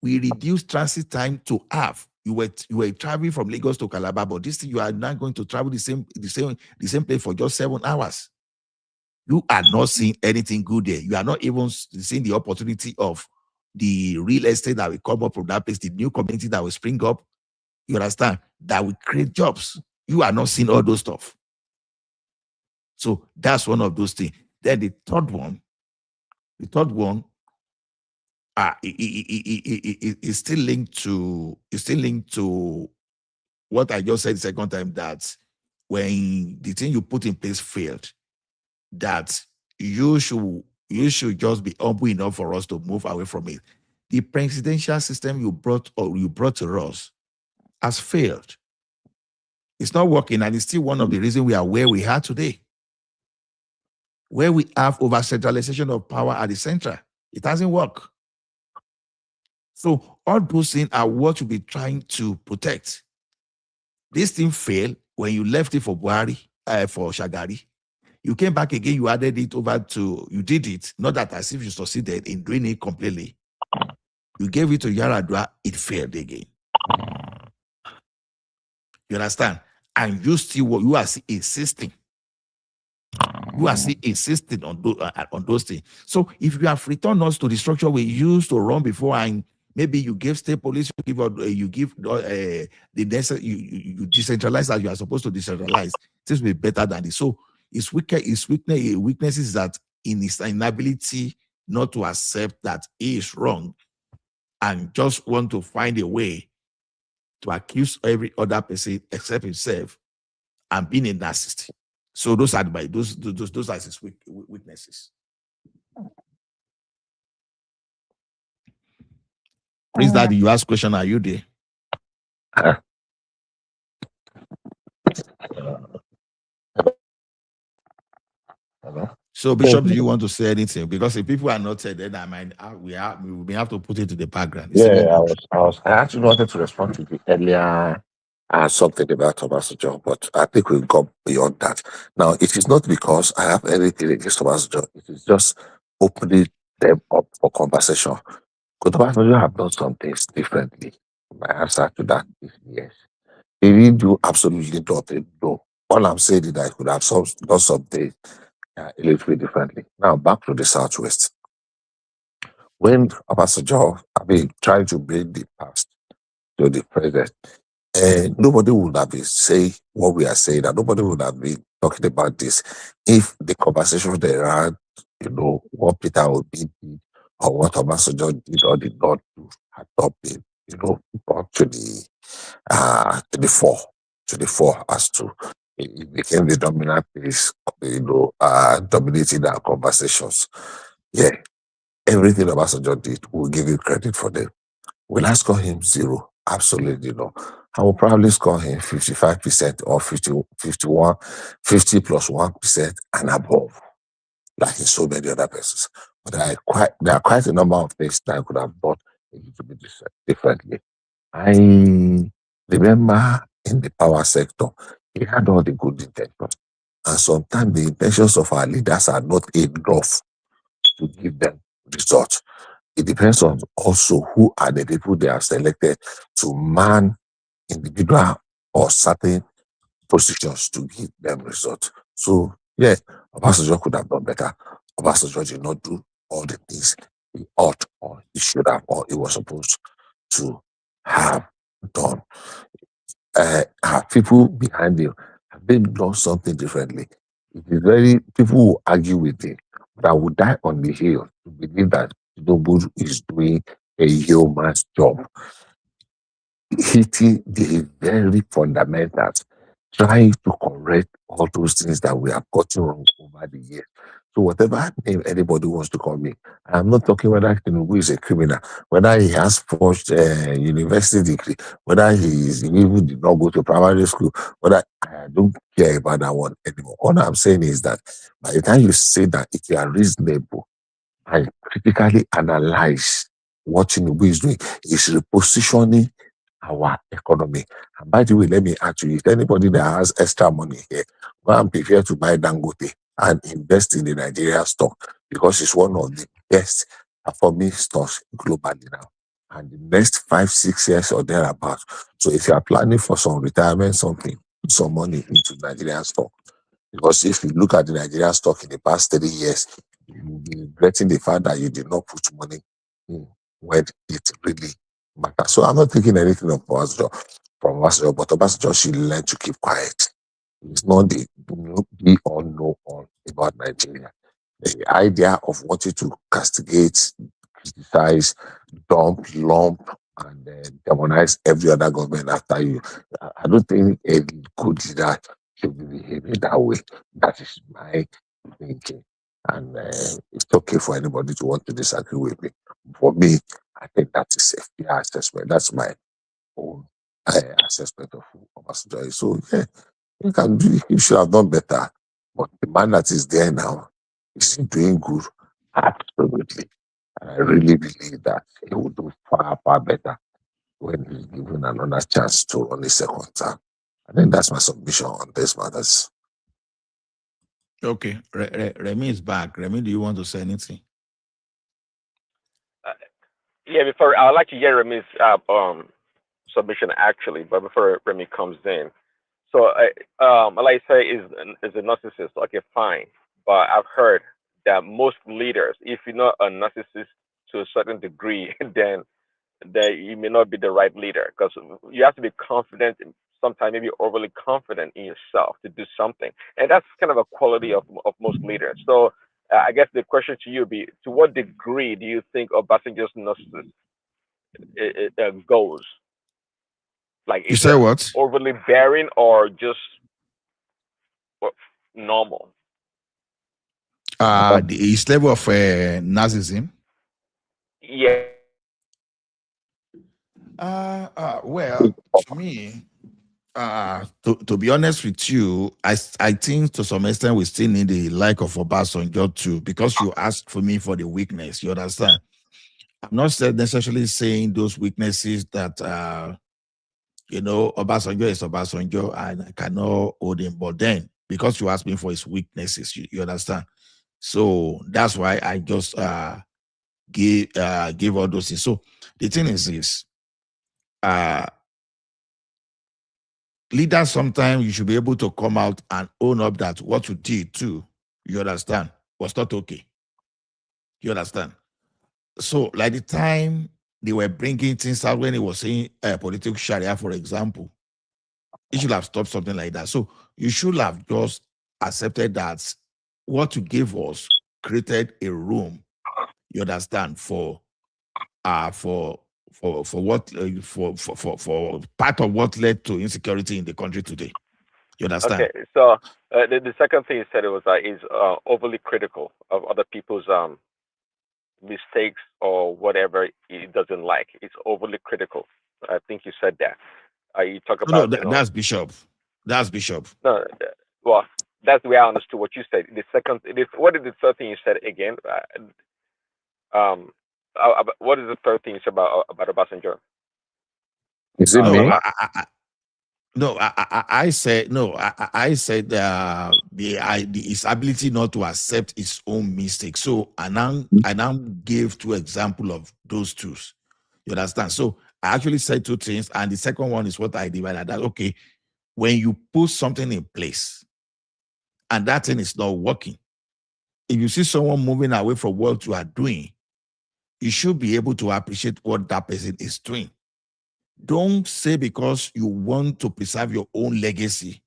we reduced transit time to half. You were traveling from Lagos to Calabar, but this thing you are now going to travel the same place for just 7 hours. You are not seeing anything good there. You are not even seeing the opportunity of the real estate that will come up from that place, the new community that will spring up. You understand? That will create jobs. You are not seeing all those stuff. So that's one of those things. Then the third one is still linked to what I just said the second time, that when the thing you put in place failed, that you should just be humble enough for us to move away from it. The presidential system you brought to us has failed. It's not working, and it's still one of the reasons we are where we are today, where we have over centralization of power at the center. It doesn't work. So all those things are what you'll be trying to protect. This thing failed when you left it for Buhari, for Shagari. You came back again, you added it over to, you did it, not that as if you succeeded in doing it completely. You gave it to Yaradua, it failed again. You understand? And you still, you are still insisting. You are still insisting on those things. So if you have returned us to the structure we used to run before, and maybe you give state police, you give the necessary, you decentralize as you are supposed to decentralize. This will be better than this. So its weaknesses that in his inability not to accept that he is wrong and just want to find a way to accuse every other person except himself and being a narcissist. So those are those are his weaknesses. Prince Daddy, you ask question, are you there? So Bishop, do you want to say anything? Because if people are not said, then I might we have to put it to the background. Yeah, I actually wanted to respond to the earlier something about Obasanjo, but I think we've gone beyond that. Now, it is not because I have anything against Obasanjo. It is just opening them up for conversation. Could Obasanjo have done some things differently? My answer to that is yes. He didn't do absolutely nothing. No. All I'm saying is that I could have done something a little bit differently. Now, back to the Southwest. When Obasanjo, trying to bring the past to the present, nobody would have been saying what we are saying, and nobody would have been talking about this if the conversation they had, what Peter Obi did or what Obasanjo did or did not do had not been, brought to the fore as to it became the dominant piece, dominating our conversations. Yeah, everything Obasanjo did, we'll give you credit for them. Will I score him 0? Absolutely no. I will probably score him 55% or 51, 50 plus 1% and above, like in so many other persons. But there are quite a number of things that I could have done a little bit differently. I remember in the power sector, he had all the good intentions. And sometimes the intentions of our leaders are not enough to give them results. It depends on also who are the people they have selected to man individual or certain positions to give them results. So, yeah, Obasanjo could have done better. Obasanjo did not do all the things he ought or he should have or he was supposed to have done. Have people behind him, have they done something differently? It is people will argue with him, but I would die on the hill to believe that Tinubu is doing a yeoman's job, hitting the very fundamentals, trying to correct all those things that we have gotten wrong over the years. So whatever name anybody wants to call me, I'm not talking whether Tinubu is a criminal, whether he has forged a university degree, whether he even did not go to primary school, whether I don't care about that one anymore. All I'm saying is that by the time you say that it is reasonable and critically analyze what Tinubu is doing, is repositioning our economy. And by the way, let me ask you, if anybody that has extra money here, go and prepare to buy Dangote and invest in the Nigeria stock because it's one of the best performing stocks globally now. And the next 5-6 years or thereabouts. So if you are planning for some retirement, something, put some money into Nigerian stock. Because if you look at the Nigerian stock in the past 3 years, you will be regretting the fact that you did not put money in when it really matters. So I'm not taking anything from Obasanjo, but Obasanjo should learn to keep quiet. It's not the be or know all about Nigeria. The idea of wanting to castigate, criticize, lump, and demonize every other government after you. I don't think a good leader should be behaving that way. That is my thinking. And it's okay for anybody to want to disagree with me. For me, I think that is a fair assessment. That's my own assessment of who Obasanjo is. So, yeah, you should have done better. But the man that is there now, is he doing good? Absolutely. I really believe that he will do far, far better when he's given another chance to run the second term. I think that's my submission on this matters. Okay, Remy is back. Remy, do you want to say anything? Yeah, before I'd like to hear Remy's submission actually, but before Remy comes in, so like I say, is a narcissist. Okay, fine, but I've heard that most leaders, if you're not a narcissist to a certain degree, then you may not be the right leader because you have to be confident. Sometimes maybe overly confident in yourself to do something, and that's kind of a quality of most leaders. So I guess the question to you would be: to what degree do you think Obasanjo's narcissism goes? Like, You is say it what? overly bearing or just well, normal? His level of narcissism. Yeah. Well, to me, to be honest with you, I think to some extent we still need the like of Obasanjo too, because you asked for me for the weakness. You understand? I'm not necessarily saying those weaknesses that Obasanjo is Obasanjo and I cannot hold him, but then because you asked me for his weaknesses, you understand? So that's why I just give all those things. So the thing is this. Leaders, sometimes you should be able to come out and own up that what you did too, you understand, was not okay. You understand? So, like the time they were bringing things out when he was saying political Sharia, for example, he should have stopped something like that. So, you should have just accepted that what you gave us created a room, you understand, for what for part of what led to insecurity in the country today. You understand? Okay. So the second thing you said it was is overly critical of other people's mistakes or whatever he doesn't like. It's overly critical. I think you said that. You talk No, about that's Bishop. That's Bishop. No, well, that's the way I understood what you said. The second, what is the third thing you said again? What is the third thing you said about Obasanjo? Is it me? I said no. I said his ability not to accept his own mistakes. So I now gave two examples of those two. You understand? So I actually said two things, and the second one is what I divided. That okay, when you put something in place, and that thing is not working, if you see someone moving away from what you are doing, you should be able to appreciate what that person is doing. Don't say because you want to preserve your own legacy,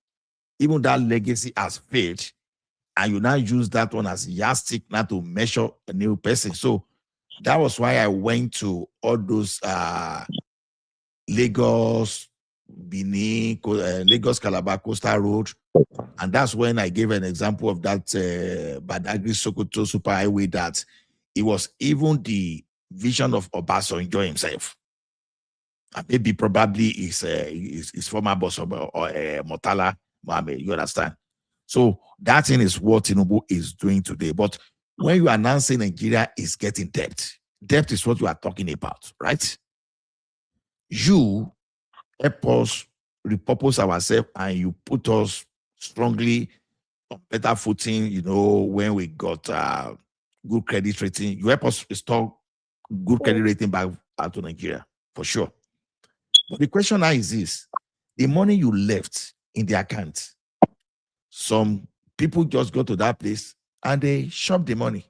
even that legacy has failed, and you now use that one as a yardstick now to measure a new person. So that was why I went to all those Lagos, Benin, Lagos, Calabar, Coastal Road. And that's when I gave an example of that Badagry Sokoto superhighway that it was even the vision of Obasanjo himself. And maybe probably his former boss or Motala Mohammed, you understand? So that thing is what Tinubu is doing today. But when you are announcing Nigeria is getting debt is what you are talking about, right? You help us repurpose ourselves and you put us strongly on better footing, when we got good credit rating. You help us restore good credit rating back to Nigeria, for sure. But the question now is this: the money you left in the account, some people just go to that place and they shop the money.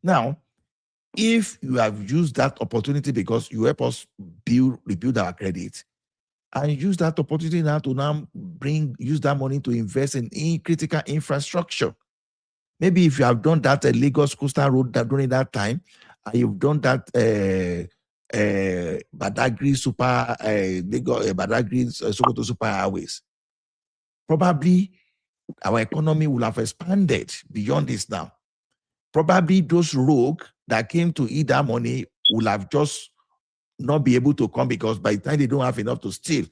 Now, if you have used that opportunity because you help us rebuild our credit, and use that opportunity now to use that money to invest in critical infrastructure. Maybe if you have done that Lagos Coastal Road during that time, and you've done that Badagry Badagry Sokoto Super Highways, probably our economy will have expanded beyond this now. Probably those rogue that came to eat that money will have just not be able to come because by the time they don't have enough to steal,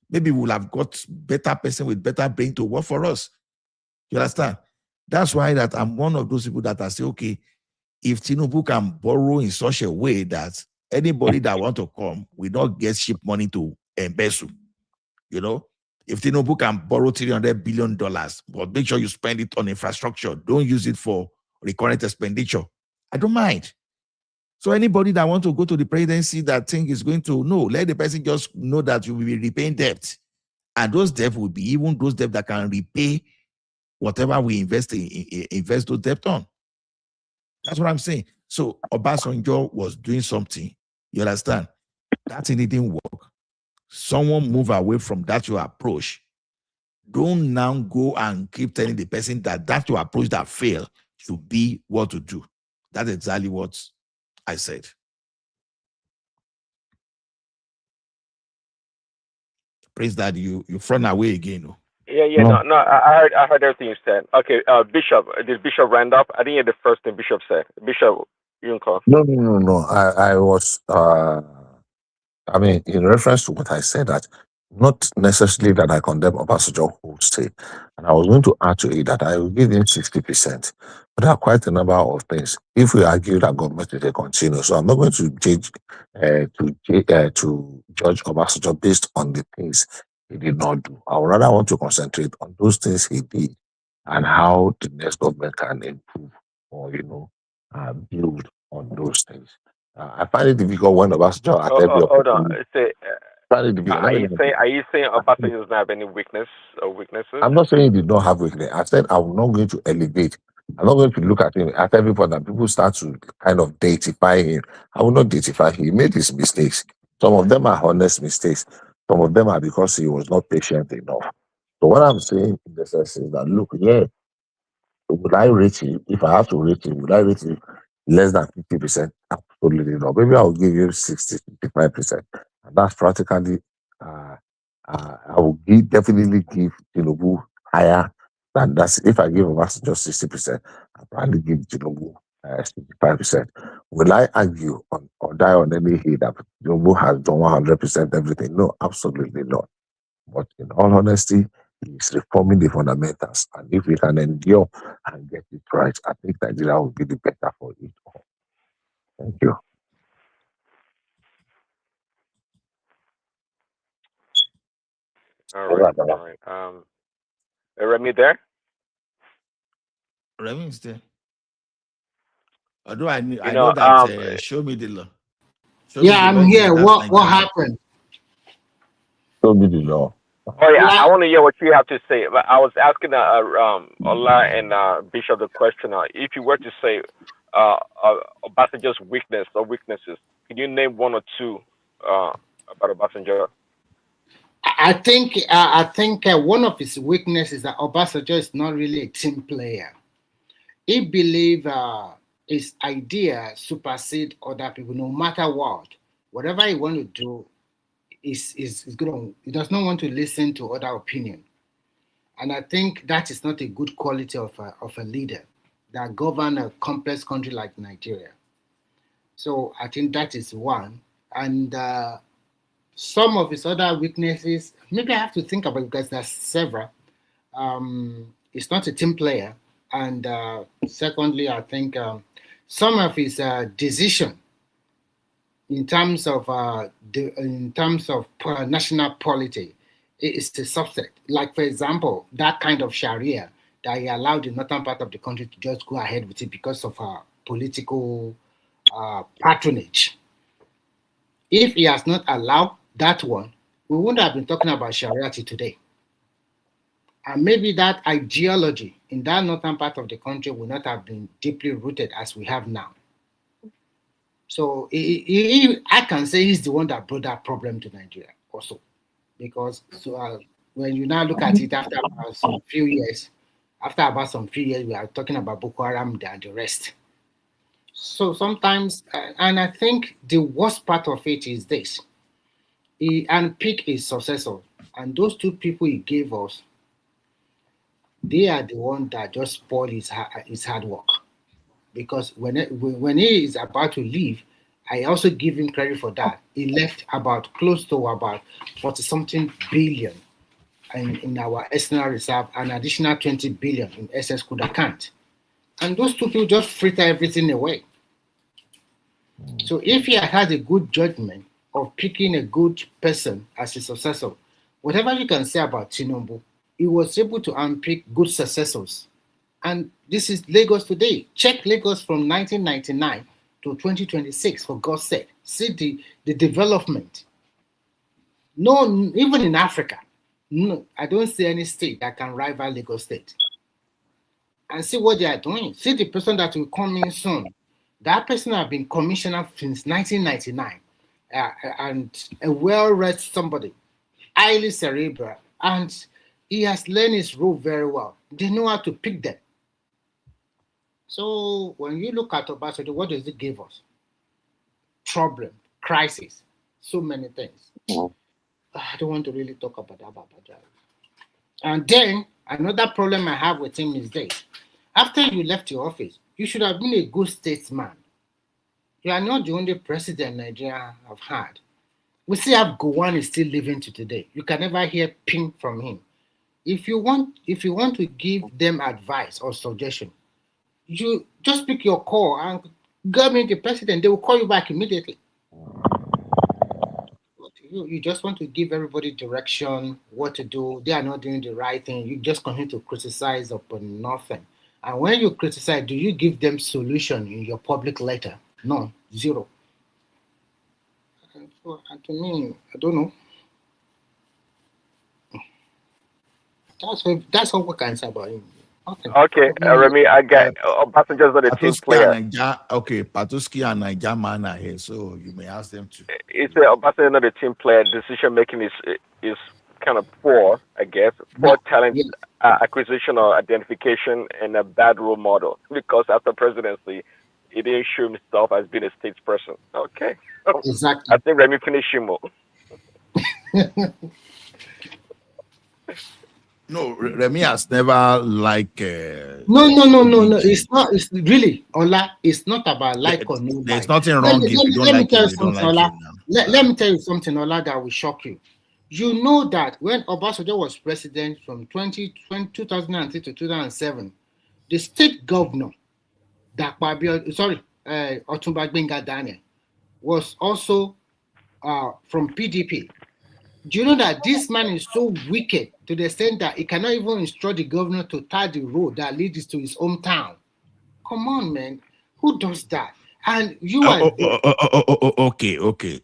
maybe we'll have got better person with better brain to work for us. You understand? That's why that I'm one of those people that I say, okay, if Tinubu can borrow in such a way that anybody that want to come will not get cheap money to embezzle, you know, if Tinubu can borrow $300 billion, but make sure you spend it on infrastructure, don't use it for recurrent expenditure, I don't mind. So anybody that want to go to the presidency that think is going to, no, let the person just know that you will be repaying debt. And those debt will be even those debt that can repay whatever we invest invest those debt on. That's what I'm saying. So Obasanjo was doing something. You understand? That thing didn't work. Someone move away from that your approach. Don't now go and keep telling the person that your approach that failed should be what to do. That's exactly what I said. Praise that you run away again. No? Yeah. No. I heard everything you said. Okay, Bishop. This Bishop Randolph. I didn't hear the first thing Bishop said. Bishop, you can call. No. I was I mean, in reference to what I said, that not necessarily that I condemn Obasanjo whole state, and I was going to add to it that I will give him 60%. But there are quite a number of things. If we argue that government is a continue, so I'm not going to judge to judge Obasanjo based on the things he did not do. I would rather want to concentrate on those things he did and how the next government can improve or build on those things. I find it difficult when Obasanjo at every Hold on. opportunity. Say, Find it difficult. Let are me you let saying me- Obasanjo doesn't have any weaknesses? I'm not saying he did not have weakness. I said I'm not going to elevate. I'm not going to look at him at every point that people start to kind of datify him. I will not datify him. He made his mistakes. Some of them are honest mistakes. Some of them are because he was not patient enough. So what I'm saying in the sense is that look, yeah, would I rate him? If I have to rate him, would I rate him less than 50%? Absolutely not. Maybe I'll give you 60, 55%. And that's practically, I will definitely give Tinubu higher than that. If I give us just 60%, I'll probably give Tinubu 65%. Will I argue on or die on any hill that Tinubu has done 100% everything? No, absolutely not. But in all honesty, he's reforming the fundamentals. And if we can endure and get it right, I think Nigeria will be the better for it all. Thank you. All right. Remy there? Remy is there. Although I You know know, that show me the law. Show me Yeah, the law I'm is here. that's What Nigeria. happened? Show me the law. Oh yeah, I want to hear what you have to say. But I was asking Ola and Bishop the question. If you were to say Obasanjo's weakness or weaknesses, can you name one or two about Obasanjo? I think one of his weaknesses is that Obasanjo is not really a team player. He believes his idea supersede other people, no matter what. Whatever he want to do is going. He does not want to listen to other opinion, and I think that is not a good quality of a leader that govern a complex country like Nigeria. So I think that is one, and some of his other weaknesses. Maybe I have to think about it because there's several. He's not a team player, and secondly, I think some of his decision in terms of national polity is the subject. Like for example, that kind of Sharia that he allowed the northern part of the country to just go ahead with it because of political patronage. If he has not allowed that one, we wouldn't have been talking about Sharia today. And maybe that ideology in that northern part of the country would not have been deeply rooted as we have now. So I can say he's the one that brought that problem to Nigeria also. Because when you now look at it after about some few years, we are talking about Boko Haram and the rest. So sometimes, and I think the worst part of it is this. He unpicked his successor, and those two people he gave us, they are the one that just spoil his hard work. Because when he is about to leave, I also give him credit for that. He left about close to about 40-something billion in our external reserve, an additional 20 billion in SS CUDA account. And those two people just fritter everything away. So if he had a good judgment of picking a good person as his successor, whatever you can say about Tinubu, he was able to unpick good successors. And this is Lagos today. Check Lagos from 1999 to 2026, for God's sake. See the development. No, even in Africa, no, I don't see any state that can rival Lagos State. And see what they are doing. See the person that will come in soon. That person has been commissioner since 1999, and a well-read somebody, highly cerebral, and he has learned his role very well. They know how to pick them. So when you look at Obasanjo, what does it give us? Problem, crisis, so many things. I don't want to really talk about that. And then another problem I have with him is this. After you left your office, you should have been a good statesman. You are not the only president Nigeria have had. We still have Gowon is still living to today. You can never hear ping from him. If you want to give them advice or suggestion, you just pick your call and go meet the president. They will call you back immediately. You just want to give everybody direction, what to do. They are not doing the right thing. You just continue to criticize upon nothing. And when you criticize, do you give them solution in your public letter? No, zero. And to me, I don't know. That's all we can say about him. Okay, Remy, I get Obasanjo's not a team player. Okay, Patuski and Naija man are here, so you may ask them to. It's Obasanjo not a team player. Decision making is kind of poor, I guess. Poor talent acquisition or identification, and a bad role model. Because after presidency, he didn't show himself as being a statesperson. Okay, exactly. I think Remy finished him. No, Remy has never like. No. It's not. It's really Ola. It's not about like or no. There's nothing wrong if you don't like it. You don't like it. Let me tell you something, Ola, that will shock you. You know that when Obasanjo was president from 2003 to 2007, the state governor, Otumba Gbenga Daniel, was also from PDP. Do you know that this man is so wicked to the extent that he cannot even instruct the governor to tar the road that leads to his hometown? Come on, man. Who does that? And you are okay.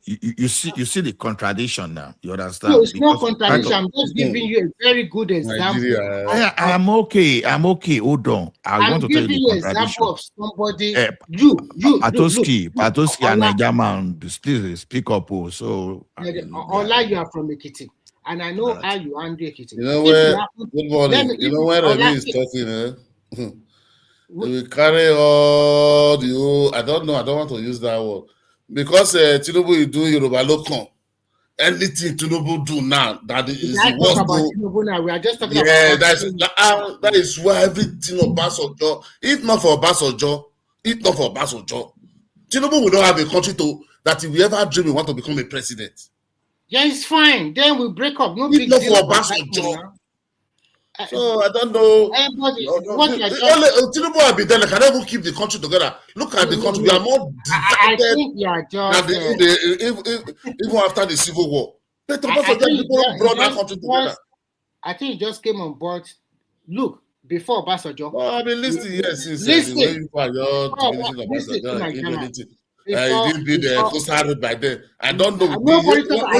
You see the contradiction now. You understand? No, it's no contradiction. I'm just giving you a very good example. I'm okay. Hold on. I want to tell you the contradiction. Of somebody. Patoski and Naija man, please speak up. So Ola, you are from Ekiti, and I know how you handle Ekiti. You know where? Good morning. You know where Remy is talking, They will carry all the whole, I don't want to use that word. Because Tinubu is doing Yoruba Locum. Anything Tinubu do now, that is the worst. Tinubu now. We are just talking about that is why everything of Obasanjo, if not for Obasanjo, Tinubu will not have a country that if we ever dream we want to become a president. Yeah, it's fine. Then we break up. No big deal for Obasanjo. So I don't know. Tinubu will be there. They can never keep the country together. Look at the country. We are more divided even after the Civil War. People brought that country together. I think he just came on board. Look, before Obasanjo. Oh, I've been listening. Yes, listen. He didn't build the coastal road by then. I don't know. I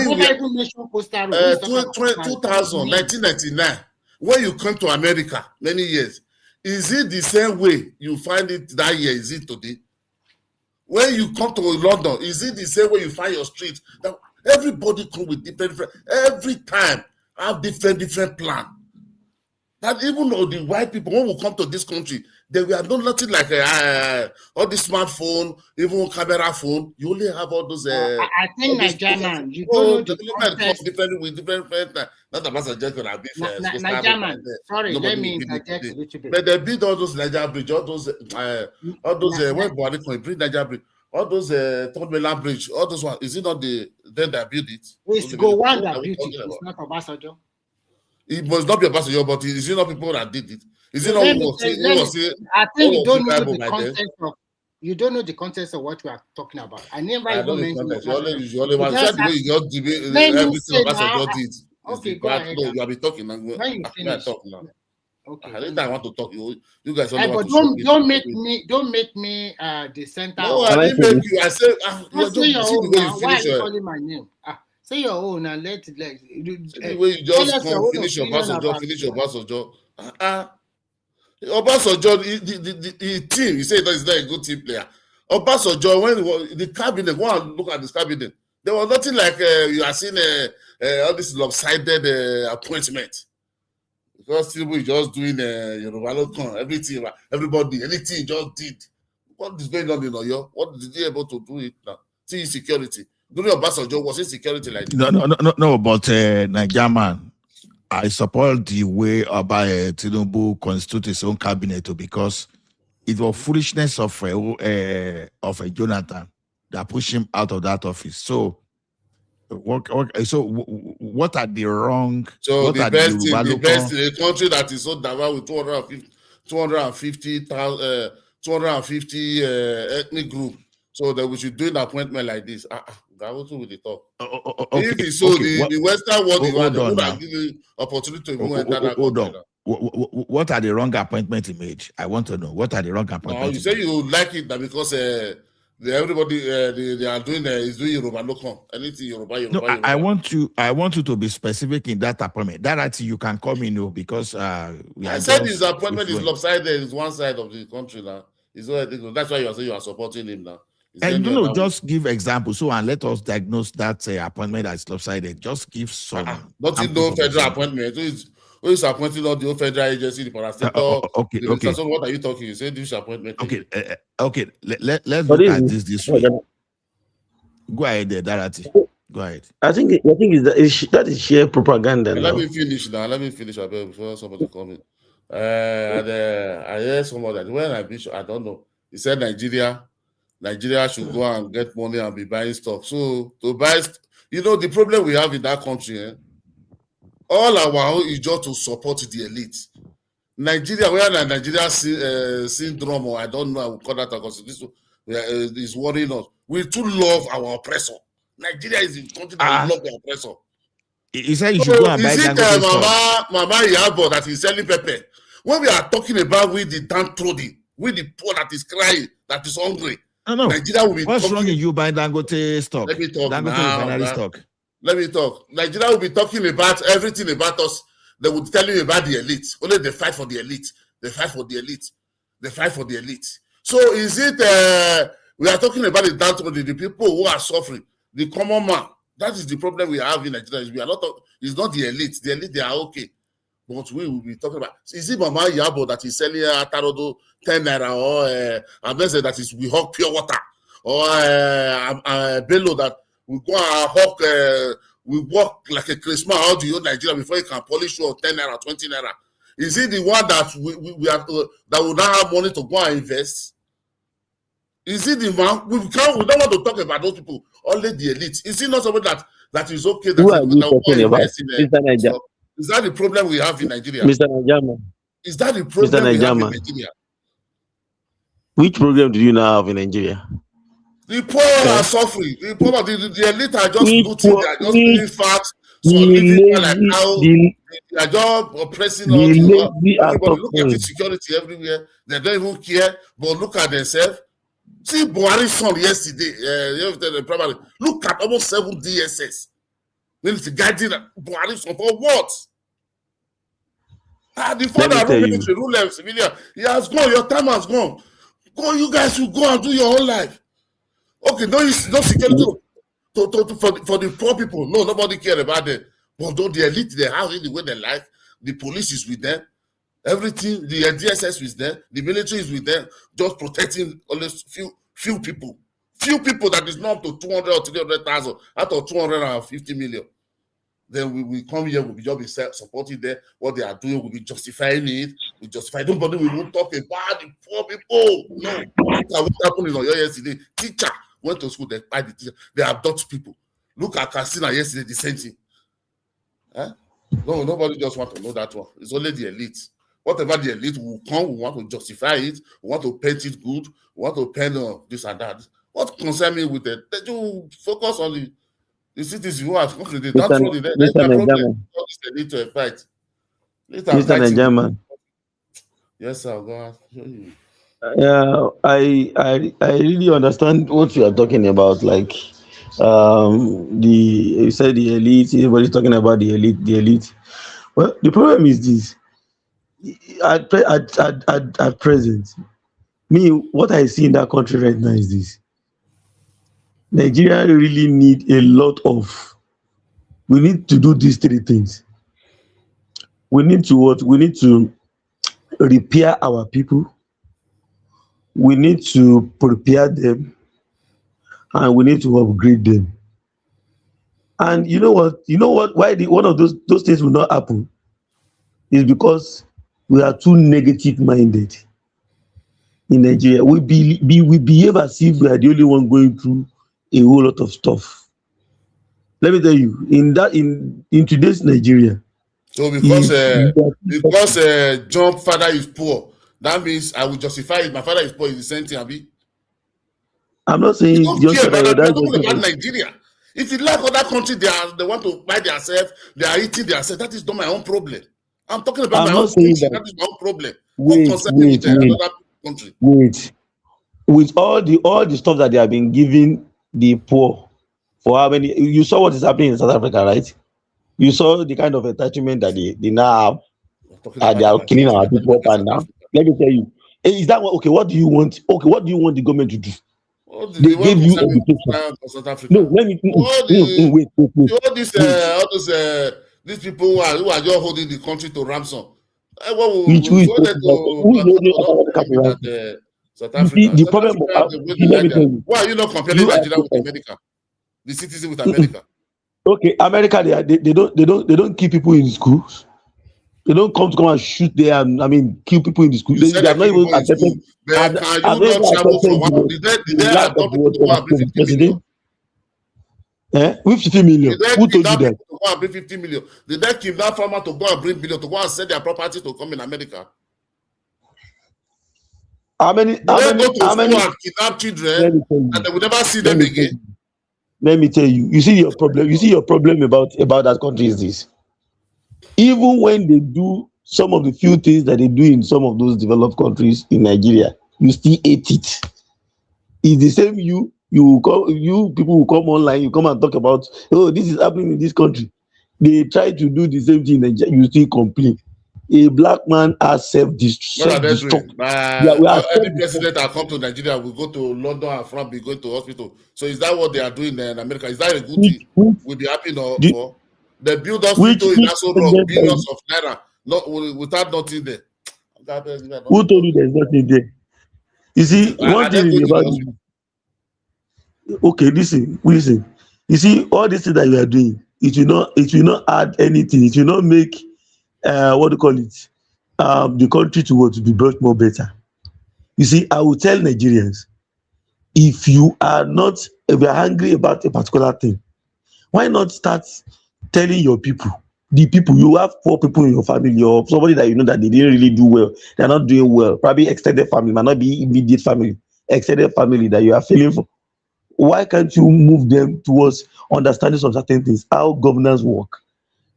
never even mentioned coastal road. 1999. When you come to America many years, is it the same way you find it that year? Is it today? When you come to London, is it the same way you find your street? That everybody come with different every time have different plan. That even though the white people, when we come to this country, they were not nothing like all the smartphone, even camera phone. You only have all those. I think Nigerian, you don't know the different with different. Not about just gonna be fair. Nigerian, sorry, let me interject a little bit. But they build all those Niger bridge, all those when Buhari bridge Niger bridge, all those Third Mainland bridge, all those ones. Is it not then they build it? It's Gowon that built it. It's not Obasanjo. It must not be Obasanjo, but is it not people that did it? Is it not Let who me was tell it? you, Who was it? I think you What was don't it know Bible the by then? context of what we are talking about. I never I even know the mentioned context. Obasanjo. You only You want just the way ask you just debate let me everything say now. Obasanjo did is the Okay, go bad. ahead. No, you have been talking now. When you May I finish. talk now? Okay. Anytime I want to talk, you guys only want But to show me. don't make me the center. No, I didn't make you. I said you're Say your just see the own way you now. Why are finish you your. calling my name? Say your own and See the way you tell just us your come own finish your opinion Obasanjo, about finish it. your Obasanjo. Obasanjo, the team, you say that he's not a good team player. Obasanjo, when the cabinet, go and look at this cabinet, there was nothing like you are seeing all this lopsided appointment. Because people just doing Yoruba Locon, everything, everybody, anything he just did. What is going on in Oyo? What did he able to do it now? See security. During Obasanjo, was it security like this? No, but Nigeria man, I support the way Oba Tinubu constitute his own cabinet because it was foolishness of Jonathan that pushed him out of that office. So, what are the wrong? So What the are the best Yoruba in local? a country that is so diverse with 250 ethnic group. So that we should do an appointment like this. That also with the talk. If it's so, the Western world, they would have given you opportunity to even enter that Hold country. on. What are the wrong appointments he made? I want to know. What are the wrong No, appointments? you say you like it that because everybody they are doing is doing Yoruba local. Anything Yoruba. No, I want you to be specific in that appointment. That you can call me because we are. I said his appointment is lopsided. It's one side of the country now. It's not. That's why you are saying you are supporting him now. And just give examples. So and let us diagnose that appointment as lopsided. Just give some. Not in no federal appointment. Who is appointing all the whole federal agency, the parastatal? Okay. So what are you talking? You say this appointment. Okay. Let's look at this way. Go ahead, Darati. Go ahead. I think that is sheer propaganda. Let me finish now. Let me finish before somebody come in. I heard somebody that when I don't know. He said Nigeria should go and get money and be buying stock. So to buy, the problem we have in that country, all our own is just to support the elite. Nigeria, where Nigeria syndrome, or I don't know, I will call that because this is worrying us. We too love our oppressor. Nigeria is the country that love the oppressor. He said you should go and buy Mama Yabo that is selling pepper? When we are talking about with the downtrodden, with the poor that is crying, that is hungry, no. Nigeria will be. What's wrong in you buying Dangote stock? Let me talk Dangote refinery stock. Let me talk. Nigeria will be talking about everything about us. They will tell you about the elite. Only they fight for the elite. They fight for the elite. They fight for the elite. So is it we are talking about the downtrodden, the people who are suffering, the common man? That is the problem we have in Nigeria. We are not. It's not the elite. The elite, they are okay. But we will be talking about. Is it Mama Yabo that is selling Tarodo 10 naira or Abese that is we hawk pure water or Bello that we go and hawk we walk like a Christmas out to Nigeria before you can polish you 10 naira, 20 naira. Is it the one that we have that will not have money to go and invest? Is it the one we don't want to talk about those people? Only the elite. Is it not something that is okay? That Who are you talking about, Mr. Niger? Is that the problem we have in Nigeria? Mr. Niger, is that the problem we have in Nigeria? Which problem do you now have in Nigeria? The poor are suffering. The poor, the elite are just looting. They are just living fat. So living like how they are just oppressing all the everybody. Look at the security everywhere. They don't even care. But look at themselves. See Buhari's son yesterday. Probably look at almost 7 DSS. Then it's guiding Buhari's son for what? The father rule military, rule civilian. He has gone. Your time has gone. Go, you guys should go and do your own life. Okay, no security for the poor people. No, nobody care about them. But though the elite, they have it the way they like. The police is with them. Everything, the DSS is there. The military is with them. Just protecting only few people. Few people that is not up to 200 or 300,000 out of 250 million. Then we will come here, we'll be just be supporting them. What they are doing, we'll be justifying it. We justify. Nobody will talk about the poor people. No. What happened in Oyo yesterday? Teacher went to school, they buy the teacher, they abduct people. Look at Casina yesterday, the same thing. No, nobody just want to know that one. It's only the elite. Whatever the elite will come, we want to justify it, we want to paint it good, we want to paint this and that. What concern me with it? They do focus on the cities who are confident. They don't throw the net. That's my problem. All this they need to fight. Mr. Najaman. Yes, sir. Go ahead. Yeah, I really understand what you are talking about. Like, you said the elite. Everybody's talking about the elite. The elite. Well, the problem is this. At present, me, what I see in that country right now is this. Nigeria really need a lot of. We need to do these three things. We need to what? We need to repair our people. We need to prepare them, and we need to upgrade them. And you know what? Why one of those things will not happen is because we are too negative minded in Nigeria. We behave as if we are the only one going through a whole lot of stuff. Let me tell you, in today's Nigeria. So because John's father is poor, that means I will justify it. My father is poor, is the same thing, Abi. I'm not saying I'm talking about Nigeria. If you like other countries, they want to buy themselves, they are eating themselves. That is not my own problem. I'm talking about my own country. That is my own problem. Wait. With all the stuff that they have been giving the poor for how many? You saw what is happening in South Africa, right? You saw the kind of attachment that they now have. They are killing our people up and down. Let me tell you. Is that what? Okay, what do you want? Okay, what do you want the government to do? They gave you education. No, let me wait. These people who are just holding the country to ransom. The problem. Why are you not comparing Nigeria with America? The citizen with America. Okay, America, they don't keep people in schools. They don't come and shoot there and kill people in the school. They are not even accepted. Can you not travel from one? Did they adopt people to go and bring 50 million? With 50 million. Who told you that? To go and bring 50 million. Did they kidnap farmer to go and bring billion to go and sell their property to come in America? How many school and kidnap children and they will never see them again? Let me tell you. You see your problem about that country is this. Even when they do some of the few things that they do in some of those developed countries in Nigeria, you still hate it. It's the same you people who come online, you come and talk about, oh, this is happening in this country. They try to do the same thing in Nigeria, you still complain. A black man has self-destruct. Any president that come to Nigeria will go to London and France, be going to hospital. So is that what they are doing in America? Is that a good thing? We'll be happy for. They build hospital in Aso Rock, billions of naira, without nothing there. Who told you there's nothing there? You see, one thing is about you. Okay, listen. You see, all this thing that you are doing, it will not add anything. It will not make the country to be much more better. You see, I will tell Nigerians, if you are angry about a particular thing, why not start telling your people, the people, you have poor people in your family or somebody that you know that they didn't really do well, they're not doing well, probably extended family, might not be immediate family, extended family that you are feeling for. Why can't you move them towards understanding some certain things, how governance work?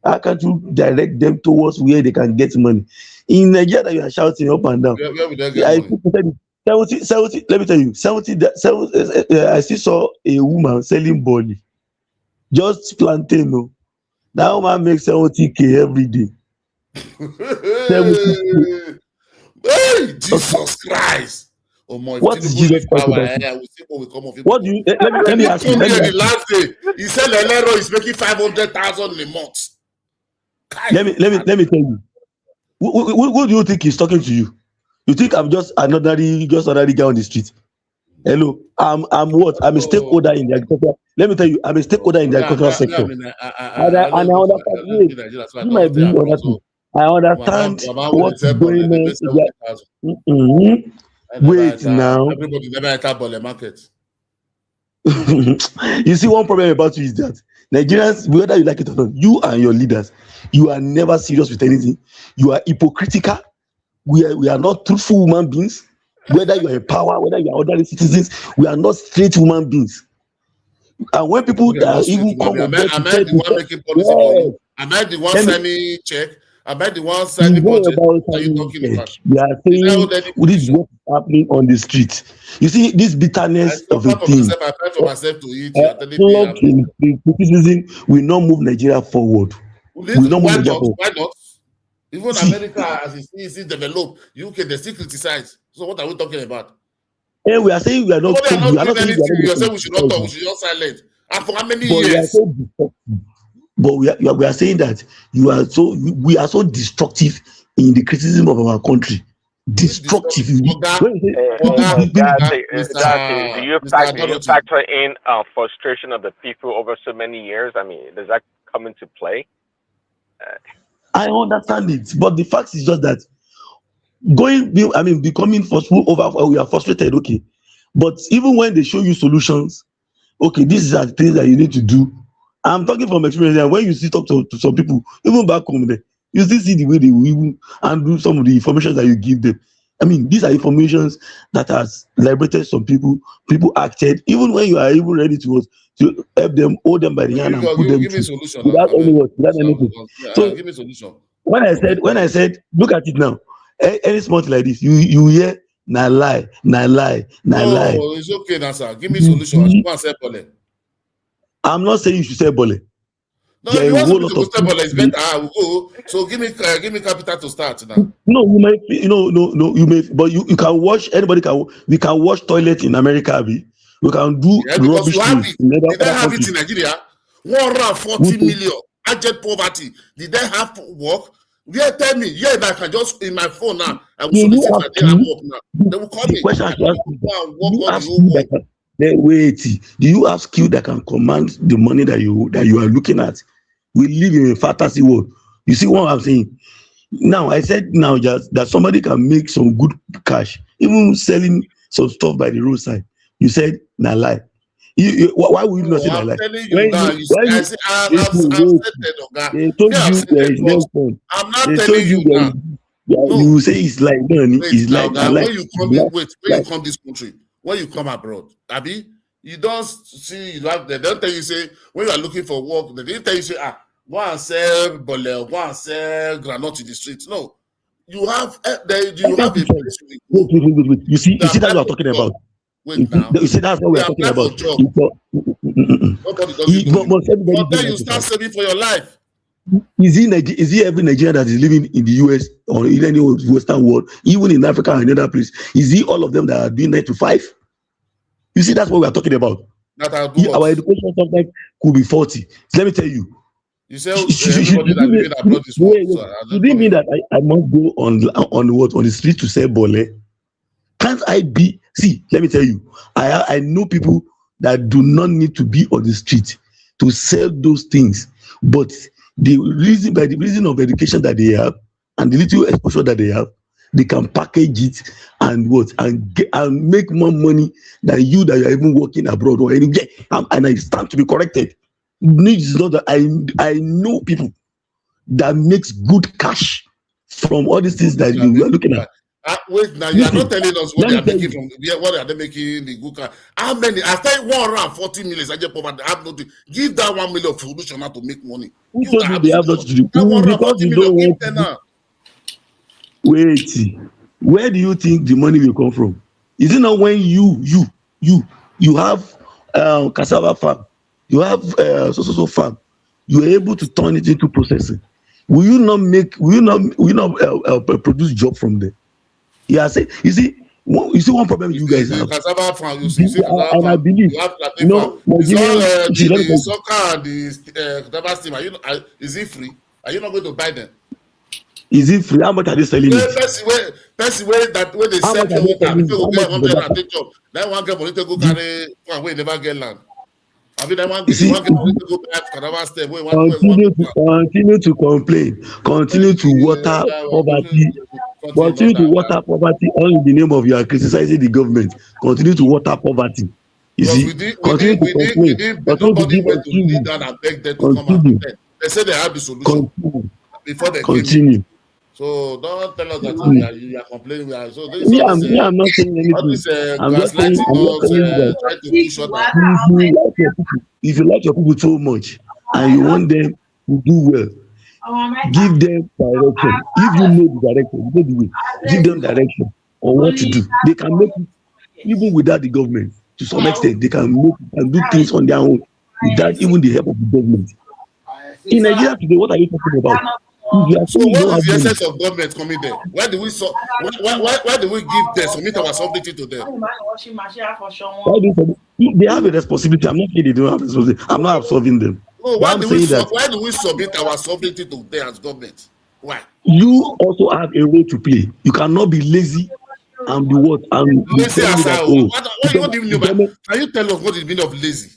How can't you direct them towards where they can get money? In Nigeria, that you are shouting up and down. Where will they get money? 70, let me tell you, 70, I still saw a woman selling body, just plantain. No, that woman makes 70K every day. 70K. Hey, Jesus Christ! Oh my! What is Jesus Christ? What do you? Let me ask you. The last day, he said Lelero is making 500,000 a month. Let me tell you. Who do you think is talking to you? You think I'm just another guy on the street? Hello, I'm what? I'm a stakeholder in the agriculture. Let me tell you, I'm a stakeholder in the agricultural sector. And I understand what's going on. Wait now. Everybody never enter Bole market. You see, one problem about you is that Nigerians, whether you like it or not, you and your leaders, you are never serious with anything. You are hypocritical. we are not truthful human beings. Whether you are in power, whether you are ordinary citizens, we are not straight human beings. And when people that even come on board to am I tell the one making policy for you? Am I the one signing check? Am I the one signing budget? What are you talking about? We are saying this is what is happening on the street. You see, this bitterness of a thing. I fight for myself to eat. You are telling me criticism will not move Nigeria forward. Will not move why Nigeria not? forward. Why not? Even America, as it sees develop, UK, they still criticize. So what are we talking about? And we are saying we are not. We are not doing anything. You are saying we should not talk. We should not silent. And for how many years? But we are saying that we are so destructive in the criticism of our country. Destructive. Do you factor in frustration of the people over so many years? I mean, does that come into play? I understand it, but the fact is just that becoming forceful over, we are frustrated, okay. But even when they show you solutions, okay, these are the things that you need to do. I'm talking from experience. And when you see talk to some people, even back home, there, you still see the way they will even handle some of the information that you give them. I mean, these are informations that has liberated some people. People acted, even when you are even ready to help them, hold them by the hand and put them through without anything. So give me solution. When I said, look at it now. Any small thing like this, you hear na lie. No, it's okay now, sir. Give me solution. I should go and sell bole. I'm not saying you should sell bole. No, if you want me to go sell bole, it's better. I will go. So give me capital to start now. No, you might. You may. But you can wash. Anybody can. We can wash toilet in America. We can do rubbish things. Did they have it in Nigeria? 140 million abject poverty. Did they have work? Yeah, tell me. Yeah, I can just in my phone now. I will solicit my day and work now. They will call me. Wait. Do you have skill that can command the money that you are looking at? We live in a fantasy world. You see what I'm saying? Now I said just that somebody can make some good cash, even selling some stuff by the roadside. You said na lie. Why would you not say that? I'm telling you now. I'm not telling you now. You say it's like money. It's like when you come this country, when you come abroad, Abi, you don't see they don't tell you say when you are looking for work, they didn't tell you say go and sell bole, go and sell groundnut in the streets. No, you have a place. Wait. You see that's what I'm talking about. Wait now. You see that's what we're talking about. Nobody does it. But then you start saving for your life. Is he every Nigerian that is living in the US or in any Western world, even in Africa or another place? Is he all of them that are doing 9 to 5? You see, that's what we are talking about. Our education sometimes could be faulty. So let me tell you. You say everybody that living abroad is you didn't mean that I must go on the street to sell bole? Can't I be? See, let me tell you. I know people that do not need to be on the street to sell those things, but by the reason of education that they have and the little exposure that they have, they can package it and make more money than you that you are even working abroad or anywhere. And I stand to be corrected. It's not that I know people that makes good cash from all these things that you are looking at. Wait, now you are not telling us what they are making from what are they making the good cash? How many? I tell 140 million. I just poverty. I have nothing. Give that 1 million solution now to make money. Who told you they have nothing to do? Because you don't want to. Wait, where do you think the money will come from? Is it not when you have cassava farm, you have so farm, you are able to turn it into processing? Will you not produce job from there? Yeah, you see one problem you guys have. Cassava farm, you see and I believe you have the soccer and the cassava steam. Is it free? Are you not going to buy them? Is it free? How much are they selling it? Person way that when they sell your water, people get 100 and take job. Then one get money to go carry farm where never get land. I mean, that one get money to go buy cassava stem. Continue to complain. Continue to water poverty. Continue to water poverty all in the name of you are criticizing the government. Continue to water poverty. You see, continue to complain. Nobody went to lead down and beg them to come and protect. They say they have the solution before they continue. So don't tell us that you are complaining. So this Me, all I'm, this me, I'm not saying all anything. this I'm just saying, gaslighting us, trying to push us down. if you like your people so much and you want them to do well, give them direction. If you know the direction, you know the way. Give them direction on what to do. They can make it even without the government. To some extent, they can make and do things on their own without even the help of the government. In Nigeria today, what are you talking about? If you are So saying you what don't is have the money, essence of government coming there? Why do we why do we give them submit our sovereignty to them? why do they have a responsibility? I'm not saying they don't have a responsibility. I'm not absolving them. No, But I'm saying that why do we submit our sovereignty to them as government? Why? you also have a role to play. You cannot be lazy and be what and be Lazy telling me as that how? What do you mean by? Can you tell us what is the meaning of lazy?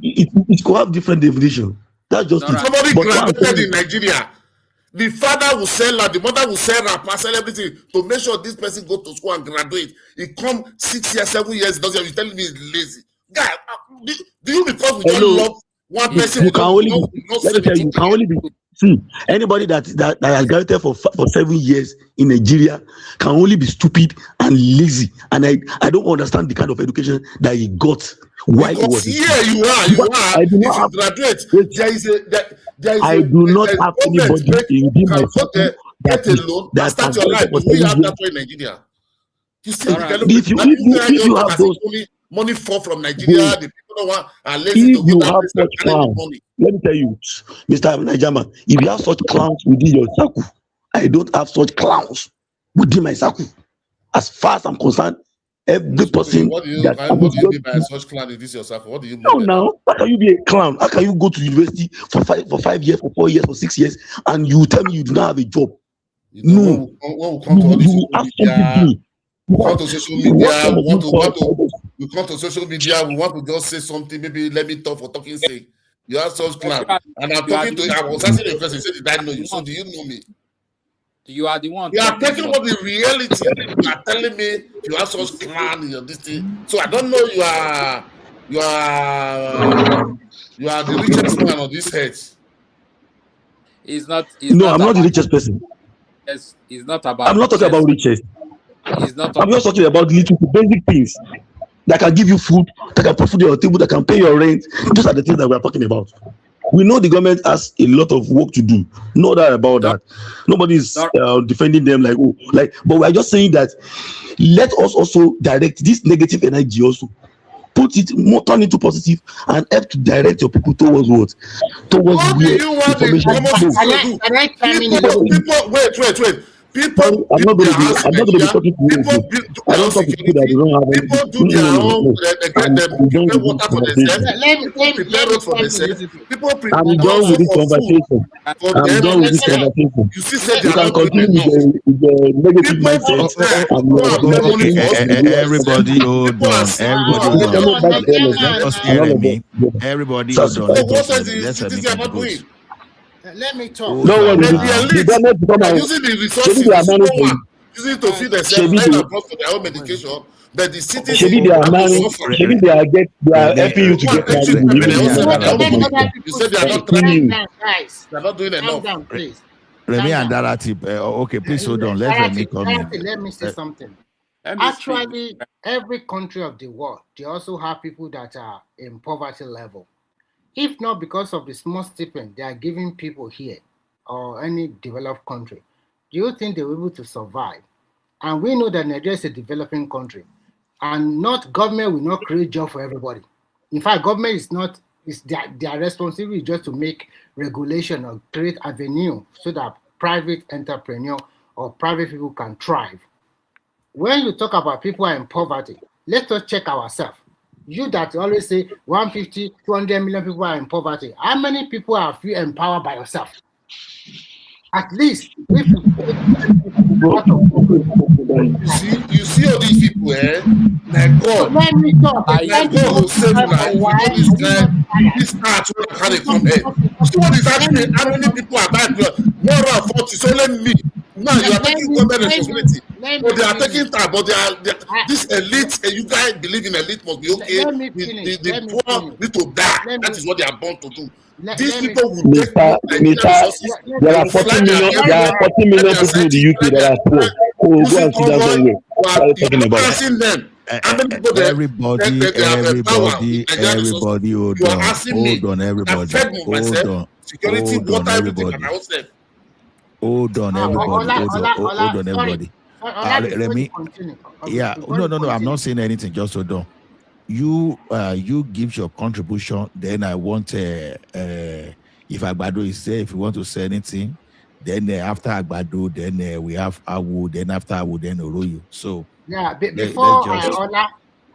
It could have different definition. That's just it. Somebody But what I'm graduated saying in Nigeria. The father will sell land, the mother will sell wrapper, sell everything to make sure this person go to school and graduate. He come 6 years, 7 years, doesn't. You telling me he's lazy, guy? Do you because we don't love one person? you can only be, let me tell you, you can only be see anybody that has graduated for 7 years in Nigeria can only be stupid and lazy, and I don't understand the kind of education that he got while he was in school. You are. If you graduate, there is I do not have anybody within my circle get a loan and start your life. Do we have that way in Nigeria? You see, if you have those money fall from Nigeria, the people don't want and lazy if to go you that have place such and carry the clowns, money. let me tell you, Mr. Najama, if you have such clowns within your circle, I don't have such clowns within my circle. As far as I'm concerned, every person What do you mean by such clan in this your circle? What do you mean by now, how can you be a clown? How can you go to university for 5 years, for 4 years, for 6 years, and you tell me you do not have a job? When we come to all this social media, we come to social media, we come to social media, we want to just say something, maybe let me talk for talking sake. You are such clan. And I'm talking to you, I was asking a question, he said, did I know you? So do you know me? You are the one. You are taking what the reality. You are telling me you are such clan in your this thing. So I don't know you are the richest man on this earth. It's not. I'm not the richest person. Yes, it's not about. I'm not talking about riches. It's not. I'm just talking about little basic things that can give you food, that can put food on your table, that can pay your rent. Those are the things that we are talking about. We know the government has a lot of work to do. No doubt about that. Nobody is defending them but we are just saying that let us also direct this negative energy also. Put it more, turn into positive, and help to direct your people towards what? Towards what do you want the people wait. People build their house in Nigeria. People build their own security. People do their own. They prepare water for themselves. People prepare road for themselves. People prepare also for food for them. You see, say they are not doing enough. Everybody hold on. Everybody hold on. Let me talk. No, they are using the resources, the small one, using to feed themselves, not even for their own medication. But the citizens they are helping you to get married. You said they are not trying. They are not doing enough. Calm down, please. Remy and Darati, okay, please hold on. Let Remy come in. Let me say something. Actually, every country of the world, they also have people that are in poverty level. If not because of the small stipend they are giving people here or any developed country, do you think they will be able to survive? And we know that Nigeria is a developing country, and not government will not create job for everybody. In fact, government is not, is their responsibility just to make regulation or create avenue so that private entrepreneur or private people can thrive. When you talk about people who are in poverty, let us check ourselves. You that always say 150, 200 million people are in poverty. How many people are you empowered by yourself? At least, if you see all these people, my God. Let me talk. My God will save now. This guy, this starts when they come here. Somebody is asking me how many people are buying 140. So let me. Now you are taking government responsibility. But they are taking time. But they are this elite. And you guys believe in elite must be okay. The poor need to die. That is what they are born to do. These people will take Mr. Nigerian resources. There They are will 40 fly million. their There are 40 million people in the UK that are poor. Oh, go using and sit down convoy. somewhere. What are you talking You are about? asking them. How many people Everybody, they have power with Nigerian resources? everybody, hold You are on, asking me. I fed myself, security, water, everything by my own self. Hold on, everybody, hold on, everybody. Before you Remy, continue. yeah, Before no, you I'm continue. not saying anything. Just hold on. You give your contribution. Then I want if Agbado is there, if you want to say anything, then after Agbado, then we have Awu. Then after Awu, then Oroyo. So Yeah, let's before just.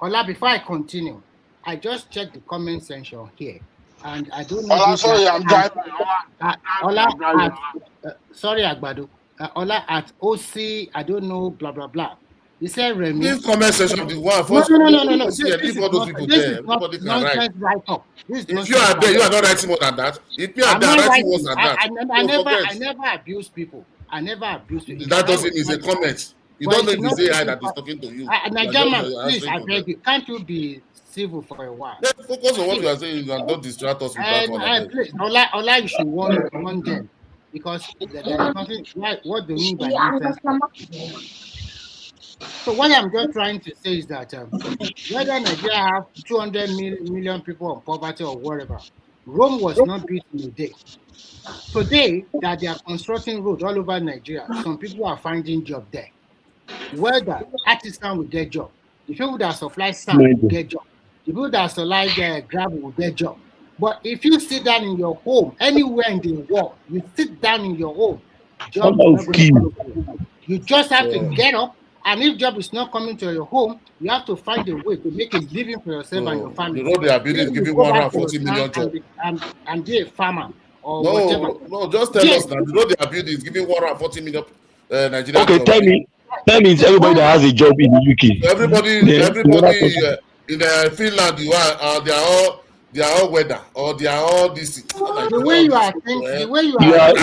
Ola, before I continue, I just checked the comment section here, and I don't know this. Sorry, I'm driving. Ola I'm driving. sorry, Agbado. Ola at OC, I don't know, blah blah blah. He said Remy. Leave comment section the one No. first. Leave all those people there. Everybody can write. Nonsense write up. This is If you are there, you are not writing more than that. If you are there writing worse than that, I never abuse people. I never abuse people. That doesn't mean it's a comment. You don't know if it's AI that is talking to you. Nigerian, please, I beg you, can't you be civil for a while? Let's focus on what you are saying and don't distract us with that one. Please, Ola, you should warn them, because there is nothing. What do you mean by nonsense? So what I'm just trying to say is that whether Nigeria have 200 million people on poverty or whatever, Rome was not built in a day. Today, that they are constructing roads all over Nigeria, some people are finding job there. Whether artisan will get job, the people that supply sand will get job, the people that supply gravel will get job. But if you sit down in your home, anywhere in the world, you sit down in your home, job is not going to come to you. You just have to get up. And if job is not coming to your home, you have to find a way to make a living for yourself and your family. You know they are giving 140 million jobs. And be a farmer or whatever. No, just tell us now. You know they are building giving 140 million Nigerian Okay, jobs. tell me it's everybody that has a job in the UK. So everybody in Finland, they are all weather or they are all this. The way you are thinking, the way you are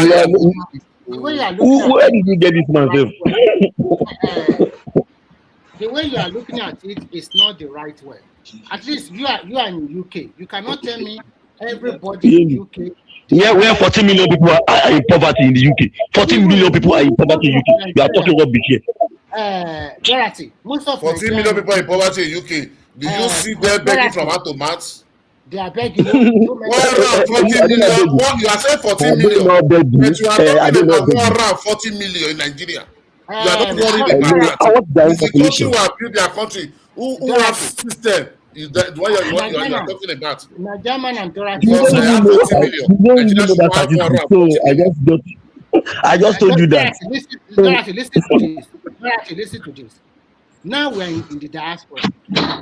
looking where did you get this myself? The way you are looking at it is not the right way. At least you are in the UK. You cannot tell me everybody in the UK. Where 40 million people are in poverty in the UK. 40 million people are in poverty in the UK. You are talking rubbish here. Dorothy, most of 14 million people in poverty in UK. Do you see them begging from hand to mouth? They are begging. 140 million. You are saying 14 million. But you are talking about 140 million in Nigeria. You are not worried about that. It's the country who have built their country, who have system. Is that what you are talking about? Nigerian and Dorothy. You don't even know that statistic. So I just told you that. Listen to this. Now we're in the diaspora.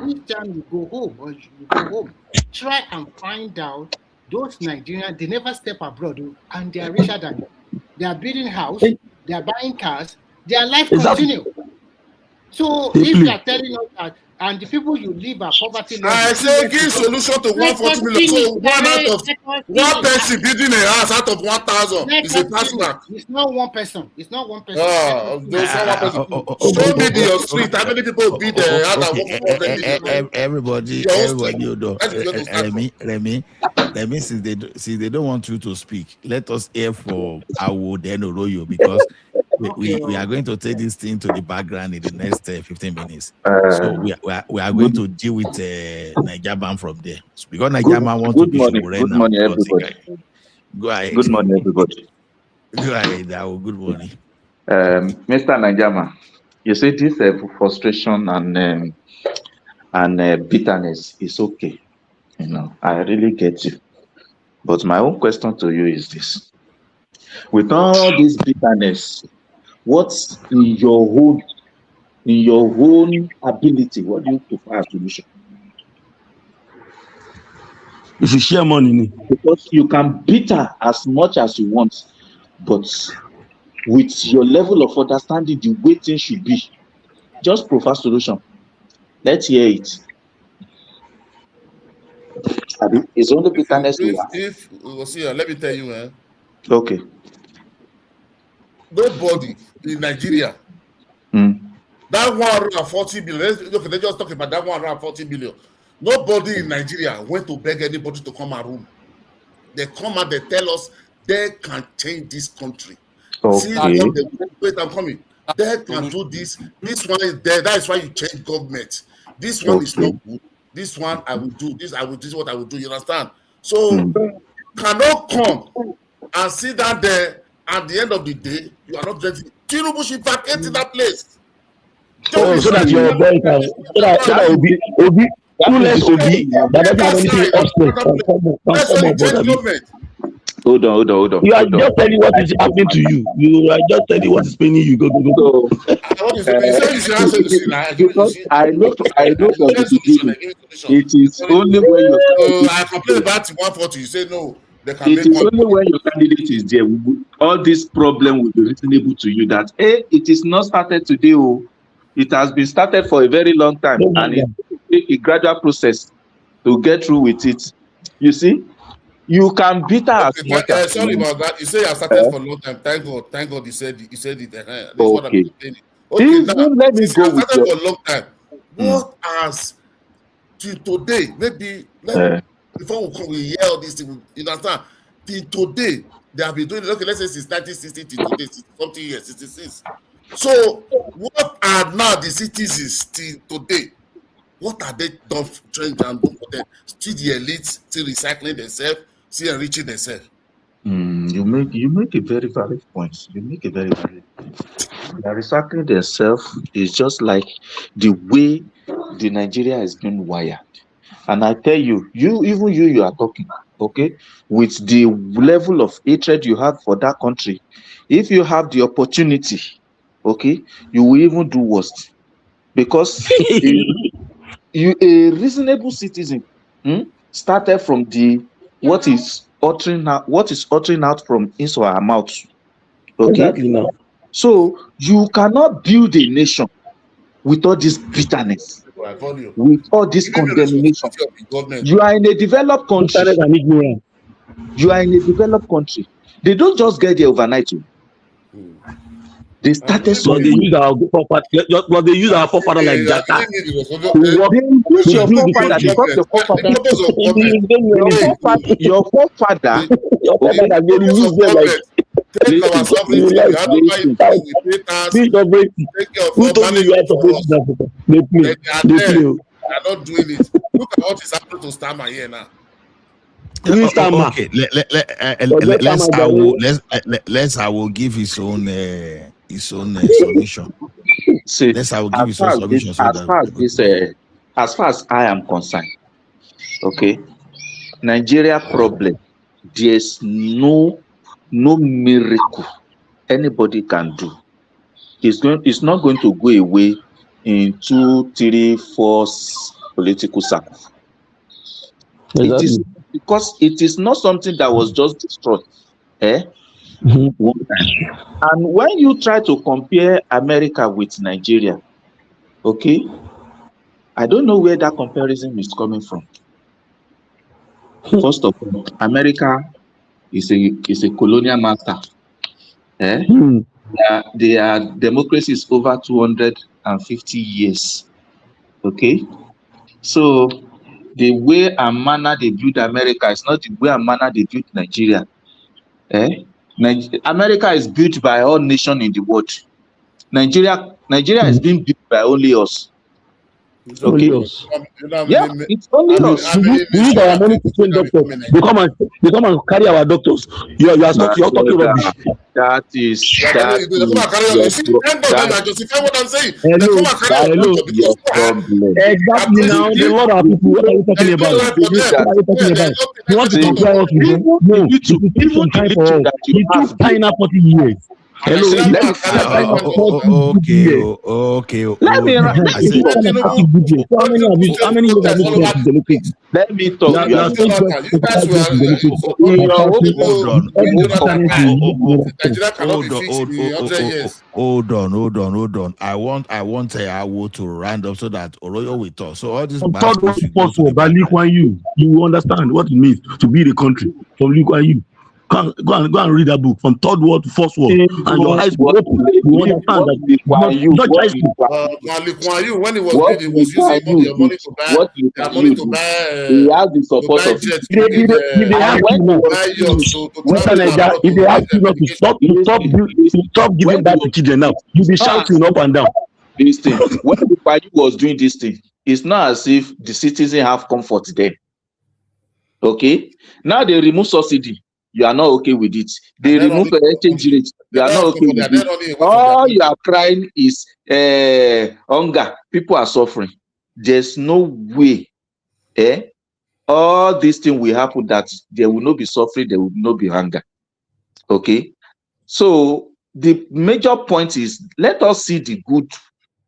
Each time you go home, try and find out those Nigerians, they never step abroad and they are richer than you. They are building house, they are buying cars, their life continue. So if you are telling us that, and the people you live are poverty level, I say give solution to 140 million. So one person building a house out of 1,000 is a personal. It's not one person. It's not one person. Show me your street. How many people build a house out of 100 million? Everybody, Remy, since they don't want you to speak, let us hear from Awo then Oroyo, because we are going to take this thing to the background in the next 15 minutes. So we are going to deal with Nigeria from there. So because Nigeria want to do Good morning, everybody. Go ahead. Good morning, everybody. Go ahead, Awo. Good morning. Mr. Najama, you say this frustration and bitterness is okay. You know, I really get you. But my own question to you is this: with all this bitterness, what's in your own ability? What do you prefer as solution? If you share money, because you can bitter as much as you want, but with your level of understanding, the way things should be, just prefer solution. Let's hear it. It's only bitterness. Let me tell you, okay. Nobody in Nigeria. That 140 billion. Let's just talk about that 140 billion. Nobody in Nigeria went to beg anybody to come and room. They come out, they tell us they can change this country. See Okay. what they wait, I'm coming. They can do this. This one is there. That is why you change government. This one is not good. This one I will do. This is what I will do. You understand? So cannot come and sit down there at the end of the day, you are not ready. Tinubu should vacate in that place. Oh, so that your boy can, so that Obi, clueless Obi, that doesn't have anything upstairs. Hold on. You are just telling what is happening to you. You are just telling what is paining you. Go. Because I know from the beginning, it is only when your I complain about 140. You say no. It is only when your candidate is there, all this problem will be reasonable to you that it is not started today. Oh, it has been started for a very long time, and it's a gradual process to get through with it. You see, you can beat her as much as sorry about that. You say you have started for a long time. Thank God. You said it. This is what I'm saying. Okay, now let me go with started for a long time. What has till today? Maybe before we hear all these things, you understand? Till today, they have been doing it. Okay, let's say since 1960 till today, something years, 66. So, what are now the citizens till today? What are they done trying and do for them? Still the elites, still recycling themselves, still enriching themselves. You make a very valid point. You make a very valid point. They are recycling themselves is just like the way the Nigeria is being wired. And I tell you, you are talking, okay, with the level of hatred you have for that country. If you have the opportunity, okay, you will even do worst, because a reasonable citizen started from what is uttering out from his or her mouth. Okay, exactly now. So you cannot build a nation with all this bitterness, with all this condemnation. You are in a developed country. You are in a developed country. They don't just get there overnight. They started but they use our forefather like Jata. Your forefather take our sovereignty. I don't know why you pay tax. Take care of our management for us. They are not doing it. Look at what is happening to Starmer here now. Okay, I will give his own submission. See, I will give his own submission. As far as I am concerned, okay, Nigeria problem, there's no miracle anybody can do. It's not going to go away in 2, 3, 4 political cycles. It is because it is not something that was just destroyed one time. And when you try to compare America with Nigeria, okay, I don't know where that comparison is coming from. First of all, America is a colonial master. Their democracy is over 250 years. Okay, so the way and manner they build America is not the way and manner they build Nigeria. America is built by all nations in the world. Nigeria is being built by only us. Okay. Yeah, it's only us. We use our money to train doctors. They come and carry our doctors. You are talking rubbish. That is what I'm saying. Exactly now. The lot of people. What are you talking about? You want to compare us with them? No. It took time for us. It took China 40 years. Hello. Okay. Let me how many years have you spent in democracy? Let me talk. Hold on. I want Awo to round up so that Oroyo will talk. So all this you understand what it means to be the country from Lee Kuan Yew. Go and read that book from third world to first world, and your eyes will open. You understand that it's not just you, when he was good, he was using your money to buy their money to buy he has the support of jet if they ask you now, if they ask you not to stop giving back to children now, you'll be shouting up and down. This thing, when the party was doing this thing, it's not as if the citizens have comfort there. Okay, now they remove subsidy. You are not okay with it. They remove exchange rate. You are not okay with it. All you are crying is hunger. People are suffering. There's no way. All these things will happen that there will not be suffering. There will not be hunger. Okay. So the major point is, let us see the good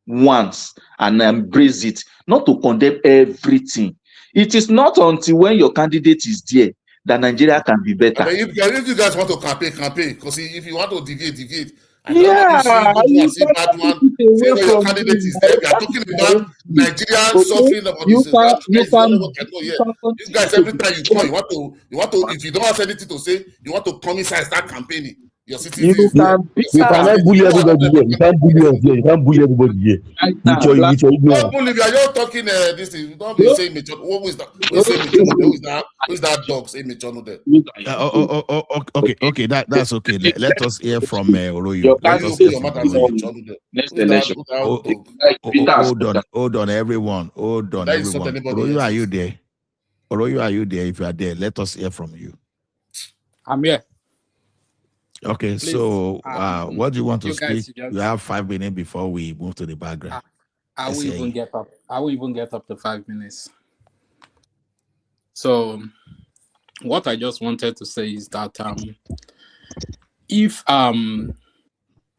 ones and embrace it, not to condemn everything. It is not until when your candidate is there that Nigeria can be better. I mean, if you guys want to campaign, because if you want to debate. Yeah, you see bad one. Say your candidate is there. We are talking about Nigeria suffering about this. You guys, every time you call, you want to. If you don't have anything to say, you want to come inside and start campaigning. Your citizens. You cannot bully everybody here. You can't bully us here. You can't bully everybody here. With your ignorance. Don't bully. Are you talking this thing? Don't be saying Major. Who is that? Who is that dog? Say Major no there. Okay. That's okay. Let us hear from Oroyo. Let us hear from Oroyo. Next election. Hold on, everyone. Oroyo, are you there? Oroyo, are you there? If you are there, let us hear from you. I'm here. Okay, please, so what do you want to speak? You have 5 minutes before we move to the background. I will even get up. I will even get up to 5 minutes. So, what I just wanted to say is that if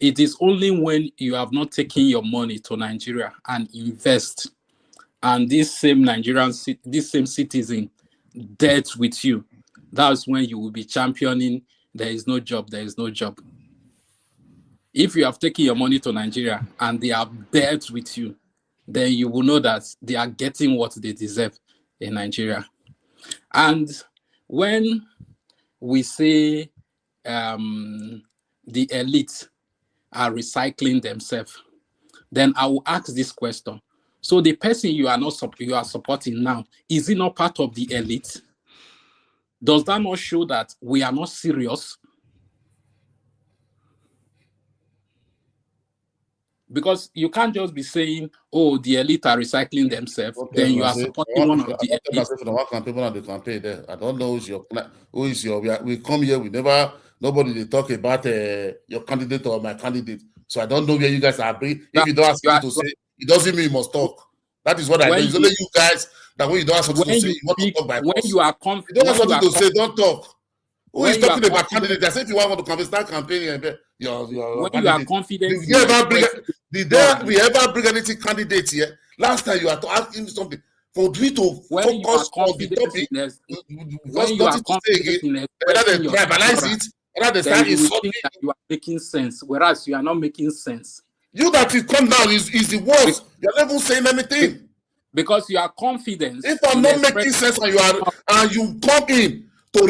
it is only when you have not taken your money to Nigeria and invest, and this same citizen debt with you, that's when you will be championing. There is no job. If you have taken your money to Nigeria and they have dealt with you, then you will know that they are getting what they deserve in Nigeria. And when we say the elite are recycling themselves, then I will ask this question. So the person you are supporting now, is he not part of the elite? Does that not show that we are not serious? Because you can't just be saying, "Oh, the elite are recycling themselves." Okay, then you are supporting one of the elite. I don't know who is your. We come here. Nobody they talk about your candidate or my candidate. So I don't know where you guys are. If you don't have something to say, it doesn't mean you must talk. That is what I know. It's only you guys that when you don't have something to say, you want to talk by force. When you are confident, you don't have something to say, don't talk. Who is talking about candidate? I said if you want to start campaigning, when you are confident. Did we ever bring anything candidate here? Last time you had to ask him something. For we to focus on the topic, when you are confident in whether they tribalize it, whether they start insulting that you are making sense, whereas you are not making sense. You that you come down is the worst. You're not even saying anything. Because you are confident. If I'm not making sense and you come in to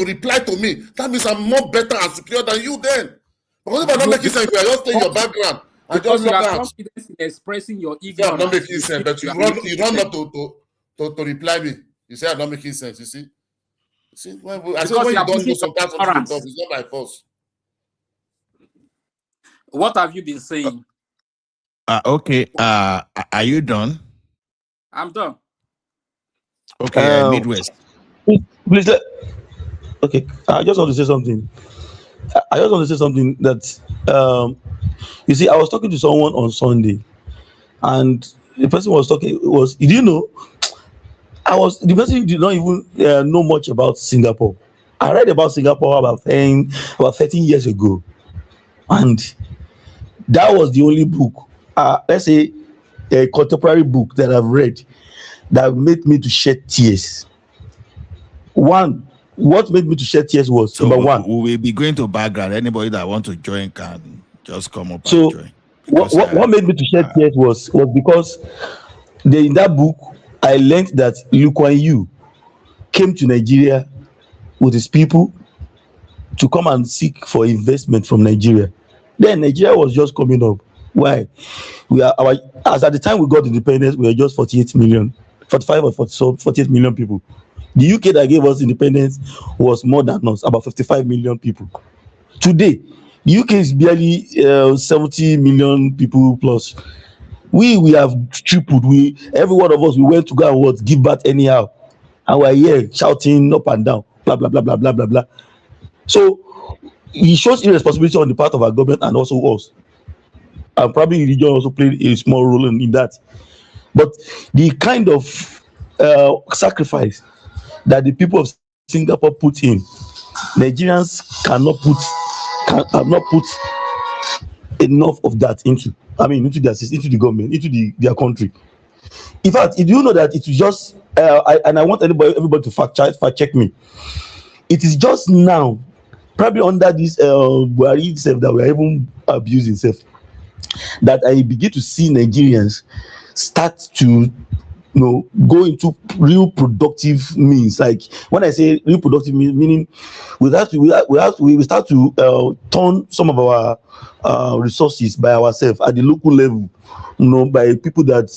reply to me, that means I'm more better and superior than you then. Because if I'm not making sense, you are just staying in your background. Because you are confident in expressing your ego. I'm not making sense, but you run up to reply me. You say I'm not making sense, you see? When you don't know sometimes it's not by force. What have you been saying? Okay. Are you done? I'm done. Okay, Midwest. Please, okay. I just want to say something. That you see, I was talking to someone on Sunday, and the person did you know? The person did not even know much about Singapore. I read about Singapore about 13 years ago, and that was the only book, let's say a contemporary book that I've read that made me to shed tears. What made me to shed tears was number one. We will be going to background. Anybody that want to join can just come up and join. What made me to shed tears was because in that book I learned that Lee Kuan Yew came to Nigeria with his people to come and seek for investment from Nigeria. Then Nigeria was just coming up. Why? As at the time we got independence, we were just 48 million, 45 or 48 million people. The UK that gave us independence was more than us, about 55 million people. Today, the UK is barely 70 million people plus. We have tripled. Every one of us, we went to go and give back anyhow, and we're here shouting up and down, blah blah blah blah blah blah blah. So it shows irresponsibility on the part of our government and also us. And probably religion also played a small role in that. But the kind of sacrifice that the people of Singapore put in, Nigerians cannot put enough of that into the government, into their country. In fact, if you know that it's just and I want everybody to fact check me. It is just now, probably under this Buhari self that we are even abusing self, that I begin to see Nigerians start to go into real productive means. Like when I say real productive meaning, we start to turn some of our resources by ourselves at the local level, by people that